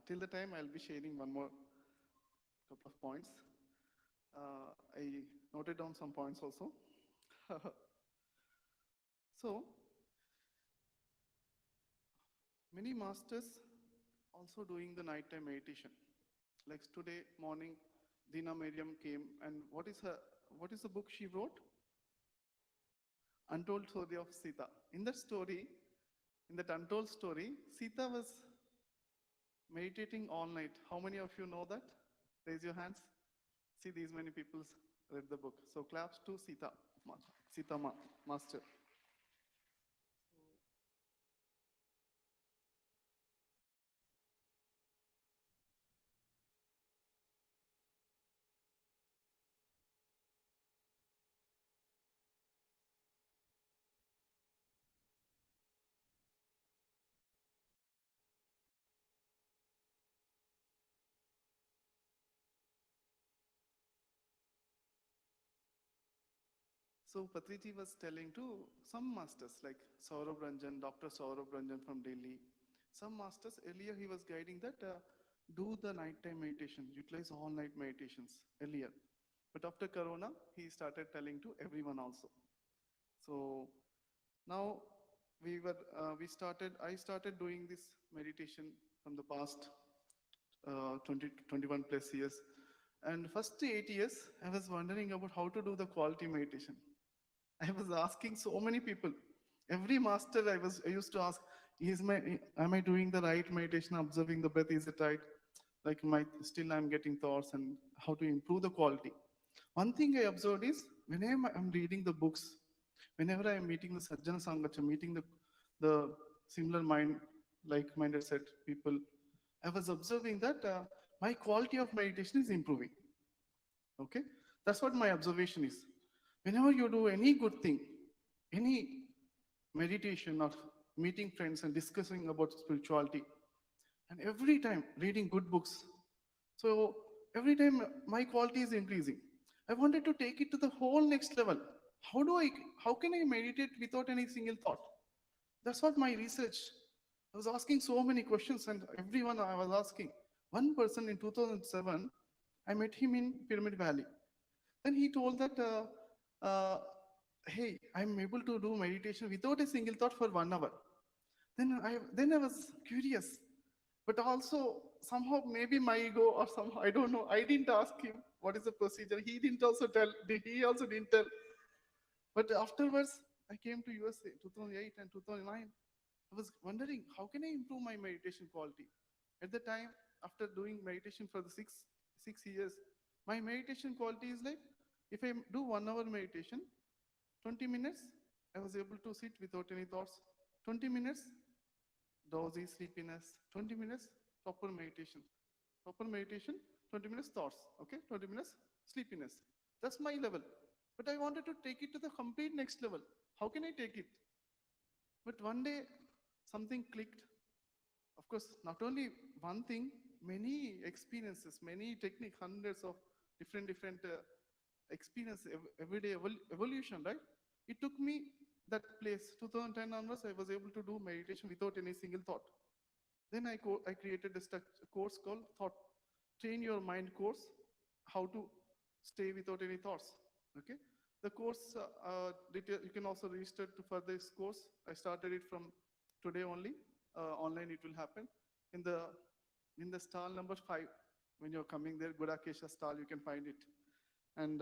till the time I'll be sharing one more couple of points. I noted down some points also. So, many masters also doing the nighttime meditation. Like today morning, Dina came, and what is the book she wrote? Untold Story of Sita. In that story, in that untold story, Sita was meditating all night. How many of you know that? Raise your hands. See, these many people read the book. So claps to Sita, Master. So Patriji was telling to some masters like Saurabh Ranjan, Dr. Saurabh Ranjan from Delhi. Some masters, earlier he was guiding that do the nighttime meditation, utilize all night meditations earlier. But after Corona, he started telling to everyone also. So now I started doing this meditation from the past 21 plus years. And first 8 years, I was wondering about how to do the quality meditation. I was asking so many people. Every master I used to ask, am I doing the right meditation, observing the breath, is it right? Like still I'm getting thoughts and how to improve the quality. One thing I observed is whenever I'm reading the books, whenever I'm meeting the Sajjana Sangacha, meeting the similar like-minded set people, I was observing that my quality of meditation is improving. Okay, that's what my observation is. Whenever you do any good thing, any meditation or meeting friends and discussing about spirituality, and every time reading good books, so every time my quality is increasing. I wanted to take it to the whole next level. How can I meditate without any single thought? That's what my research. I was asking so many questions, and everyone I was asking. One person in 2007, I met him in Pyramid Valley. Then he told that, hey, I'm able to do meditation without a single thought for 1 hour. Then I was curious, but also somehow maybe my ego or somehow, I don't know. I didn't ask him what is the procedure. He also didn't tell. But afterwards, I came to USA 2008 and 2009. I was wondering, how can I improve my meditation quality? At the time, after doing meditation for the six years, my meditation quality is like, if I do 1 hour meditation, 20 minutes, I was able to sit without any thoughts. 20 minutes, drowsy, sleepiness. 20 minutes, proper meditation. 20 minutes thoughts, okay? 20 minutes sleepiness. That's my level. But I wanted to take it to the complete next level. How can I take it? But one day, something clicked. Of course, not only one thing, many experiences, many techniques, hundreds of different experience, everyday evolution, right? It took me that place. 2010 onwards, I was able to do meditation without any single thought. Then I created a course called Train Your Mind course, how to stay without any thoughts. Okay, the course you can also register for this course. I started it from today only. Online it will happen in the stall number 5. When you're coming there, Gudakesha stall, you can find it. And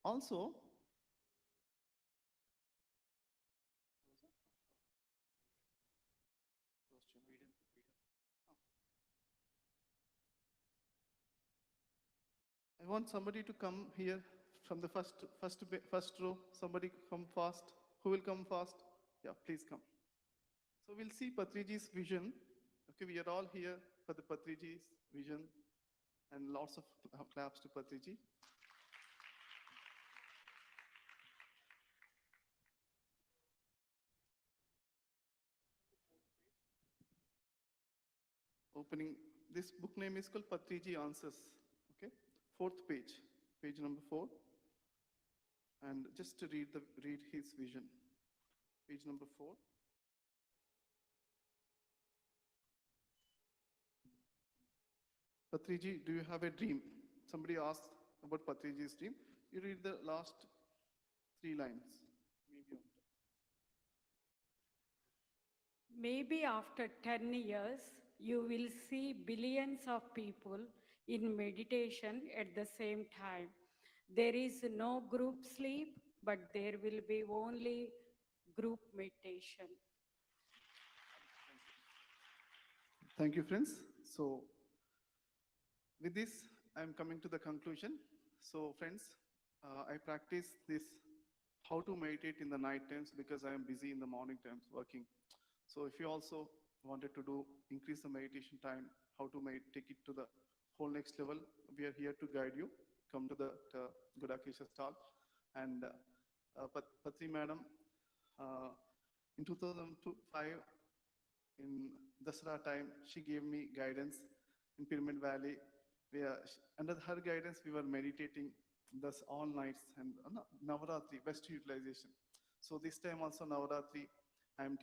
also, I want somebody to come here from the first row. Somebody come fast. Who will come fast? Yeah, please come. So we'll see Patriji's vision. Okay, we are all here for the Patriji's vision, and lots of claps to Patriji. Opening, this book name is called Patriji Answers. Okay, 4th page, page number 4. And just to read his vision. Page number 4. Patriji, do you have a dream? Somebody asked about Patriji's dream. You read the last 3 lines. Maybe after 10 years, you will see billions of people in meditation at the same time. There is no group sleep, but there will be only group meditation. Thank you, friends. So with this, I'm coming to the conclusion. So friends, I practice this how to meditate in the night times because I am busy in the morning times working. So if you also wanted to increase the meditation time, how to take it to the whole next level, we are here to guide you. Come to the Gudakesha stall. And Patri madam, in 2005, in Dasara time, she gave me guidance in Pyramid Valley. Under her guidance, we were meditating thus all nights and Navaratri, best utilization. So this time also Navaratri, I'm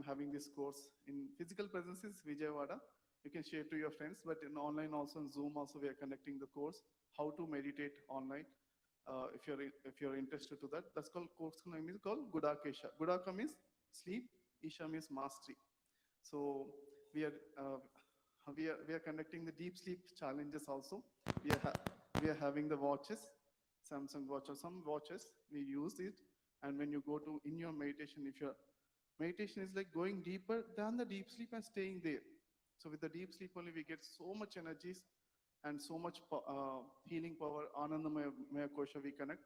having this course in physical presence is Vijayawada. You can share to your friends, but in online also, in Zoom also, we are conducting the course, how to meditate online. If you're interested to that, that's called course name is called Gudakesha. Gudaka means sleep, Isha means mastery. So we are conducting the deep sleep challenges also. We are having the watches, Samsung watch or some watches. We use it, and when you go to in your meditation, if your meditation is like going deeper than the deep sleep and staying there. So with the deep sleep only, we get so much energies and so much healing power. Anandamaya Kosha we connect.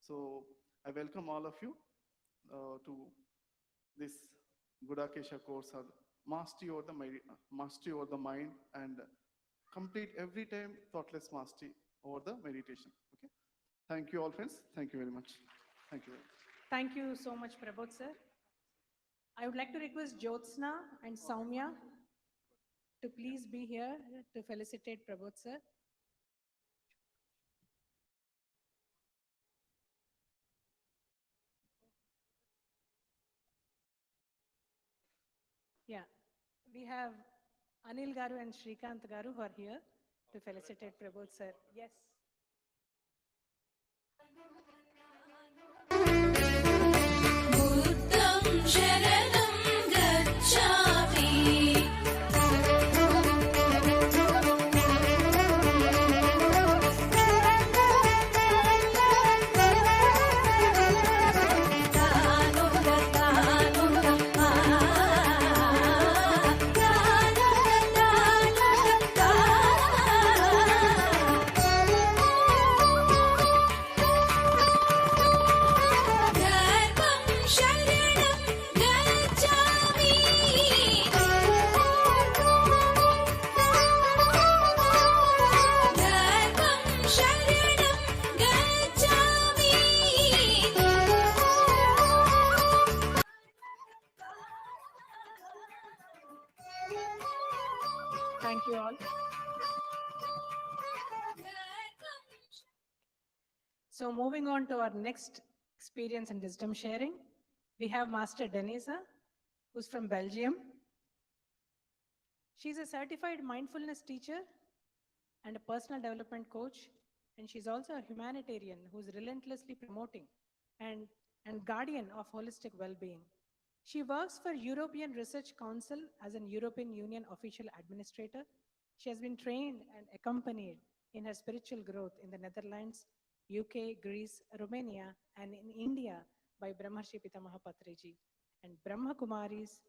So I welcome all of you to this Gudakesha course, mastery over the mind, and complete every time thoughtless mastery over the meditation. Okay. Thank you all, friends. Thank you very much. Thank you. Thank you so much, Prabodh sir. I would like to request Jyotsna and Soumya to please be here to felicitate Prabodh sir. Yeah, we have Anil Garu and Shrikant Garu who are here to felicitate Prabodh sir. Yes. Buddham sharanam gacchami. Thank you all. So moving on to our next experience and wisdom sharing, we have Master Denisa, who's from Belgium. She's a certified mindfulness teacher and a personal development coach, and she's also a humanitarian who's relentlessly promoting and guardian of holistic well-being. She works for European Research Council as an European Union official administrator. She has been trained and accompanied in her spiritual growth in the Netherlands, UK, Greece, Romania, and in India by Brahmarshi Pitamaha Patriji and Brahma Kumaris,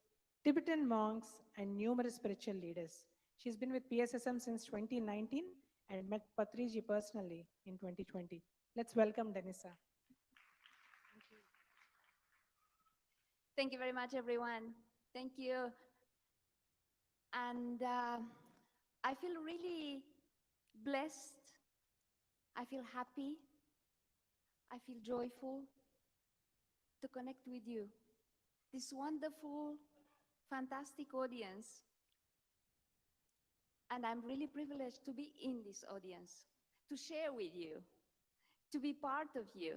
Tibetan monks, and numerous spiritual leaders. She's been with PSSM since 2019 and met Patriji personally in 2020. Let's welcome Denisa. Thank you very much, everyone. Thank you. And I feel really blessed. I feel happy. I feel joyful to connect with you. This wonderful, fantastic audience. And I'm really privileged to be in this audience, to share with you, to be part of you,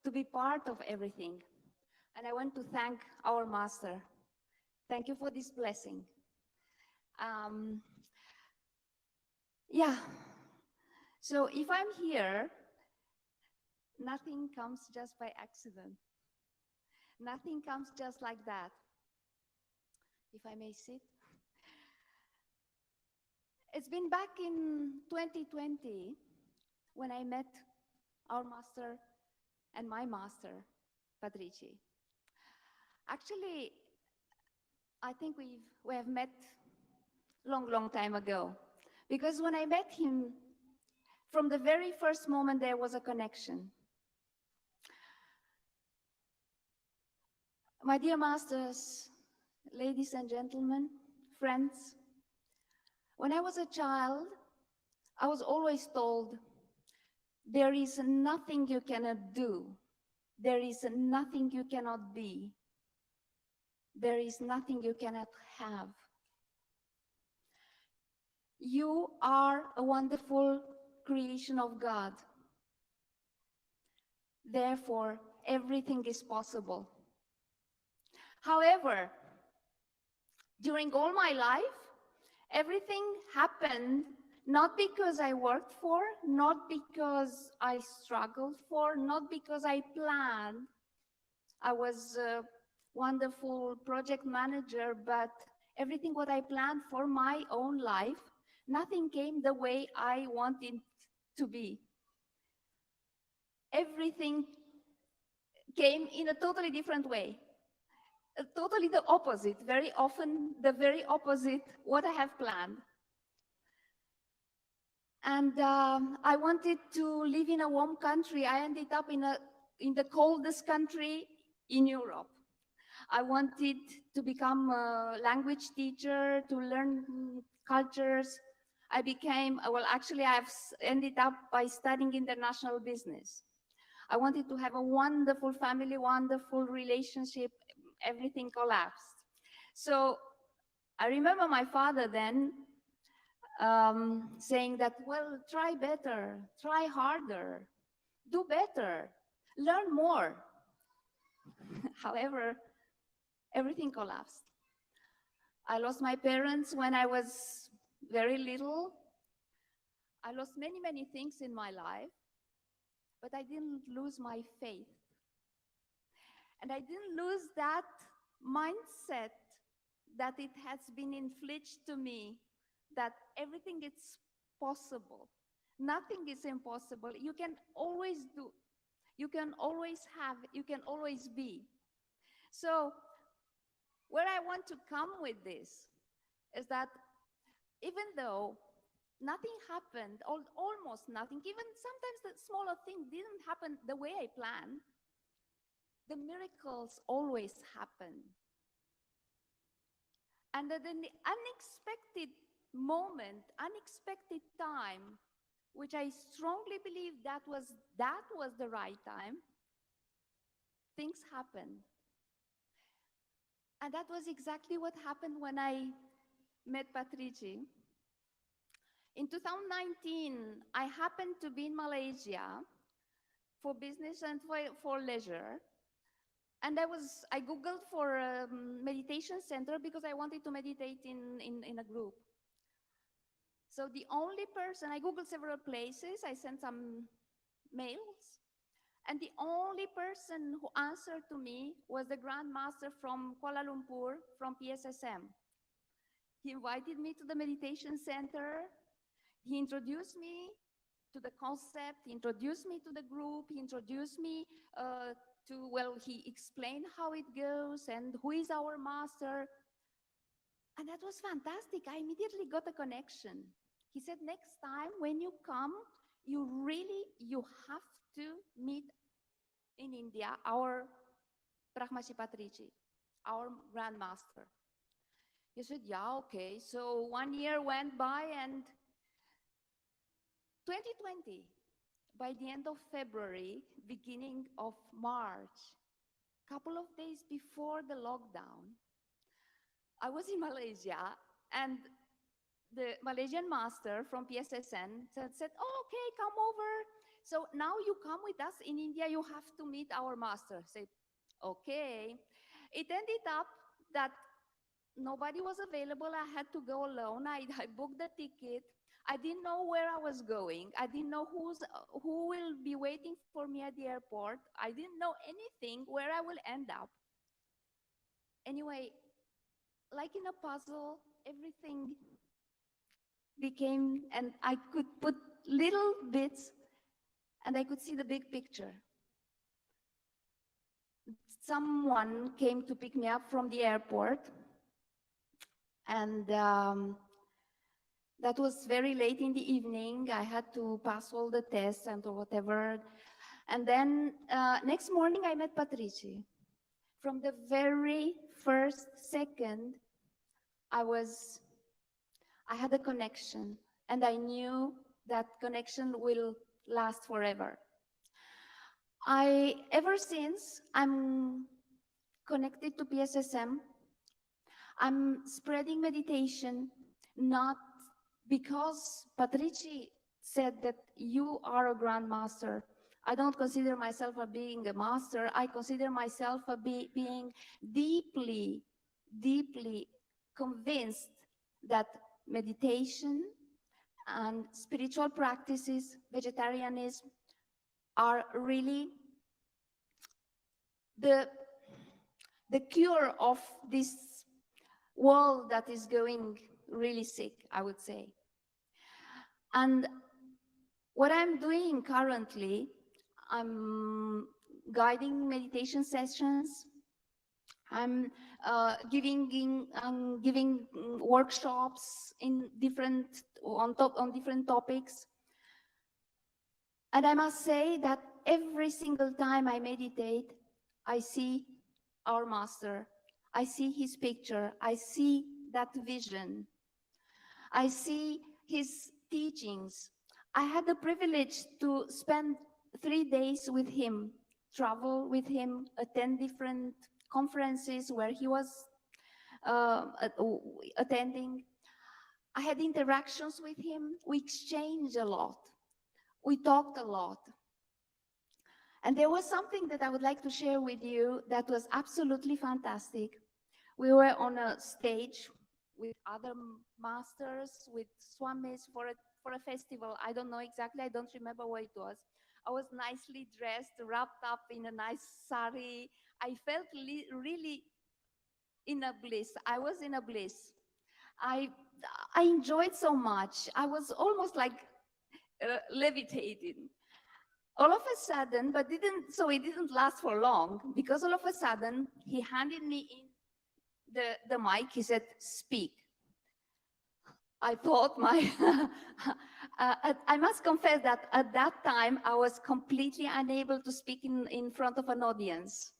to be part of everything. And I want to thank our master. Thank you for this blessing. So if I'm here, nothing comes just by accident. Nothing comes just like that. If I may sit. It's been back in 2020 when I met our master and my master, Patriji. Actually, I think we have met long time ago. Because when I met him, from the very first moment, there was a connection. My dear masters, ladies and gentlemen, friends, when I was a child, I was always told, there is nothing you cannot do. There is nothing you cannot be. There is nothing you cannot have. You are a wonderful creation of God. Therefore, everything is possible. However, during all my life, everything happened not because I worked for, not because I struggled for, not because I planned. I was a wonderful project manager, but everything what I planned for my own life, nothing came the way I wanted to be. Everything came in a totally different way. Totally the opposite, very often the very opposite what I have planned. And I wanted to live in a warm country. I ended up in the coldest country in Europe. I wanted to become a language teacher, to learn cultures. I became, well, actually I've ended up by studying international business. I wanted to have a wonderful family, wonderful relationship. Everything collapsed. So I remember my father then saying that, well, try better, try harder, do better, learn more. However, everything collapsed. I lost my parents when I was very little. I lost many things in my life, but I didn't lose my faith. And I didn't lose that mindset that it has been infliged to me, that everything is possible. Nothing is impossible. You can always do. You can always have. You can always be. So where I want to come with this is that even though nothing happened, almost nothing, even sometimes the smaller thing didn't happen the way I planned, the miracles always happen. And at the unexpected moment, unexpected time, which I strongly believe that was the right time, things happened. And that was exactly what happened when I met Patriji. In 2019, I happened to be in Malaysia for business and for leisure. And I Googled for a meditation center because I wanted to meditate in a group. So the only person, I Googled several places, I sent some mails, and the only person who answered to me was the Grand Master from Kuala Lumpur, from PSSM. He invited me to the meditation center. He introduced me to the concept, he introduced me to the group, he introduced me he explained how it goes and who is our master. And that was fantastic. I immediately got a connection. He said, next time when you come, you have to meet in India our Brahmashi Patriji, our Grand Master. He said, yeah, okay. So 1 year went by, and 2020, by the end of February, beginning of March, couple of days before the lockdown, I was in Malaysia, and the Malaysian master from PSSN said, oh, okay, come over. So now you come with us in India, you have to meet our master. I said, okay. It ended up that nobody was available. I had to go alone. I booked the ticket. I didn't know where I was going. I didn't know who will be waiting for me at the airport. I didn't know anything where I will end up. Anyway, like in a puzzle, everything became, and I could put little bits and I could see the big picture. Someone came to pick me up from the airport, and that was very late in the evening. I had to pass all the tests and whatever. And then next morning I met Patriji. From the very first second, I had a connection, and I knew that connection will last forever. Ever since, I'm connected to PSSM. I'm spreading meditation, not because Patriji said that you are a grandmaster. I don't consider myself as being a master. I consider myself as being deeply, deeply convinced that meditation and spiritual practices, vegetarianism, are really the cure of this world that is going really sick, I would say. And what I'm doing currently, I'm guiding meditation sessions. I'm giving workshops on different topics. And I must say that every single time I meditate, I see our master. I see his picture. I see that vision. I see his teachings. I had the privilege to spend 3 days with him, travel with him, attend different conferences where he was attending. I had interactions with him. We exchanged a lot. We talked a lot. And there was something that I would like to share with you that was absolutely fantastic. We were on a stage with other masters, with swamis for a festival. I don't know exactly, I don't remember what it was. I was nicely dressed, wrapped up in a nice sari. I felt really in a bliss. I was in a bliss. I enjoyed so much. I was almost like levitating. All of a sudden, but it didn't last for long, because all of a sudden he handed me in the mic. He said, "Speak." I thought I must confess that at that time I was completely unable to speak in front of an audience.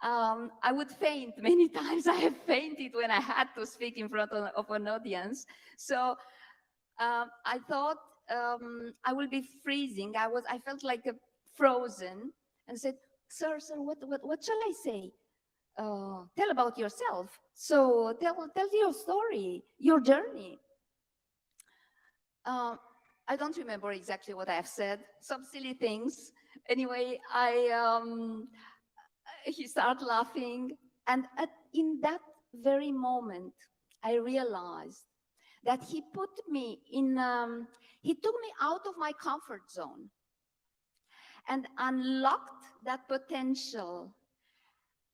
I would faint many times. I have fainted when I had to speak in front of an audience. So I thought I will be freezing. I felt like frozen, and said, "Sir, what shall I say? Tell about yourself. So tell your story, your journey." I don't remember exactly what I have said. Some silly things. Anyway, he started laughing, and in that very moment, I realized that he took me out of my comfort zone and unlocked that potential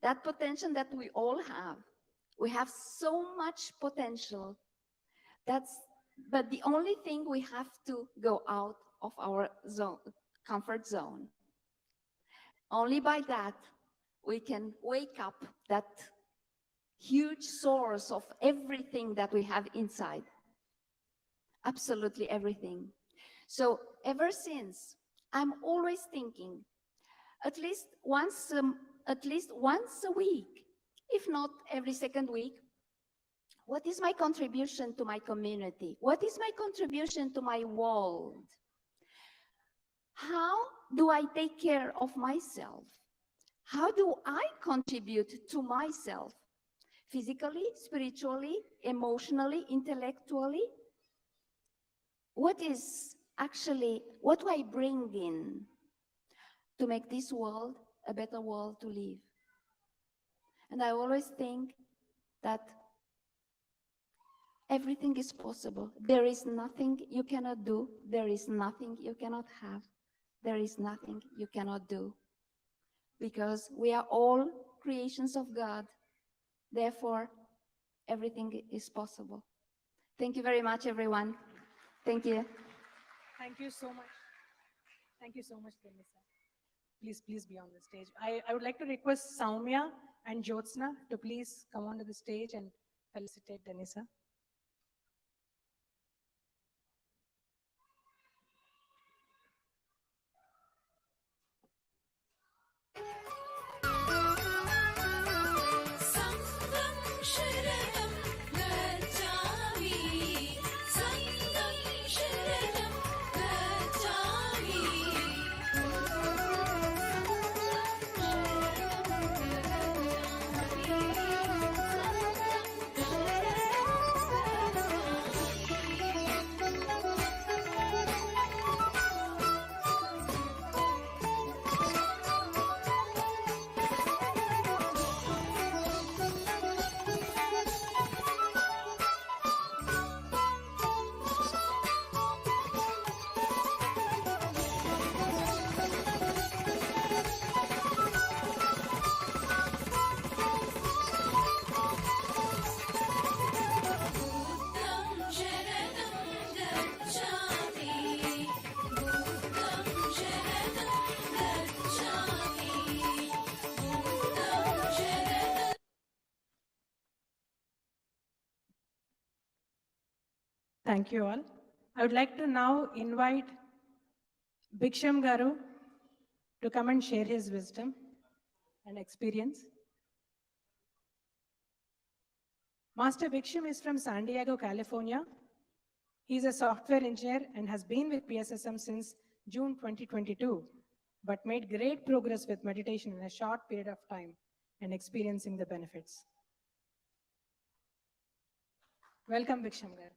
that we all have. We have so much potential. But the only thing, we have to go out of our comfort zone. Only by that we can wake up that huge source of everything that we have inside. Absolutely everything. So ever since, I'm always thinking, at least once a week, if not every second week, what is my contribution to my community? What is my contribution to my world? How do I take care of myself? How do I contribute to myself? Physically, spiritually, emotionally, intellectually? What do I bring in to make this world a better world to live? And I always think that everything is possible. There is nothing you cannot do. There is nothing you cannot have. There is nothing you cannot do. Because we are all creations of God. Therefore, everything is possible. Thank you very much, everyone. Thank you. Thank you so much. Thank you so much, Denisa. Please be on the stage. I would like to request Soumya and Jyotsna to please come onto the stage and felicitate Denisa. Thank you all. I would like to now invite Bhiksham Garu to come and share his wisdom and experience. Master Bhiksham is from San Diego, California. He is a software engineer and has been with PSSM since June 2022, but made great progress with meditation in a short period of time and experiencing the benefits. Welcome, Bhiksham Garu.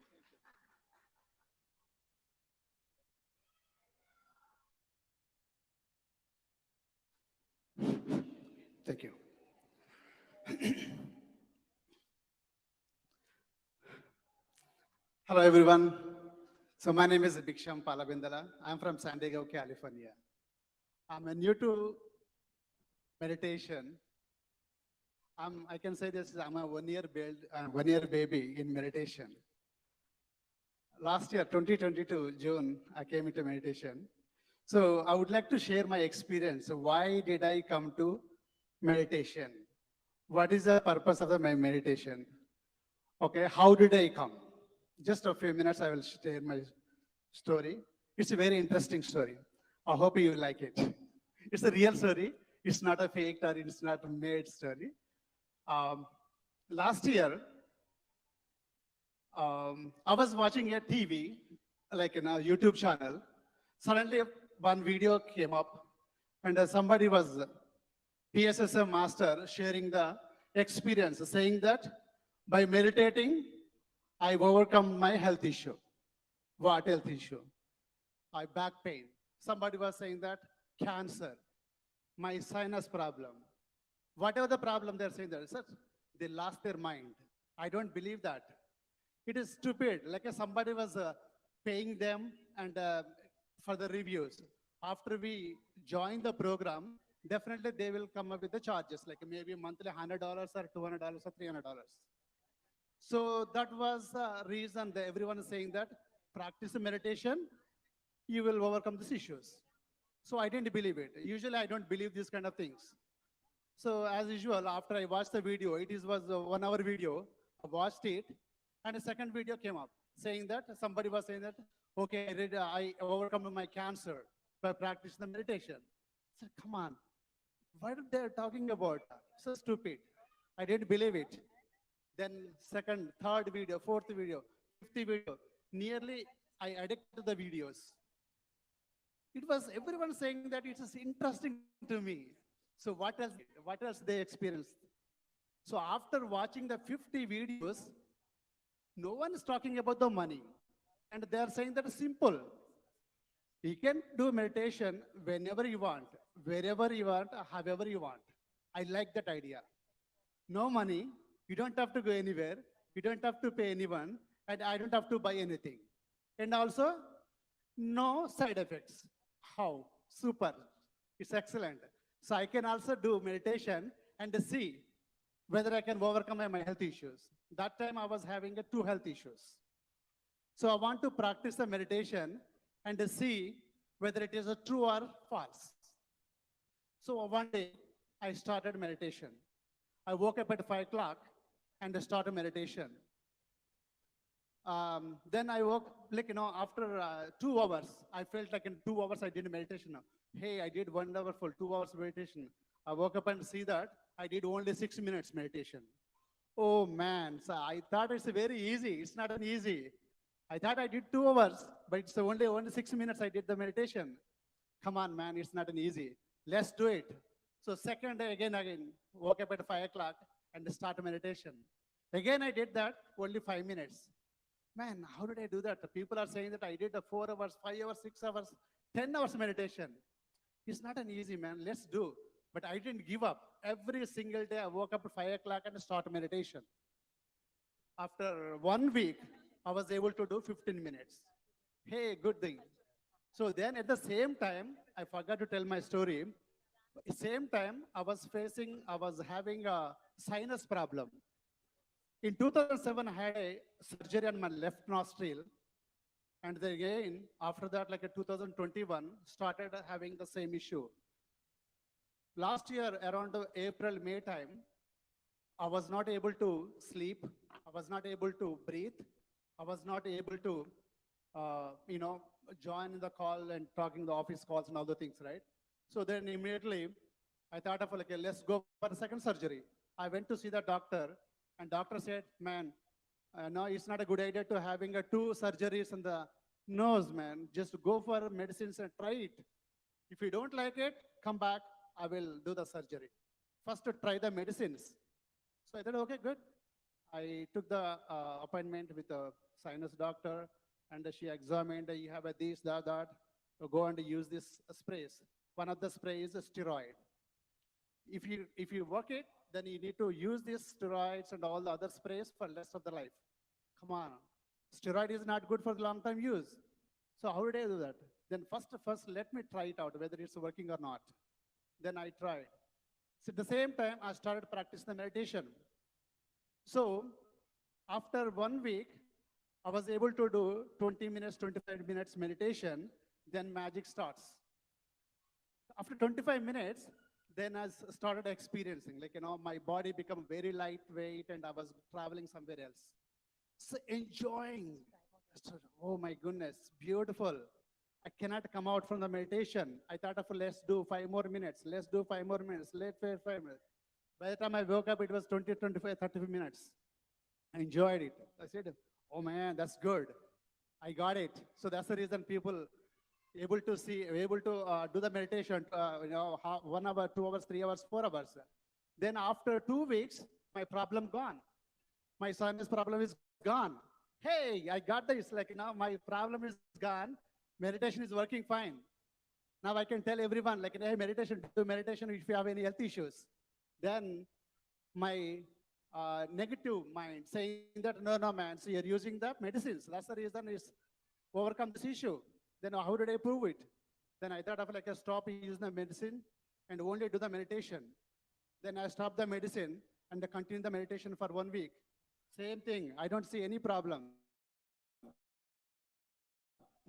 Thank you. Hello, everyone. So my name is Bhiksham Palabindala. I'm from San Diego, California. I'm new to meditation. I can say this, I'm a one-year baby in meditation. Last year, 2022, June, I came into meditation. So I would like to share my experience. So why did I come to meditation? What is the purpose of my meditation? Okay, how did I come? Just a few minutes, I will share my story. It's a very interesting story. I hope you like it. It's a real story. It's not a fake or it's not a made story. Last year, I was watching a TV, like in a YouTube channel. Suddenly, one video came up, and somebody was PSSM master sharing the experience, saying that by meditating, I overcome my health issue. What health issue? My back pain. Somebody was saying that cancer, my sinus problem. Whatever the problem they're saying there, they lost their mind. I don't believe that. It is stupid. Like somebody was paying them and for the reviews. After we join the program, definitely they will come up with the charges, like maybe monthly $100 or $200 or $300. So that was the reason that everyone is saying that practice meditation, you will overcome these issues. So I didn't believe it. Usually I don't believe these kind of things. So as usual, after I watched the video, was a 1 hour video, I watched it, and a second video came up saying that somebody was saying that, okay, I overcome my cancer by practicing the meditation. I said, come on, what are they talking about? So stupid. I didn't believe it. Then second, third video, fourth video, fifth video, nearly I addicted to the videos. It was everyone saying that it is interesting to me. So what else they experienced? So after watching the 50 videos, no one is talking about the money. And they are saying that it's simple. You can do meditation whenever you want, wherever you want, however you want. I like that idea. No money, you don't have to go anywhere, you don't have to pay anyone, and I don't have to buy anything. And also, no side effects. How? Super. It's excellent. So I can also do meditation and see whether I can overcome my health issues. That time I was having 2 health issues. So I want to practice the meditation and to see whether it is a true or false. So one day I started meditation. I woke up at 5 o'clock and I started meditation. Then I woke, like, after 2 hours, I felt like in 2 hours I did meditation. Hey, I did 1 hour full, 2 hours meditation. I woke up and see that I did only 6 minutes meditation. Oh man, so I thought it's very easy. It's not an easy. I thought I did 2 hours, but it's only 6 minutes I did the meditation. Come on, man, it's not an easy. Let's do it. So second day, again, woke up at 5 o'clock and start meditation. Again, I did that, only 5 minutes. Man, how did I do that? People are saying that I did 4 hours, 5 hours, 6 hours, 10 hours meditation. It's not an easy, man. Let's do. But I didn't give up. Every single day, I woke up at 5 o'clock and start meditation. After 1 week, I was able to do 15 minutes. Hey, good thing. So then at the same time, I forgot to tell my story. At the same time, I was having a sinus problem. In 2007, I had a surgery on my left nostril. And then again, after that, like 2021, started having the same issue. Last year, around April, May time, I was not able to sleep. I was not able to breathe. I was not able to, join in the call and talking the office calls and all the things, right? So then immediately, I thought of like, let's go for a second surgery. I went to see the doctor, and doctor said, man, no, it's not a good idea to having 2 surgeries in the nose, man. Just go for medicines and try it. If you don't like it, come back, I will do the surgery. First to try the medicines. So I thought, okay, good. I took the appointment with a sinus doctor, and she examined, you have this, that, go and use this sprays. One of the sprays is a steroid. If you work it, then you need to use these steroids and all the other sprays for rest of the life. Come on. Steroid is not good for long-term use. So how did I do that? Then first let me try it out, whether it's working or not. Then I tried. So at the same time, I started practicing the meditation. So after 1 week, I was able to do 20 minutes, 25 minutes meditation, then magic starts. After 25 minutes, then I started experiencing, my body became very lightweight and I was traveling somewhere else. So enjoying, oh my goodness, beautiful. I cannot come out from the meditation. I thought of let's do 5 more minutes, let's do 5 more minutes, let's do 5 minutes. By the time I woke up, it was 20, 25, 30 minutes. I enjoyed it. I said, oh man, that's good. I got it. So that's the reason people able to do the meditation, 1 hour, 2 hours, 3 hours, 4 hours. Then after 2 weeks, my problem gone. My sinus problem is gone. Hey, I got this. My problem is gone. Meditation is working fine. Now I can tell everyone, hey, do meditation if you have any health issues. Then my negative mind saying that, no, man, so you're using the medicines. That's the reason is overcome this issue. Then how did I prove it? Then I thought of stop using the medicine and only do the meditation. Then I stopped the medicine and continue the meditation for 1 week. Same thing, I don't see any problem.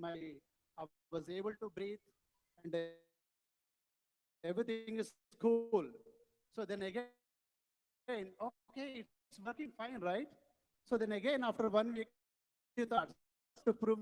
I was able to breathe and everything is cool. So then again, okay, it's working fine, right? So then again, after 1 week, you thought to prove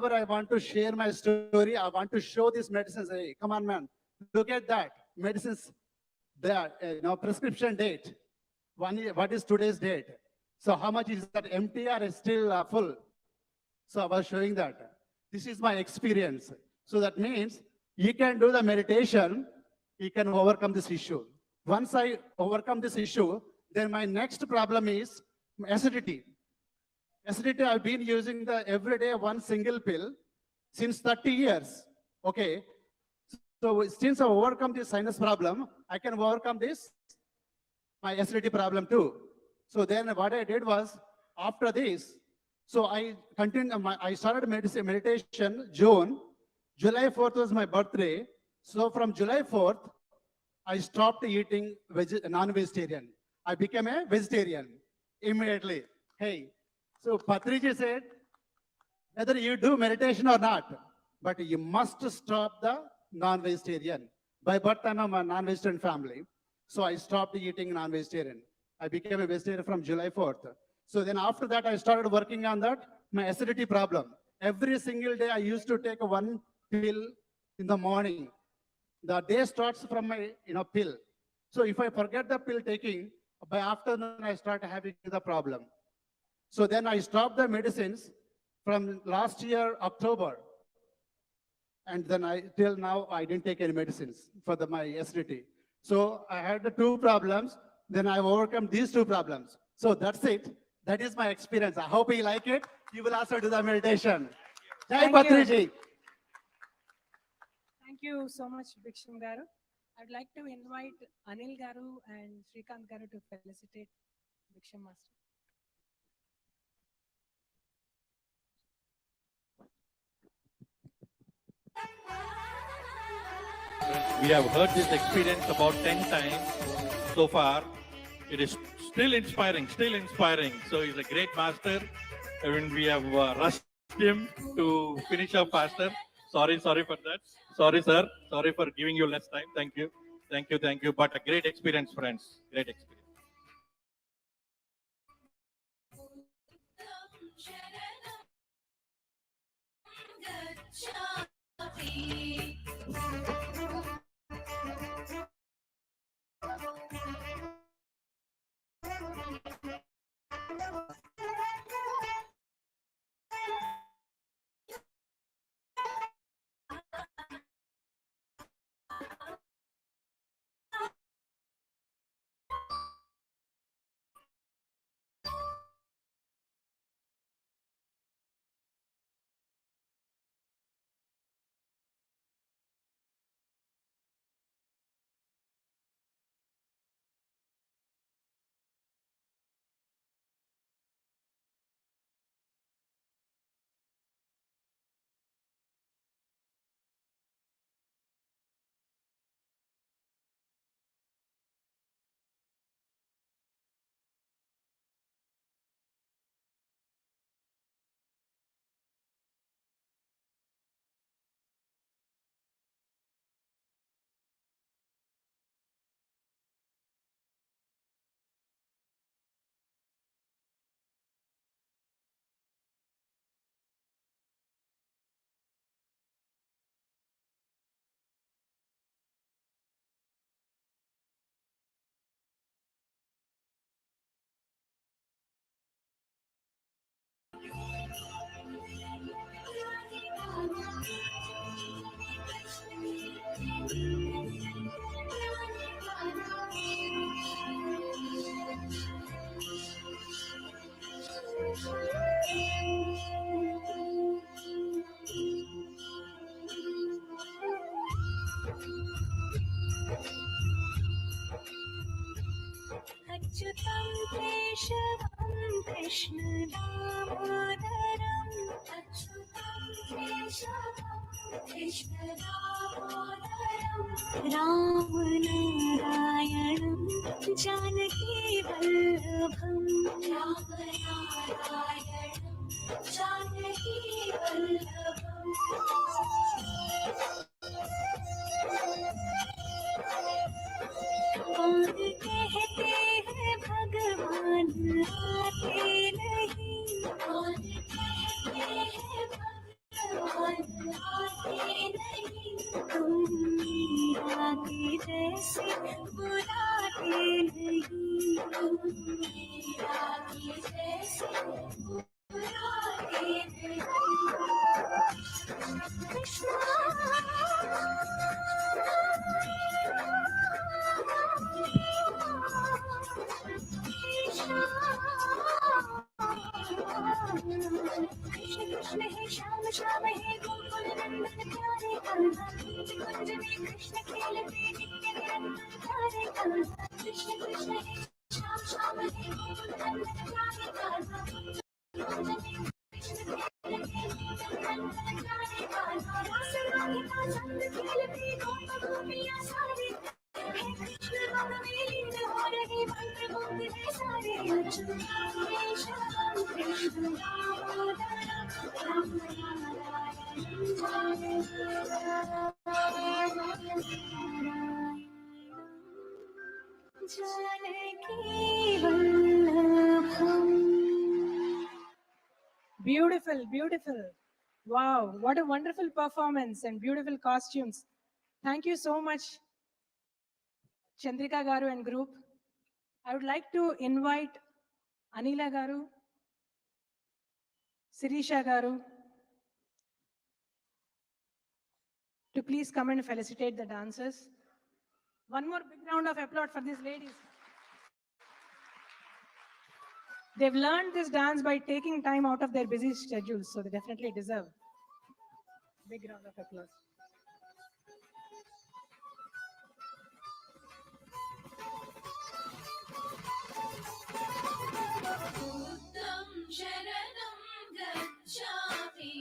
whenever I want to share my story, I want to show these medicines. Hey, come on, man, look at that medicines. There, prescription date. 1 year. What is today's date? So how much is that empty or is still full? So I was showing that. This is my experience. So that means you can do the meditation, you can overcome this issue. Once I overcome this issue, then my next problem is acidity. Acidity, I've been using the everyday one single pill since 30 years. Okay. So since I overcome this sinus problem, I can overcome this, my acidity problem too. So then what I did was, after this, so I continued, I started meditation June. July 4th was my birthday. So from July 4th, I stopped eating non-vegetarian. I became a vegetarian immediately. Hey, so Patriji said, whether you do meditation or not, but you must stop the non-vegetarian. By birth, I'm a non-vegetarian family. So I stopped eating non-vegetarian. I became a vegetarian from July 4th. So then after that, I started working on that, my acidity problem. Every single day, I used to take one pill in the morning. The day starts from my pill. So if I forget the pill taking, by afternoon, I start having the problem. So then I stopped the medicines from last year, October. And then till now, I didn't take any medicines for my acidity. So I had the two problems, then I overcome these two problems. So that's it. That is my experience. I hope you like it. You will also do the meditation. Jai Patriji. Thank you so much, Bhiksham Garu. I'd like to invite Anil Garu and Shrikant Garu to felicitate Bhiksham Master. We have heard this experience about 10 times so far. It is still inspiring, still inspiring. So he's a great master. And we have rushed him to finish up faster. Sorry for that. Sorry, sir. Sorry for giving you less time. Thank you. Thank you. But a great experience, friends. Great experience. अच्युतं केशवं कृष्णदामोदरम् अच्युतं केशवं कृष्णदामोदरम् रामनारायणं जानकीवल्लभम् रामनारायणं जानकीवल्लभम् कौन कहते हैं भगवान आते नहीं कौन कहते हैं की जैसे बुलाते नहीं, मीरा की जैसे बुलाते नहीं। कृष्णा कृष्ण कृष्ण है श्याम श्याम है गोकुल नंदन प्यारे कान्हा, कुंज कुंज में कृष्ण खेलते नित्य निरंतर प्यारे कान्हा। कृष्ण कृष्ण है श्याम श्याम है गोकुल नंदन प्यारे कान्हा, कुंज कुंज में कृष्ण खेलते नित्य निरंतर प्यारे कान्हा। रास राधिका संग खेलते गोप गोपियाँ सारे, हे कृष्ण रंग में लीन हो रहे मंत्र मुग्ध है सारे। Achyutanand Shyam Krishna Damodar Ram Janaki Vallabham. Beautiful, beautiful. Wow, what a wonderful performance and beautiful costumes. Thank you so much, Chandrika Garu and group. I would like to invite Anila Garu, Sirisha Garu, to please come and felicitate the dancers. One more big round of applause for these ladies. They've learned this dance by taking time out of their busy schedules, so they definitely deserve big round of applause. बुद्धं शरणं गच्छामि,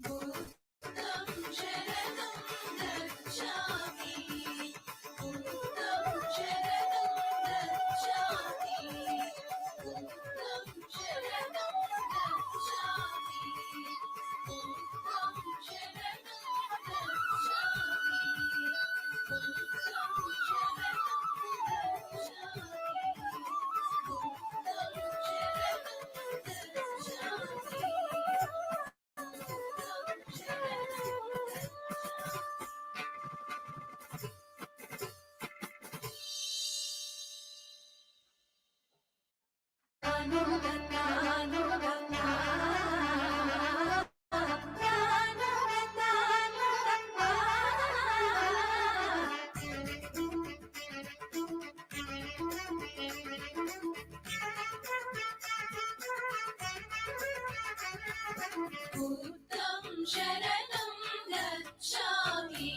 बुद्धं शरणं गच्छामि, बुद्धं शरणं गच्छामि, बुद्धं शरणं गच्छामि, बुद्धं शरणं गच्छामि, बुद्धं बुद्धं शरणं गच्छामि, बुद्धं शरणं गच्छामि,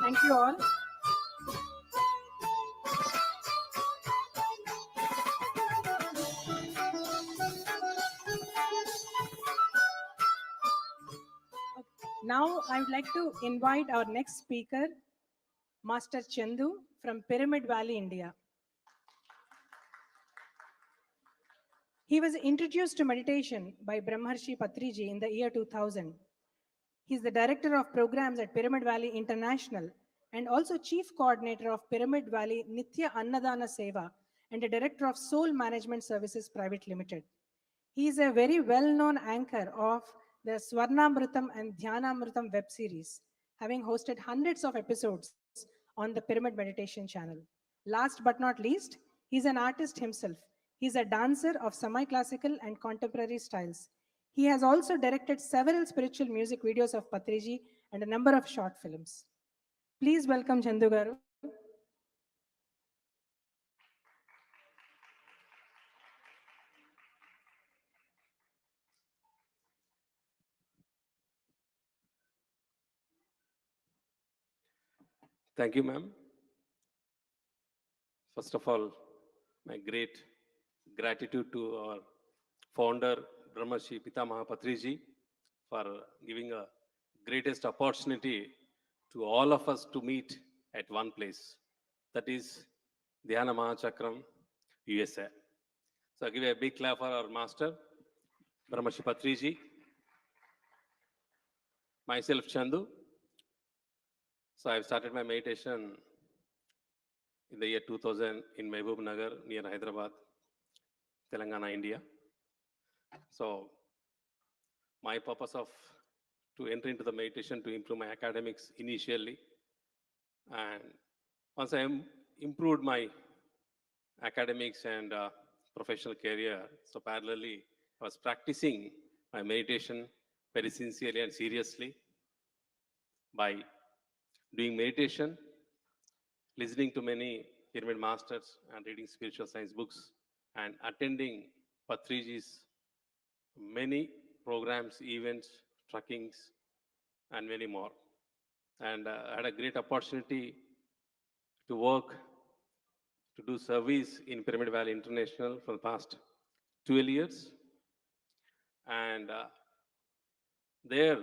Thank you all. Now I would like to invite our next speaker, Master Chandu from Pyramid Valley, India. He was introduced to meditation by Brahmarshi Patriji in the year 2000. He is the director of programs at Pyramid Valley International and also chief coordinator of Pyramid Valley Nitya Annadana Seva and a director of Soul Management Services Private Limited. He is a very well-known anchor of the Swarnamrutam and Dhyanamrutam web series. having hosted hundreds of episodes on the Pyramid Meditation channel. Last but not least, he's an artist himself. He's a dancer of semi-classical and contemporary styles. He has also directed several spiritual music videos of Patriji and a number of short films. Please welcome Chandu Garu. Thank you, ma'am. First of all, my great gratitude to our founder, Brahmashi Pitamaha Patriji, for giving a greatest opportunity to all of us to meet at one place. That is Dhyana Maha Chakram, USA. So I give a big clap for our master, Brahmashi Patriji. Myself, Chandu. So I've started my meditation in the year 2000 in Mehboob Nagar near Hyderabad, Telangana, India. So my purpose of to enter into the meditation to improve my academics initially, and once I improved my academics and professional career, so parallelly I was practicing my meditation very sincerely and seriously by doing meditation, listening to many pyramid masters and reading spiritual science books and attending Patriji's many programs, events, truckings, and many more. And I had a great opportunity to work, to do service in Pyramid Valley International for the past 12 years. And there,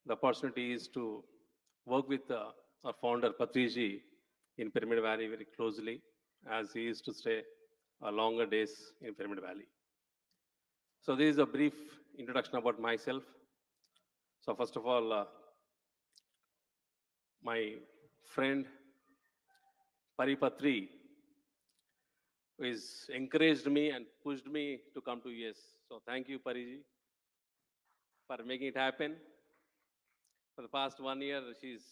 the opportunity is to work with our founder, Patriji, in Pyramid Valley very closely, as he used to stay longer days in Pyramid Valley. So this is a brief introduction about myself. So first of all, my friend Paripatri, who has encouraged me and pushed me to come to US. So thank you, Pariji, for making it happen. For the past 1 year, she's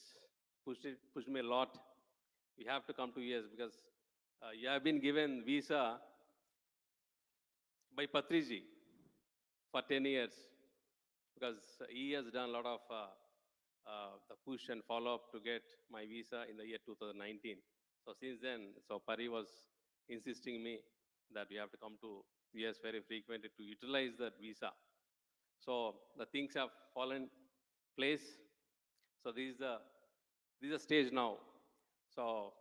pushed me a lot. We have to come to US because you have been given visa by Patriji for 10 years because he has done a lot of the push and follow-up to get my visa in the year 2019. So since then, Pari was insisting me that we have to come to US very frequently to utilize that visa. So the things have fallen place. So this is the stage now. So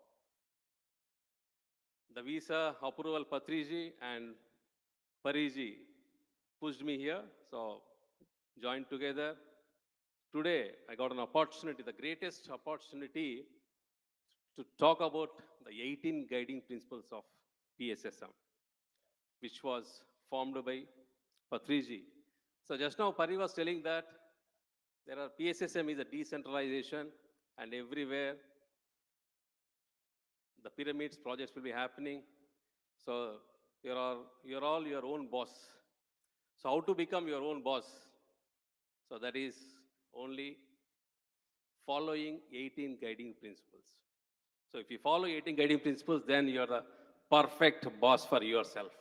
the visa approval, Patriji and Pariji pushed me here. So joined together. Today, I got an opportunity, the greatest opportunity to talk about the 18 guiding principles of PSSM, which was formed by Patriji. So just now, Pari was telling that PSSM is a decentralization, and everywhere the pyramids projects will be happening. So you're all your own boss. So how to become your own boss? So that is only following 18 guiding principles. So if you follow 18 guiding principles, then you're the perfect boss for yourself.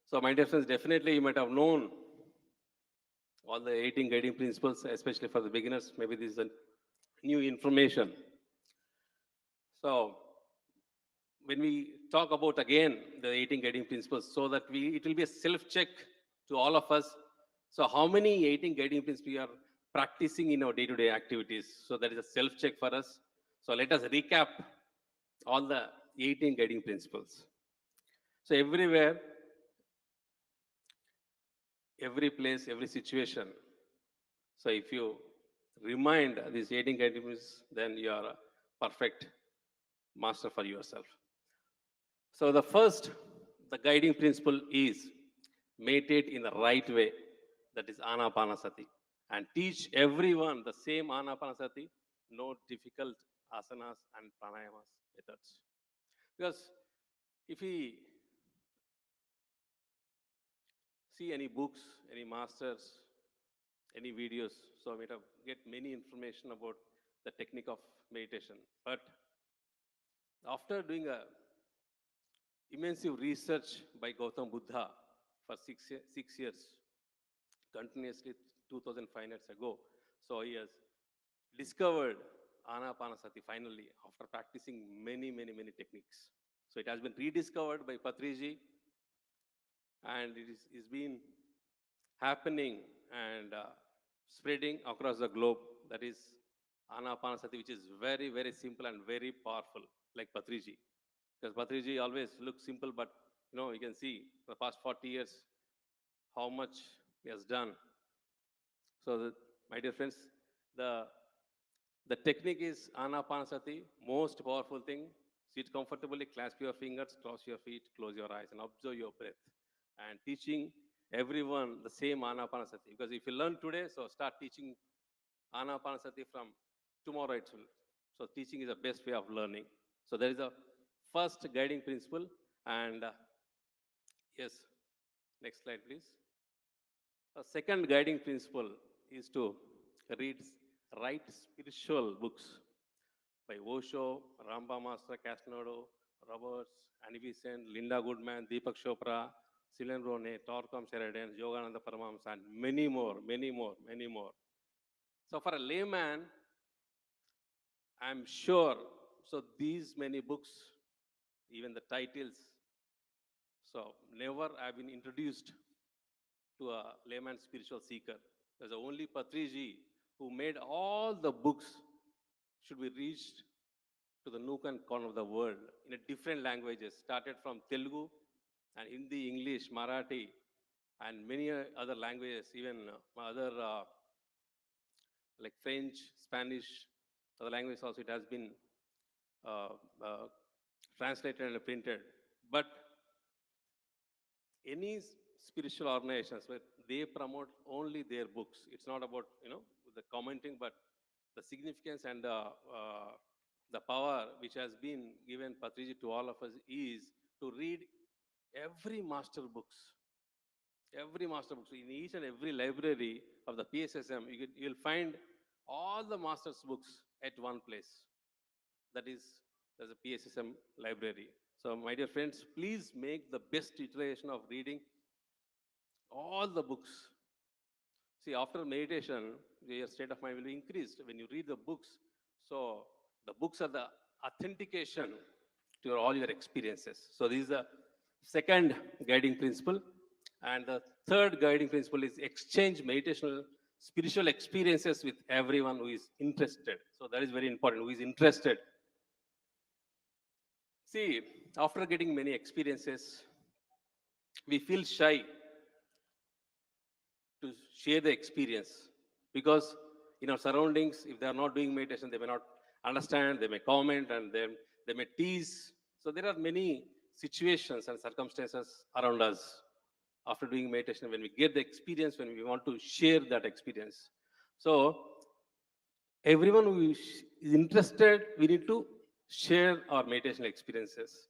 So my dear friends, definitely you might have known all the 18 guiding principles, especially for the beginners. Maybe this is a new information. So when we talk about again the 18 guiding principles, so that it will be a self-check to all of us. So how many 18 guiding principles we are practicing in our day-to-day activities? So that is a self-check for us. So let us recap all the 18 guiding principles. So everywhere, every place, every situation. So if you remind these 18 guiding principles, then you are a perfect master for yourself. So the guiding principle is meditate in the right way. That is Anapanasati. And teach everyone the same Anapanasati, no difficult asanas and pranayamas methods. Because if we see any books, any masters, any videos, so I might have get many information about the technique of meditation. But after doing a immense research by Gautam Buddha for 6 years, continuously 2,500 years ago, so he has discovered Anapanasati finally after practicing many techniques. So it has been rediscovered by Patriji, and it's been happening and spreading across the globe. That is Anapanasati, which is very simple and very powerful, like Patriji. Because Patriji always looks simple, but you can see the past 40 years how much he has done. So, my dear friends, the technique is Anapanasati, most powerful thing. Sit comfortably, clasp your fingers, cross your feet, close your eyes, and observe your breath. And teaching everyone the same Anapanasati. Because if you learn today, so start teaching Anapanasati from tomorrow itself. So teaching is the best way of learning. So there is a first guiding principle. And yes, next slide, please. A second guiding principle is to write spiritual books by Osho, Ramba Master, Casnado, Roberts, Annie Besant, Linda Goodman, Deepak Chopra, Silen Rone, Torkom Sheridan, Yogananda Paramahamsa, and many more. So for a layman, I'm sure, so these many books, even the titles, so never have been introduced to a layman spiritual seeker. There's only Patriji who made all the books should be reached to the nook and corner of the world in a different languages, started from Telugu and Hindi, English, Marathi, and many other languages, even other like French, Spanish, other languages also, it has been translated and printed. But any spiritual organizations, where they promote only their books. It's not about, the commenting, but the significance and the power which has been given Patriji to all of us is to read every master books. Every master books. In each and every library of the PSSM, you'll find all the master's books at one place. That is, there's a PSSM library. So my dear friends, please make the best iteration of reading all the books. See, after meditation, your state of mind will be increased when you read the books. So the books are the authentication to all your experiences. So this is the second guiding principle. And the third guiding principle is exchange meditational spiritual experiences with everyone who is interested. So that is very important, who is interested. See, after getting many experiences, we feel shy to share the experience because in our surroundings, if they are not doing meditation, they may not understand, they may comment, and they may tease. So there are many situations and circumstances around us after doing meditation when we get the experience, when we want to share that experience. So everyone who is interested, we need to share our meditation experiences.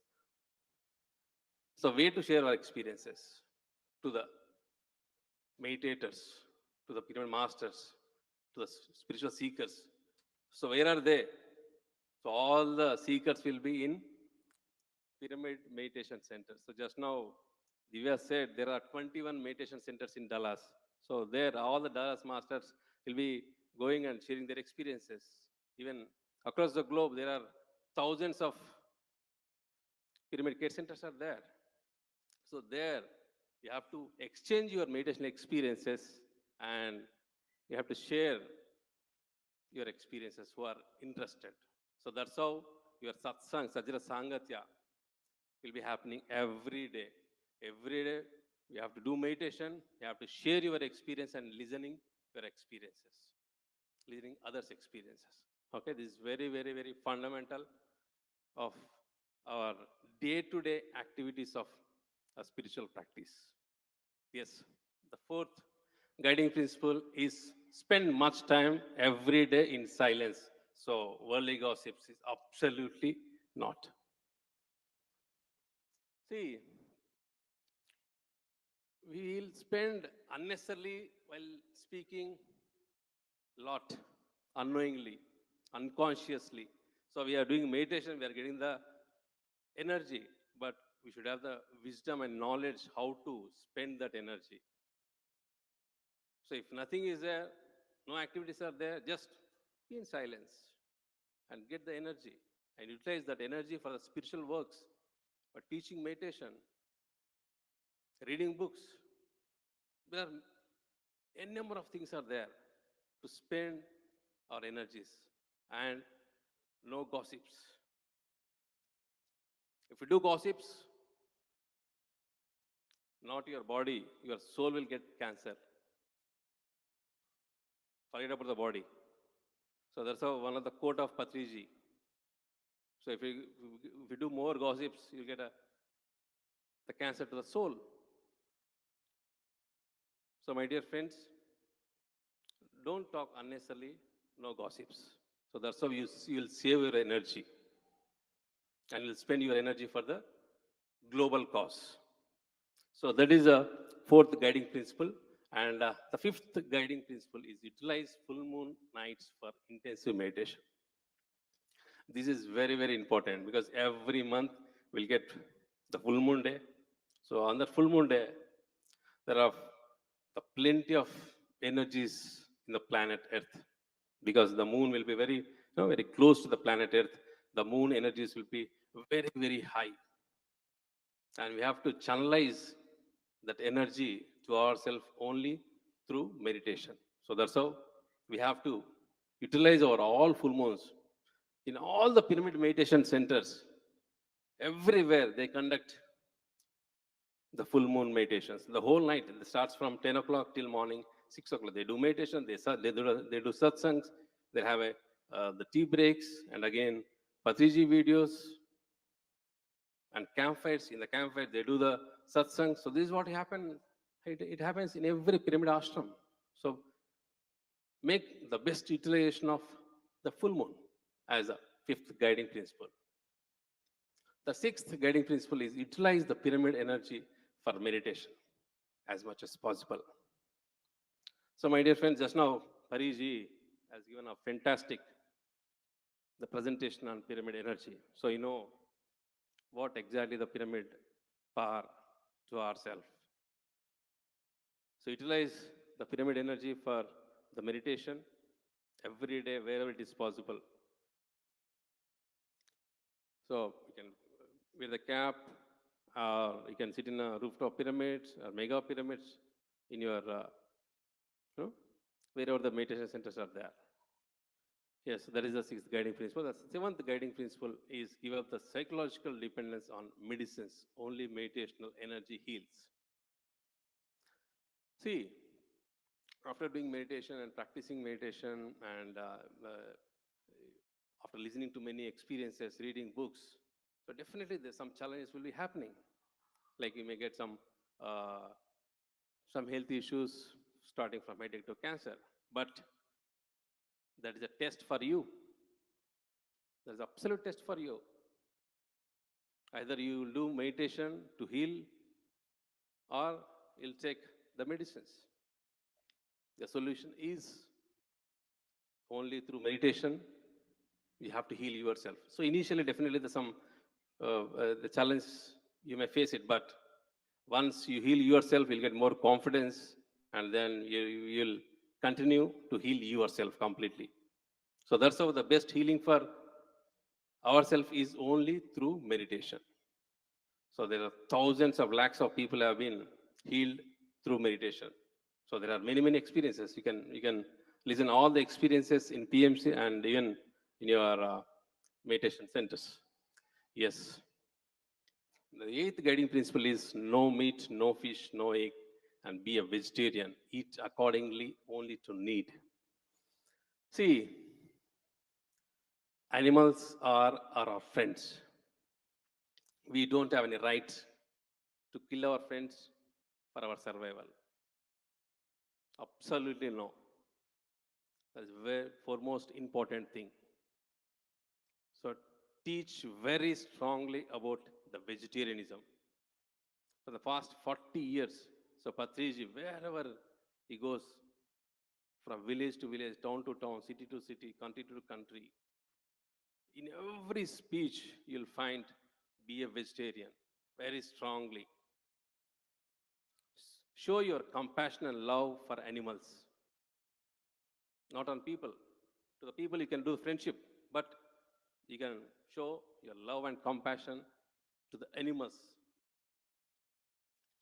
So way to share our experiences to the meditators, to the pyramid masters, to the spiritual seekers. So where are they? So all the seekers will be in pyramid meditation centers. So just now, Divya said there are 21 meditation centers in Dallas. So there, all the Dallas masters will be going and sharing their experiences. Even across the globe, there are thousands of pyramid care centers are there. So there, you have to exchange your meditation experiences and you have to share your experiences who are interested. So that's how your satsang, sajra sangatya will be happening every day. Every day, you have to do meditation, you have to share your experience and listening your experiences, listening others' experiences. Okay, this is very fundamental of our day-to-day activities of a spiritual practice. Yes, the fourth guiding principle is spend much time every day in silence. So worldly gossips is absolutely not. See, we will spend unnecessarily while speaking lot, unknowingly, unconsciously. So we are doing meditation, we are getting the energy, but we should have the wisdom and knowledge how to spend that energy. So if nothing is there, no activities are there, just be in silence and get the energy and utilize that energy for the spiritual works, for teaching meditation, reading books. There are a number of things are there to spend our energies, and no gossips. If you do gossips, not your body, your soul will get cancer. Forget about the body. So that's how one of the quote of Patriji. So if you do more gossips, you get the cancer to the soul. So my dear friends, don't talk unnecessarily, no gossips. So that's how you'll save your energy. And you'll spend your energy for the global cause. So that is a fourth guiding principle. And the fifth guiding principle is utilize full moon nights for intensive meditation. This is very, very important because every month we'll get the full moon day. So on that full moon day, there are plenty of energies in the planet Earth because the moon will be very, very close to the planet Earth. The moon energies will be very, very high. And we have to channelize that energy to ourselves only through meditation. So that's how we have to utilize our all full moons. In all the pyramid meditation centers, everywhere they conduct the full moon meditations. The whole night, it starts from 10 o'clock till morning, 6 o'clock. They do meditation, they do satsangs, they have the tea breaks, and again, Patriji videos, and campfires. In the campfire, they do the satsang. So this is what happens. It happens in every pyramid ashram. So make the best utilization of the full moon as a fifth guiding principle. The sixth guiding principle is utilize the pyramid energy for meditation as much as possible. So my dear friends, just now Pariji has given a fantastic the presentation on pyramid energy. So you know what exactly the pyramid power to ourselves. So utilize the pyramid energy for the meditation every day, wherever it is possible. So you can wear the cap, you can sit in a rooftop pyramids or mega pyramids in your, wherever the meditation centers are there. Yes, that is the sixth guiding principle. The seventh guiding principle is give up the psychological dependence on medicines. Only meditational energy heals. See, after doing meditation and practicing meditation and after listening to many experiences, reading books, so definitely there's some challenges will be happening. Like you may get some health issues starting from headache to cancer. But that is a test for you. That is an absolute test for you. Either you will do meditation to heal or you'll take the medicines. The solution is only through meditation. You have to heal yourself. So initially, definitely there's some the challenge you may face it, but once you heal yourself, you'll get more confidence, and then you'll continue to heal yourself completely. So that's how the best healing for ourselves is only through meditation. So there are thousands of lakhs of people have been healed through meditation. So there are many, many experiences. You can listen all the experiences in PMC and even in your meditation centers. Yes. The eighth guiding principle is no meat, no fish, no egg, and be a vegetarian. Eat accordingly only to need. See, animals are our friends. We don't have any right to kill our friends for our survival. Absolutely no. That's the very foremost important thing. So teach very strongly about the vegetarianism. For the past 40 years, so Patriji, wherever he goes, from village to village, town to town, city to city, country to country. In every speech, you'll find be a vegetarian very strongly. Show your compassion and love for animals, not on people. To the people, you can do friendship, but you can show your love and compassion to the animals.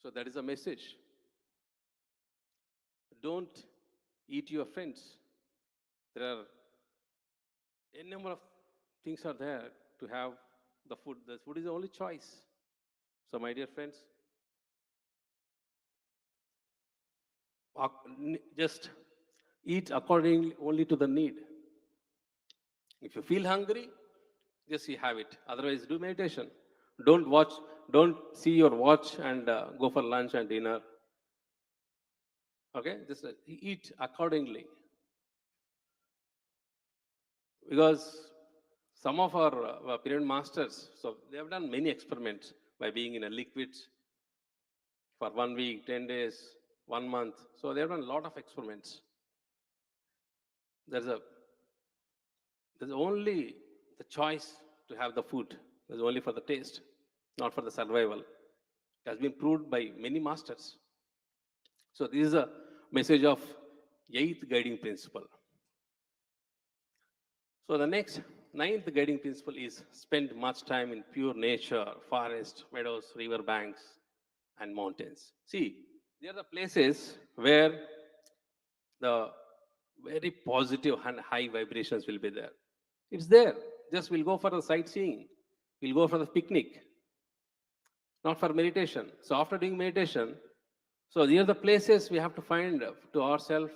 So that is a message. Don't eat your friends. There are a number of things are there to have the food. The food is the only choice. So my dear friends, just eat according only to the need. If you feel hungry, just you have it. Otherwise, do meditation. Don't see your watch and go for lunch and dinner. Okay, just eat accordingly. Because some of our pyramid masters, so they have done many experiments by being in a liquid for 1 week, 10 days, 1 month. So they have done a lot of experiments. There's only the choice to have the food. There's only for the taste, not for the survival. It has been proved by many masters. So this is a message of 8th guiding principle. So the ninth guiding principle is spend much time in pure nature, forest, meadows, river banks, and mountains. See, they are the places where the very positive and high vibrations will be there. It's there. Just we'll go for the sightseeing. We'll go for the picnic, not for meditation. So after doing meditation, so these are the places we have to find to ourselves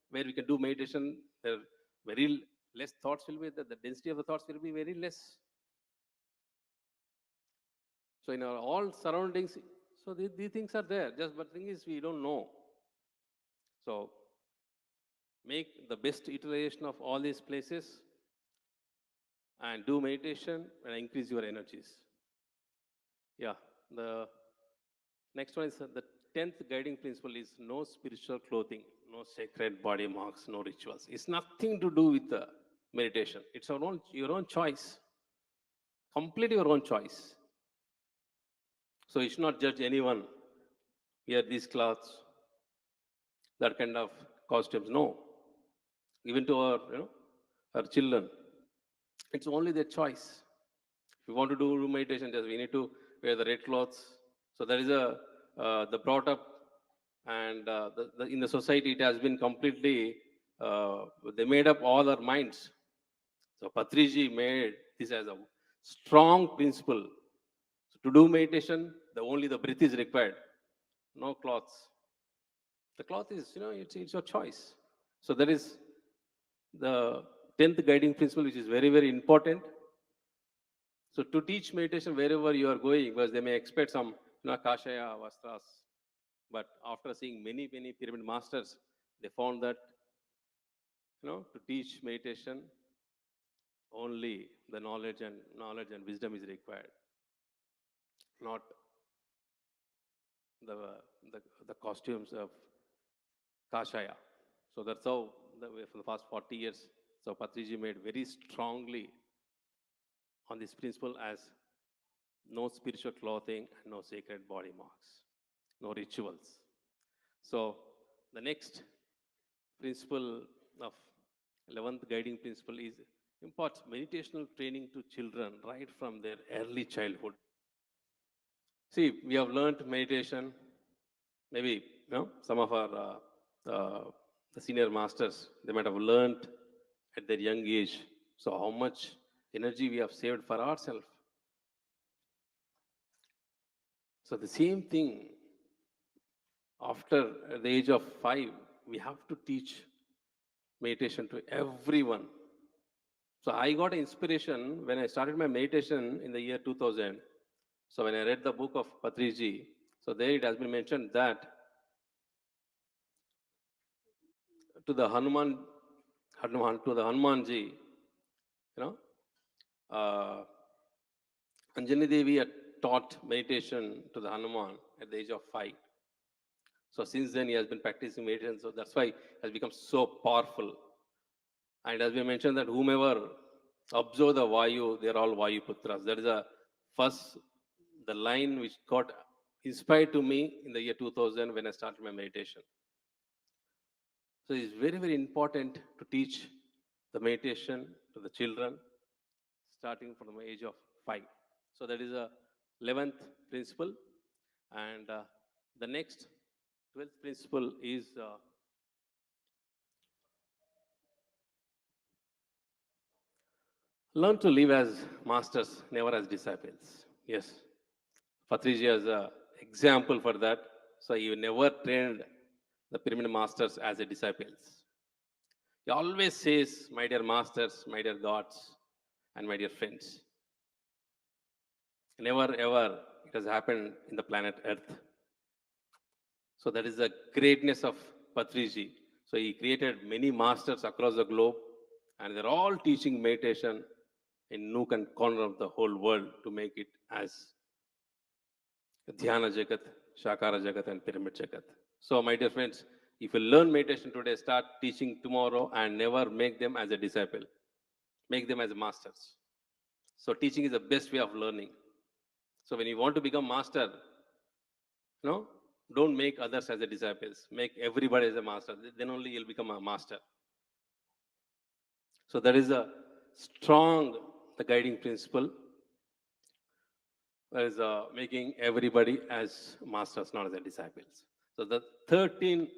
where we can do meditation. There are very less thoughts will be there. The density of the thoughts will be very less. So in our all surroundings, so these things are there. Just but the thing is we don't know. So make the best utilization of all these places and do meditation and increase your energies. Yeah, the next one is the 10th guiding principle is no spiritual clothing, no sacred body marks, no rituals. It's nothing to do with the meditation. It's your own choice. Completely your own choice. So you should not judge anyone. Wear these clothes, that kind of costumes. No. Even to our children. It's only their choice. If you want to do meditation, just we need to wear the red clothes. So there is the brought up, and in the society it has been completely they made up all our minds. So Patriji made this as a strong principle. So to do meditation, only the breath is required. No cloths. The cloth is, it's your choice. So that is the 10th guiding principle, which is very, very important. So to teach meditation wherever you are going, because they may expect some kashaya, vastras. But after seeing many, many pyramid masters, they found that to teach meditation, only the knowledge and wisdom is required, not the costumes of kashaya. So that's how for the past 40 years, so Patriji made very strongly on this principle as no spiritual clothing and no sacred body marks, no rituals. So the next principle of 11th guiding principle is imparts meditational training to children right from their early childhood. See, we have learned meditation, maybe some of our the senior masters, they might have learned at their young age. So how much energy we have saved for ourselves. So the same thing, after the age of 5, we have to teach meditation to everyone. So I got inspiration when I started my meditation in the year 2000. So when I read the book of Patriji, so there it has been mentioned that to the Hanumanji, Anjani Devi had taught meditation to the Hanuman at the age of 5. So since then, he has been practicing meditation. So that's why it has become so powerful. And as we mentioned that whomever observe the Vayu, they are all Vayu Putras. That is the line which got inspired to me in the year 2000 when I started my meditation. So it's very, very important to teach the meditation to the children starting from the age of 5. So that is a 11th principle. And the next 12th principle is learn to live as masters, never as disciples. Yes, Patriji is an example for that. So he never trained the pyramid masters as a disciples. He always says, my dear masters, my dear gods, and my dear friends. Never ever it has happened in the planet Earth. So that is the greatness of Patriji. So he created many masters across the globe, and they're all teaching meditation in nook and corner of the whole world to make it as Dhyana Jagat, Shakara Jagat, and Pyramid Jagat. So my dear friends, if you learn meditation today, start teaching tomorrow and never make them as a disciple. Make them as masters. So teaching is the best way of learning. So when you want to become master, don't make others as a disciples. Make everybody as a master. Then only you'll become a master. So that is the guiding principle. That is making everybody as masters, not as a disciples. So the 13th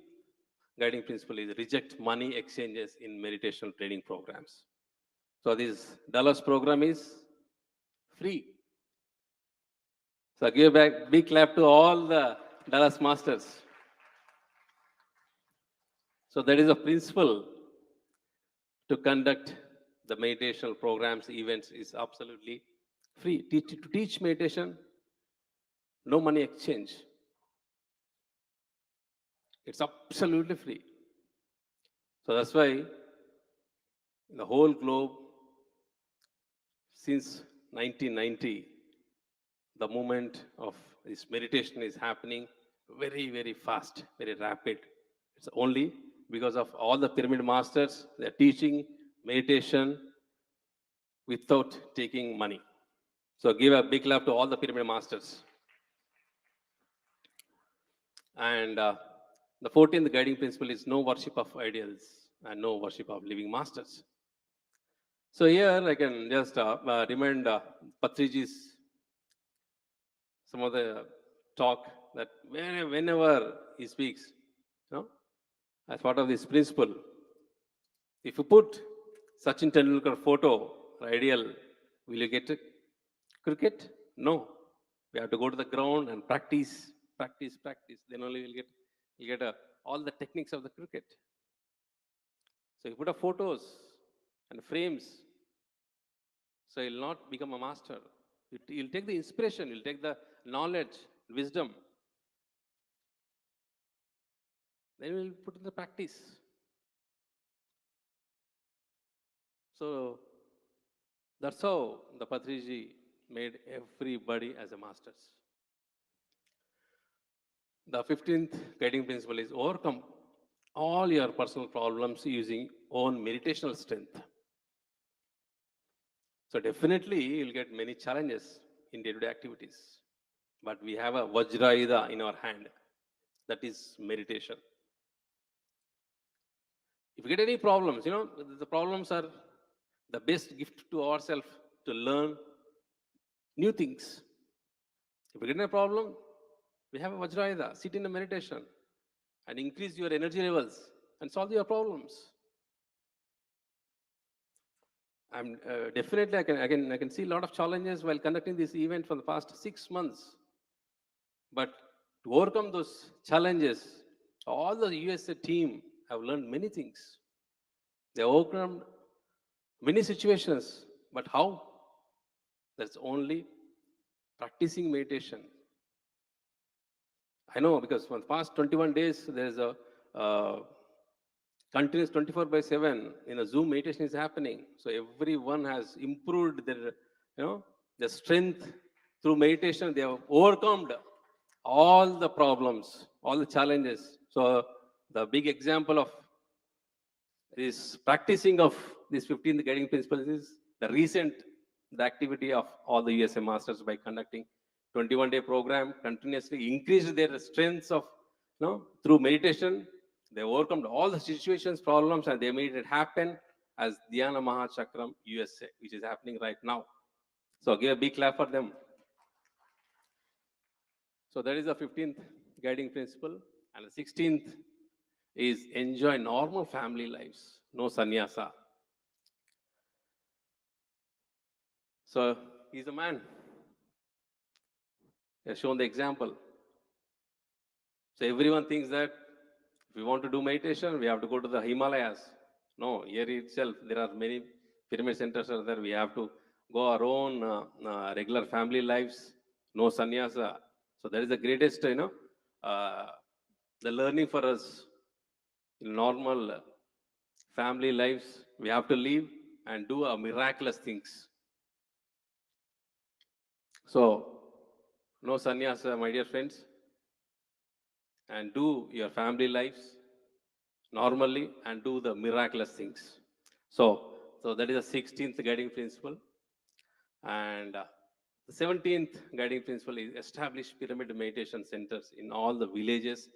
guiding principle is reject money exchanges in meditation training programs. So this Dallas program is free. So give back big clap to all the Dallas masters. So that is a principle to conduct the meditational programs, events is absolutely free. To teach meditation, no money exchange. It's absolutely free. So that's why in the whole globe, since 1990, the movement of this meditation is happening very, very fast, very rapid. It's only because of all the pyramid masters, they're teaching meditation without taking money. So give a big clap to all the pyramid masters. And the 14th guiding principle is no worship of idols and no worship of living masters. So here I can just remind Patriji's some of the talk that whenever he speaks, as part of this principle, if you put Sachin Tendulkar photo or ideal, will you get cricket? No. We have to go to the ground and practice. Then only you'll get all the techniques of the cricket. So you put up photos and frames. So you'll not become a master. You'll take the inspiration, you'll take the knowledge, wisdom. Then we'll put in the practice. So that's how the Patriji made everybody as a masters. The 15th guiding principle is overcome all your personal problems using own meditational strength. So definitely you'll get many challenges in day-to-day activities. But we have a Vajrayuda in our hand. That is meditation. If you get any problems, the problems are the best gift to ourselves to learn new things. If you get a problem, we have a Vajrayuda. Sit in a meditation and increase your energy levels and solve your problems. I'm definitely I can see a lot of challenges while conducting this event for the past 6 months. But to overcome those challenges, all the USA team have learned many things. They overcome many situations, but how? That's only practicing meditation. I know because for the past 21 days, there is a continuous 24/7 in a Zoom meditation is happening. So everyone has improved their, their strength through meditation. They have overcome all the problems, all the challenges. So the big example of this practicing of these 15th guiding principles is the activity of all the USA masters by conducting 21-day program, continuously increased their strengths of, through meditation. They overcome all the situations, problems, and they made it happen as Dhyana Maha Chakram USA, which is happening right now. So give a big clap for them. So that is the 15th guiding principle. And the 16th is enjoy normal family lives, no sannyasa. So he's a man. He has shown the example. So everyone thinks that if we want to do meditation, we have to go to the Himalayas. No, here itself, there are many pyramid centers are there. We have to go our own regular family lives, no sannyasa. So that is the greatest, the learning for us in normal family lives. We have to live and do miraculous things. So, no sannyasa, my dear friends, and do your family lives normally and do the miraculous things. So that is the 16th guiding principle. And the 17th guiding principle is establish pyramid meditation centers in all the villages,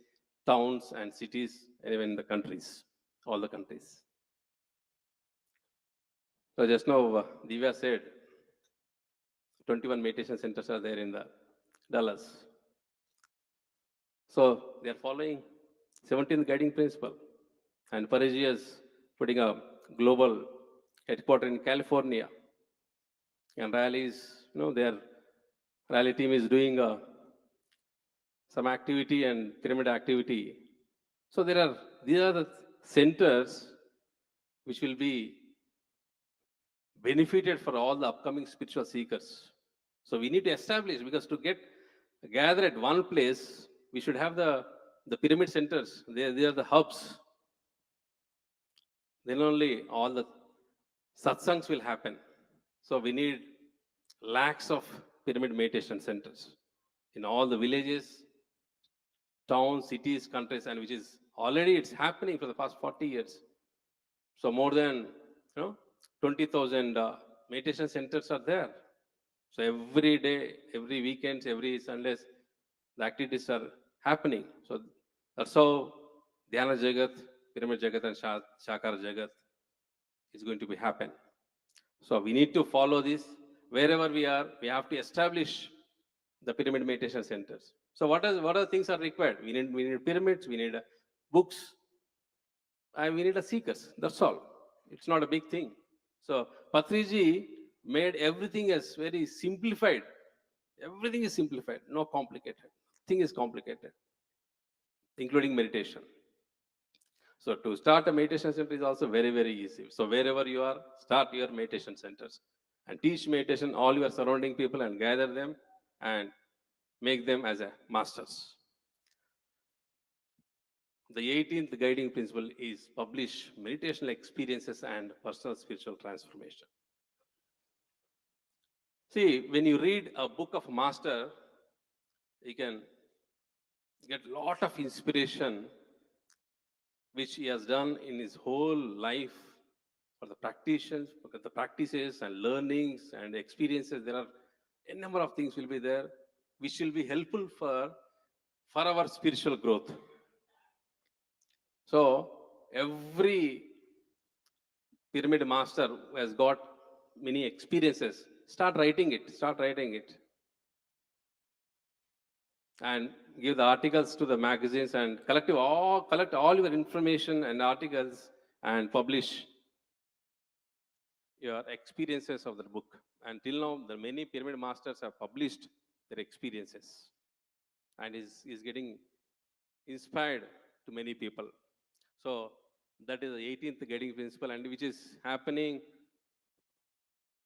towns, and cities, and even the countries, all the countries. So just now, Divya said, 21 meditation centers are there in the Dallas. So they are following 17th guiding principle. And Patriji is putting a global headquarters in California. And rallies, their rally team is doing some activity and pyramid activity. So these are the centers which will be benefited for all the upcoming spiritual seekers. So we need to establish, because to gather at one place, we should have the pyramid centers. They are the hubs. Then only all the satsangs will happen. So we need lakhs of pyramid meditation centers in all the villages, towns, cities, countries, and which is already it's happening for the past 40 years. So more than 20,000 meditation centers are there. So every day, every weekends, every Sundays, the activities are happening. So that's how Dhyana Jagat, Pyramid Jagat, and Shakar Jagat is going to be happen. So we need to follow this. Wherever we are, we have to establish the pyramid meditation centers. So what are the things are required? We need pyramids, we need books, and we need seekers. That's all. It's not a big thing. So Patriji made everything as very simplified. Everything is simplified, no complicated. Thing is complicated, including meditation. So to start a meditation center is also very, very easy. So wherever you are, start your meditation centers and teach meditation all your surrounding people and gather them and make them as a masters. The 18th guiding principle is publish meditational experiences and personal spiritual transformation. See, when you read a book of master, you can get a lot of inspiration which he has done in his whole life for the practices and learnings and experiences. There are a number of things will be there which will be helpful for our spiritual growth. So every pyramid master who has got many experiences, start writing it. And give the articles to the magazines and collect all your information and articles and publish your experiences of the book. And till now, the many pyramid masters have published their experiences and is getting inspired to many people. So that is the 18th guiding principle, and which is happening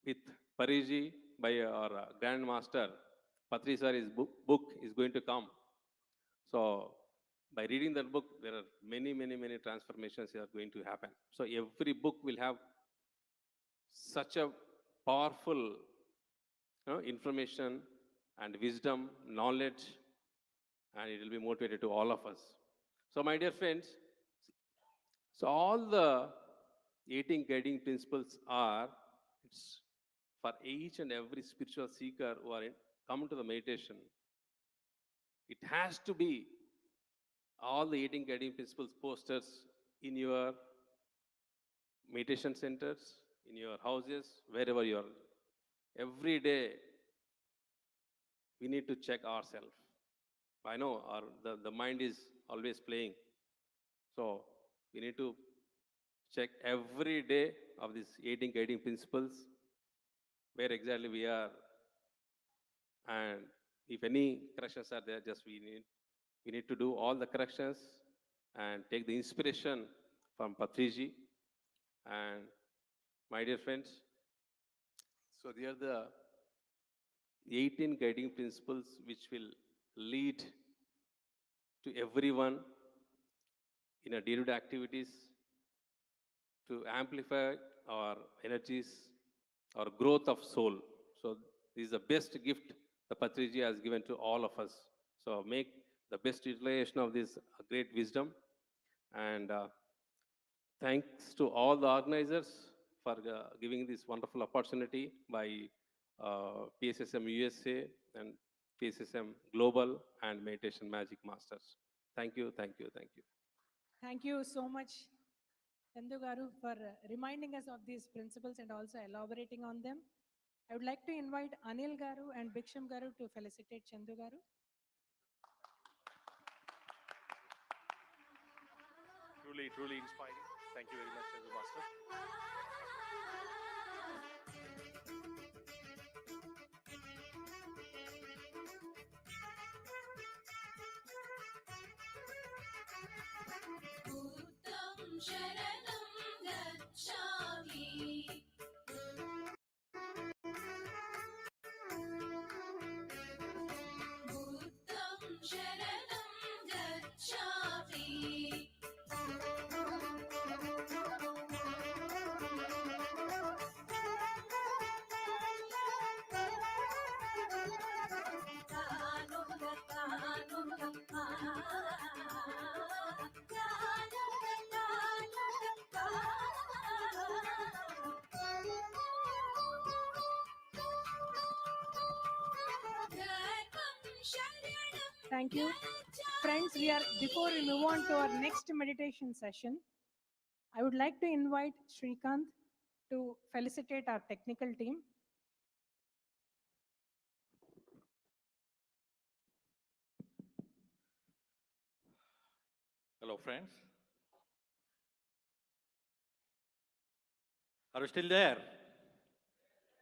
with Patriji by our Grand Master. Patriji sir's book is going to come. So by reading that book, there are many transformations that are going to happen. So every book will have such a powerful information and wisdom, knowledge and it will be motivated to all of us. So my dear friends, so all the 18 guiding principles are, it's for each and every spiritual seeker who are come to the meditation. It has to be all the 18 guiding principles posters in your meditation centers, in your houses, wherever you are. Every day, we need to check ourselves. I know the mind is always playing. So we need to check every day of these 18 guiding principles, where exactly we are. And if any corrections are there, just we need to do all the corrections and take the inspiration from Patriji. And my dear friends, so they are the 18 guiding principles which will lead to everyone in our day-to-day activities to amplify our energies, our growth of soul. So this is the best gift the Patriji has given to all of us. So make the best utilization of this great wisdom. And thanks to all the organizers for giving this wonderful opportunity by PSSM USA and PSSM Global and Meditation Magic Masters. Thank you, thank you, thank you. Thank you so much, Chandu Garu, for reminding us of these principles and also elaborating on them. I would like to invite Anil Garu and Bhiksham Garu to felicitate Chandu Garu. Truly inspiring. Thank you very much, Chandu Master. Thank you. Friends, before we move on to our next meditation session, I would like to invite Srikanth to felicitate our technical team. Hello, friends. Are you still there?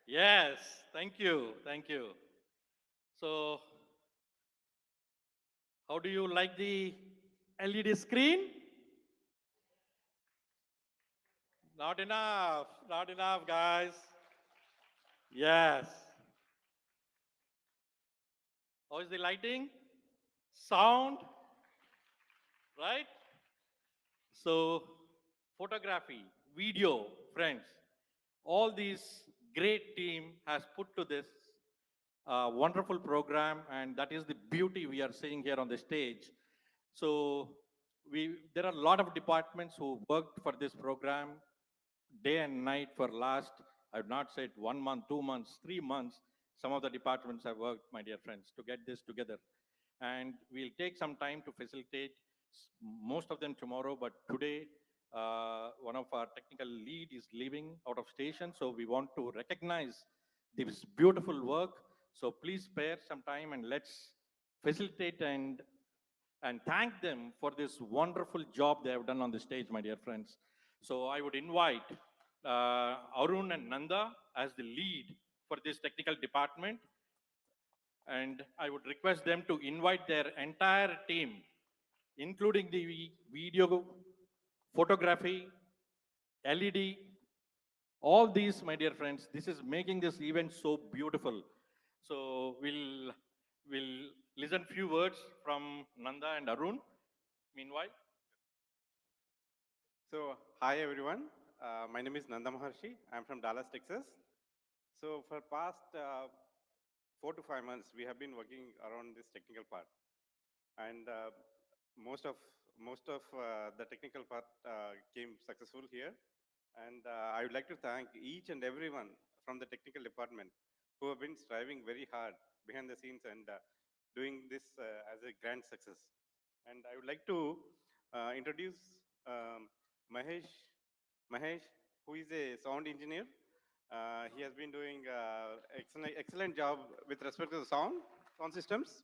Yes, thank you, thank you. So, how do you like the LED screen? Not enough, guys. Yes. How is the lighting? Sound? Right? So, photography, video, friends, all these great team has put to this wonderful program, and that is the beauty we are seeing here on the stage. So there are a lot of departments who worked for this program day and night for last, I would not say 1 month, 2 months, 3 months. Some of the departments have worked, my dear friends, to get this together. And we'll take some time to facilitate most of them tomorrow, but today one of our technical lead is leaving out of station, so we want to recognize this beautiful work. So please spare some time and let's facilitate and thank them for this wonderful job they have done on the stage, my dear friends. So I would invite Arun and Nanda as the lead for this technical department. And I would request them to invite their entire team, including the video, photography, LED, all these, my dear friends. This is making this event so beautiful. So we'll listen few words from Nanda and Arun. Meanwhile. So, hi everyone. My name is Nanda Maharshi. I'm from Dallas, Texas. So, for past 4 to 5 months, we have been working around this technical part. and most of the technical part came successful here. And I would like to thank each and everyone from the technical department who have been striving very hard behind the scenes and doing this as a grand success. And I would like to introduce Mahesh, who is a sound engineer. He has been doing excellent job with respect to the sound systems.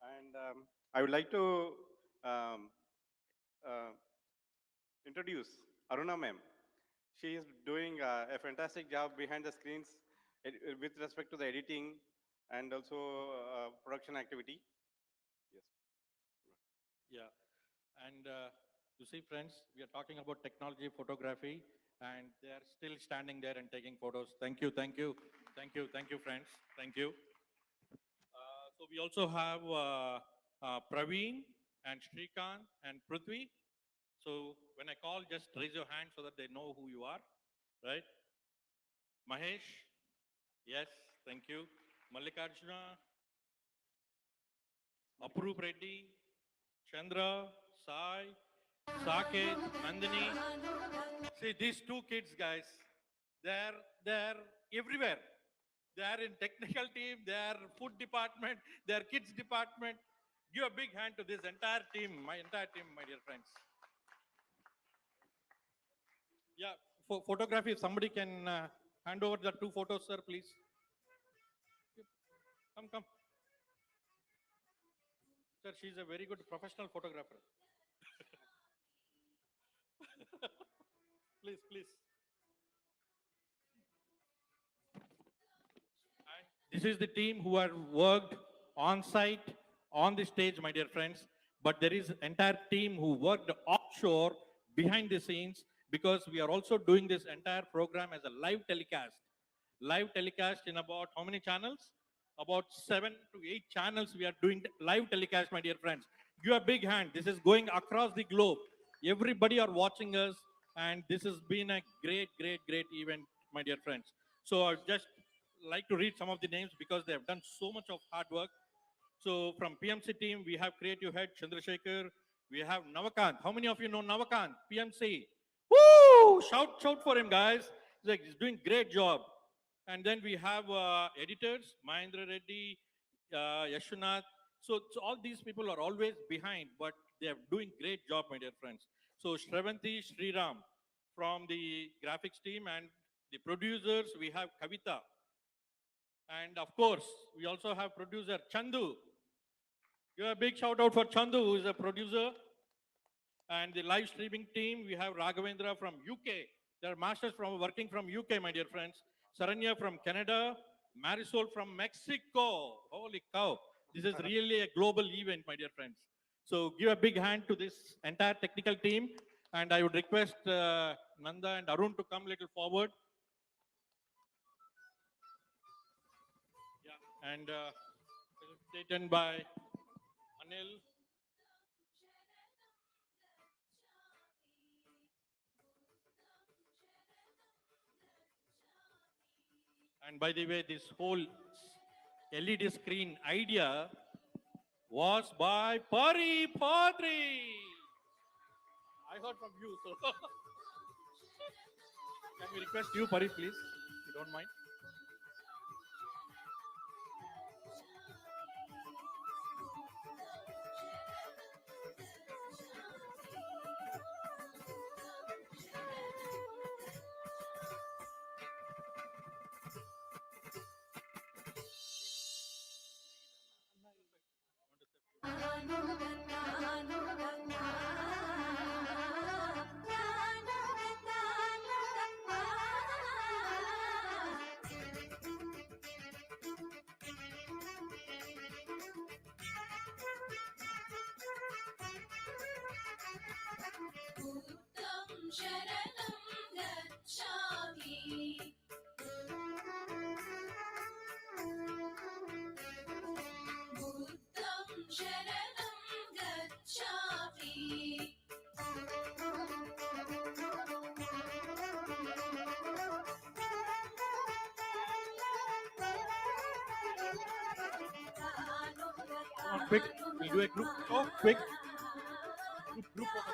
And I would like to introduce Aruna ma'am. She is doing a fantastic job behind the screens with respect to the editing and also production activity. Yes. Yeah. And you see, friends, we are talking about technology, photography, and they are still standing there and taking photos. Thank you, thank you, thank you, thank you, friends. Thank you. So we also have Praveen and Shrikant and Prithvi. So when I call, just raise your hand so that they know who you are, right? Mahesh, yes, thank you. Mallikarjuna, Apurv Reddy, Chandra, Sai, Saket, Nandini. See, these two kids, guys, they're everywhere. They are in technical team, they are food department, they are kids department. Give a big hand to this entire team, my dear friends. Yeah, for photography, if somebody can hand over the two photos, sir, please. Come. Sir, she's a very good professional photographer. Please. And this is the team who are worked on site, on the stage, my dear friends. But there is entire team who worked offshore behind the scenes, because we are also doing this entire program as a live telecast. Live telecast in about how many channels? About 7 to 8 channels we are doing live telecast, my dear friends. Give a big hand. This is going across the globe. Everybody are watching us, and this has been a great event, my dear friends. So I just like to read some of the names because they have done so much of hard work. So from PMC team, we have creative head Chandrasekhar. We have Navakant. How many of you know Navakant? PMC. Woo! Shout for him, guys. He's doing great job. And then we have editors, Mahendra Reddy, Yashwanath. So all these people are always behind, but they are doing great job, my dear friends. So Shravanti, Sriram from the graphics team, and the producers, we have Kavita. And of course, we also have producer Chandu. Give a big shout out for Chandu, who is a producer. And the live streaming team, we have Raghavendra from UK. They're masters from working from UK, my dear friends. Saranya from Canada, Marisol from Mexico. Holy cow. This is really a global event, my dear friends. So give a big hand to this entire technical team. And I would request Nanda and Arun to come a little forward. Yeah, and facilitated by Anil. And by the way, this whole LED screen idea was by Padri. I heard from you, so can we request you, Pari, please, if you don't mind? We'll do a group photo, quick. Group photo.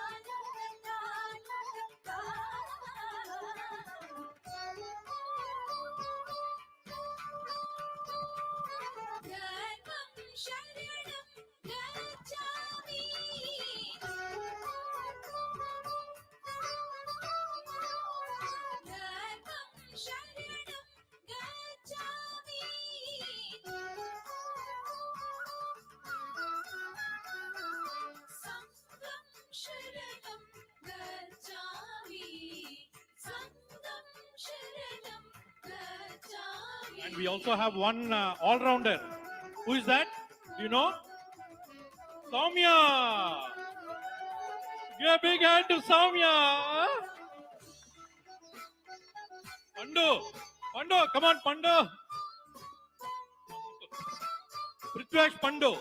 And we also have one all-rounder. Who is that? Do you know? Soumya! Give a big hand to Soumya! Pandu! Pandu! Come on, Pandu! Prithviraj Pandu!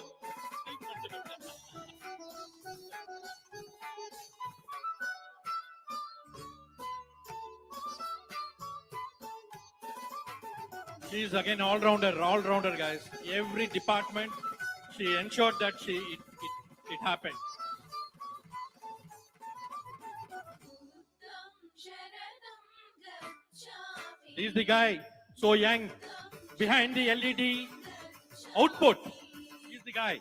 She is again all-rounder, guys. Every department, she ensured that it happened. He's the guy, so young, behind the LED output. He's the guy.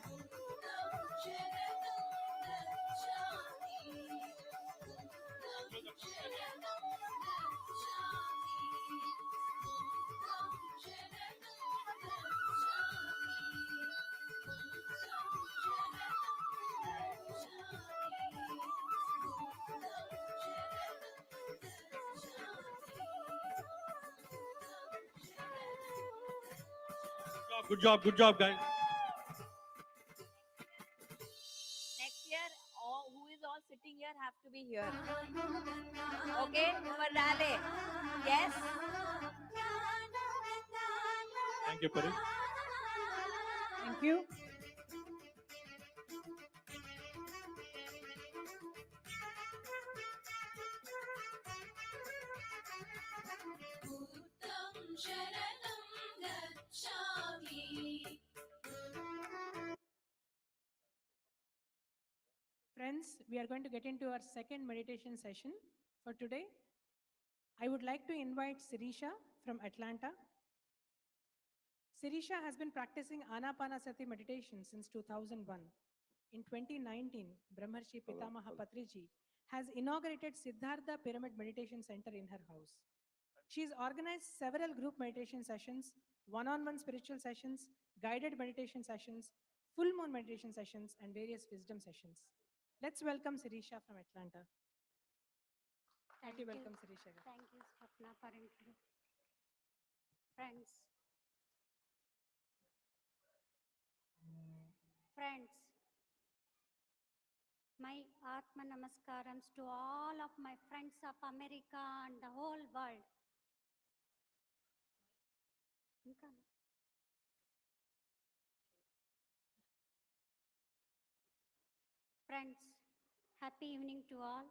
Good job, guys. Next year, who is all sitting here have to be here. Okay, Parale. Yes. Thank you, Pari. Thank you. Friends, we are going to get into our second meditation session for today. I would like to invite Sirisha from Atlanta. Sirisha has been practicing Anapanasati meditation since 2001. In 2019, Brahmarshi Pitamaha Patriji has inaugurated Siddhartha Pyramid Meditation Center in her house. She has organized several group meditation sessions, one-on-one spiritual sessions, guided meditation sessions, full moon meditation sessions, and various wisdom sessions. Let's welcome Sirisha from Atlanta. Hearty welcome, Sirisha. Thank you, Swapna, for introducing. Friends, my Atma Namaskarams to all of my friends of America and the whole world. Friends, happy evening to all.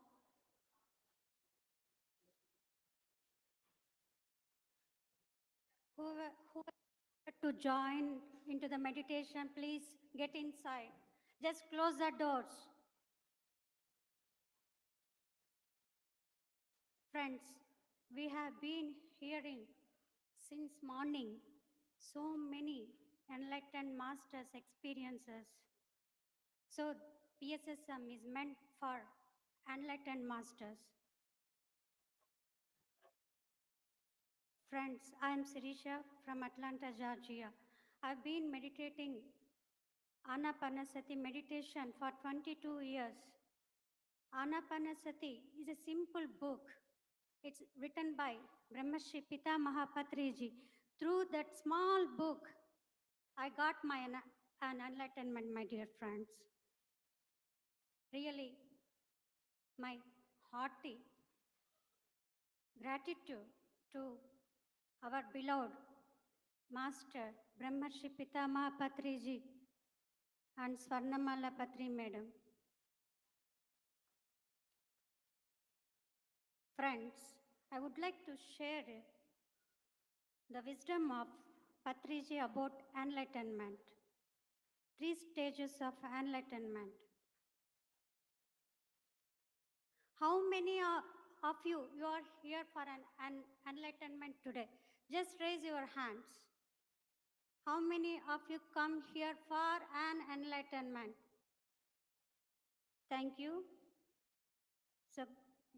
Whoever to join into the meditation, please get inside. Just close the doors. Friends, we have been hearing since morning so many enlightened masters' experiences. So PSSM is meant for enlightened masters. Friends, I am Sirisha from Atlanta, Georgia. I've been meditating Anapanasati meditation for 22 years. Anapanasati is a simple book. It's written by Brahmarshi Pitamaha Patriji. Through that small book, I got an enlightenment, my dear friends. Really, my hearty gratitude to our beloved Master Brahmarshi Pitamaha Patriji and Swarnamala Patri Madam. Friends, I would like to share the wisdom of Patriji about enlightenment. 3 stages of enlightenment. How many of you are here for an enlightenment today? Just raise your hands. How many of you come here for an enlightenment? Thank you. So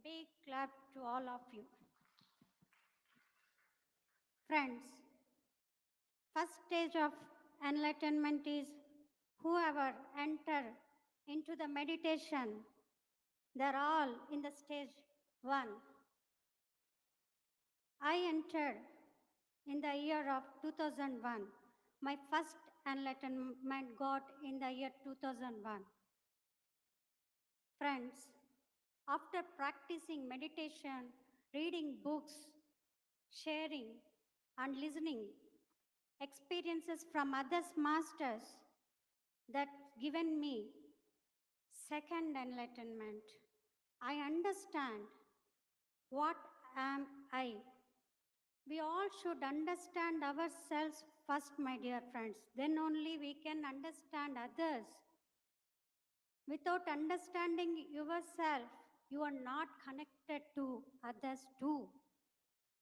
big clap to all of you. Friends, first stage of enlightenment is whoever enter into the meditation, they're all in the stage 1. I entered in the year of 2001. My first enlightenment got in the year 2001. Friends, after practicing meditation, reading books, sharing and listening experiences from others masters that given me second enlightenment, I understand what am I. We all should understand ourselves first, my dear friends. Then only we can understand others. Without understanding yourself, you are not connected to others too.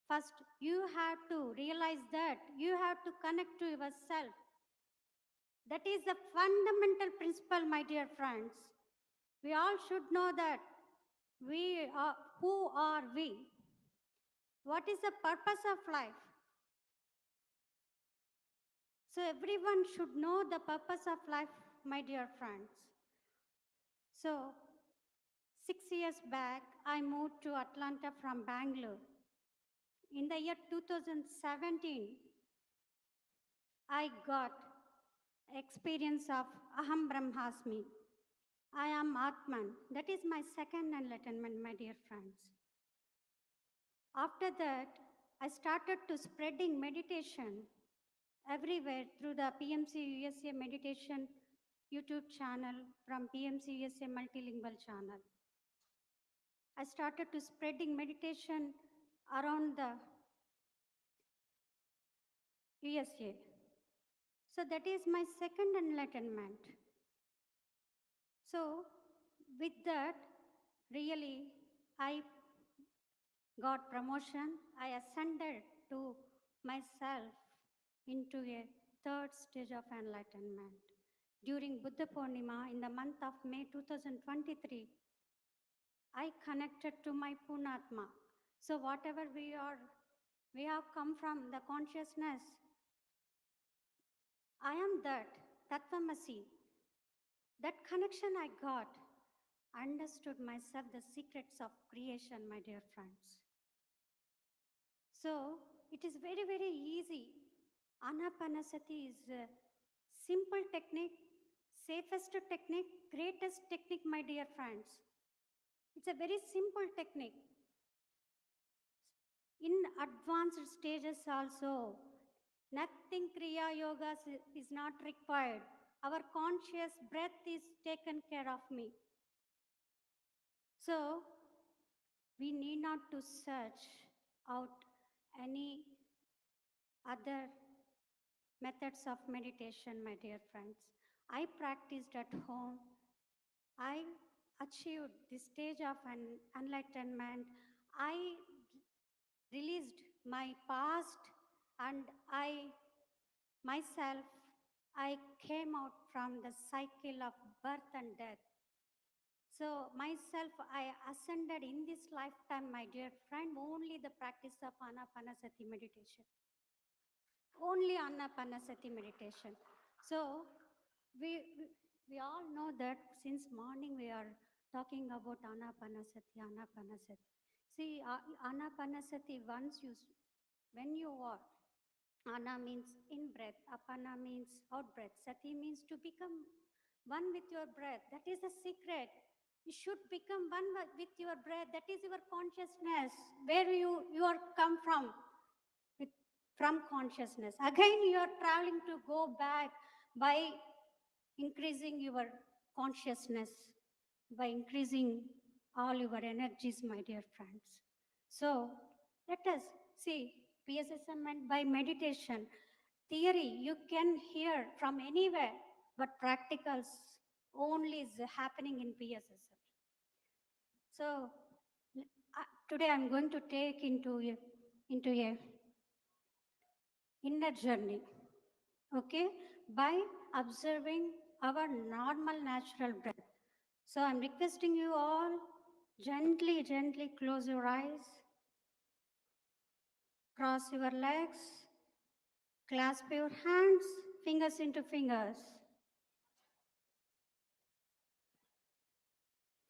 First, you have to realize that you have to connect to yourself. That is the fundamental principle, my dear friends. We all should know that who are we? What is the purpose of life? So everyone should know the purpose of life, my dear friends. So 6 years back, I moved to Atlanta from Bangalore. In the year 2017, I got experience of Aham Brahmasmi. I am Atman. That is my second enlightenment, my dear friends. After that, I started to spreading meditation everywhere through the PMC USA meditation YouTube channel from PMC USA multilingual channel. I started to spreading meditation around the USA. So that is my second enlightenment. So with that, really, I got promotion. I ascended to myself into a third stage of enlightenment. During Buddha Purnima in the month of May 2023, I connected to my Punatma. So whatever we have come from the consciousness, I am that, Tattvamasi. That connection I got, understood myself the secrets of creation, my dear friends. So it is very, very easy. Anapanasati is a simple technique, safest technique, greatest technique, my dear friends. It's a very simple technique. In advanced stages also, nothing Kriya Yoga is not required. Our conscious breath is taken care of me. So, we need not to search out any other methods of meditation, my dear friends. I practiced at home. I achieved the stage of enlightenment. I released my past and I came out from the cycle of birth and death. So myself, I ascended in this lifetime, my dear friend, only the practice of Anapanasati meditation. Only Anapanasati meditation. So we all know that since morning we are talking about Anapanasati, Anapanasati. See, Anapanasati, when you are, Ana means in breath, Apana means out breath, Sati means to become one with your breath. That is the secret. You should become one with your breath. That is your consciousness, where you are come from consciousness. Again, you are traveling to go back by increasing your consciousness, by increasing all your energies, my dear friends. So let us see PSSM meant by meditation. Theory you can hear from anywhere. but practicals only is happening in PSSM. So today I'm going to take into a inner journey, okay, by observing our normal natural breath. So I'm requesting you all gently, gently close your eyes, cross your legs, clasp your hands, fingers into fingers.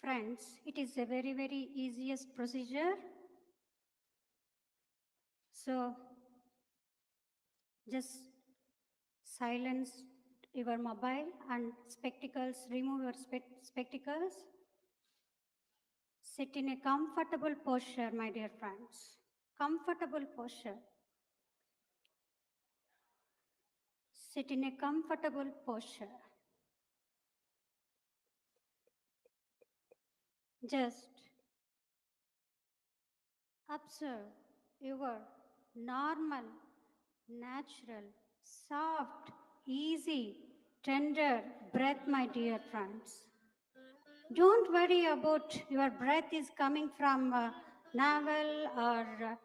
Friends, it is a very, very easiest procedure. So just silence your mobile and spectacles, remove your spectacles. Sit in a comfortable posture, my dear friends. Comfortable posture. Sit in a comfortable posture. Just observe your normal, natural, soft, easy, tender breath, my dear friends. Don't worry about your breath is coming from navel or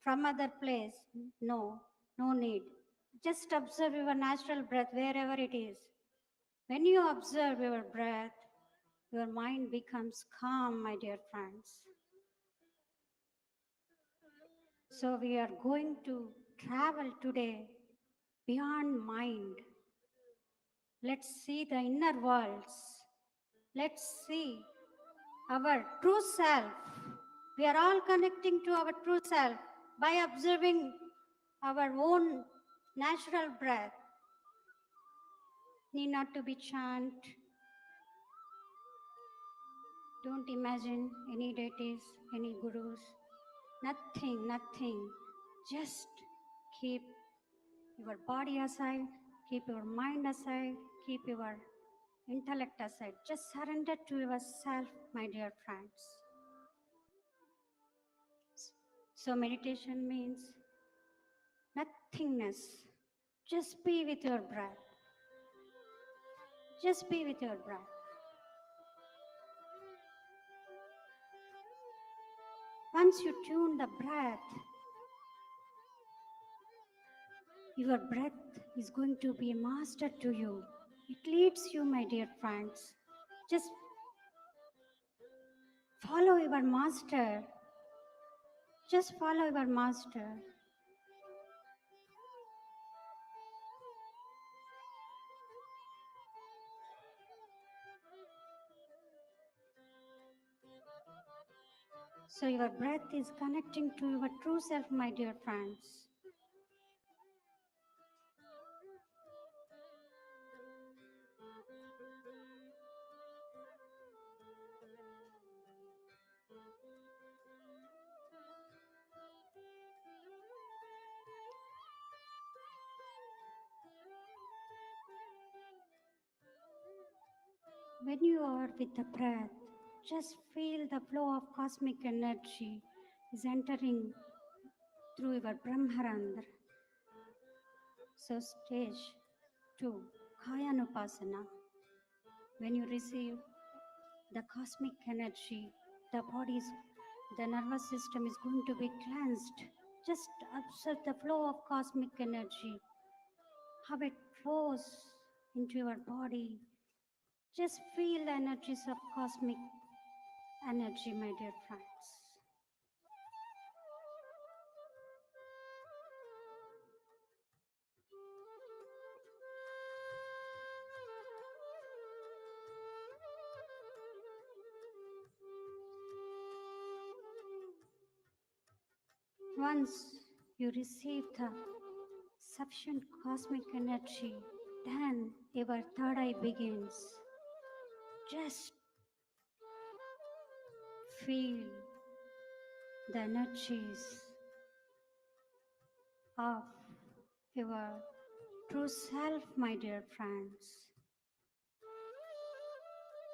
from other place. No, no need. Just observe your natural breath wherever it is. When you observe your breath, your mind becomes calm, my dear friends. So we are going to travel today beyond mind. Let's see the inner worlds. Let's see our true self. We are all connecting to our true self by observing our own natural breath. Need not to be chant. Don't imagine any deities, any gurus. Nothing, nothing. Just keep your body aside, keep your mind aside, keep your intellect aside. Just surrender to yourself, my dear friends. So meditation means nothingness. Just be with your breath. Just be with your breath. Once you tune the breath, your breath is going to be a master to you. It leads you, my dear friends. Just follow your master. Just follow your master. So your breath is connecting to your true self, my dear friends. When you are with the breath, just feel the flow of cosmic energy is entering through your Brahmarandra. So stage 2, Kayanupasana. When you receive the cosmic energy, the nervous system is going to be cleansed. Just observe the flow of cosmic energy, how it flows into your body. Just feel the energies of cosmic energy, my dear friends. Once you receive the sufficient cosmic energy, then your third eye begins. Just feel the energies of your true self, my dear friends.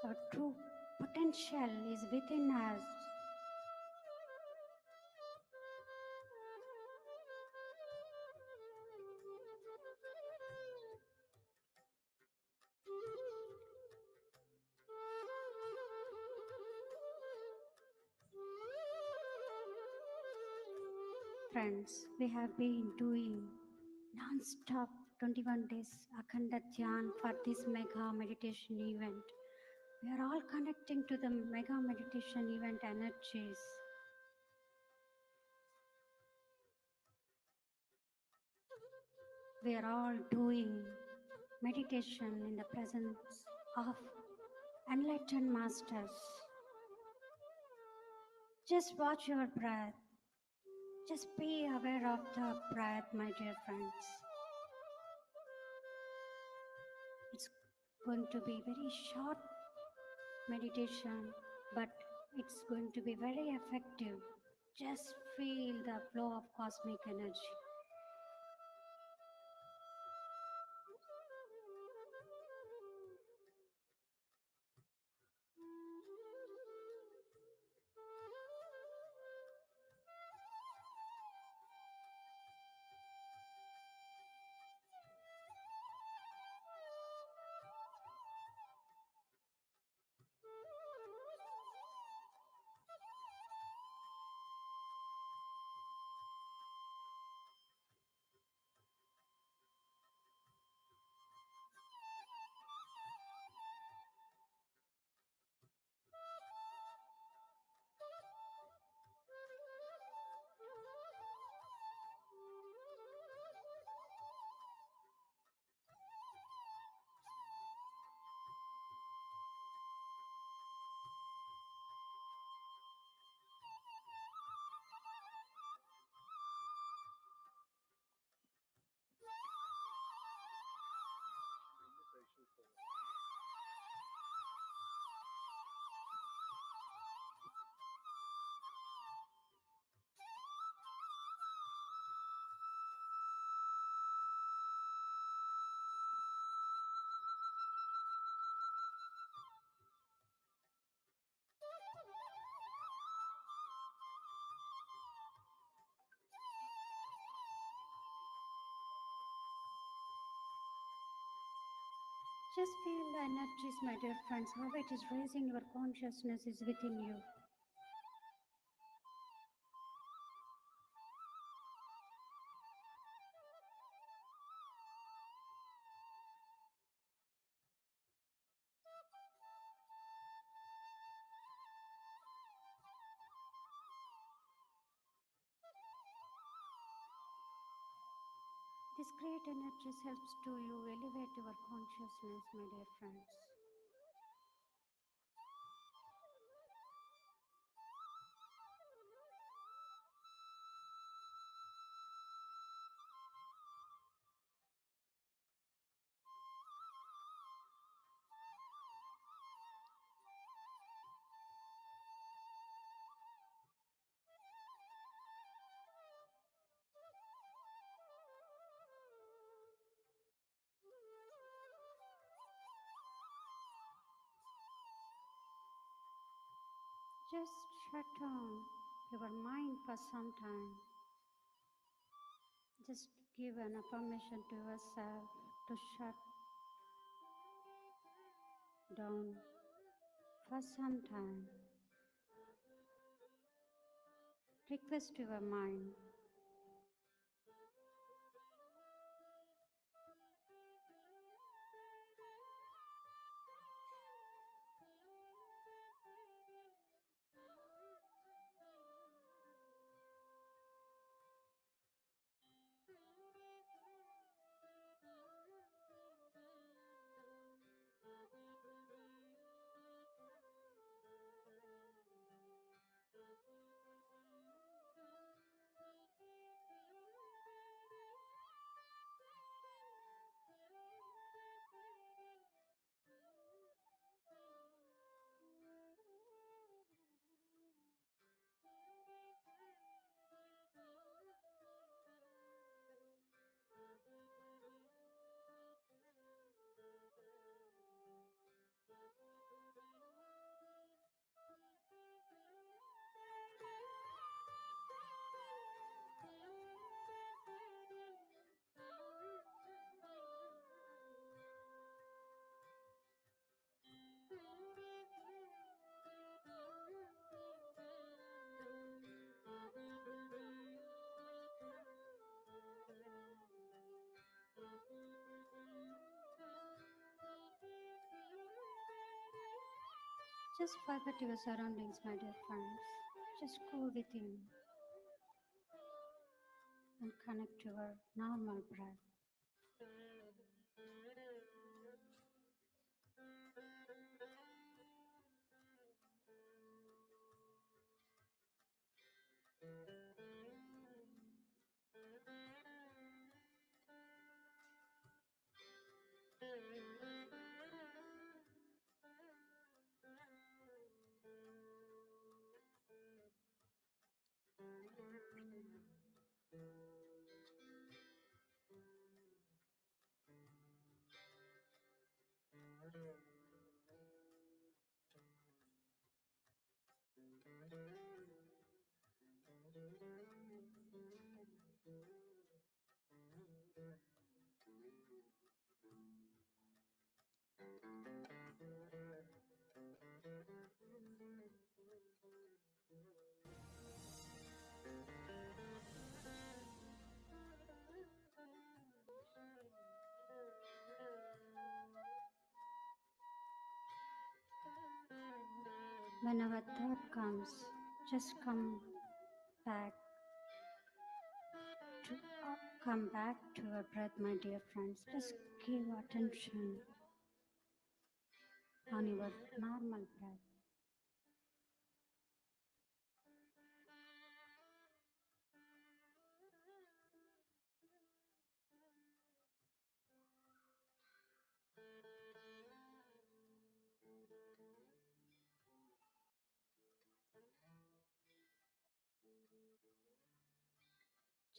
Our true potential is within us. friends, we have been doing non-stop 21 days Akhanda Dhyan for this mega meditation event. We are all connecting to the mega meditation event energies. We are all doing meditation in the presence of enlightened masters. Just watch your breath. Just be aware of the breath, my dear friends. It's going to be very short meditation, but it's going to be very effective. Just feel the flow of cosmic energy. Just feel the energies, my dear friends, how it is raising your consciousness is within you. This great energies helps to you elevate your consciousness, my dear friends. Just shut down your mind for some time. Just give an affirmation to yourself to shut down for some time. Request your mind. Just forget your surroundings, my dear friends. Just go within and connect to your normal breath. Whenever thought comes, just back come back to your breath, my dear friends. Just give attention on your normal breath.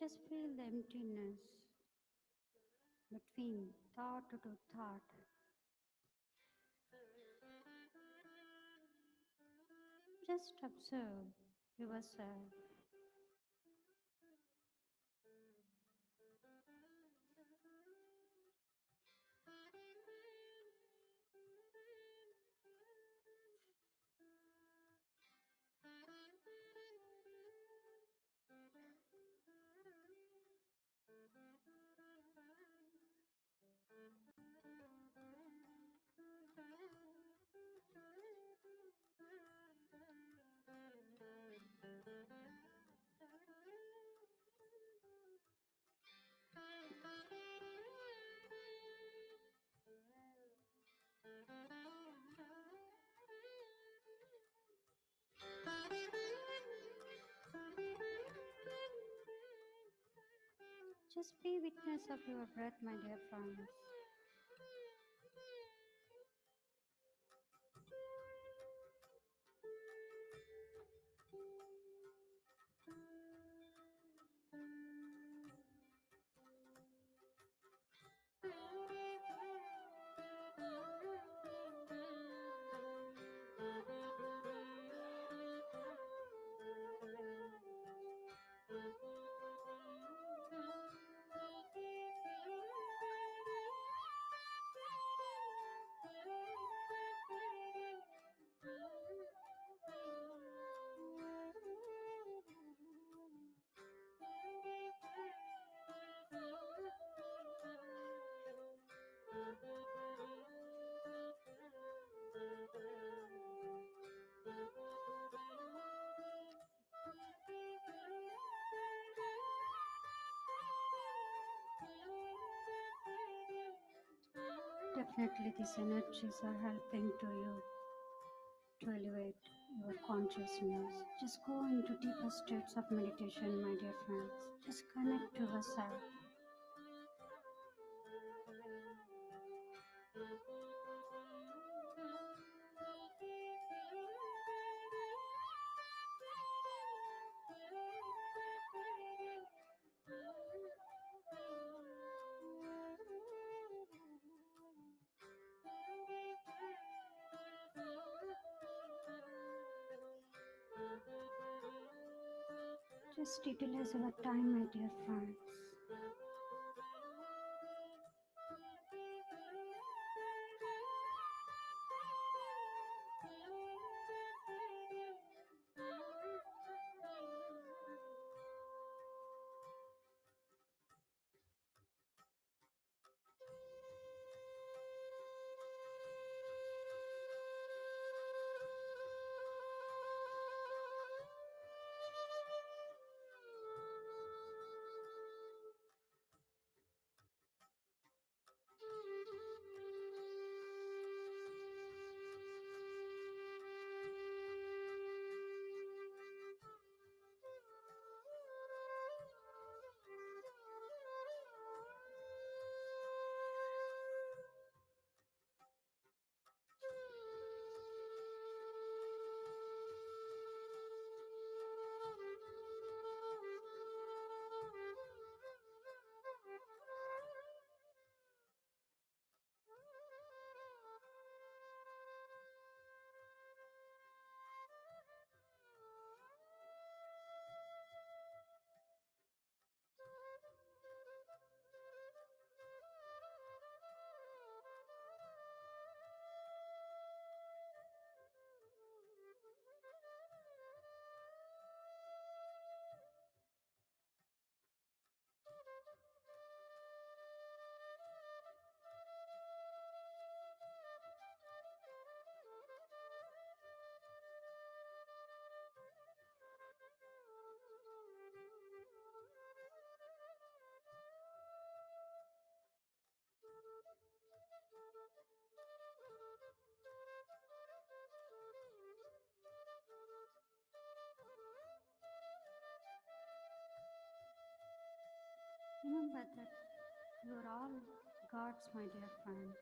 Just feel the emptiness between thought to thought. Just observe yourself. Just be witness of your breath, my dear friends. Definitely, these energies are helping to you to elevate your consciousness. Just go into deeper states of meditation, my dear friends. Just connect to yourself. Just utilize your time, my dear friends. Remember that you are all gods, my dear friends.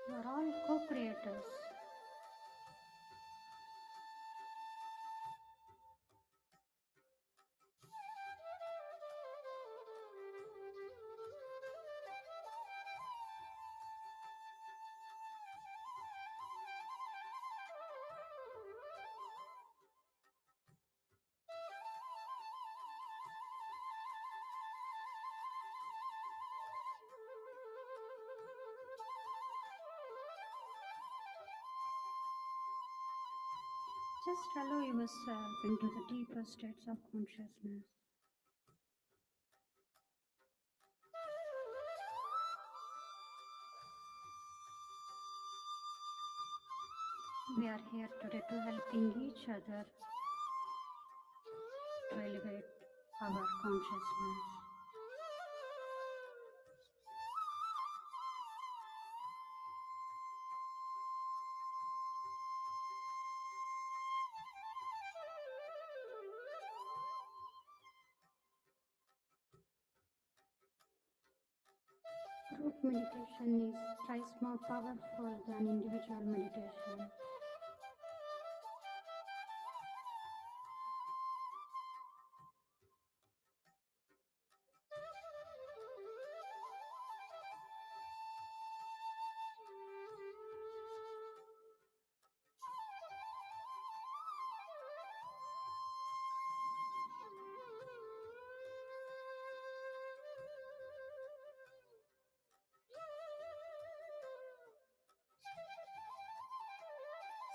You are all co-creators. Just allow yourself into the deeper states of consciousness. We are here today to helping each other to elevate our consciousness. Group meditation is thrice more powerful than individual meditation.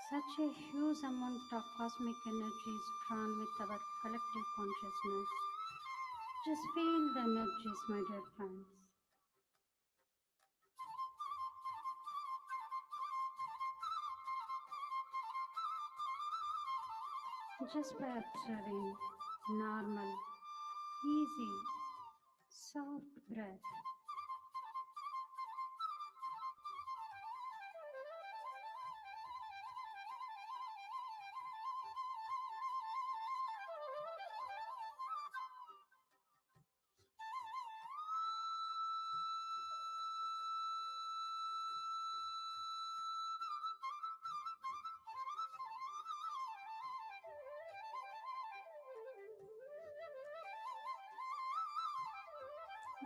Such a huge amount of cosmic energy is drawn with our collective consciousness. Just feel the energies, my dear friends. Just by observing normal, easy, soft breath.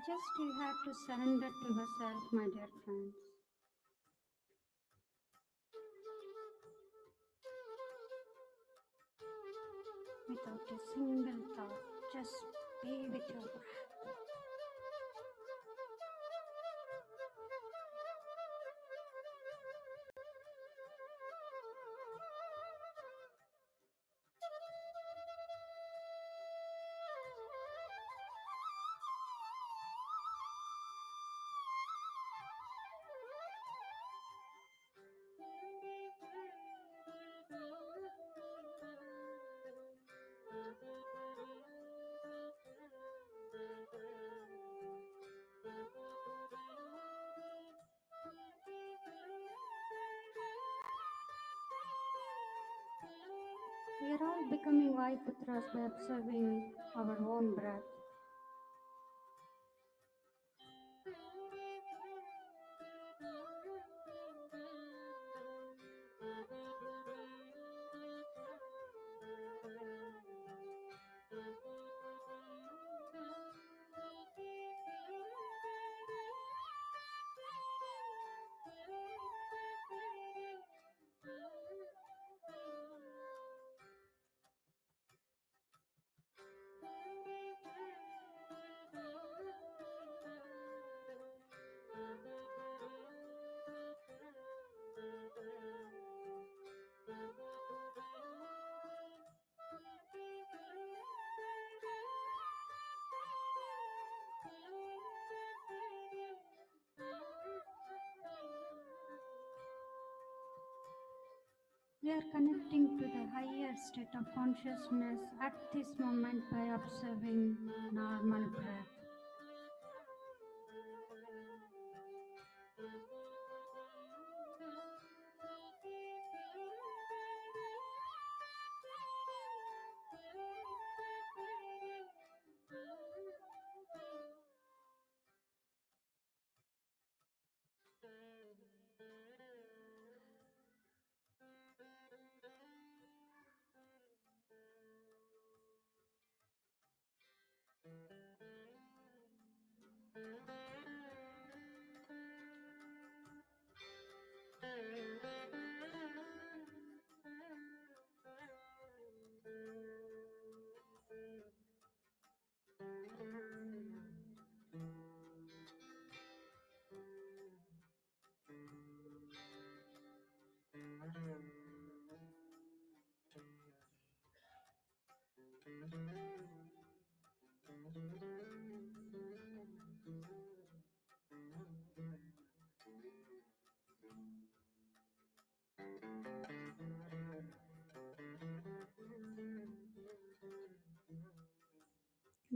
Just you have to surrender to yourself, my dear friends. Without a single thought, just be with your breath. We are all becoming Vaiputras by observing our own breath. We are connecting to the higher state of consciousness at this moment by observing normal breath.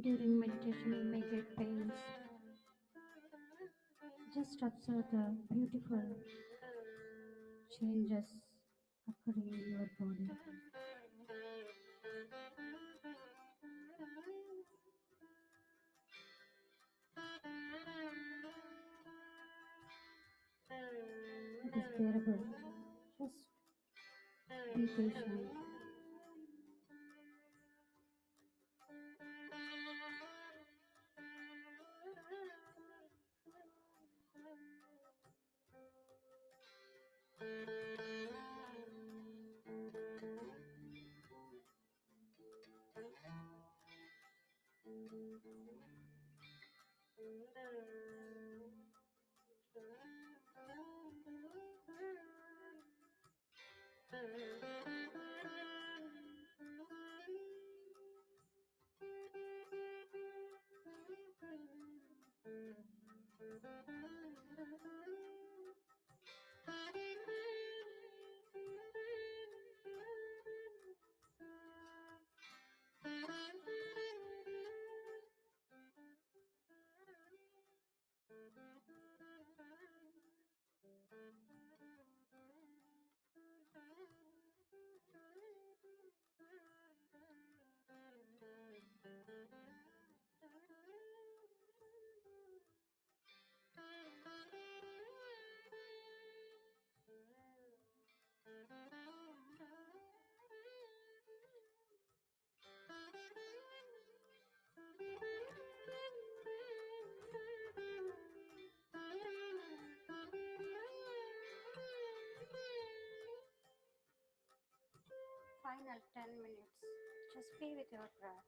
During meditation, you may get pains. Just observe the beautiful changes occurring in your body. It is bearable. Just be patient. Final 10 minutes. Just be with your breath.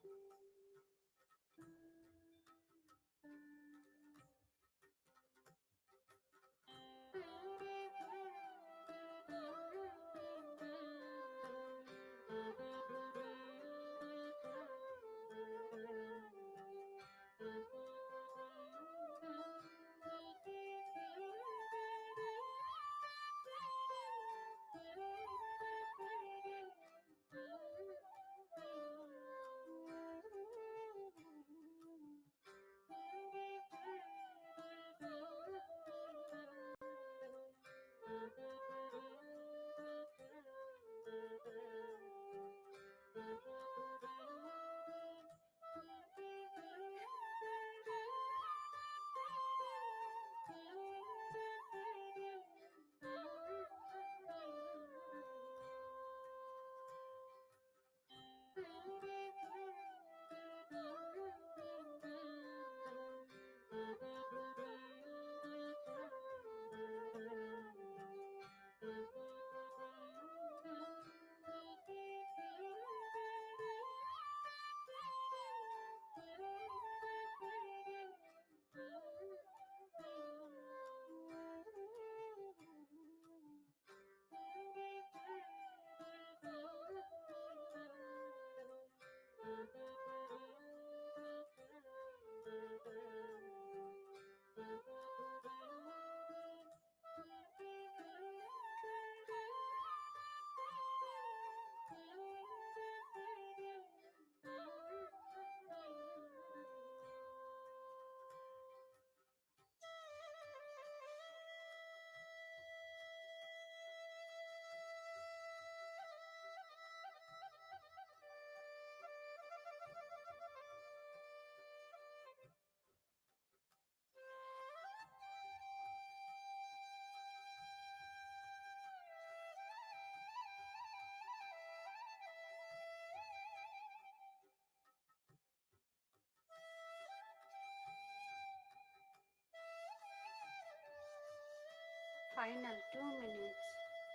Final 2 minutes.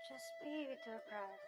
Just be with your breath.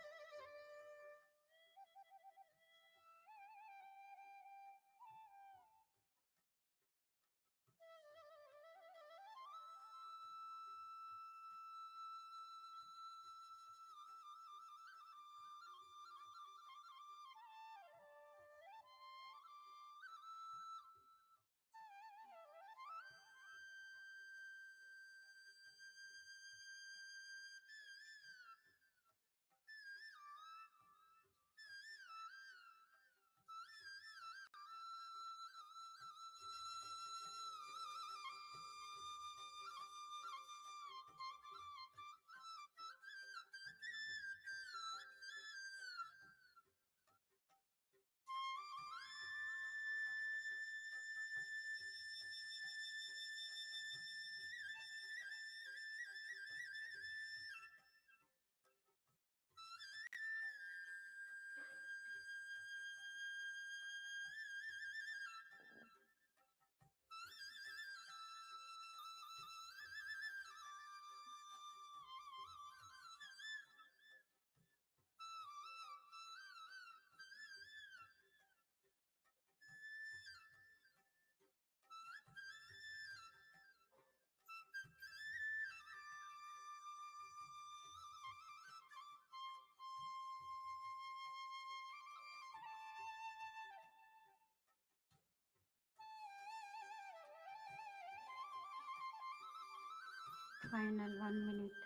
Final 1 minute.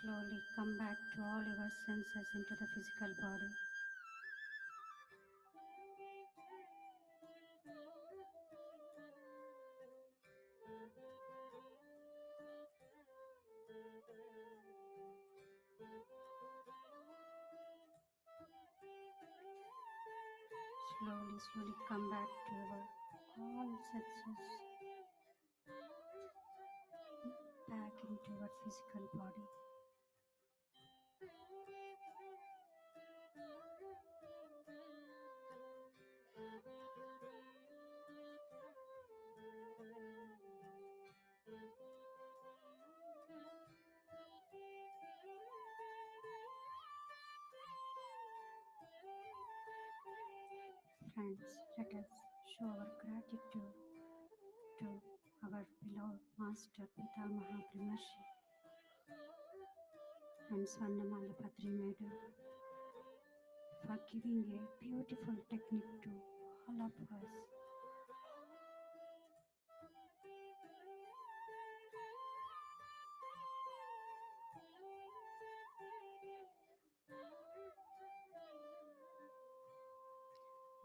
Slowly come back to all your senses into the physical body. Slowly, slowly come back to your all senses. Back into your physical body. Friends, let us show our gratitude to our beloved Master Maha and Swarnamala Patri Madam for giving a beautiful technique to all of us.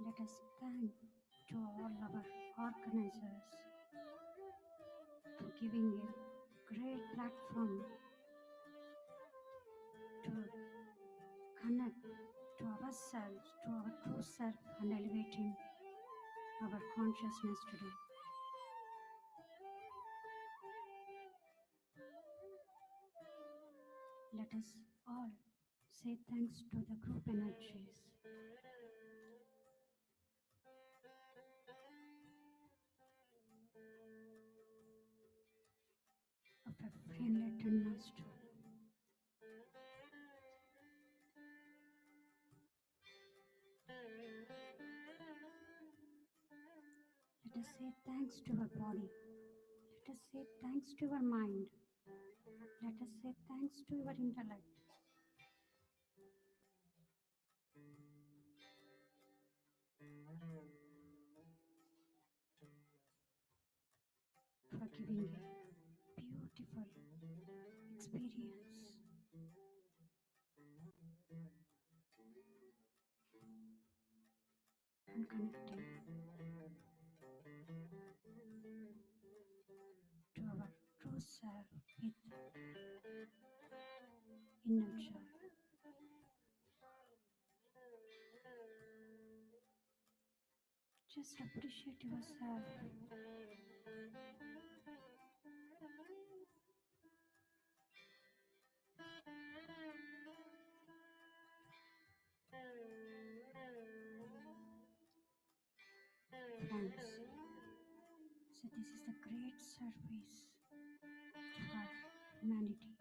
Let us thank to all our organizers for giving a great platform to connect to ourselves, to our true self, and elevating our consciousness today. Let us all say thanks to the group energies of every enlightened master. Let us say thanks to our body. Let us say thanks to our mind. Let us say thanks to our intellect. For giving a beautiful experience. And connecting to our true self with inner child. Just appreciate yourself. Friends, so this is the great service for humanity.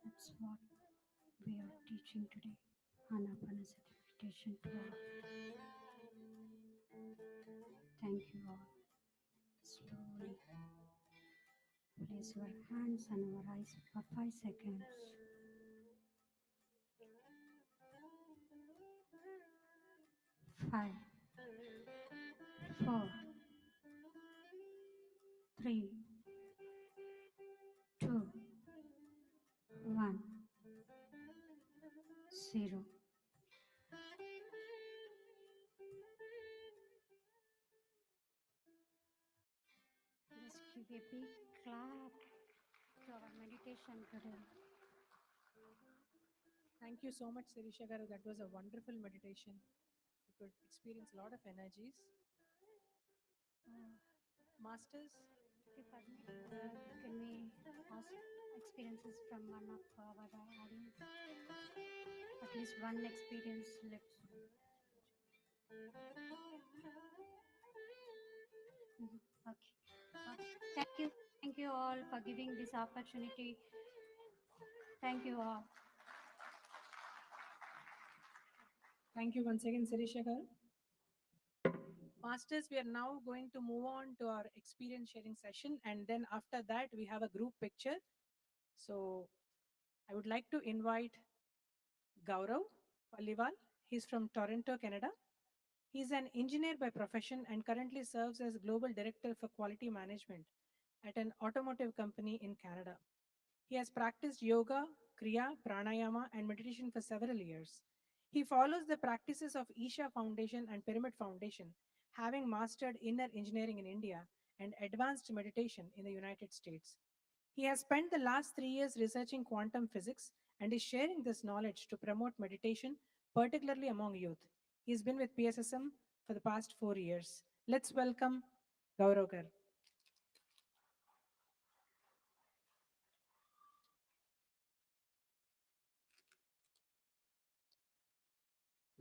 That's what we are teaching today. Anapana certification to all. Thank you all. Slowly place your hands on your eyes for 5 seconds. 5, 4, 3, 2, 1, 0. Just give a big clap to our meditation today. Thank you so much, Sirisha Garu. That was a wonderful meditation. You could experience a lot of energies. Masters? Can we ask experiences from one of our audience? At least one experience, let's. Okay. Thank you all for giving this opportunity. Thank you all. Thank you once again, Sirisha Garu. Masters, we are now going to move on to our experience sharing session, and then after that we have a group picture. So I would like to invite Gaurav Paliwal. He's from Toronto, Canada. He's an engineer by profession and currently serves as Global Director for Quality Management at an automotive company in Canada. He has practiced yoga, kriya, pranayama, and meditation for several years. He follows the practices of Isha Foundation and Pyramid Foundation, having mastered inner engineering in India and advanced meditation in the United States. He has spent the last 3 years researching quantum physics and is sharing this knowledge to promote meditation, particularly among youth. He's been with PSSM for the past 4 years. Let's welcome Gaurav.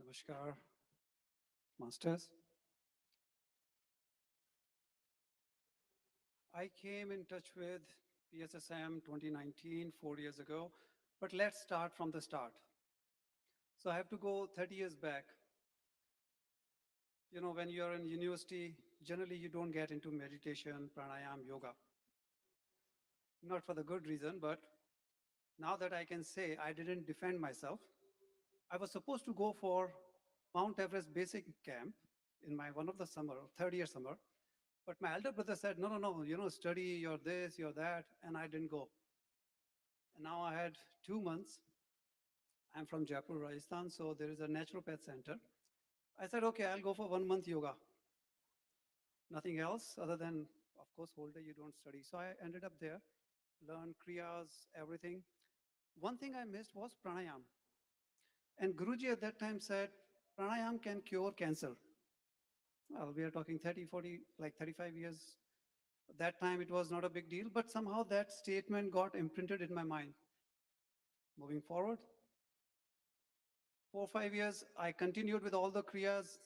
Namaskar, masters. I came in touch with PSSM 2019, 4 years ago, but let's start from the start. So I have to go 30 years back. You know, when you're in university, generally you don't get into meditation, pranayama, yoga. Not for the good reason, but now that I can say I didn't defend myself, I was supposed to go for Mount Everest basic camp in my one of the summer, third year summer. But my elder brother said, no, you know, study, you're this, you're that, and I didn't go. And now I had 2 months. I'm from Jaipur, Rajasthan, so there is a naturopath center. I said, okay, I'll go for 1 month yoga. Nothing else other than, of course, whole day you don't study. So I ended up there, learned kriyas, everything. One thing I missed was pranayam. And Guruji at that time said, pranayam can cure cancer. Well, we are talking 30, 40, like 35 years. At that time, it was not a big deal, but somehow that statement got imprinted in my mind. Moving forward, 4 or 5 years, I continued with all the kriyas,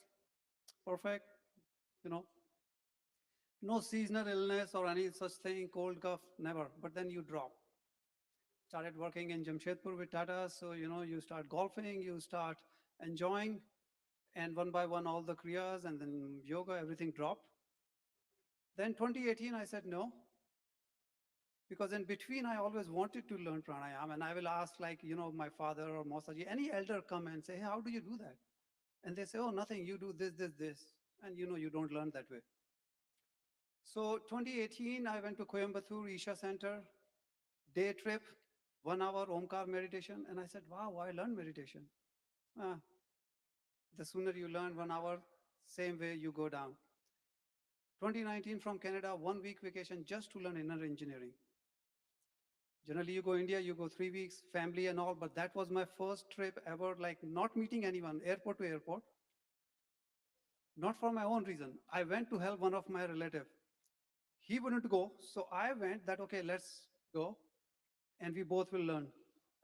perfect, you know. No seasonal illness or any such thing, cold cough, never. But then you drop. Started working in Jamshedpur with Tata, so you know, you start golfing, you start enjoying, and one by one all the kriyas and then yoga, everything dropped. Then 2018, I said no, because in between I always wanted to learn pranayama, and I will ask, like, you know, my father or Mausaji, any elder come and say, hey, how do you do that? And they say, oh, nothing, you do this, and you know, you don't learn that way. So 2018, I went to Coimbatore Isha Center, day trip, 1 hour Omkar meditation, and I said, wow, I learned meditation. The sooner you learn 1 hour, same way you go down. 2019 from Canada, 1 week vacation just to learn inner engineering. Generally you go India, you go 3 weeks, family and all, but that was my first trip ever, like not meeting anyone, airport to airport. Not for my own reason. I went to help one of my relative. He wouldn't go, so I went that, okay, let's go, and we both will learn.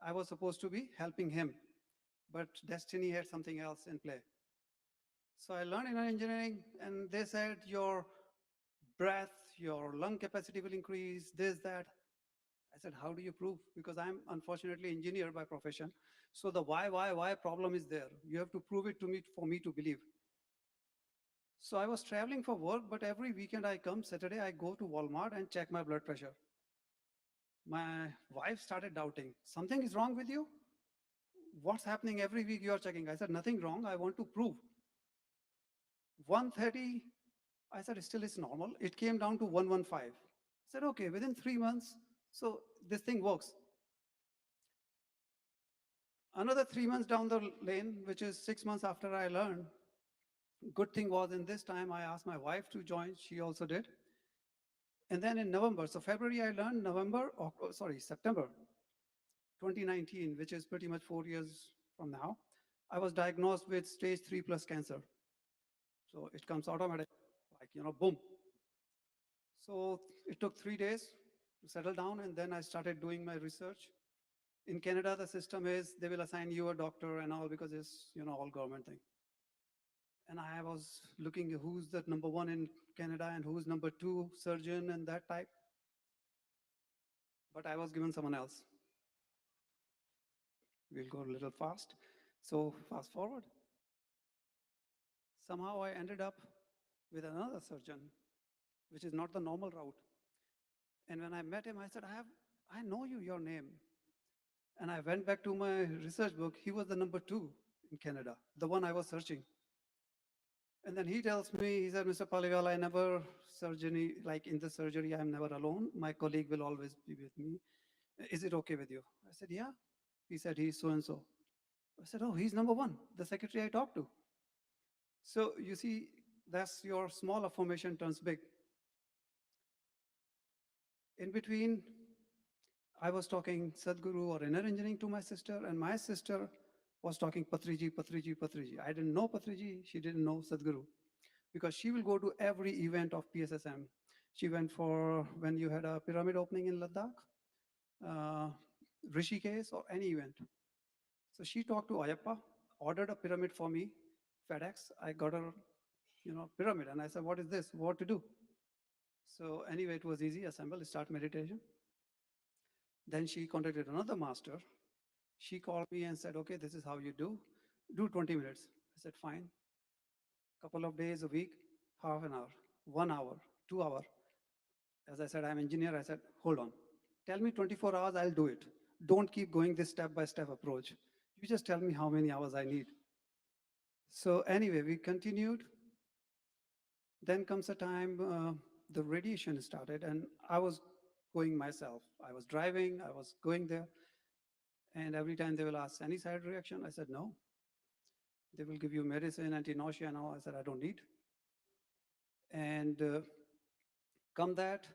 I was supposed to be helping him, but destiny had something else in play. So I learned inner engineering, and they said your breath, your lung capacity will increase, this, that. I said, how do you prove? Because I'm unfortunately engineer by profession. So the why problem is there. You have to prove it to me for me to believe. So I was traveling for work, but every weekend I come, Saturday, I go to Walmart and check my blood pressure. My wife started doubting, something is wrong with you? What's happening every week you are checking? I said, nothing wrong, I want to prove. 130, I said, still it's normal. It came down to 115. I said, okay, within 3 months, so this thing works. Another 3 months down the lane, which is 6 months after I learned, good thing was in this time I asked my wife to join, she also did. And then in November, so February I learned, September 2019, which is pretty much 4 years from now, I was diagnosed with stage 3+ cancer. So it comes automatic, like, you know, boom. So it took 3 days to settle down, and then I started doing my research. In Canada, the system is they will assign you a doctor and all, because it's, you know, all government thing. And I was looking at who's the number 1 in Canada and who's number 2 surgeon and that type. But I was given someone else. We'll go a little fast. So fast forward. Somehow I ended up with another surgeon, which is not the normal route. And when I met him, I said, I know you, your name. And I went back to my research book. He was the number 2 in Canada, the one I was searching. And then he tells me, he said, Mr. Paliwal, I never surgery, like in the surgery, I'm never alone. My colleague will always be with me. Is it okay with you? I said, yeah. He said, he's so-and-so. I said, oh, he's number one, the secretary I talked to. So you see, that's your small affirmation turns big. In between, I was talking Sadhguru or inner engineering to my sister, and my sister was talking Patriji, Patriji, Patriji. I didn't know Patriji, she didn't know Sadhguru, because she will go to every event of PSSM. She went for when you had a pyramid opening in Ladakh, Rishikesh, or any event. So she talked to Ayappa, ordered a pyramid for me, FedEx. I got a pyramid, and I said, what is this? What to do? So anyway, it was easy, assemble, start meditation. Then she contacted another master. She called me and said, okay, this is how you do 20 minutes. I said, fine. Couple of days a week, half an hour, 1 hour, 2 hour. As I said, I'm an engineer. I said, hold on. Tell me 24 hours, I'll do it. Don't keep going this step-by-step approach. You just tell me how many hours I need. So anyway, we continued. Then comes a time the radiation started, and I was going myself. I was driving, I was going there. And every time they will ask, any side reaction? I said, no. They will give you medicine, anti-nausea and all. I said, I don't need. And come that,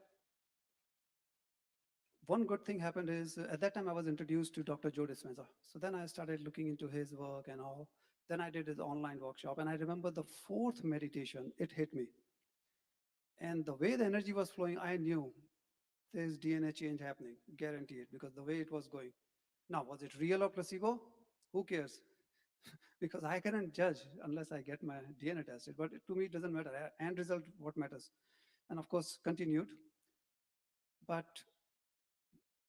one good thing happened is at that time I was introduced to Dr. Joe Dispenza. So then I started looking into his work and all. Then I did his online workshop. And I remember the fourth meditation, it hit me. And the way the energy was flowing, I knew there's DNA change happening, guarantee it, because the way it was going. Now, was it real or placebo? Who cares? Because I cannot judge unless I get my DNA tested. But to me, it doesn't matter. End result, what matters. And of course, continued. But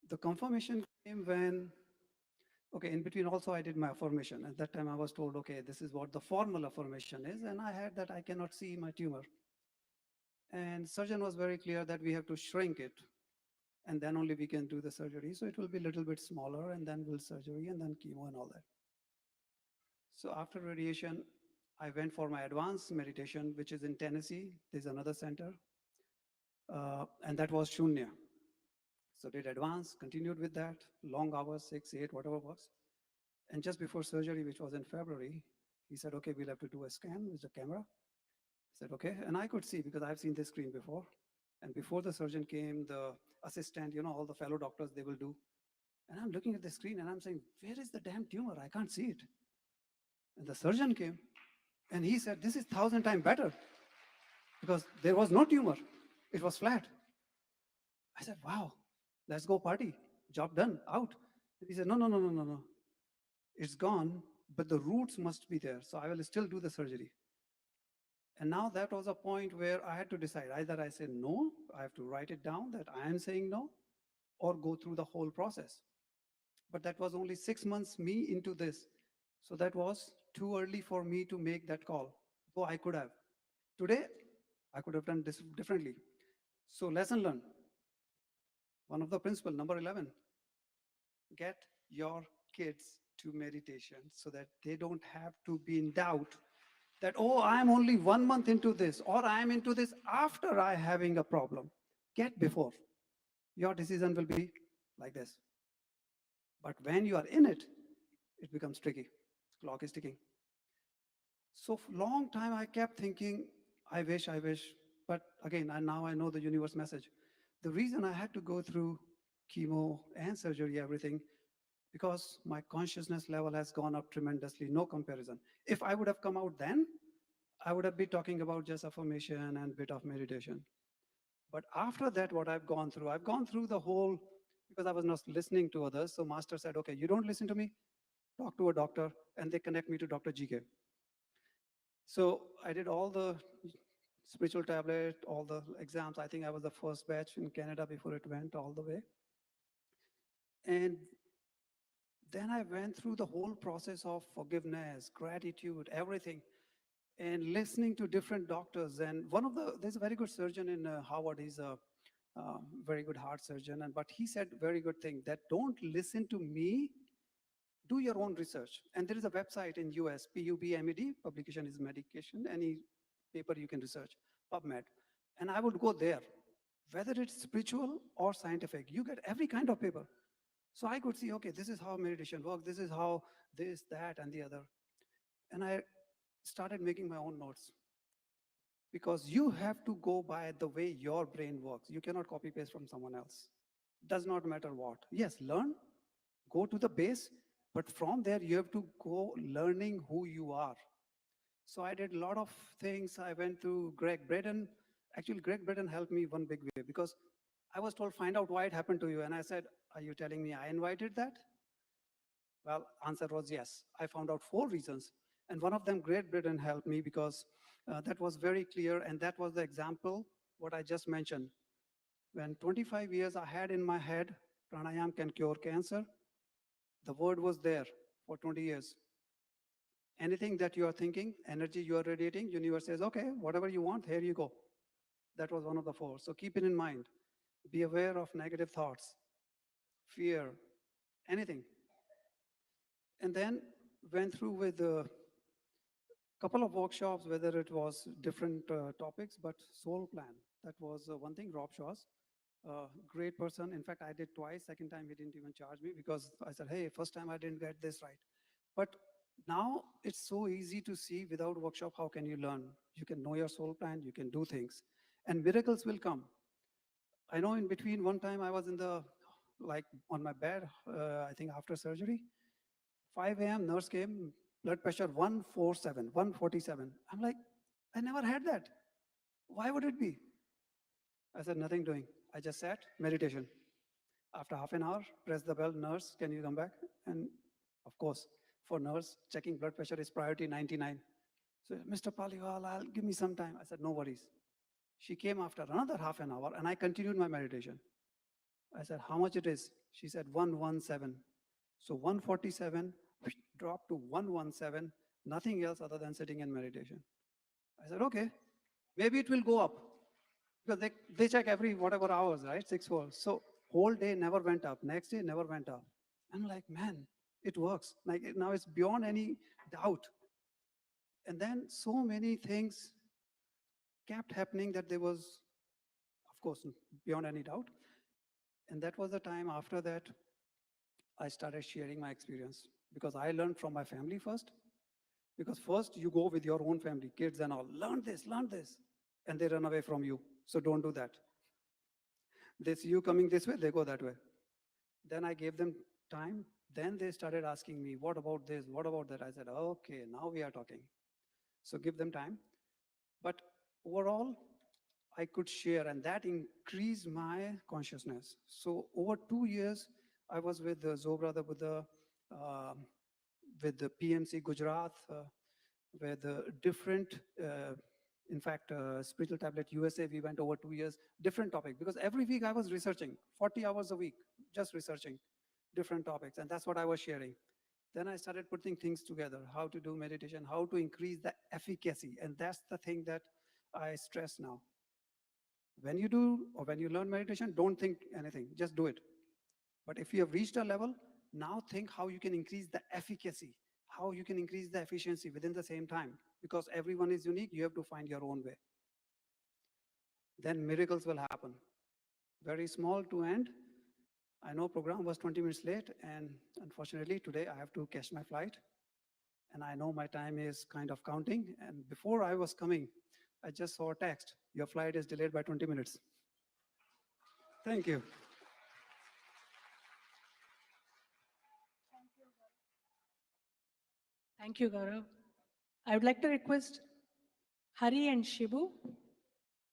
the confirmation came when, okay, in between also I did my affirmation. At that time I was told, okay, this is what the formal affirmation is. And I had that I cannot see my tumor. And surgeon was very clear that we have to shrink it. And then only we can do the surgery. So it will be a little bit smaller, and then we'll surgery, and then chemo and all that. So after radiation, I went for my advanced meditation, which is in Tennessee. There's another center. And that was Shunya. So did advance, continued with that, long hours, 6, 8, whatever was. And just before surgery, which was in February, he said, okay, we'll have to do a scan with the camera. I said, okay. And I could see because I've seen this screen before. And before the surgeon came, the assistant, all the fellow doctors, they will do. And I'm looking at the screen and I'm saying, where is the damn tumor? I can't see it. And the surgeon came and he said, this is 1,000 times better because there was no tumor. It was flat. I said, wow, let's go party. Job done, out. He said, no. It's gone, but the roots must be there. So I will still do the surgery. And now that was a point where I had to decide. Either I say no, I have to write it down that I am saying no, or go through the whole process. But that was only 6 months me into this. So that was too early for me to make that call. Though I could have. Today, I could have done this differently. So lesson learned. One of the principles, number 11, get your kids to meditation so that they don't have to be in doubt that, oh, I'm only 1 month into this, or I'm into this after I having a problem. Get before. Your decision will be like this. But when you are in it, it becomes tricky. Clock is ticking. So for a long time, I kept thinking, I wish. But again, now I know the universe message. The reason I had to go through chemo and surgery, everything, because my consciousness level has gone up tremendously, no comparison. If I would have come out then, I would have been talking about just affirmation and bit of meditation. But after that, what I've gone through the whole, because I was not listening to others. So master said, okay, you don't listen to me, talk to a doctor, and they connect me to Dr. GK. So I did all the spiritual tablet, all the exams. I think I was the first batch in Canada before it went all the way. And then I went through the whole process of forgiveness, gratitude, everything, and listening to different doctors. And there's a very good surgeon in Harvard. He's a very good heart surgeon. But he said very good thing that don't listen to me, do your own research. And there is a website in US, PUBMED, publication is medication, any paper you can research, PubMed. And I would go there, whether it's spiritual or scientific, you get every kind of paper. So I could see, okay, this is how meditation works, this is how this, that, and the other. And I started making my own notes. Because you have to go by the way your brain works. You cannot copy paste from someone else. Does not matter what. Yes, learn, go to the base, but from there you have to go learning who you are. So I did a lot of things. I went to Greg Braden. Actually, Greg Braden helped me one big way because I was told, find out why it happened to you. And I said, are you telling me I invited that? Well, answer was yes. I found out 4 reasons. And one of them, Great Britain helped me because that was very clear. And that was the example, what I just mentioned. When 25 years I had in my head, pranayam can cure cancer, the word was there for 20 years. Anything that you are thinking, energy you are radiating, universe says, okay, whatever you want, here you go. That was one of the 4. So keep it in mind. Be aware of negative thoughts, fear, anything. And then went through with a couple of workshops, whether it was different topics, but soul plan. That was one thing. Rob Shaw's great person. In fact, I did twice. Second time he didn't even charge me because I said, hey, first time I didn't get this right. But now it's so easy to see without workshop, how can you learn? You can know your soul plan, you can do things, and miracles will come. I know in between one time I was in the, like on my bed, I think after surgery, 5 a.m. nurse came, blood pressure 147, 147. I'm like, I never had that. Why would it be? I said, nothing doing. I just sat, meditation. After half an hour, press the bell, nurse, can you come back? And of course, for nurse, checking blood pressure is priority 99. So, Mr. Paliwal, I'll give me some time. I said, no worries. She came after another half an hour and I continued my meditation. I said, how much it is? She said, 117. So 147 dropped to 117, nothing else other than sitting in meditation. I said, okay, maybe it will go up. Because they check every whatever hours, right? 6 hours. So whole day never went up. Next day never went up. I'm like, man, it works. Like now it's beyond any doubt. And then so many things kept happening that there was, of course, beyond any doubt. And that was the time after that I started sharing my experience because I learned from my family first. Because first you go with your own family, kids and all, learn this, and they run away from you. So don't do that. They see you coming this way, they go that way. Then I gave them time. Then they started asking me, what about this? What about that? I said, okay, now we are talking. So give them time. But overall, I could share, and that increased my consciousness. So over 2 years, I was with Zobrada Buddha, with the PMC Gujarat, with different, in fact, Spiritual Tablet USA, we went over 2 years, different topic, because every week I was researching, 40 hours a week, just researching different topics, and that's what I was sharing. Then I started putting things together, how to do meditation, how to increase the efficacy, and that's the thing that I stress now. When you do, or when you learn meditation, don't think anything, just do it. But if you have reached a level, now think how you can increase the efficacy, how you can increase the efficiency within the same time. Because everyone is unique, you have to find your own way. Then miracles will happen. Very small to end. I know program was 20 minutes late, and unfortunately today I have to catch my flight. And I know my time is kind of counting. And before I was coming, I just saw a text. Your flight is delayed by 20 minutes. Thank you. Thank you, Gaurav. I would like to request Hari and Shibu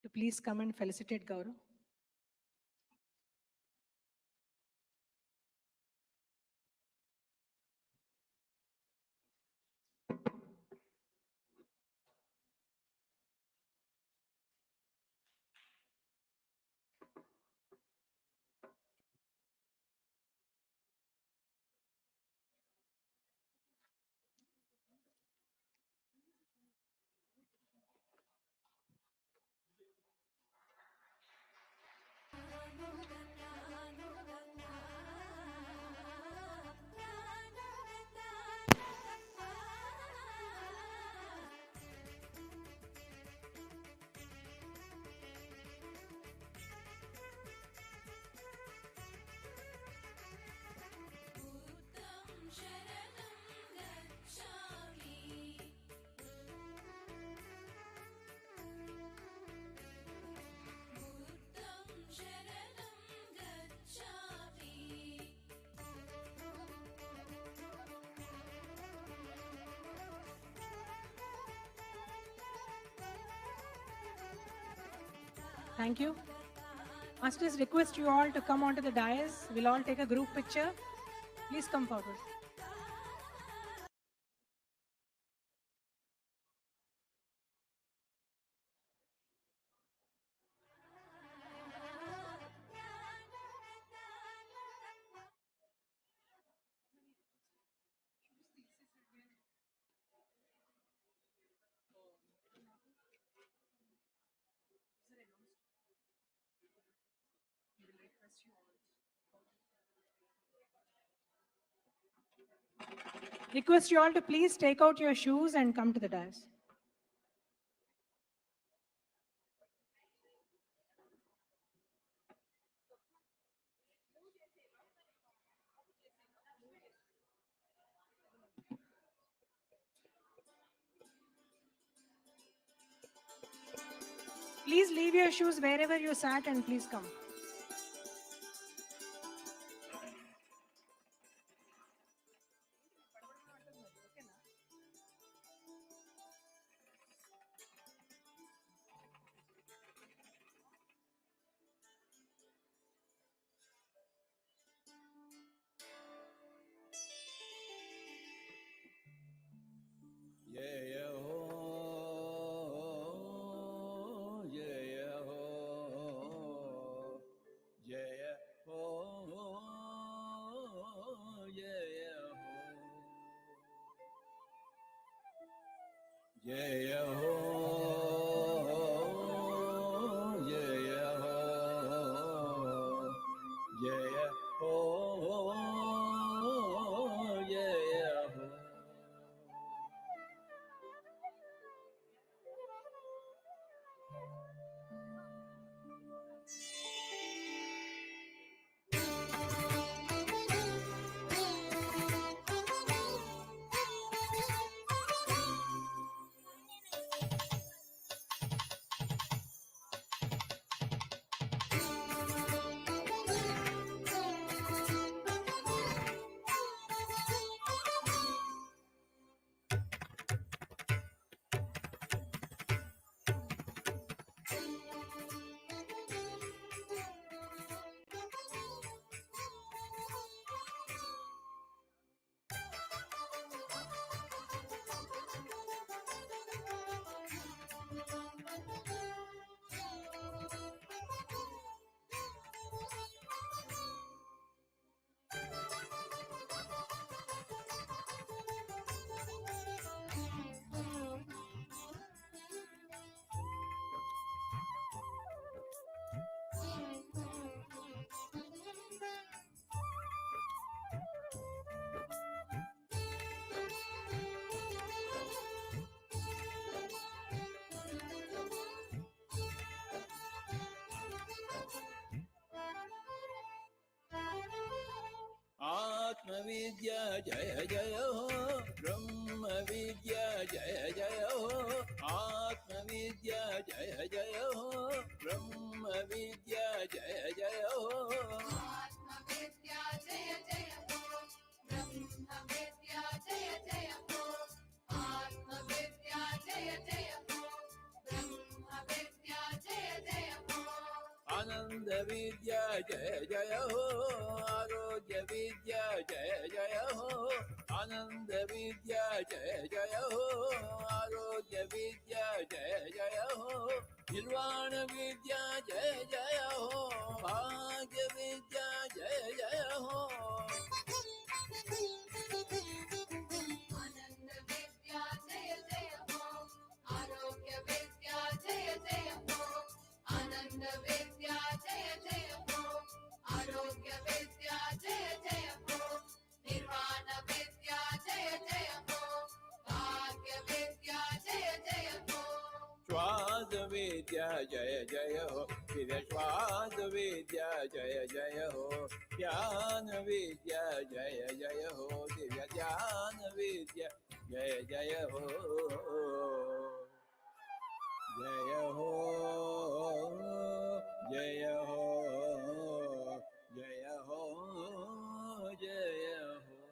to please come and felicitate Gaurav. Thank you. Must just request you all to come onto the dais. We'll all take a group picture. Please come forward. Request you all to please take out your shoes and come to the dais. Please leave your shoes wherever you sat and please come. आत्मविद्या जय जय हो ब्रह्म विद्या जय जय हो आत्मविद्या जय जय हो ब्रह्म विद्या जय जय हो आत्मविद्या जय जय हो ब्रह्म विद्या जय जय हो आत्मविद्या जय जय हो ब्रह्म विद्या जय जय हो आनंद विद्या जय जय हो आरोग्य विद्या जय जय हो आनंद विद्या जय जय हो आरोग्य विद्या जय जय हो निर्वाण विद्या जय जय हो भाग्य विद्या जय जय हो आनंद विद्या जय जय हो आरोग्य विद्या जय जय हो आनंद विद्या जय जय हो आरोग्य विद्या जय जय हो निर्वाण विद्या जय जय हो भाग्य विद्या जय जय हो श्वास विद्या जय जय हो फिर श्वास विद्या जय जय हो ध्यान विद्या जय जय हो दिव्य ध्यान विद्या जय जय हो जय हो जय हो जय हो जय हो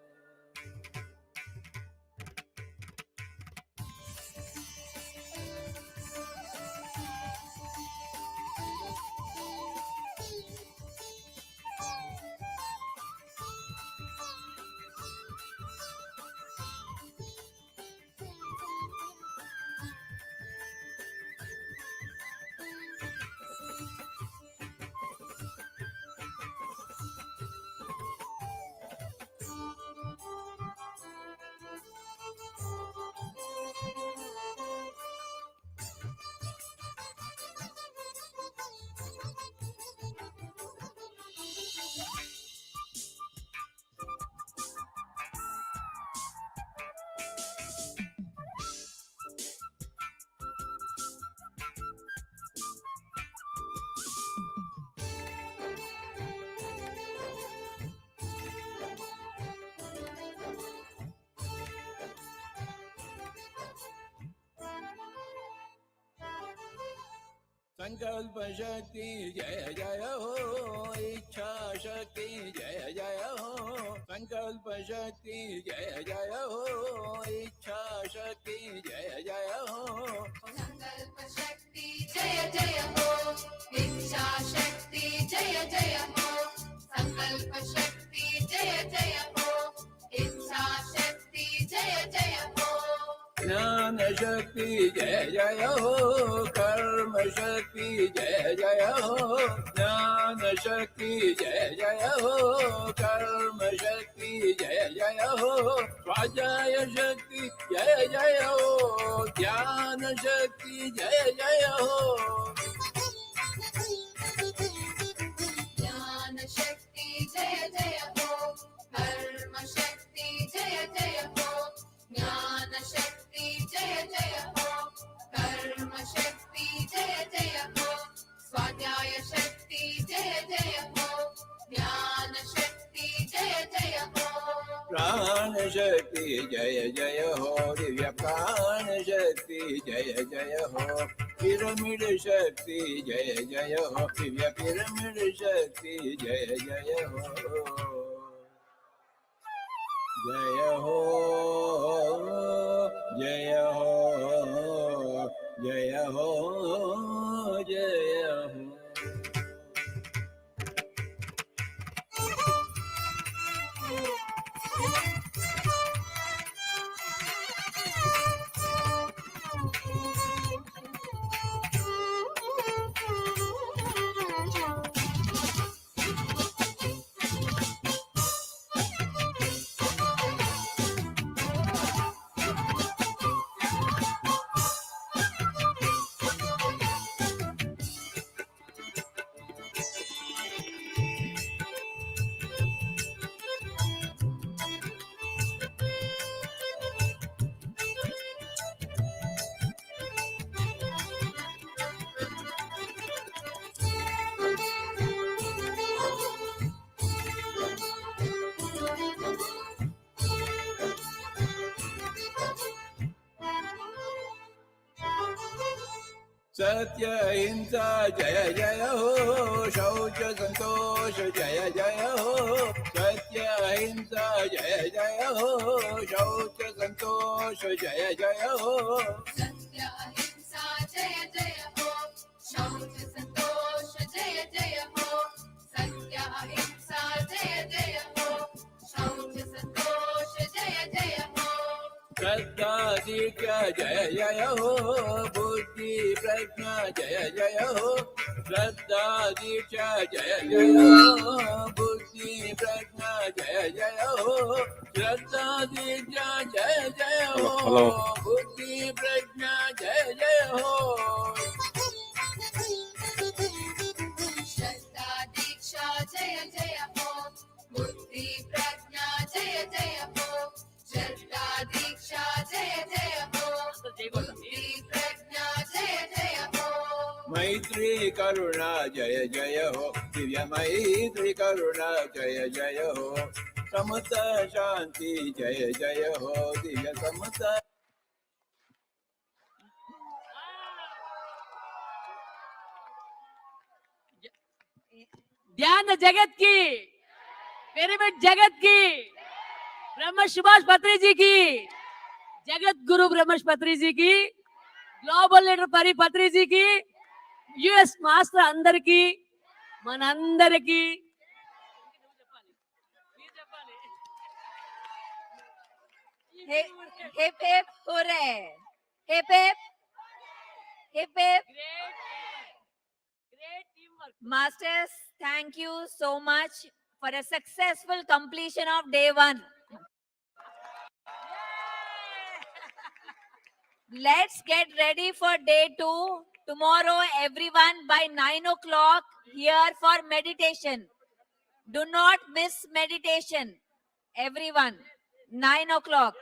संकल्प शक्ति जय जय हो, इच्छा शक्ति जय जय हो, संकल्प शक्ति जय जय हो, इच्छा शक्ति जय जय हो, संकल्प शक्ति जय जय हो, इच्छा शक्ति जय जय हो, संकल्प शक्ति जय जय हो, इच्छा शक्ति जय जय हो, ज्ञान शक्ति जय जय हो, कर्म शक्ति जय जय हो, ज्ञान शक्ति जय जय हो, कर्म शक्ति जय जय हो, स्वाध्याय शक्ति जय जय हो, ध्यान शक्ति जय जय हो, ज्ञान शक्ति जय जय हो, कर्म शक्ति जय जय हो, ज्ञान शक्ति जय जय हो, कर्म शक्ति जय जय हो, स्वाध्याय शक्ति जय जय हो, ज्ञान शक्ति जय जय हो, प्राण शक्ति जय जय हो, दिव्य प्राण शक्ति जय जय हो, पिरामिड शक्ति जय जय हो, दिव्य पिरामिड शक्ति जय जय हो, जय हो, जय हो, जय हो, जय हो। सत्य हिंसा जय जय हो, शौच संतोष जय जय हो, सत्य हिंसा जय जय हो, शौच संतोष जय जय हो, सत्य अहिंसा जय जय हो, शौच संतोष जय जय हो, सत्य अहिंसा जय जय हो, शौच संतोष जय जय हो, श्रद्धा दीक्षा जय जय हो, बुद्धि प्रज्ञा जय जय हो, श्रद्धा दीक्षा जय जय हो, बुद्धि प्रज्ञा जय जय हो, श्रद्धा दीक्षा जय जय हो, बुद्धि प्रज्ञा जय जय हो, श्रद्धा दीक्षा जय जय हो, बुद्धि प्रज्ञा जय जय हो, श्रद्धा दीक्षा जय जय हो, बुद्धि प्रज्ञा जय जय हो, मैत्री करुणा जय जय हो, दिव्य मैत्री करुणा जय जय हो, समता शांति जय जय हो, दिव्य समता। ध्यान जगत की, पिरामिड जगत की, ब्रह्म सुभाष पत्रीजी की, जगत गुरु ब्रह्म पत्रीजी की, ग्लोबल लीडर परी पत्रीजी की, యుఎస్ మాస్టర్ అందరికి మనందరికి Hip hip hooray! Hip hip, hip hip. Masters, thank you so much for a successful completion of day 1. Let's get ready for day 2. Tomorrow, everyone by 9 o'clock here for meditation. Do not miss meditation. Everyone, 9 o'clock.